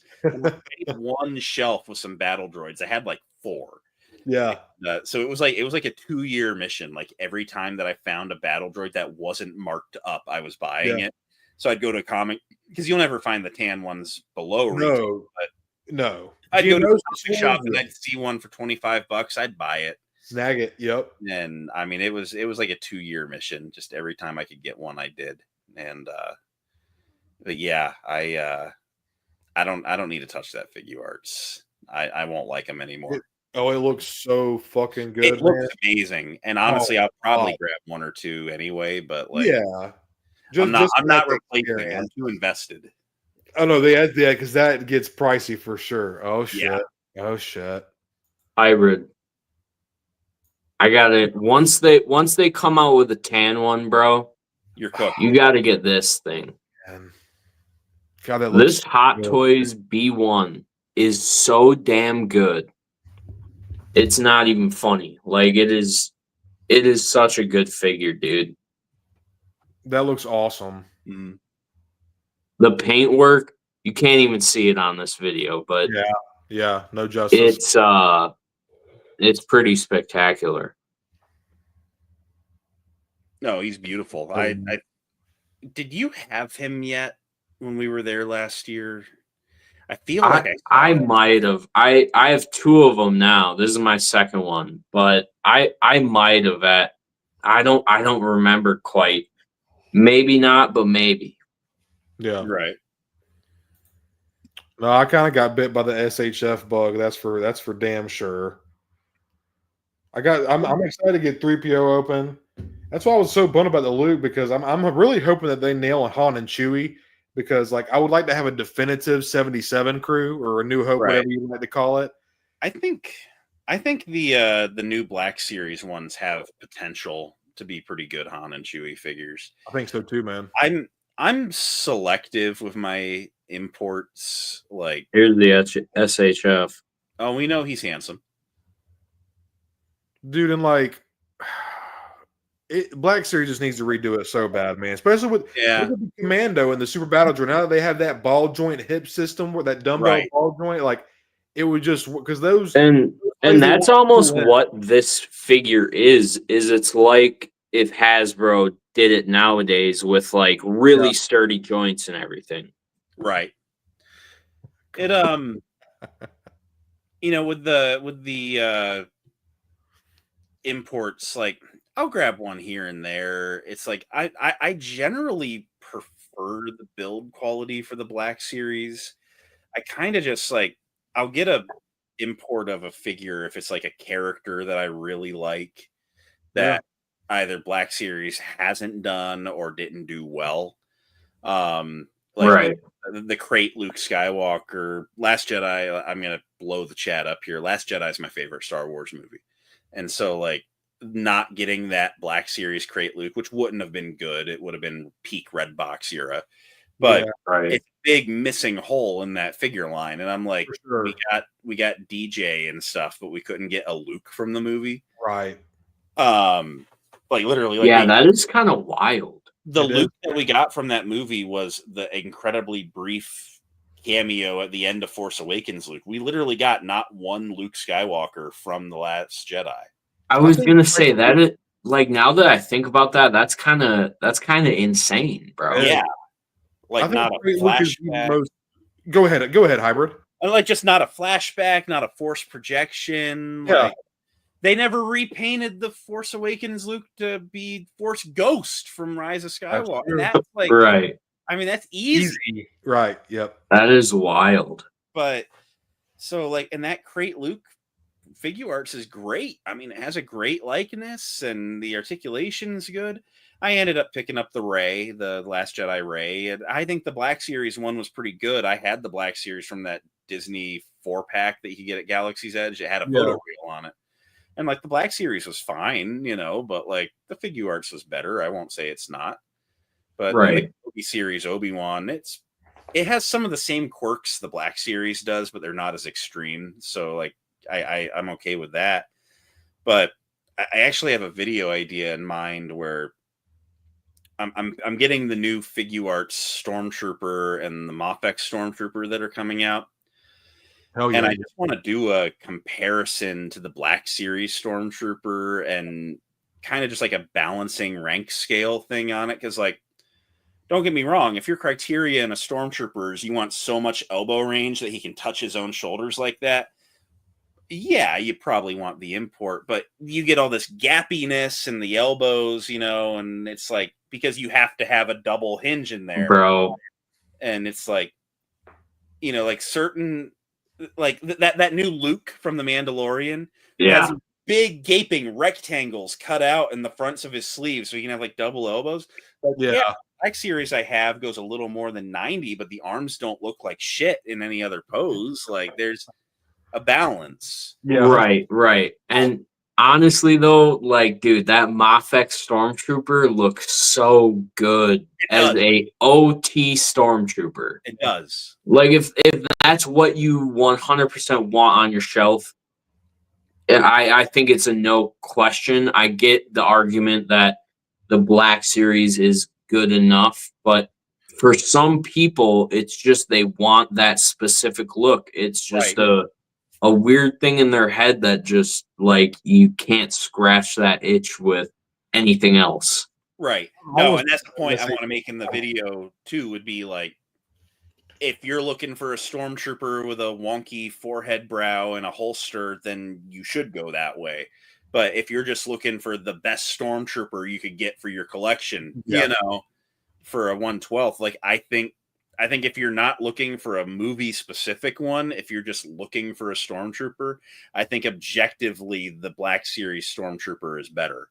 One shelf with some battle droids. I had like 4. Yeah. So it was like a 2-year mission. Like every time that I found a battle droid that wasn't marked up, I was buying it. So I'd go to a comic because you'll never find the tan ones below retail. No. I'd go to a comic shop and I'd see one for $25. I'd buy it. Snag it. Yep. And I mean, it was like a 2-year mission. Just every time I could get one, I did. And but yeah, I don't need to touch that figure arts. I won't like them anymore. Oh, it looks so fucking good, It looks man. amazing, and honestly, I'll probably God. grab 1 or 2 anyway. But like, Yeah. I'm not. Just I'm for that not replacing. I'm experience. too invested. Oh no, they had yeah, because that gets pricey for sure. Oh Yeah. shit. Oh shit. Hybrid. I got it. Once they come out with a tan one, bro, You're cooked. you got to get this thing. Man. God, that looks This Hot good. Toys B1 is so damn good. It's not even funny. Like it is such a good figure, dude. That looks awesome. Mm. The paintwork, you can't even see it on this video, but Yeah. Yeah. No justice. it's pretty spectacular. No, he's beautiful. I did you have him yet when we were there last year? I feel like I saw it. might have. I have 2 of them now. This is my second one, but I might have at. I don't remember quite. Maybe not, but maybe. Yeah. Right. No, I kind of got bit by the SHF bug. That's for damn sure. I'm excited to get 3PO open. That's why I was so bummed about the Luke, because I'm really hoping that they nail Han and Chewie, because like I would like to have a definitive 77 crew or a New Hope, Right. whatever you like to call it. I think the new Black Series ones have potential to be pretty good Han and Chewie figures. I think so too, man. I'm selective with my imports. Like, Here's the SHF. oh, we know he's handsome. Dude, and like Black Series just needs to redo it so bad, man. Especially with the Commando and the Super Battle Droid. Now that they have that ball joint hip system with that dumbbell ball joint, like it would just because those and that's almost what this figure is it's like if Hasbro did it nowadays with like really sturdy joints and everything. Right. It you know, with the imports, like I'll grab one here and there. It's like I generally prefer the build quality for the Black Series. I kind of just like I'll get a import of a figure if it's like a character that I really like that either Black Series hasn't done or didn't do well. Like the crate Luke Skywalker, Last Jedi. I'm gonna blow the chat up here. Last Jedi is my favorite Star Wars movie, and so like not getting that Black Series crate Luke, which wouldn't have been good. It would have been peak red box era, but it's a big missing hole in that figure line. And I'm like, we got DJ and stuff, but we couldn't get a Luke from the movie, right? Like literally, like that is kind of wild. The Luke that we got from that movie was the incredibly brief cameo at the end of Force Awakens Luke. We literally got not one Luke Skywalker from The Last Jedi. I was gonna say that like now that I think about that, that's kind of insane, bro. Yeah, like not a flashback. Go ahead, Hybrid. Like just not a flashback, not a Force projection. Yeah. Like, they never repainted the Force Awakens Luke to be Force Ghost from Rise of Skywalker. And that's like, I mean, that's easy. Right. Yep. That is wild. But so like, and that crate Luke figure arts is great. I mean, it has a great likeness and the articulation is good. I ended up picking up the Rey, the Last Jedi Rey, and I think the Black Series one was pretty good. I had the Black Series from that Disney 4-pack that you could get at Galaxy's Edge. It had a photo reel on it. And like the Black Series was fine, you know, but like the figure arts was better. I won't say it's not. But the Kenobi series Obi-Wan, it has some of the same quirks the Black Series does, but they're not as extreme. So like I'm okay with that. But I actually have a video idea in mind where I'm getting the new figure arts Stormtrooper and the Mofex Stormtrooper that are coming out. And I just want to do a comparison to the Black Series Stormtrooper and kind of just like a balancing rank scale thing on it. Because, like, don't get me wrong, if your criteria in a Stormtrooper is you want so much elbow range that he can touch his own shoulders like that, yeah, you probably want the import. But you get all this gappiness in the elbows, you know, and it's like because you have to have a double hinge in there, bro. And it's like, you know, like certain like that new Luke from the Mandalorian Yeah. has big gaping rectangles cut out in the fronts of his sleeves, so you can have like double elbows. Like, Yeah. Black Series I have goes a little more than 90, but the arms don't look like shit in any other pose. Like there's a balance. Yeah. Right. And honestly, though, like, dude, that Mafex Stormtrooper looks so good as a OT Stormtrooper. It does. Like, if that's what you 100% want on your shelf, I think it's a no question. I get the argument that the Black Series is good enough, but for some people, it's just they want that specific look. It's just a weird thing in their head that just like you can't scratch that itch with anything else. Right. No, and that's the point I want to make in the video too, would be like, if you're looking for a stormtrooper with a wonky forehead brow and a holster, then you should go that way. But if you're just looking for the best stormtrooper you could get for your collection, you know, for a 1/12, like I think if you're not looking for a movie specific one, if you're just looking for a stormtrooper, I think objectively the Black Series stormtrooper is better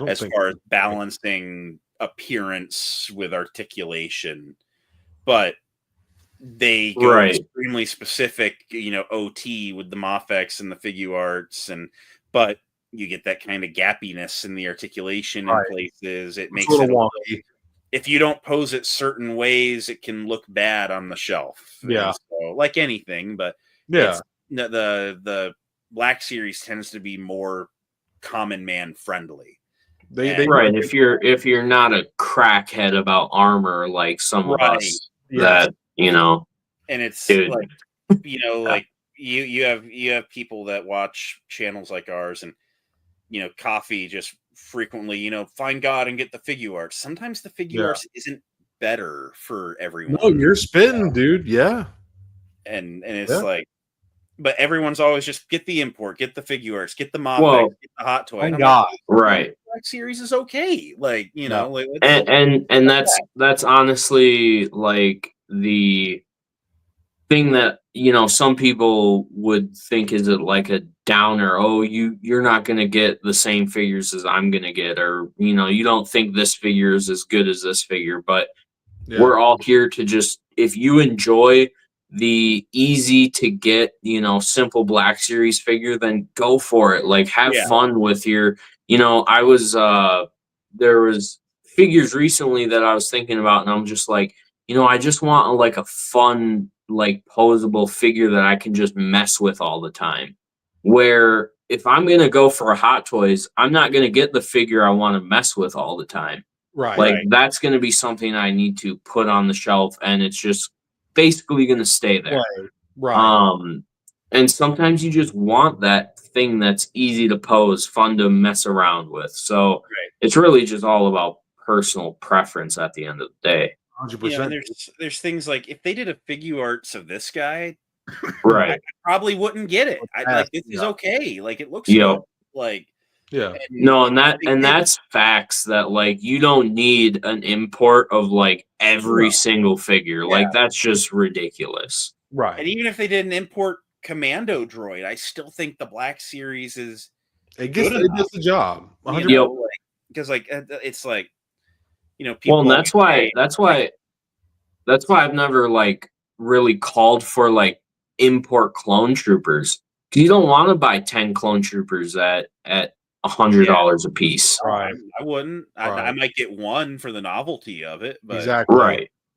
as far as balancing appearance with articulation. But they go extremely specific, you know, OT with the Mafex and the figure arts, but you get that kind of gappiness in the articulation in places. It makes it wonky. If you don't pose it certain ways, it can look bad on the shelf. Yeah. So, like anything, but the Black Series tends to be more common man friendly. If you're not a crackhead about armor like some of us that, you know, and it's like, you know, like you have people that watch channels like ours, and you know, Coffee just frequently, you know, find God and get the figure arts. Sometimes the figure arts isn't better for everyone. No, you're spitting, dude. Yeah. And it's like, but everyone's always just get the import, get the figure arts, get the Mafex, get the hot toy. And like, right. Black Series is okay. Like, you know, like, and that's honestly like the thing that, you know, some people would think is it like a downer. Oh, you're not going to get the same figures as I'm going to get, or, you know, you don't think this figure is as good as this figure, but we're all here to just, if you enjoy the easy to get, you know, simple Black Series figure, then go for it. Like, have fun with your, you know, there was figures recently that I was thinking about, and I'm just like, you know, I just want like a fun, like posable figure that I can just mess with all the time. Where if I'm going to go for a Hot Toys, I'm not going to get the figure I want to mess with all the time. Like that's going to be something I need to put on the shelf, and it's just basically going to stay there. And sometimes you just want that thing that's easy to pose, fun to mess around with. So it's really just all about personal preference at the end of the day. 100%. You know, there's things like, if they did a figure arts of this guy, I probably wouldn't get it. I'd like, this is okay. Like, it looks good. Like, and that's facts that like you don't need an import of like every single figure. Like that's just ridiculous. Right. And even if they did an import Commando droid, I still think the Black Series is it does the job. Because like it's like, you know, people. Well, and that's why I've never like really called for like import clone troopers, because you don't want to buy 10 clone troopers at $100 a piece. Right. I wouldn't. I might get one for the novelty of it, but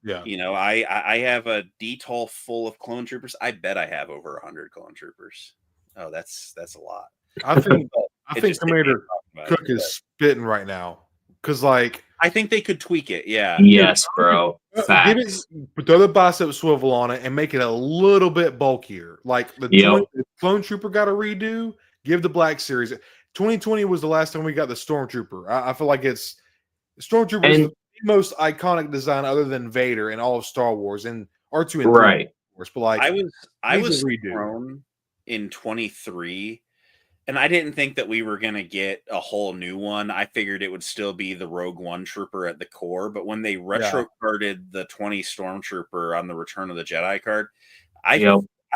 yeah. You know, I have a DTOL full of clone troopers. I bet I have over 100 clone troopers. Oh, that's a lot. I think Commander Cook is spitting right now, because like I think they could tweak it. Yeah. Yes, bro. Facts. Throw the bicep swivel on it and make it a little bit bulkier. Like the Clone Trooper got a redo. Give the Black Series. 2020 was the last time we got the Stormtrooper. I feel like Stormtrooper is the most iconic design other than Vader in all of Star Wars and R2 and 3. But like I was thrown in 23. And I didn't think that we were going to get a whole new one. I figured it would still be the Rogue One Trooper at the core. But when they retro carded the 20 Stormtrooper on the Return of the Jedi card, I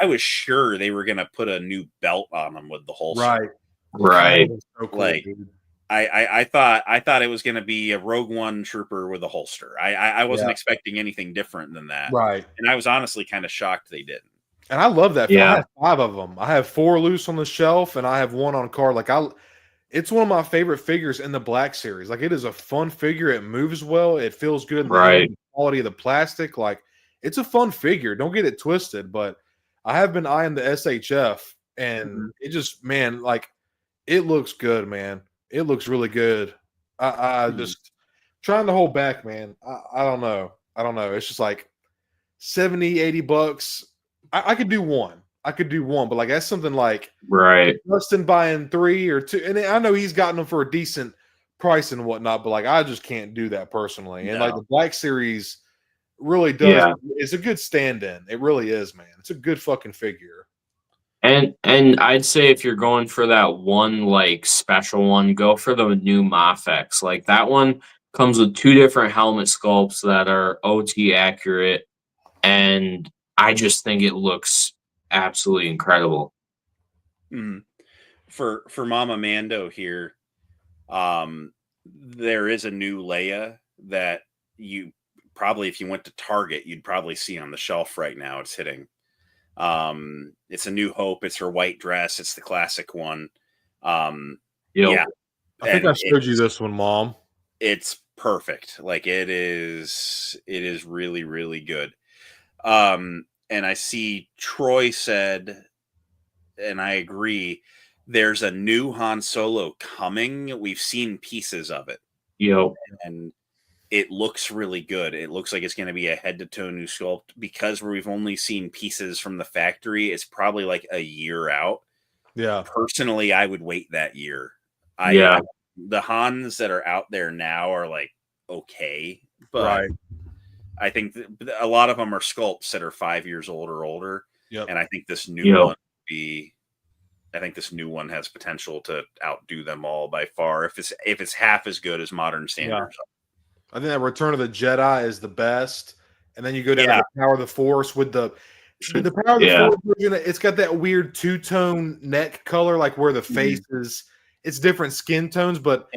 I was sure they were gonna put a new belt on him with the holster. Right. Right. So cool, Like, dude. I thought it was gonna be a Rogue One trooper with a holster. I wasn't expecting anything different than that. Right. And I was honestly kind of shocked they didn't. And I love that. Yeah. I have 5 of them. I have 4 loose on the shelf, and I have 1 on card. Like it's one of my favorite figures in the Black series. Like, it is a fun figure. It moves well. It feels good in the hand, the quality of the plastic. Like, it's a fun figure. Don't get it twisted. But I have been eyeing the SHF, and it just, man, like, it looks good, man. It looks really good. I just trying to hold back, man. I don't know. It's just like $70-$80. I could do one. But like, that's something like Justin buying 3 or 2. And I know he's gotten them for a decent price and whatnot, but like, I just can't do that personally. And like, the Black series really does. Yeah. It's a good stand-in. It really is, man. It's a good fucking figure. And I'd say if you're going for that one like special one, go for the new Mafex. Like, that one comes with 2 different helmet sculpts that are OT accurate, and I just think it looks absolutely incredible. For Mama Mando here, there is a new Leia that you probably, if you went to Target, you'd probably see on the shelf right now. It's hitting. It's a New Hope. It's her white dress. It's the classic one. Yeah, I think I showed you this one, Mom. It's perfect. Like, it is really, really good. And I see Troy said, and I agree, there's a new Han Solo coming. We've seen pieces of it. And it looks really good. It looks like it's going to be a head-to-toe new sculpt. Because we've only seen pieces from the factory, it's probably like a year out. Yeah. Personally, I would wait that year. The Hans that are out there now are like, okay. But I think a lot of them are sculpts that are 5 years old or older. Yep. And I think this new one has potential to outdo them all by far. If it's half as good as modern standards. I think that Return of the Jedi is the best. And then you go down to the Power of the Force with the Power of the Force version. It's got that weird 2-tone neck color, like where the face is. It's different skin tones, but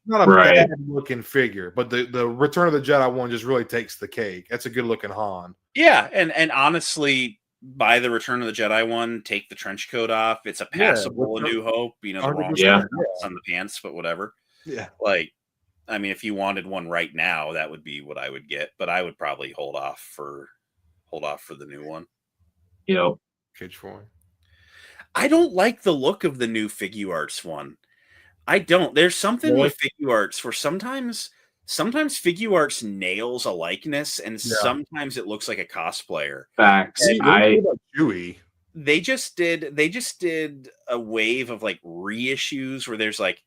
not a bad looking figure. But the Return of the Jedi one just really takes the cake. That's a good looking Han. Yeah, and honestly, buy the Return of the Jedi one. Take the trench coat off. It's a passable A New Hope. You know, the wrong on the pants, but whatever. Yeah, like, I mean, if you wanted one right now, that would be what I would get. But I would probably hold off for the new one. Kid Troy. I don't like the look of the new Figuarts one. I don't. There's something with Figuarts where sometimes Figuarts nails a likeness, and sometimes it looks like a cosplayer. Facts. Chewie. They just did a wave of like reissues where there's like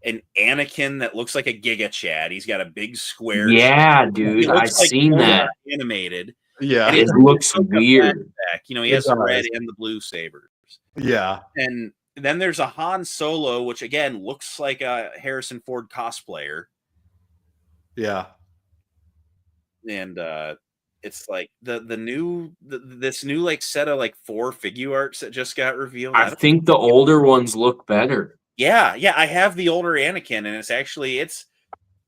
an Anakin that looks like a Giga Chad. He's got a big square. Yeah, dude, I've seen that animated. Yeah, and it looks weird. You know, he has the red and the blue sabers. Yeah, and then there's a Han Solo, which again looks like a Harrison Ford cosplayer. Yeah, and it's like this new like set of like 4 Figuarts that just got revealed. I think the older ones look better. Yeah, I have the older Anakin, and it's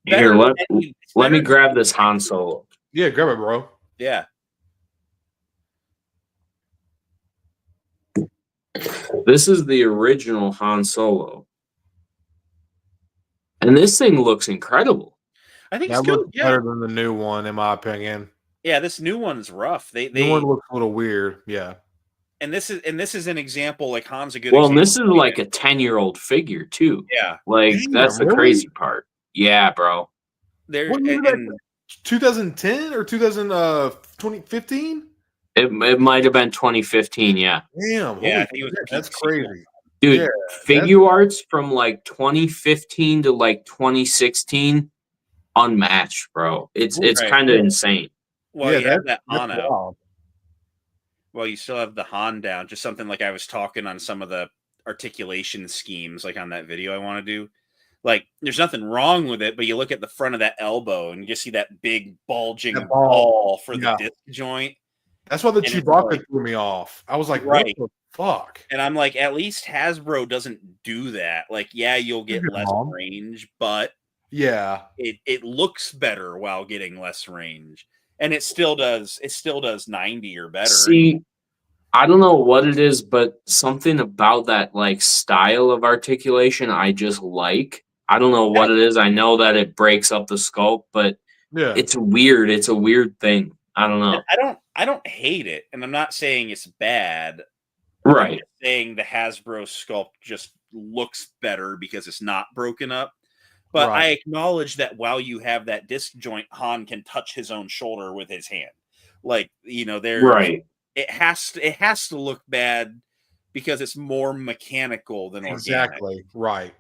here. Let me grab this Han Solo. Yeah, grab it, bro. Yeah. This is the original Han Solo, and this thing looks incredible. I think that looks better than the new one, in my opinion. Yeah, this new one's rough. The new one looks a little weird. Yeah. And this is an example. Like, Han's a good. Well, and this is like a 10-year-old figure too. Yeah, like that's the crazy part. Yeah, bro. There in 2010 or 2015. It might have been 2015. Yeah. Damn. Yeah, that's crazy, dude. Yeah, Figuarts from like 2015 to like 2016, unmatched, bro. It's kind of insane. Well, you have that Han out. Well, you still have the Han down. Just something like I was talking on some of the articulation schemes, like on that video I want to do. Like, there's nothing wrong with it, but you look at the front of that elbow and you just see that big bulging ball for the disc joint. That's why the And it's Chewbacca like- threw me off. I was like, Right. what the fuck? And I'm like, at least Hasbro doesn't do that. Like, yeah, you'll get You're less wrong. range, but Yeah. it looks better while getting less range. And it still does 90 or better. See, I don't know what it is, but something about that like style of articulation I just like. I don't know what it is. I know that it breaks up the sculpt, but Yeah. it's weird. It's a weird thing. I don't know. And I don't hate it, and I'm not saying it's bad. Right. I'm just saying the Hasbro sculpt just looks better because it's not broken up. But I Right. acknowledge that while you have that disc joint, Han can touch his own shoulder with his hand. Like, there's Right. it has to look bad because it's more mechanical than organic. Exactly. Right.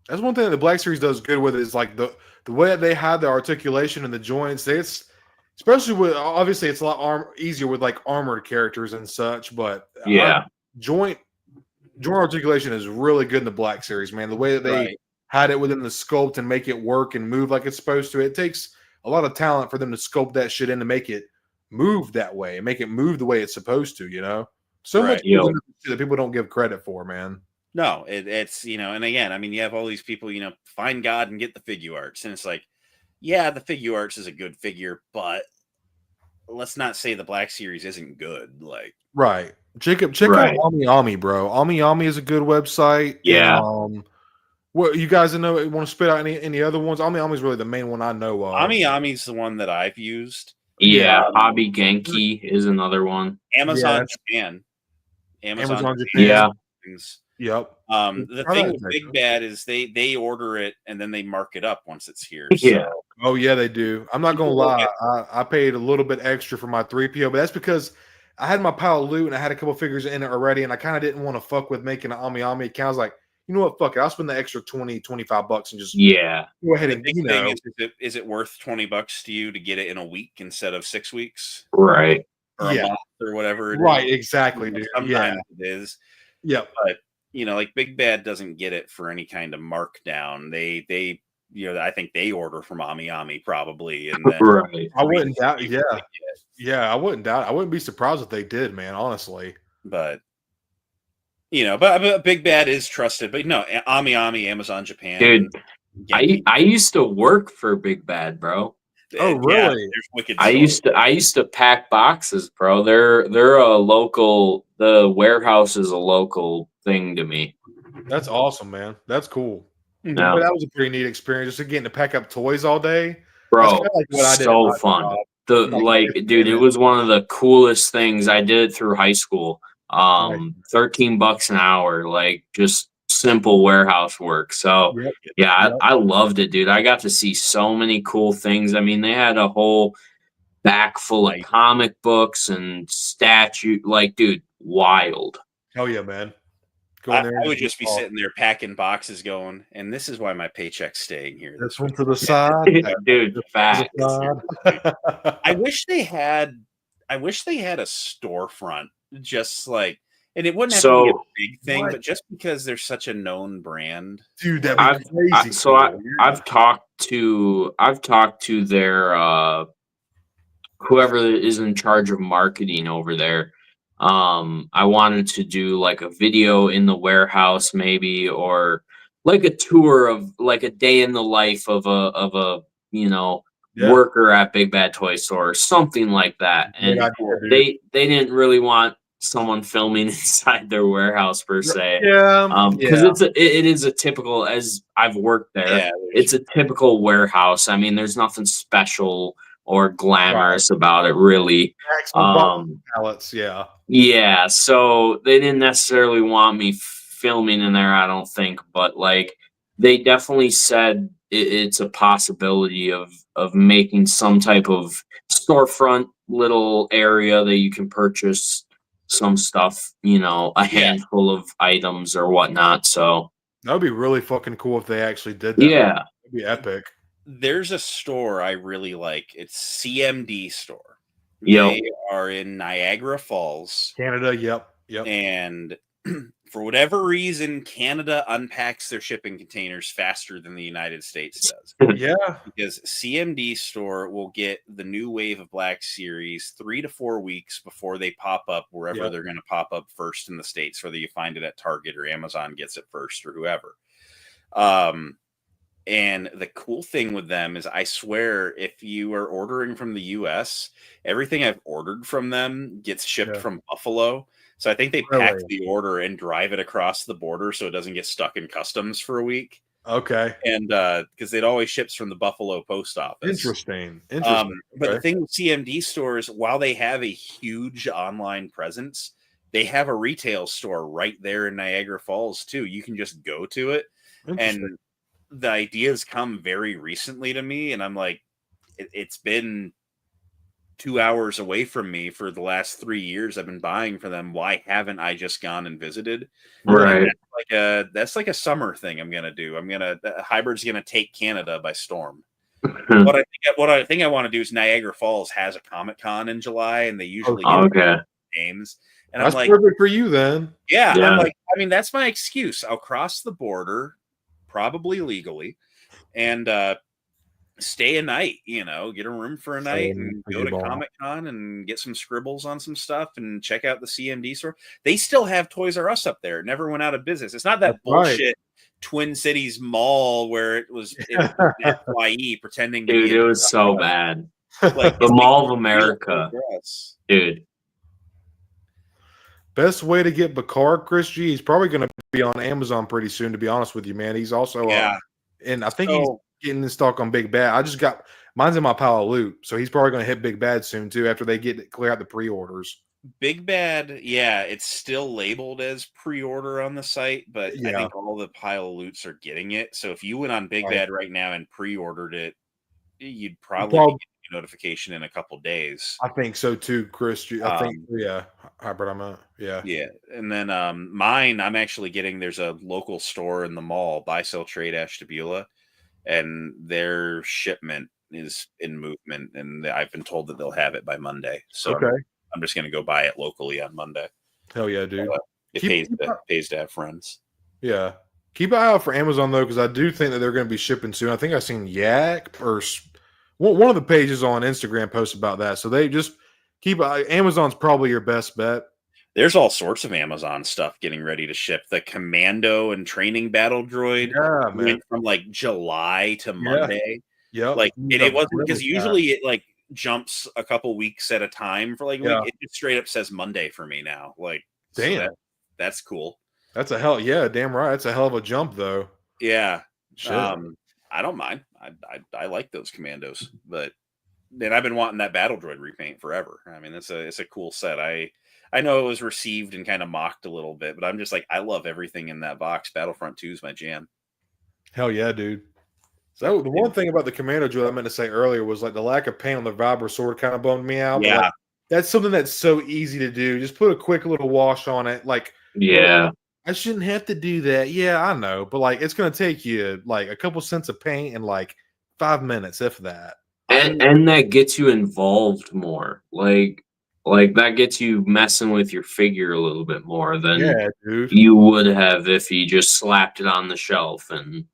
That's one thing that the Black Series does good with is like the way that they have the articulation and the joints. It's especially with obviously it's a lot easier with like armored characters and such, but Yeah. joint articulation is really good in the Black Series, man. The way that they Right. had it within the sculpt and make it work and move like it's supposed to. It takes a lot of talent for them to sculpt that shit in to make it move that way and make it move the way it's supposed to, So Right. much goes into this shit that people don't give credit for, man. No, it's and again, I mean, you have all these people, find God and get the figure arts, and it's like, yeah, the figure arts is a good figure, but let's not say the Black Series isn't good. Like, Right. Check Right. out Ami Ami, bro. Ami Ami is a good website. Yeah. What you guys know want to spit out any other ones? Ami Ami is really the main one I know of. Ami Ami's the one that I've used. Yeah. Hobby Genki is another one. Amazon Yeah. Japan. Amazon Japan. Yeah. Things. Yep. The Try thing that with next Big time. Bad is they order it and then they mark it up once it's here. Yeah. So, Oh yeah, they do. I'm not gonna People lie. look I paid a little bit extra for my 3PO, but that's because I had my pile of loot and I had a couple figures in it already, and I kind of didn't want to fuck with making an Ami Ami account. I was like, you know what, fuck it. I'll spend the extra $20-$25 and just Yeah. go ahead the and big thing is it worth $20 to you to get it in a week instead of 6 weeks Right. or a Yeah. month or whatever it is? Right, exactly, dude. Sometimes Yeah. it is. Yep. But like Big Bad doesn't get it for any kind of markdown. They I think they order from Ami Ami probably, and then Right. I wouldn't doubt. they Yeah. get it. Yeah, I wouldn't doubt. I wouldn't be surprised if they did, man. Honestly. But but Big Bad is trusted. But no, Ami Ami, Amazon Japan, Dude, Genki. I used to work for Big Bad, bro. Oh, Yeah, really? there's wicked I used to pack boxes, bro. They're a local. The warehouse is a local thing to me. That's awesome, man. That's cool. Yeah. But that was a pretty neat experience, just getting to pack up toys all day. That's Bro, kinda like what I did at so my fun. job. Dude, it was one of the coolest things I did through high school. $13 an hour, like just simple warehouse work. So Yep. yeah, Yep. I loved it, dude. I got to see so many cool things. I mean, they had a whole back full of comic books and statue. Like, dude, wild. Hell yeah, man. Go in there I and would just be off. sitting there packing boxes going, and this is why my paycheck's staying here. This one to the side. Dude, facts. I wish they had a storefront, just like, and it wouldn't have to be a big thing, but just because they're such a known brand. Dude, that'd be crazy. I've talked to their whoever is in charge of marketing over there. I wanted to do like a video in the warehouse, maybe, or like a tour of like a day in the life of a worker at Big Bad Toy Store or something like that. And they didn't really want someone filming inside their warehouse per se. Because it is a typical, as I've worked there, it's a typical warehouse. I mean, there's nothing special or glamorous about it, really. Pallets, yeah, so they didn't necessarily want me filming in there, I don't think, but like they definitely said it's a possibility of making some type of storefront little area that you can purchase some stuff, a handful of items or whatnot. So that would be really fucking cool if they actually did that. Yeah, it'd be epic. There's a store I really like. It's CMD store. Yep. They are in Niagara Falls, Canada. Yep. And For whatever reason, Canada unpacks their shipping containers faster than the United States does. Yeah. Because CMD Store will get the new wave of Black Series 3 to 4 weeks before they pop up wherever they're going to pop up first in the States, whether you find it at Target or Amazon gets it first or whoever. And the cool thing with them is, I swear, if you are ordering from the US, everything I've ordered from them gets shipped from Buffalo. So I think they pack the order and drive it across the border so it doesn't get stuck in customs for a week. Okay. And because it always ships from the Buffalo post office. Interesting. But the thing with CMD stores, while they have a huge online presence, they have a retail store right there in Niagara Falls too. You can just go to it. And the ideas come very recently to me, and I'm like, it's been 2 hours away from me for the last 3 years. I've been buying for them. Why haven't I just gone and visited? Right. That's like a summer thing I'm gonna do. Hybrid's gonna take Canada by storm. What I think I want to do is Niagara Falls has a Comic-Con in July, and they usually get games. And that's I'm like, perfect for you then. Yeah. I'm like, I mean, that's my excuse. I'll cross the border, probably legally, and stay a night, get a room for a night and go to Comic-Con and get some scribbles on some stuff and check out the CMD store. They still have Toys R Us up there. It never went out of business. It's not that bullshit Twin Cities Mall where it was FYE pretending to it was so bad. Like the Mall of America. Dude. Best way to get Bakar, Chris G. He's probably going to be on Amazon pretty soon, to be honest with you, man. He's also and I think he's getting in stock on Big Bad. I just got mine's in my pile of loot, so he's probably going to hit Big Bad soon too after they clear out the pre-orders. Big Bad, it's still labeled as pre-order on the site, but I think all the pile of loots are getting it. So if you went on Big Bad right now and pre-ordered it, you'd probably get a notification in a couple days. I think so too, Chris. I think hybrid. And then mine, I'm actually getting. There's a local store in the mall, Buy Sell Trade Ashtabula, and their shipment is in movement, and I've been told that they'll have it by Monday. So I'm just going to go buy it locally on Monday. Hell yeah, dude! It pays to have friends. Yeah. Keep an eye out for Amazon though, because I do think that they're going to be shipping soon. I think I've seen Yak or one of the pages on Instagram posts about that. So they just keep Amazon's probably your best bet. There's all sorts of Amazon stuff getting ready to ship. The Commando and Training Battle Droid went from like July to Monday. Yeah. Like it wasn't because usually it like jumps a couple weeks at a time for like a week. It just straight up says Monday for me now. Like, damn, so that's cool. That's a damn right. That's a hell of a jump though. Yeah. Shit. I don't mind. I like those Commandos, but then I've been wanting that Battle Droid repaint forever. I mean, it's a cool set. I know it was received and kind of mocked a little bit, but I'm just like, I love everything in that box. Battlefront 2 is my jam. Hell yeah, dude. So the one thing about the Commando Droid I meant to say earlier was like the lack of paint on the Vibra sword kind of bummed me out. Yeah. Like, that's something that's so easy to do. Just put a quick little wash on it. Like, I shouldn't have to do that. Yeah, I know. But like, it's going to take you like a couple cents of paint and like 5 minutes, if that. And that gets you involved more. Like that gets you messing with your figure a little bit more than you would have if you just slapped it on the shelf. And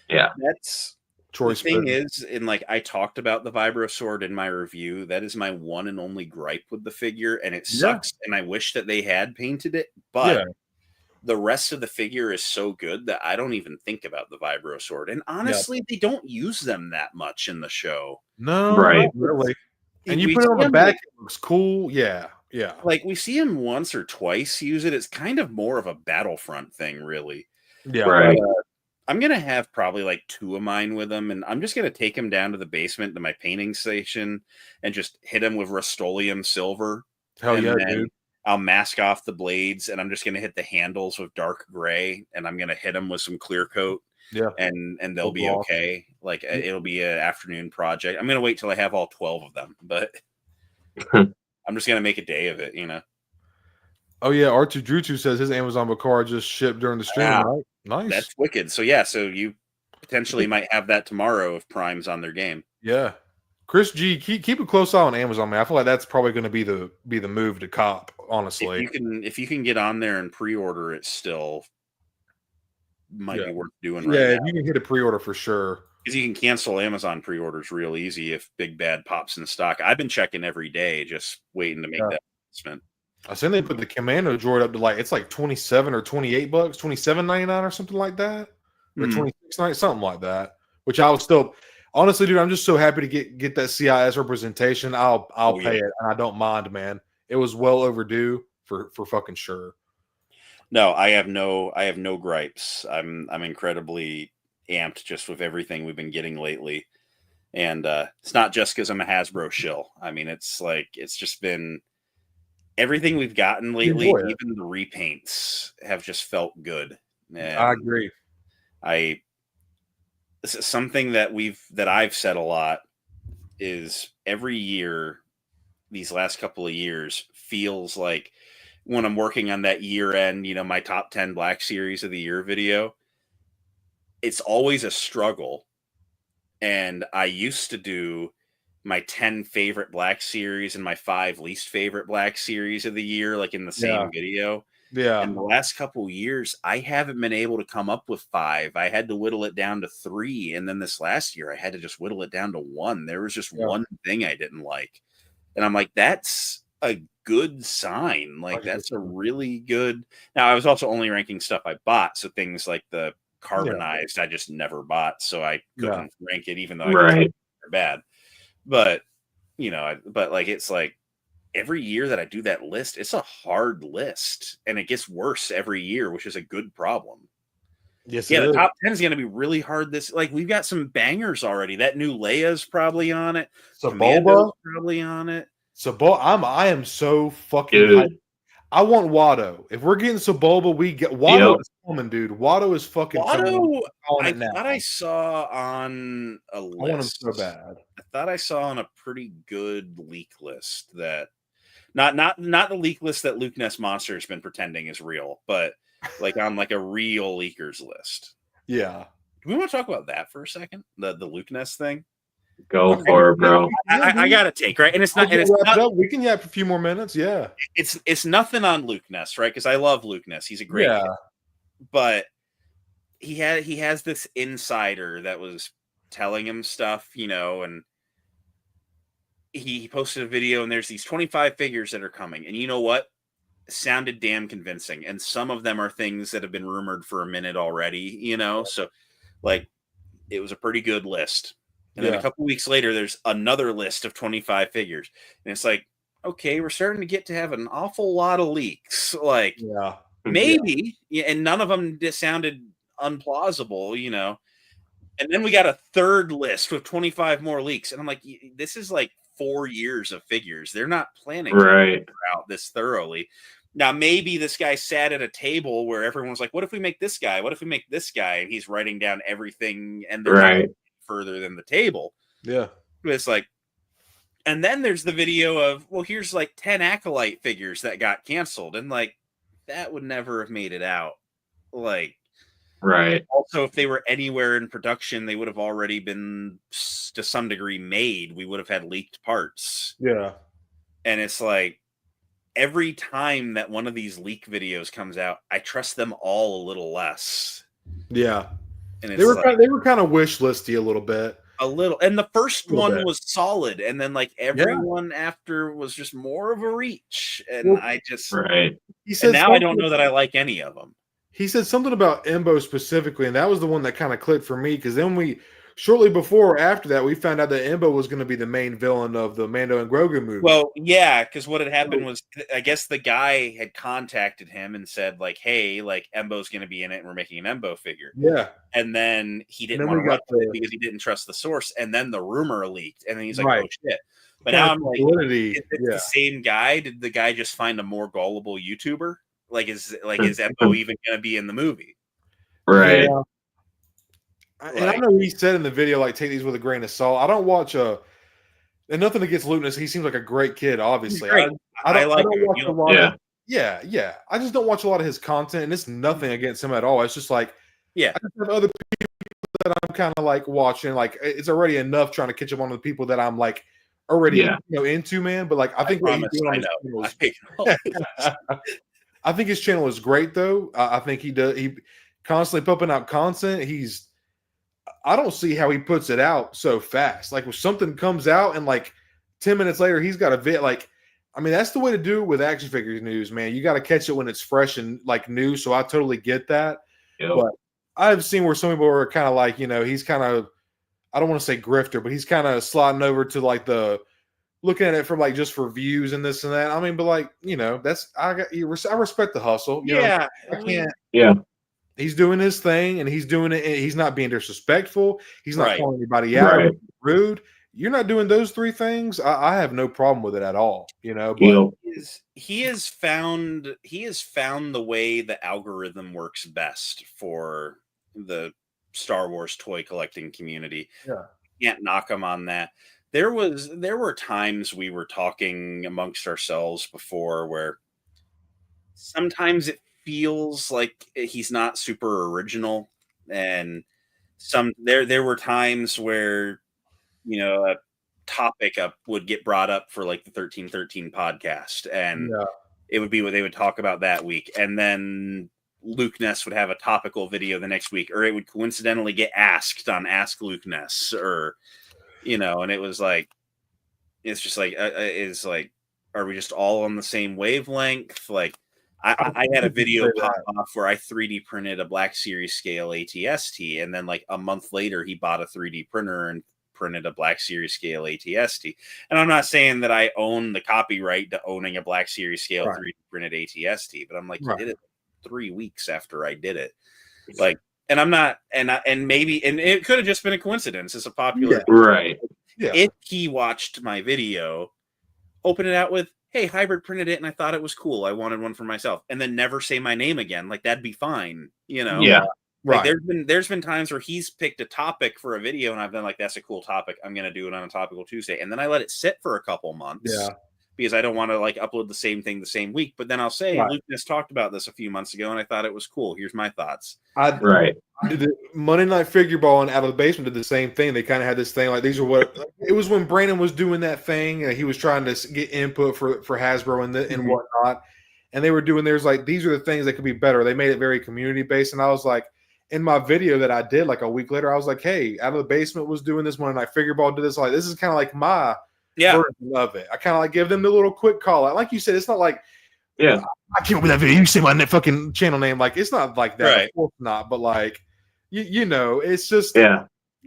that's choice. The thing is, and like I talked about the Vibro sword in my review, that is my one and only gripe with the figure, and it sucks. And I wish that they had painted it, but the rest of the figure is so good that I don't even think about the Vibro sword. And honestly, they don't use them that much in the show. No, not really. And you put it on the back, it looks cool. Yeah. Like we see him once or twice use it. It's kind of more of a Battlefront thing, really. Yeah. Right. I'm going to have probably like 2 of mine with him, and I'm just going to take him down to the basement to my painting station and just hit him with Rust-Oleum silver. Hell yeah, dude. I'll mask off the blades, and I'm just going to hit the handles with dark gray, and I'm going to hit them with some clear coat. Yeah. And they'll be okay. Like it'll be an afternoon project. I'm going to wait till I have all 12 of them, but I'm just going to make a day of it, Oh yeah, R2 Drew2 says his Amazon Bakar just shipped during the stream, right? Nice. That's wicked. So so you potentially might have that tomorrow if Prime's on their game. Yeah. Chris G, keep a close eye on Amazon, man. I feel like that's probably going to be the move to cop. Honestly, if you can get on there and pre-order it, still might be worth doing. Right yeah, now. you can hit a pre-order for sure. Because you can cancel Amazon pre-orders real easy if Big Bad pops in stock. I've been checking every day, just waiting to make that announcement. I seen they put the Commando droid up to it's like $27 or $28, $27.99 or something like that, or $26.99, something like that. Which I was still, honestly, dude, I'm just so happy to get that CIS representation. I'll pay it, and I don't mind, man. It was well overdue for fucking sure. No, I have no gripes. I'm incredibly amped just with everything we've been getting lately, and it's not just because I'm a Hasbro shill. I mean, it's just been everything we've gotten lately. Even the repaints have just felt good. And I agree. Something that I've said a lot is every year, these last couple of years feels like when I'm working on that year end, my top 10 Black Series of the Year video, it's always a struggle. And I used to do my 10 favorite Black Series and my 5 least favorite Black Series of the year, like in the same video. Yeah. And the last couple of years, I haven't been able to come up with 5. I had to whittle it down to 3. And then this last year, I had to just whittle it down to 1. There was just one thing I didn't like. And I'm like, that's a good sign. Like, that's a really good. Now, I was also only ranking stuff I bought. So things like the carbonized, I just never bought. So I couldn't rank it, even though I they're bad. But, it's like every year that I do that list, it's a hard list. And it gets worse every year, which is a good problem. Yes, the top 10 is going to be really hard. We've got some bangers already. That new Leia's probably on it. Sebulba probably on it. I am so fucking hyped. I want Watto. If we're getting Sebulba, we get Watto is coming, dude. Watto is fucking Watto. I thought I saw on a list. I want him so bad. I thought I saw on a pretty good leak list that not the leak list that Luke Ness Monster has been pretending is real, but on a real leakers list. Yeah. Do we want to talk about that for a second? The Luke Ness thing? Go for it, bro. I got to take, right? And it's not. We can yap a few more minutes. Yeah. It's nothing on Luke Ness, right? Because I love Luke Ness. He's a great kid. But he has this insider that was telling him stuff, and he posted a video, and there's these 25 figures that are coming, and you know what? It sounded damn convincing, and some of them are things that have been rumored for a minute already, so it was a pretty good list. And then a couple weeks later, there's another list of 25 figures. And it's like, okay, we're starting to get to have an awful lot of leaks. Maybe. Yeah, and none of them sounded unplausible, And then we got a third list with 25 more leaks. And I'm like, this is 4 years of figures. They're not planning to figure out this thoroughly. Now, maybe this guy sat at a table where everyone was like, what if we make this guy? What if we make this guy? And he's writing down everything. And they're further than the table. Yeah. It's and then there's the video of, well, here's 10 Acolyte figures that got canceled. And that would never have made it out. Also, if they were anywhere in production, they would have already been to some degree made. We would have had leaked parts. Yeah. And it's every time that one of these leak videos comes out, I trust them all a little less. Yeah. And they were kind of wish listy a little bit. A little. And the first one was solid. And then everyone after was just more of a reach. And I just he said now I don't know that I like any of them. He said something about Embo specifically, and that was the one that kind of clicked for me, because then shortly before or after that, we found out that Embo was going to be the main villain of the Mando and Grogu movie. Well, yeah, because what had happened was, I guess the guy had contacted him and said, hey, Embo's going to be in it, and we're making an Embo figure. Yeah. And then he didn't want to run with it because he didn't trust the source, and then the rumor leaked, and then he's like, oh, shit. But now I'm like, is it the same guy? Did the guy just find a more gullible YouTuber? Is Embo even going to be in the movie? Right. Yeah. And I know he said in the video, take these with a grain of salt. I don't watch and nothing against Luteness. He seems like a great kid, obviously. I don't watch a lot of, yeah. I just don't watch a lot of his content, and it's nothing against him at all. It's just I just have other people that I'm kind of like watching, like it's already enough trying to catch up on the people that I'm like already into, man. But like I think what he's doing on his channel is, I think his channel is great though. I think he constantly pumping out content. I don't see how he puts it out so fast. Like when something comes out and like 10 minutes later he's got a vid. Like, I mean, that's the way to do it with action figures news, man. You got to catch it when it's fresh and like new. So I totally get that. Yep. But I've seen where some people are kind of like, he's kind of, I don't want to say grifter, but he's kind of sliding over to like looking at it from like just for views and this and that. I mean, but like, I respect the hustle. You know, I can't. Yeah. He's doing his thing and he's doing it. He's not being disrespectful. He's not calling anybody out. Right. Rude. You're not doing those three things. I have no problem with it at all. But he has found the way the algorithm works best for the Star Wars toy collecting community. Yeah. Can't knock him on that. There were times we were talking amongst ourselves before where sometimes it feels like he's not super original, and there were times where a topic would get brought up for like the 1313 podcast, and it would be what they would talk about that week, and then Luke Ness would have a topical video the next week, or it would coincidentally get asked on Ask Luke Ness, or and it was like, it's just like, are we just all on the same wavelength? Like, I had a video pop off where I 3D printed a Black Series scale ATST, and then like a month later, he bought a 3D printer and printed a Black Series scale ATST. And I'm not saying that I own the copyright to owning a Black Series scale 3D printed ATST, but I'm like, you did it 3 weeks after I did it. Like, and I'm not, and maybe it could have just been a coincidence. It's a popular If he watched my video, open it out with, hey, Hybrid printed it and I thought it was cool, I wanted one for myself, and then never say my name again, like that'd be fine, Yeah. Like there's been times where he's picked a topic for a video and I've been like, that's a cool topic, I'm gonna do it on a topical Tuesday, and then I let it sit for a couple months. Because I don't want to like upload the same thing the same week. But then I'll say, Luke Ness talked about this a few months ago and I thought it was cool. Here's my thoughts. I did the Monday Night Figure Ball and Out of the Basement did the same thing. They kind of had this thing like, these are what it was when Brandon was doing that thing, and he was trying to get input for Hasbro and whatnot. And they were doing theirs like, these are the things that could be better. They made it very community based. And I was like, in my video that I did like a week later, I was like, hey, Out of the Basement was doing this, Monday Night Figure Ball did this. Like, this is kind of like my version of it. I kind of like give them the little quick call out. Like you said, it's not like, I can't remember that video. You see my fucking channel name. Like, it's not like that. Of course not. But like, it's just,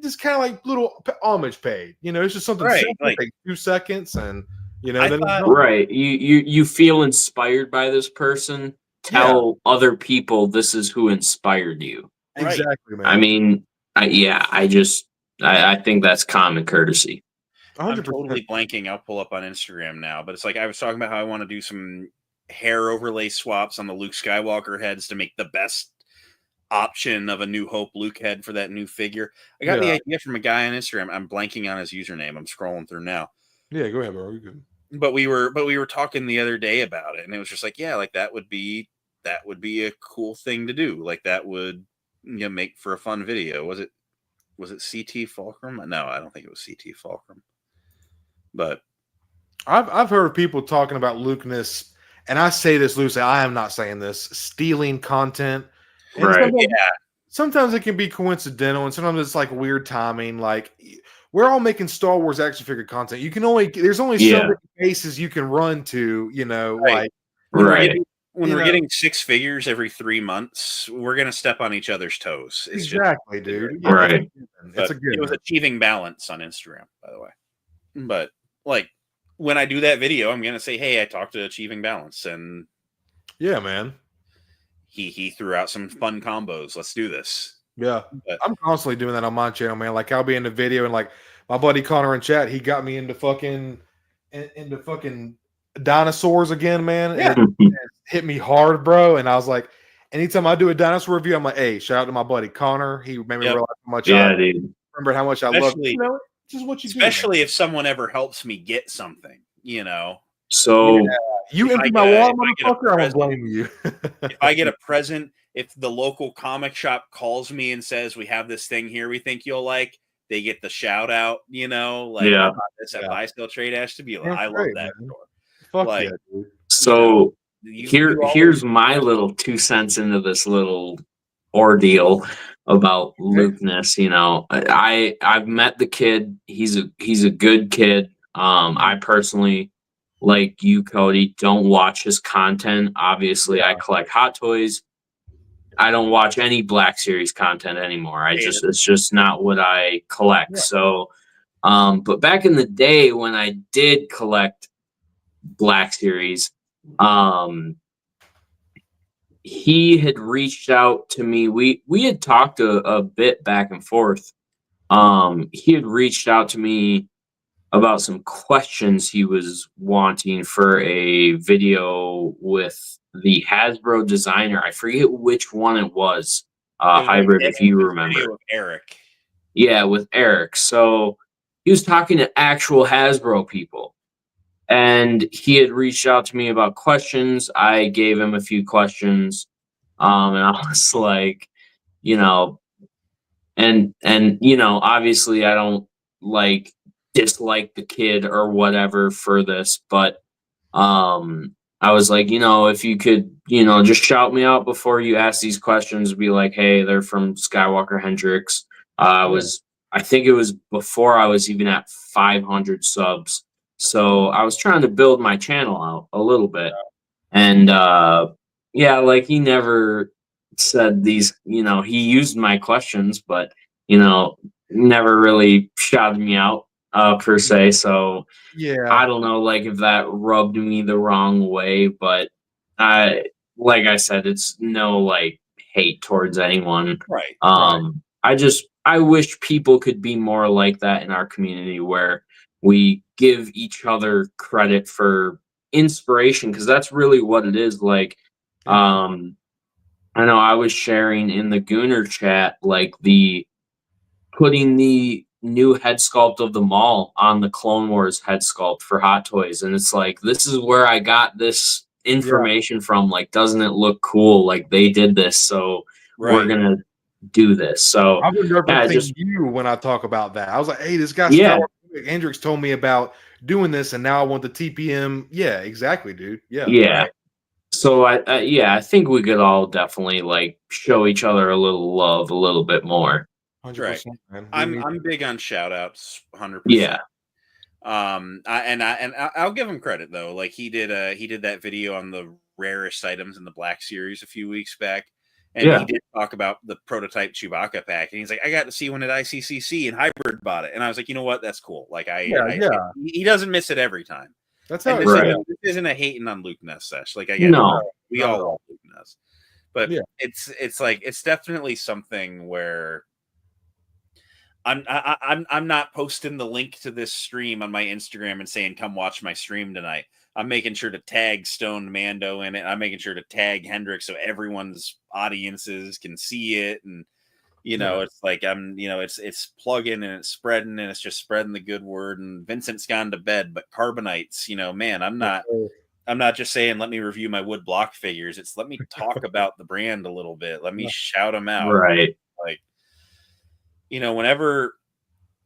just kind of like little homage paid. It's just something simple, like 2 seconds, and you feel inspired by this person. Tell other people this is who inspired you. Exactly, man. I mean, I think that's common courtesy. 100%. I'm totally blanking. I'll pull up on Instagram now, but it's like I was talking about how I want to do some hair overlay swaps on the Luke Skywalker heads to make the best option of a New Hope Luke head for that new figure. I got the idea from a guy on Instagram. I'm blanking on his username. I'm scrolling through now. Yeah, go ahead, bro. You're good. But we were talking the other day about it, and it was just like, like that would be a cool thing to do. Like that would make for a fun video. Was it CT Fulcrum? No, I don't think it was CT Fulcrum. But I've heard people talking about Luke Ness, and I say this loosely, I am not saying this, stealing content. And sometimes it can be coincidental, and sometimes it's like weird timing. Like, we're all making Star Wars action figure content. There's only so many bases you can run to, when we're getting 6 figures every 3 months, we're gonna step on each other's toes. It's exactly, dude. It was Achieving Balance on Instagram, by the way. But like, when I do that video, I'm gonna say, hey, I talked to Achieving Balance, and man, he threw out some fun combos. Let's do this. But I'm constantly doing that on my channel, man. Like, I'll be in the video, and like my buddy Connor in chat, he got me into fucking dinosaurs again, man. And it hit me hard, bro. And I was like, anytime I do a dinosaur review, I'm like, hey, shout out to my buddy Connor. He made me realize how much I remember how much I love. Just what you especially if someone ever helps me get something, So You If I empty get my a- wallet, if I get a motherfucker, I won't present- blame you. if I get a present, if the local comic shop calls me and says, we have this thing here we think you'll like, they get the shout out, you know, like Yeah. I bought this at Buy Sell Trade Ashtabula. That's I love great, that man. store. Fuck Like, yeah, dude. So You here's my little 2 cents into this little ordeal about Lukeness. You know, I've met the kid. He's a good kid. I personally, like you, Cody, don't watch his content. Obviously, I collect Hot Toys. I don't watch any Black Series content anymore. It's just not what I collect. Yeah. So, but back in the day when I did collect Black Series, he had reached out to me. We had talked a bit back and forth. He had reached out to me about some questions he was wanting for a video with the Hasbro designer. I forget which one it was. Hybrid, if you remember. Video of Eric. Yeah, with Eric. So he was talking to actual Hasbro people. And he had reached out to me about questions. I gave him a few questions. And I was like, you know, and you know, obviously I don't like dislike the kid or whatever for this, but I was like, you know, if you could, you know, just shout me out before you ask these questions, be like, hey, they're from Skywalker Hendrix. I think it was before I was even at 500 subs. So I was trying to build my channel out a little bit. And yeah, like he never said these, you know, he used my questions, but, you know, never really shouted me out per se. So Yeah. I don't know, like if that rubbed me the wrong way, but like I said, it's no like hate towards anyone. Right. I wish people could be more like that in our community where we give each other credit for inspiration, because that's really what it is. Like, I know I was sharing in the Gooner chat, like putting the new head sculpt of the Maul on the Clone Wars head sculpt for Hot Toys, and it's like, this is where I got this information from. Like, doesn't it look cool? Like they did this, so we're gonna do this. So I would never yeah, think you when I talk about that. I was like, hey, this guy Hendrix told me about doing this, and now I want the TPM. Yeah, exactly, dude. Yeah. Right. So I think we could all definitely like show each other a little love a little bit more. 100%, man. I'm big on shout outs, 100%. Yeah. I'll give him credit though. Like he did that video on the rarest items in the Black Series a few weeks back, and he did talk about the prototype Chewbacca pack, and he's like, I got to see one at ICCC, and Hybrid bought it, and I was like, you know what, that's cool. Like he doesn't miss it every time. That's how this isn't a hating on Luke Ness sesh. Like I get we all love Luke Ness, but it's like it's definitely something where I'm not posting the link to this stream on my Instagram and saying come watch my stream tonight. I'm making sure to tag Stone Mando in it. I'm making sure to tag Hendrix so everyone's audiences can see it, and you know it's like it's plugging and it's spreading and it's just spreading the good word. And Vincent's gone to bed, but Carbonites, man, I'm not just saying let me review my wood block figures. It's let me talk about the brand a little bit. Let me shout them out. Right. Like, whenever,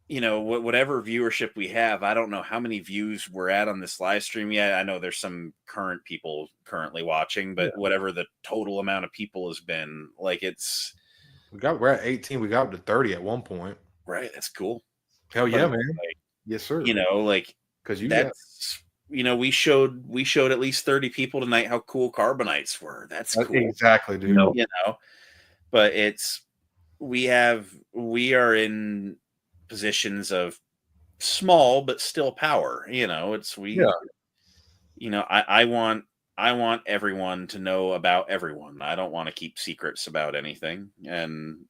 whatever viewership we have, I don't know how many views we're at on this live stream yet. I know there's some current people currently watching, but whatever the total amount of people has been, like we're at 18. We got up to 30 at one point. Right. That's cool. Hell yeah, man. Like, yes, sir. Because we showed at least 30 people tonight how cool Carbonites were. That's cool. Exactly, dude. But we are in positions of small but still power. I want everyone to know about everyone. I don't want to keep secrets about anything. And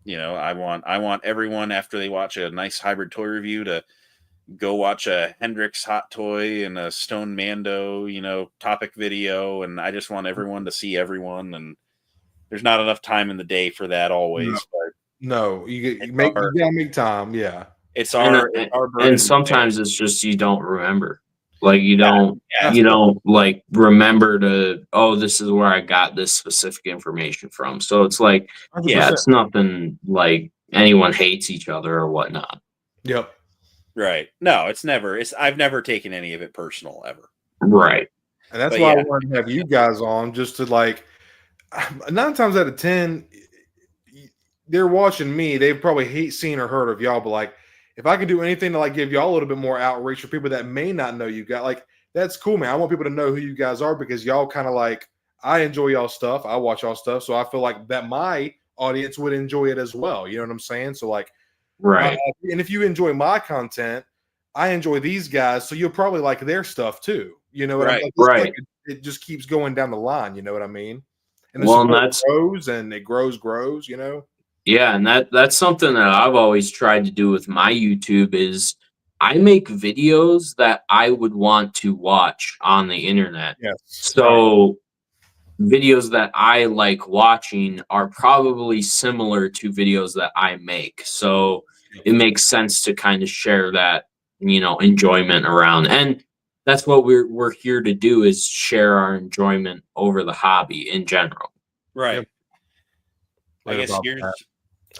I want everyone, after they watch a nice hybrid toy review, to go watch a Hendrix hot toy and a Stone Mando, topic video. And I just want everyone to see everyone. And there's not enough time in the day for that always. No, you gotta make time. Yeah. It's our and sometimes it's just you don't remember. Like you don't Yeah. you don't like remember to, oh, this is where I got this specific information from. So it's like, yeah, 100%. it's nothing like anyone hates each other or whatnot. Yep. Right. No, it's never. I've never taken any of it personal ever. Right. And that's But why I yeah. wanted to have you guys on, just to like 9 times out of 10, they're watching me. They've probably seen or heard of y'all, but like if I can do anything to like give y'all a little bit more outreach for people that may not know you guys, like that's cool, man. I want people to know who you guys are because y'all kind of like, I enjoy y'all stuff. I watch y'all stuff. So I feel like that my audience would enjoy it as well. You know what I'm saying? So like, Right. and if you enjoy my content, I enjoy these guys. So you'll probably like their stuff too. You know what I mean? Like, Right. like it just keeps going down the line. You know what I mean? And the Well, and support that's grows and it grows, you know? yeah, and that's something that I've always tried to do with my YouTube is I make videos that I would want to watch on the internet. Yes. So videos that I like watching are probably similar to videos that I make. So it makes sense to kind of share that, enjoyment around. And that's what we're here to do, is share our enjoyment over the hobby in general. Right. Yep. I Right guess about here's. that.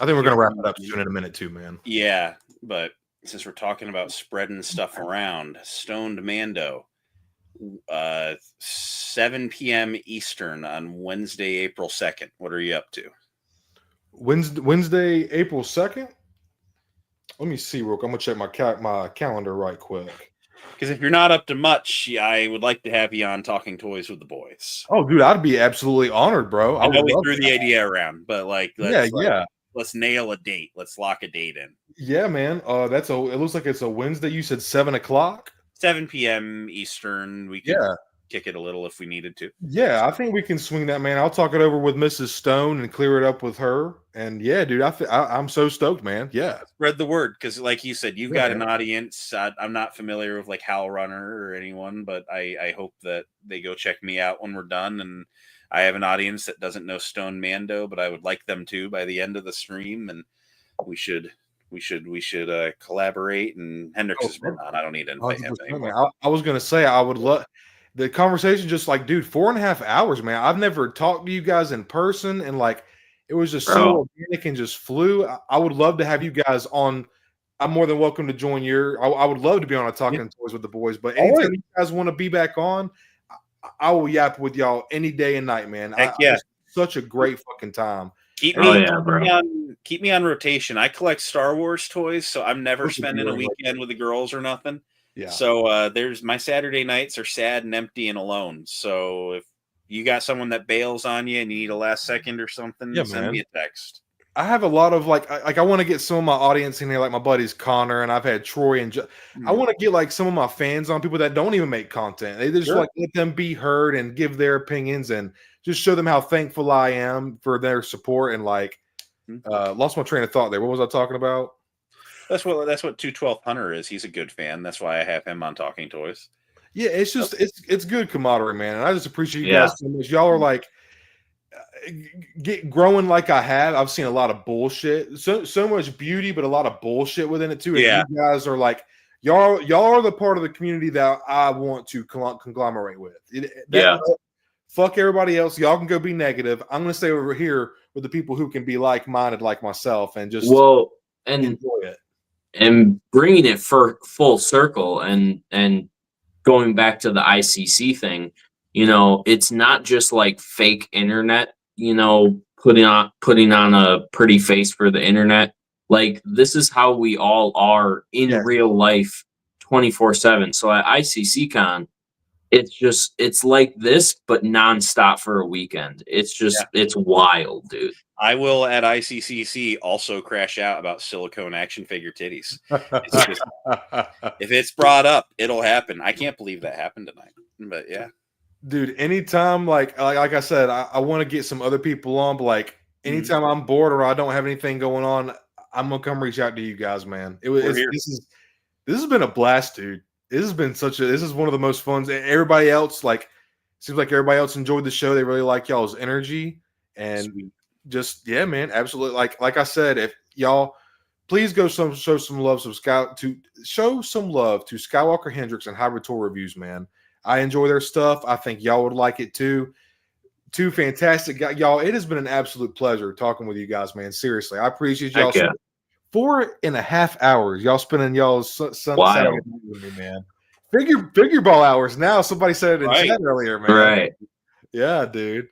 I think we're gonna wrap it up soon in a minute too, man. Yeah, but since we're talking about spreading stuff around, Stoned Mando, 7 p.m. Eastern on Wednesday, April 2nd. What are you up to? Wednesday, April 2nd. Let me see real quick. I'm gonna check my calendar right quick. Because if you're not up to much, I would like to have you on Talking Toys with the boys. Oh, dude, I'd be absolutely honored, bro. I know would we love threw the that. idea around, but let's nail a date. Let's lock a date in. Yeah, man. It looks like it's a Wednesday. You said 7 o'clock. 7 p.m. Eastern. We could kick it a little if we needed to. Yeah, I think we can swing that, man. I'll talk it over with Mrs. Stone and clear it up with her. And yeah, dude, I'm so stoked, man. Yeah, spread the word, because like you said, you've got an audience. I'm not familiar with like Hal Runner or anyone, but I hope that they go check me out when we're done. And I have an audience that doesn't know Stone Mando, but I would like them to by the end of the stream. And we should collaborate. And Hendrix has been on. I don't need to invite him anymore. I was gonna say I would love the conversation. Just like, dude, 4.5 hours, man. I've never talked to you guys in person, and like it was just so organic and just flew. I would love to have you guys on. I'm more than welcome to join I would love to be on a Talking Toys with the boys. But anytime you guys want to be back on, I will yap with y'all any day and night, man. Heck yeah. Such a great fucking time. Keep me on rotation. I collect Star Wars toys, so I'm never spending a weekend with the girls or nothing. Yeah. So there's my Saturday nights are sad and empty and alone. So if you got someone that bails on you and you need a last second or something, send me a text. I have a lot of I want to get some of my audience in here, like my buddies Connor, and I've had Troy and I want to get like some of my fans on, people that don't even make content. They just like let them be heard and give their opinions and just show them how thankful I am for their support. And like lost my train of thought there. What was I talking about? That's what 212 Hunter is. He's a good fan. That's why I have him on Talking Toys. Yeah, it's just it's good camaraderie, man. And I just appreciate you guys so much. Y'all are like growing like I have. I've seen a lot of bullshit, so much beauty, but a lot of bullshit within it too. And you guys are like y'all are the part of the community that I want to conglomerate with. Fuck everybody else. Y'all can go be negative. I'm gonna stay over here with the people who can be like-minded like myself and just enjoy it. And bringing it for full circle and going back to the ICC thing, it's not just like fake internet, putting on a pretty face for the internet. Like this is how we all are in real life 24/7. So at ICCCon, it's like this, but nonstop for a weekend. It's just, it's wild, dude. I will at ICCC also crash out about silicone action figure titties. If it's brought up, it'll happen. I can't believe that happened tonight, but yeah. Dude, anytime, like I said, I want to get some other people on, but like anytime I'm bored or I don't have anything going on, I'm gonna come reach out to you guys, man. This has been a blast, dude. This is one of the most fun. Everybody else, seems like everybody else enjoyed the show. They really like y'all's energy and just man, absolutely. Like I said, if y'all please go show some love to Skywalker, Hendrix, and Hybrid Tour Reviews, man. I enjoy their stuff. I think y'all would like it too. Two fantastic guys, y'all. It has been an absolute pleasure talking with you guys, man. Seriously, I appreciate y'all. 4.5 hours y'all spending y'all's Saturday night with me, man. Figure ball hours now. Somebody said it in chat earlier, man. Right. Yeah, dude.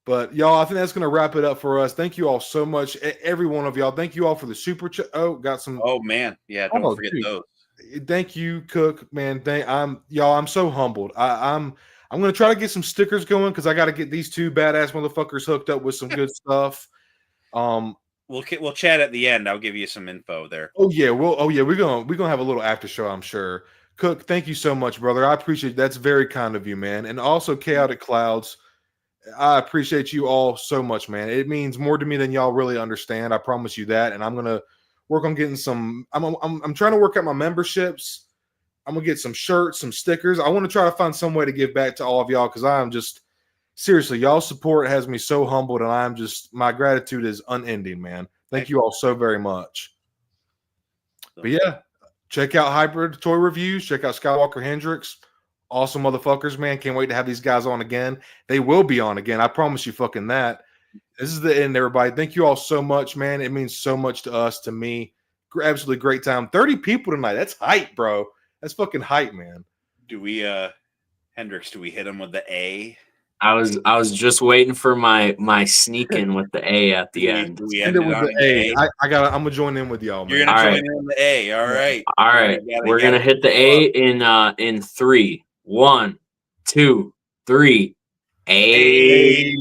But y'all, I think that's gonna wrap it up for us. Thank you all so much, every one of y'all. Thank you all for the super chat. Oh, got some. Oh man, yeah. Don't forget those. Thank you, Cook, man. I'm so humbled. I'm gonna try to get some stickers going because I got to get these two badass motherfuckers hooked up with some good stuff. We'll chat at the end. I'll give you some info there. We're gonna have a little after show, I'm sure. Cook, thank you so much, brother. I appreciate it. That's very kind of you, man. And also Chaotic Clouds, I appreciate you all so much, man. It means more to me than y'all really understand. I promise you that. And I'm gonna work on getting some. I'm trying to work out my memberships. I'm gonna get some shirts, some stickers. I want to try to find some way to give back to all of y'all because I'm just seriously, y'all's support has me so humbled, and my gratitude is unending, man. Thank you all so very much. But yeah, check out Hybrid Toy Reviews. Check out Skywalker, Hendrix. Awesome motherfuckers, man. Can't wait to have these guys on again. They will be on again. I promise you fucking that. This is the end, everybody. Thank you all so much, man. It means so much to us, to me. Absolutely great time. 30 people tonight. That's hype, bro. That's fucking hype, man. Do we, Hendrix, do we hit him with the A? I was just waiting for my sneak in with the A at the end. We end it with the A. I'm gonna join in with y'all, man. You're gonna join in with the A. All right. All right. We're gonna hit the A in 3, 1, 2, 3. A.